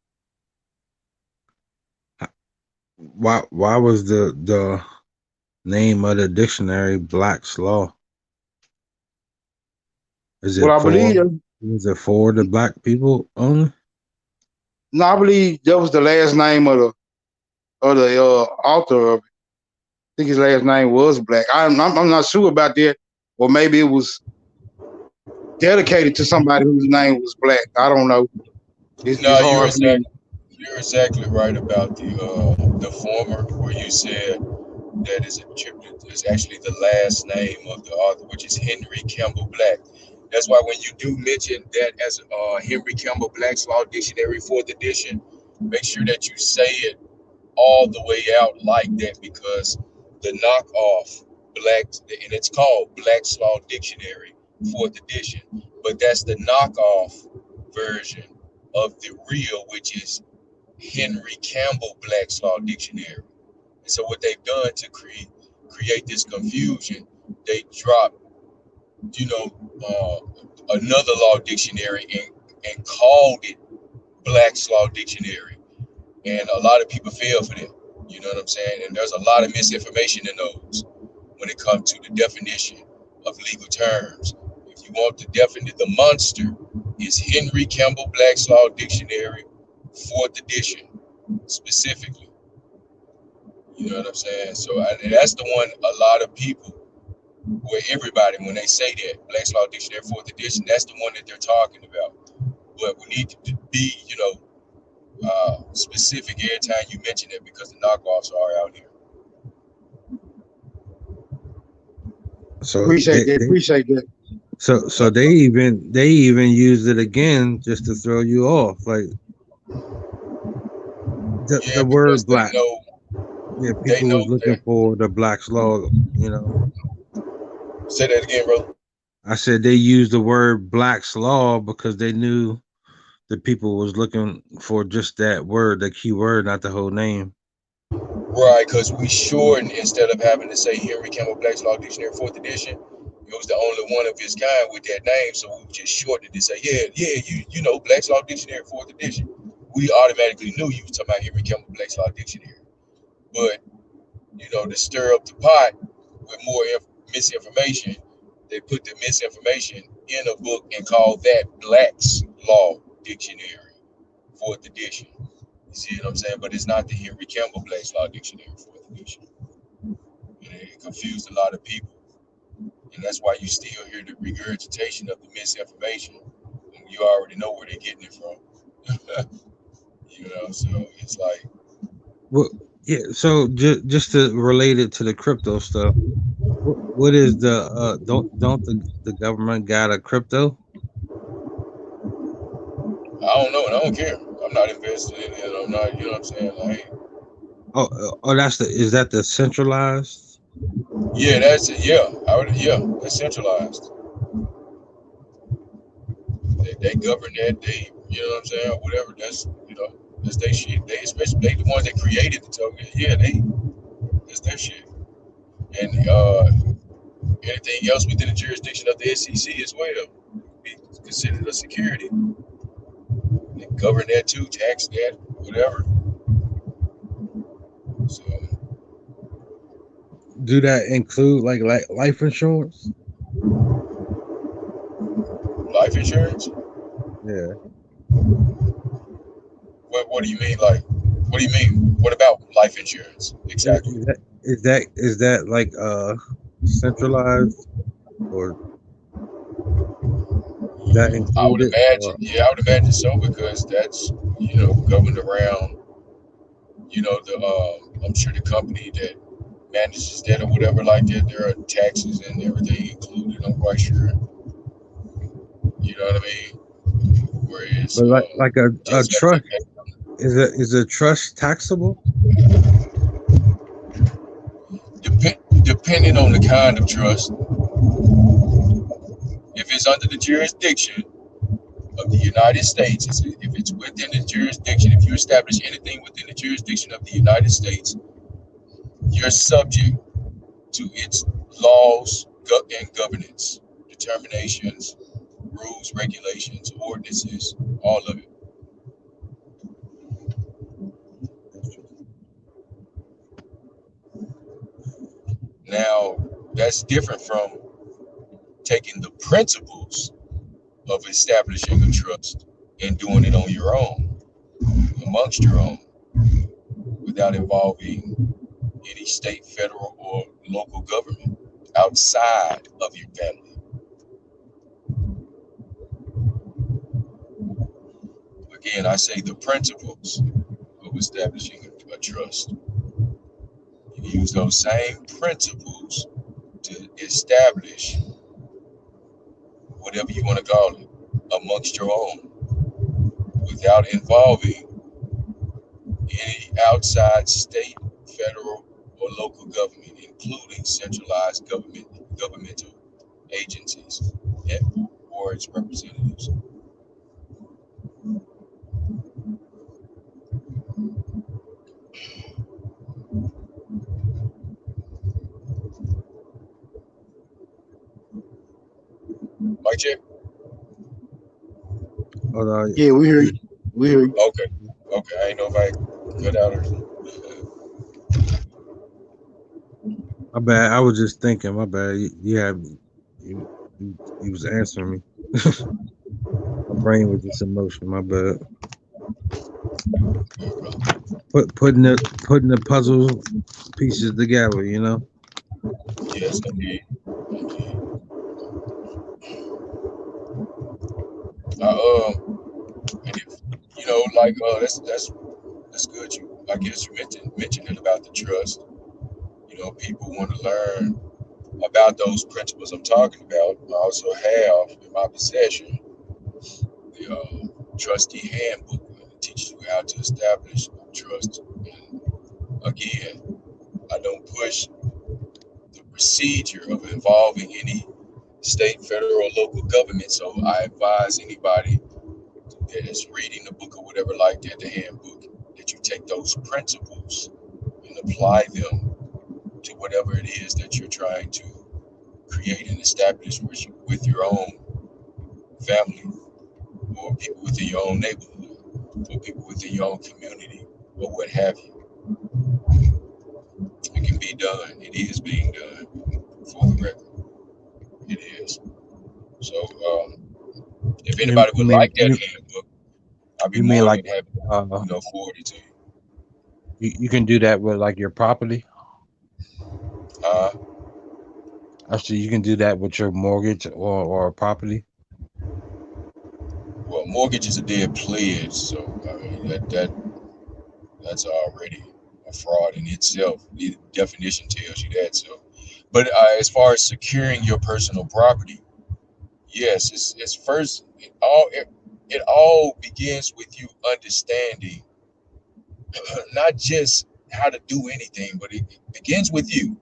why was the name of the dictionary Black's Law? Is What it I for? believe, Is it for the black people only? no, I believe that was the last name of the author of it. I think his last name was Black. I'm not sure about that, or maybe it was dedicated to somebody whose name was Black. I don't know. It's No, hard for me. you're exactly right about the former, where you said that is attributed is actually the last name of the author, which is Henry Campbell Black. That's why when you do mention that as Henry Campbell Black's Law Dictionary, fourth edition, make sure that you say it all the way out like that, because the knockoff Black, and it's called Black's Law Dictionary, fourth edition, but that's the knockoff version of the real, which is Henry Campbell Black's Law Dictionary. And so what they've done to create this confusion, they drop, you know, another law dictionary and called it Black's Law Dictionary. And a lot of people fell for that. You know what I'm saying? And there's a lot of misinformation in those when it comes to the definition of legal terms. If you want the definition, the monster is Henry Campbell Black's Law Dictionary, 4th edition, specifically. You know what I'm saying? So that's the one a lot of people, where everybody, when they say that, Black's Law Dictionary, 4th edition, that's the one that they're talking about. But we need to be, specific every time you mention it, because the knockoffs are out here. So Appreciate that. Appreciate that. so they even used it again just to throw you off, like Yeah, the because word they black. know Yeah, people was looking that. for the Black's Law. Say that again, bro. I said they used the word Black's Law because they knew the people was looking for just that word, the key word, not the whole name. Right, because we shortened, instead of having to say Henry Campbell Black's Law Dictionary, 4th edition, it was the only one of its kind with that name, so we just shortened it to say, you know, Black's Law Dictionary, 4th edition. We automatically knew you was talking about Henry Campbell Black's Law Dictionary. But, to stir up the pot with more misinformation, they put the misinformation in a book and called that Black's Law Dictionary, 4th edition. You see what I'm saying? But it's not the Henry Campbell Black's Law Dictionary, 4th edition. And it confused a lot of people. And that's why you still hear the regurgitation of the misinformation. And you already know where they're getting it from. So it's like, Well, yeah. So just to relate it to the crypto stuff, what is the don't the government got a crypto? I don't know, and I don't care. I'm not invested in it. I'm not, you know what I'm saying? Like, Oh, is that the centralized? yeah, that's it. Yeah, that's centralized. They govern that. You know what I'm saying? Whatever. That's their shit. Especially they the ones that created the token. Yeah, that's their shit. And anything else within the jurisdiction of the SEC as well be considered a security. They govern that too, tax that, whatever. So Do that include like life insurance? life insurance? Yeah. What do you mean? Like, what do you mean? What about life insurance exactly? Is that like centralized, or is that I would included? imagine. Yeah, I would imagine so, because that's governed around. I'm sure the company that manages that or whatever like that, there are taxes and everything included. I'm quite sure. You know what I mean? Whereas But like a just like trust, is a trust taxable? depending on the kind of trust, if it's under the jurisdiction of the United States, if it's within the jurisdiction, if you establish anything within the jurisdiction of the United States, you're subject to its laws and governance, determinations, rules, regulations, ordinances, all of it. Now, that's different from taking the principles of establishing a trust and doing it on your own, amongst your own, without involving any state, federal, or local government outside of your family. Again, I say the principles of establishing a trust. You use those same principles to establish whatever you want to call it amongst your own, without involving any outside state, federal, or local government, including centralized governmental agencies or its representatives. Mic check. Yeah, we hear you. We hear you. Okay. Okay. I ain't know if I cut out or. My bad. I was just thinking. My bad. You, you was answering me. My brain was just in motion. My bad. Putting the puzzle pieces together. You know. Yes, indeed. Indeed. And if like that's good. I guess you mentioned it about the trust. People want to learn about those principles I'm talking about. I also have in my possession the trustee handbook. It teaches you how to establish trust. And again, I don't push the procedure of involving any state, federal, or local government. So I advise anybody that is reading the book or whatever like that, the handbook, that you take those principles and apply them to whatever it is that you're trying to create and establish with your own family or people within your own neighborhood or people within your own community or what have you. It can be done. It is being done for the record. It is. So if You, anybody you would mean like that handbook, I'd be you mean more like than happy uh to, forward it to you. you can do that with like your property? Uh, Actually, you can do that with your mortgage or a property. well, mortgage is a dead pledge, so I mean that's already a fraud in itself. The definition tells you that. So, but as far as securing your personal property, yes, it's first. It all begins with you understanding not just how to do anything, but it begins with you.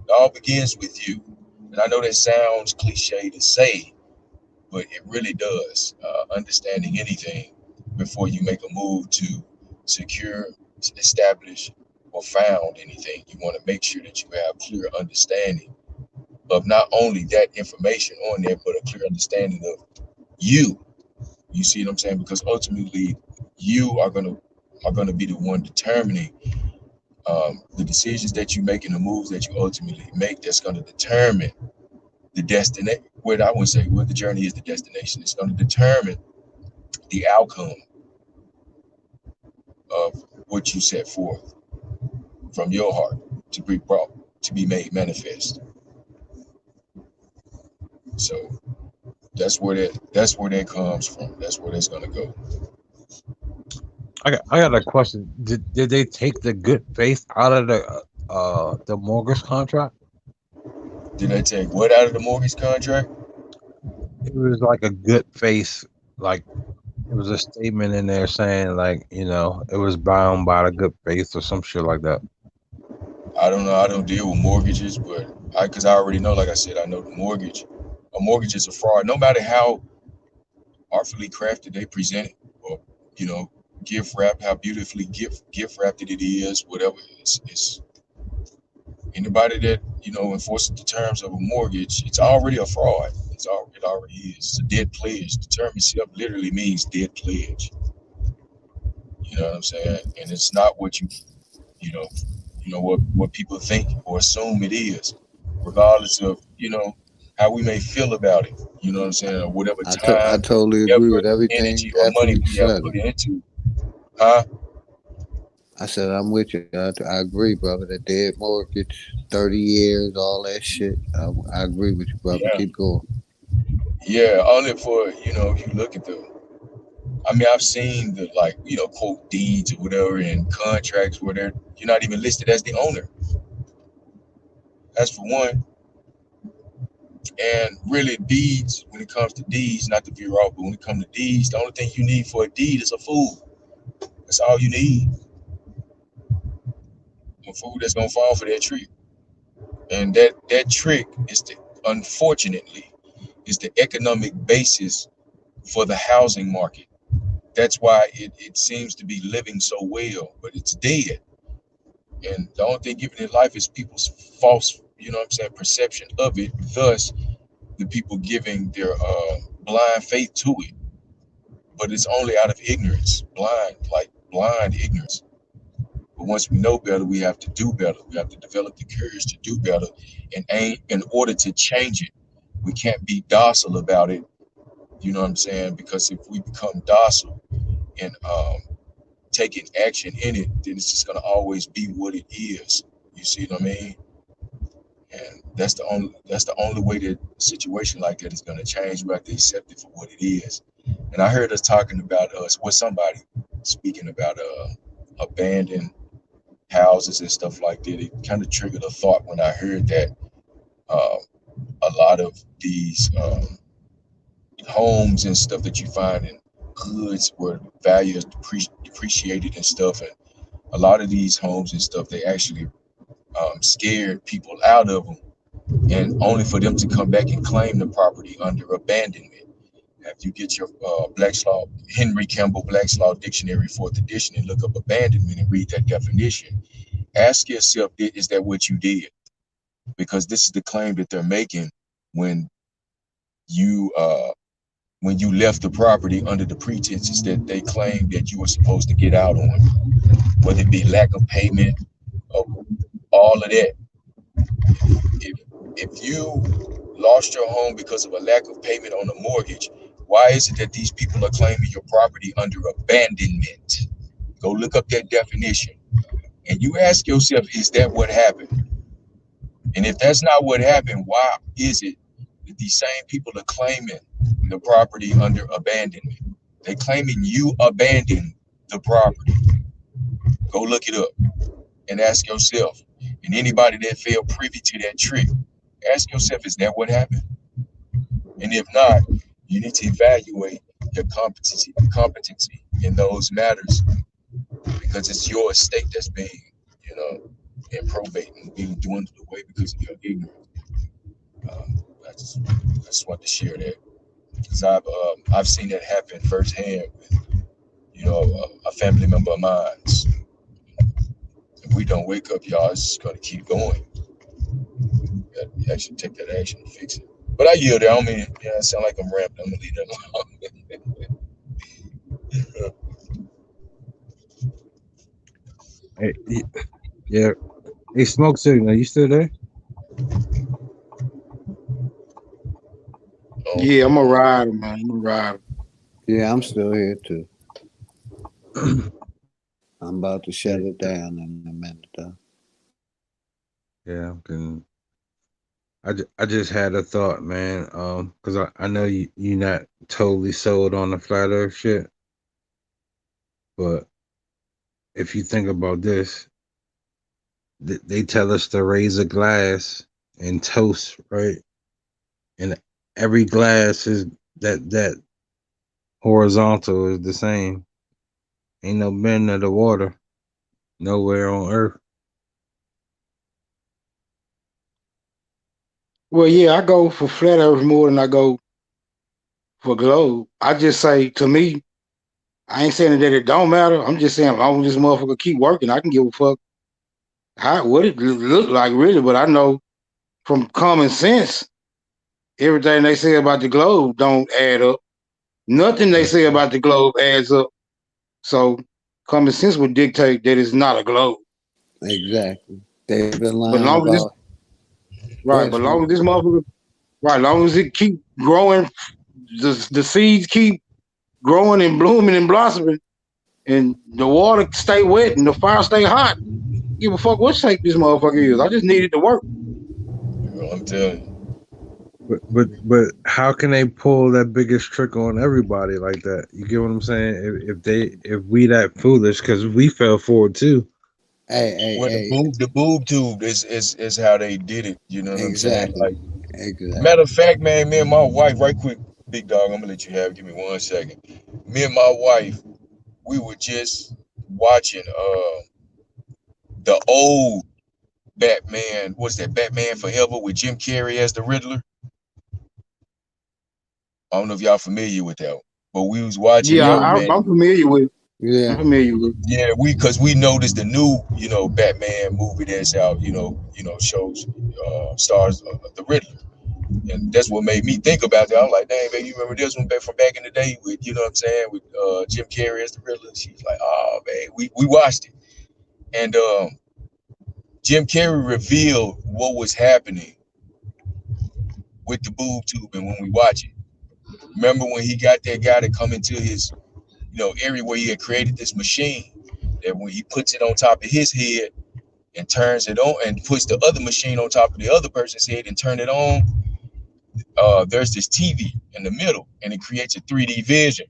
It all begins with you. And I know that sounds cliche to say, but it really does. Understanding anything before you make a move to secure, establish, or found anything, you want to make sure that you have clear understanding of not only that information on there, but a clear understanding of you. You see what I'm saying? Because ultimately, you are gonna be the one determining the decisions that you make and the moves that you ultimately make. That's gonna determine the destination. What I would say, where the journey is the destination. It's gonna determine the outcome of what you set forth from your heart to be brought to be made manifest. So that's where that comes from. That's where that's gonna go. I got a question. Did they take the good faith out of the mortgage contract? Did they take what out of the mortgage contract? It was like a good faith, like it was a statement in there saying like, it was bound by the good faith or some shit like that. I don't know. I don't deal with mortgages, but because I already know, like I said, I know the mortgage. A mortgage is a fraud, no matter how artfully crafted they present it, or you know, gift wrap, how beautifully gift wrapped it is, whatever. It's anybody that enforces the terms of a mortgage, it's already a fraud. It already is. It's a dead pledge. The term itself literally means dead pledge. You know what I'm saying? And it's not what you know what people think or assume it is, regardless of how we may feel about it. You know what I'm saying? Or whatever I time, totally agree with effort, everything energy, or after money you we have said put it. into, huh? I said I'm with you. I agree, brother. The dead mortgage, 30 years, all that shit. I agree with you, brother. Yeah, Keep going. yeah. Only for if you look at the. I mean, I've seen the quote deeds or whatever in contracts where you're not even listed as the owner. That's for one. And really, deeds, when it comes to deeds, not to veer off, but when it comes to deeds, the only thing you need for a deed is a fool. That's all you need. A fool that's gonna fall for that trick. And that trick is unfortunately, is the economic basis for the housing market. That's why it seems to be living so well, but it's dead. And the only thing giving it life is people's false, perception of it. Thus, the people giving their blind faith to it. but it's only out of ignorance, blind ignorance. But once we know better, we have to do better. We have to develop the courage to do better, and aim in order to change it. We can't be docile about it. You know what I'm saying? Because if we become docile and taking action in it, then it's just gonna always be what it is. You see what I mean? And that's the only way that a situation like that is gonna change. We have to accept it for what it is. And I heard us talking about somebody speaking about abandoned houses and stuff like that. It kind of triggered a thought when I heard that a lot of these homes and stuff that you find in hoods where value is depreciated and stuff, and a lot of these homes and stuff, they actually scared people out of them, and only for them to come back and claim the property under abandonment. If you get your Black's Law, Henry Campbell Black's Law Dictionary, 4th edition, and look up abandonment and read that definition, ask yourself, is that what you did? Because this is the claim that they're making when you left the property under the pretenses that they claim that you were supposed to get out on, whether it be lack of payment or all of that. If you lost your home because of a lack of payment on a mortgage, why is it that these people are claiming your property under abandonment? Go look up that definition. And you ask yourself, is that what happened? And if that's not what happened, why is it that these same people are claiming the property under abandonment? They're claiming you abandoned the property. Go look it up and ask yourself. And anybody that fell privy to that trick, ask yourself, is that what happened? And if not, you need to evaluate your competency in those matters, because it's your estate that's being, in probate and being dwindled away because of your ignorance. I just want to share that, because I've seen that happen firsthand with, a family member of mine. If we don't wake up, y'all, it's just gonna keep going. You actually take that action to fix it. But I yield there. I don't mean, I sound like I'm rambling. I'm gonna leave that alone. Hey, yeah. Hey, Smoke Signal, you still there? Yeah, I'm a rider, man. I'm a rider. Yeah, I'm still here too. I'm about to shut it down in a minute, though. Yeah, I just had a thought, man. Because I know you're not totally sold on the flat Earth shit, but if you think about this, they tell us to raise a glass and toast, right? And every glass is that horizontal is the same. Ain't no bend of the water nowhere on Earth. Well, yeah, I go for flat Earth more than I go for globe. I just say, to me, I ain't saying that it don't matter. I'm just saying, as long as this motherfucker keep working, I can give a fuck what it look like, really. But I know from common sense, everything they say about the globe don't add up. Nothing they say about the globe adds up. So common sense would dictate that it's not a globe. Exactly. They've been But lying long as about. right, but long as this motherfucker, right, long as it keep growing, the seeds keep growing and blooming and blossoming, and the water stay wet and the fire stay hot, give a fuck what shape this motherfucker is. I just need it to work. I'm telling you. But how can they pull that biggest trick on everybody like that? You get what I'm saying? If we that foolish, because we fell for it too. Well, the boob tube is how they did it. You know what I'm saying? Like, matter of fact, man, me and my wife, right quick, big dog, I'm gonna let you have it. Give me 1 second. Me and my wife, we were just watching the old Batman. What's that? Batman Forever with Jim Carrey as the Riddler. I don't know if y'all familiar with that one, but we was watching I'm familiar with it. Yeah. I'm familiar with it. Yeah, because we noticed the new, Batman movie that's out, shows stars the Riddler. And that's what made me think about that. I'm like, dang, baby, you remember this one back from back in the day with, you know what I'm saying, with Jim Carrey as the Riddler? She's like, oh man, we watched it. And Jim Carrey revealed what was happening with the boob tube, and when we watch it. Remember when he got that guy to come into his, area where he had created this machine that when he puts it on top of his head and turns it on and puts the other machine on top of the other person's head and turn it on, there's this TV in the middle and it creates a 3D vision.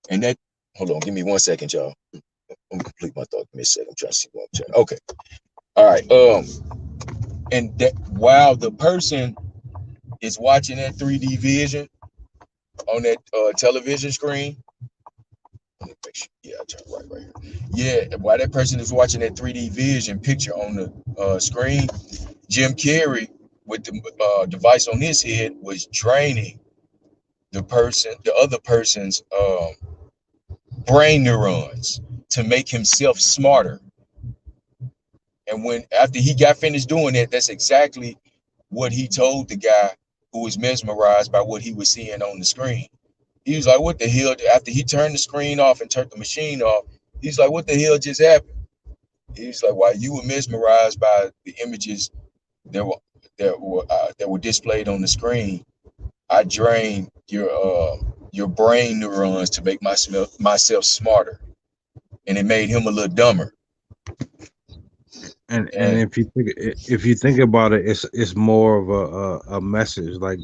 And that, hold on, give me 1 second, y'all. I'm gonna complete my thought. Give me a second. I'm trying to see what I'm saying. Okay. All right. And that while the person is watching that 3D vision on that television screen, yeah, I turn right here. Yeah, while that person is watching that 3D vision picture on the screen, Jim Carrey with the device on his head was draining the other person's brain neurons to make himself smarter. And after he got finished doing that, that's exactly what he told the guy who was mesmerized by what he was seeing on the screen. He was like, what the hell? After he turned the screen off and turned the machine off, he's like, what the hell just happened? He's like, while you were mesmerized by the images that were displayed on the screen, I drained your brain neurons to make myself smarter, and it made him a little dumber. And And if you think about it, it's more of a message. Like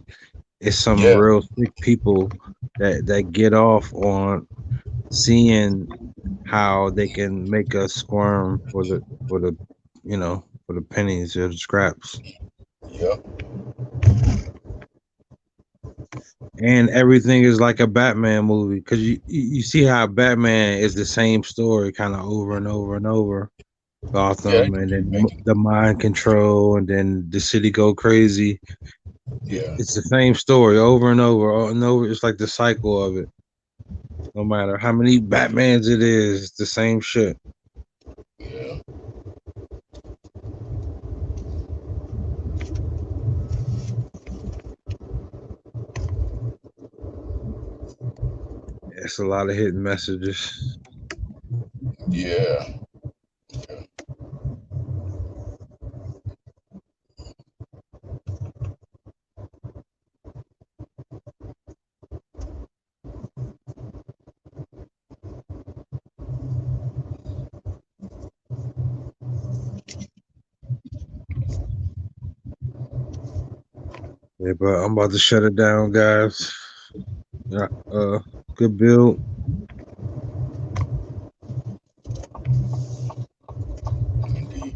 it's some yeah, real sick people that get off on seeing how they can make us squirm for the for the pennies or the scraps. yeah, And everything is like a Batman movie because you see how Batman is the same story kind of over and over and over. yeah, Gotham, and keep then making, the mind control, and then the city go crazy. yeah, It's the same story over and over and over. It's like the cycle of it. No matter how many Batmans it is, it's the same shit. yeah, It's a lot of hidden messages. yeah, Yeah, but I'm about to shut it down, guys. Yeah, good build. indeed.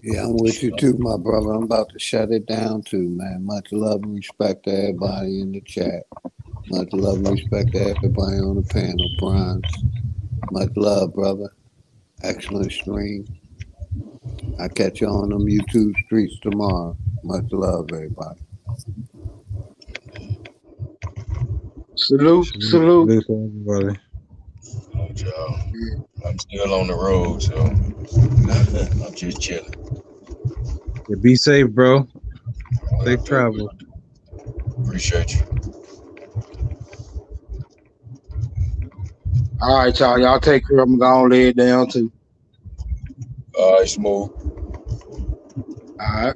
Yeah, I'm with you too, my brother. I'm about to shut it down too, man. Much love and respect to everybody in the chat. Much love and respect to everybody on the panel. Bronze. Much love, brother. Excellent stream. I catch you on them YouTube streets tomorrow. Much love, everybody. Salute, Salute, salute. salute to everybody. Oh, y'all. Yeah. I'm still on the road, so I'm just chilling. Yeah, be safe, bro. I Safe feel travel. good. Appreciate you. All right, y'all. Y'all take care. I'm gonna lay it down too. All right, Smooth. All right.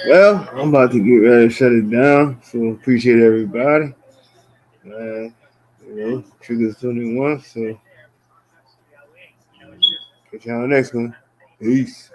Well, I'm about to get ready to shut it down. So appreciate everybody. Triggaz 21. So catch y'all on the next one. Peace.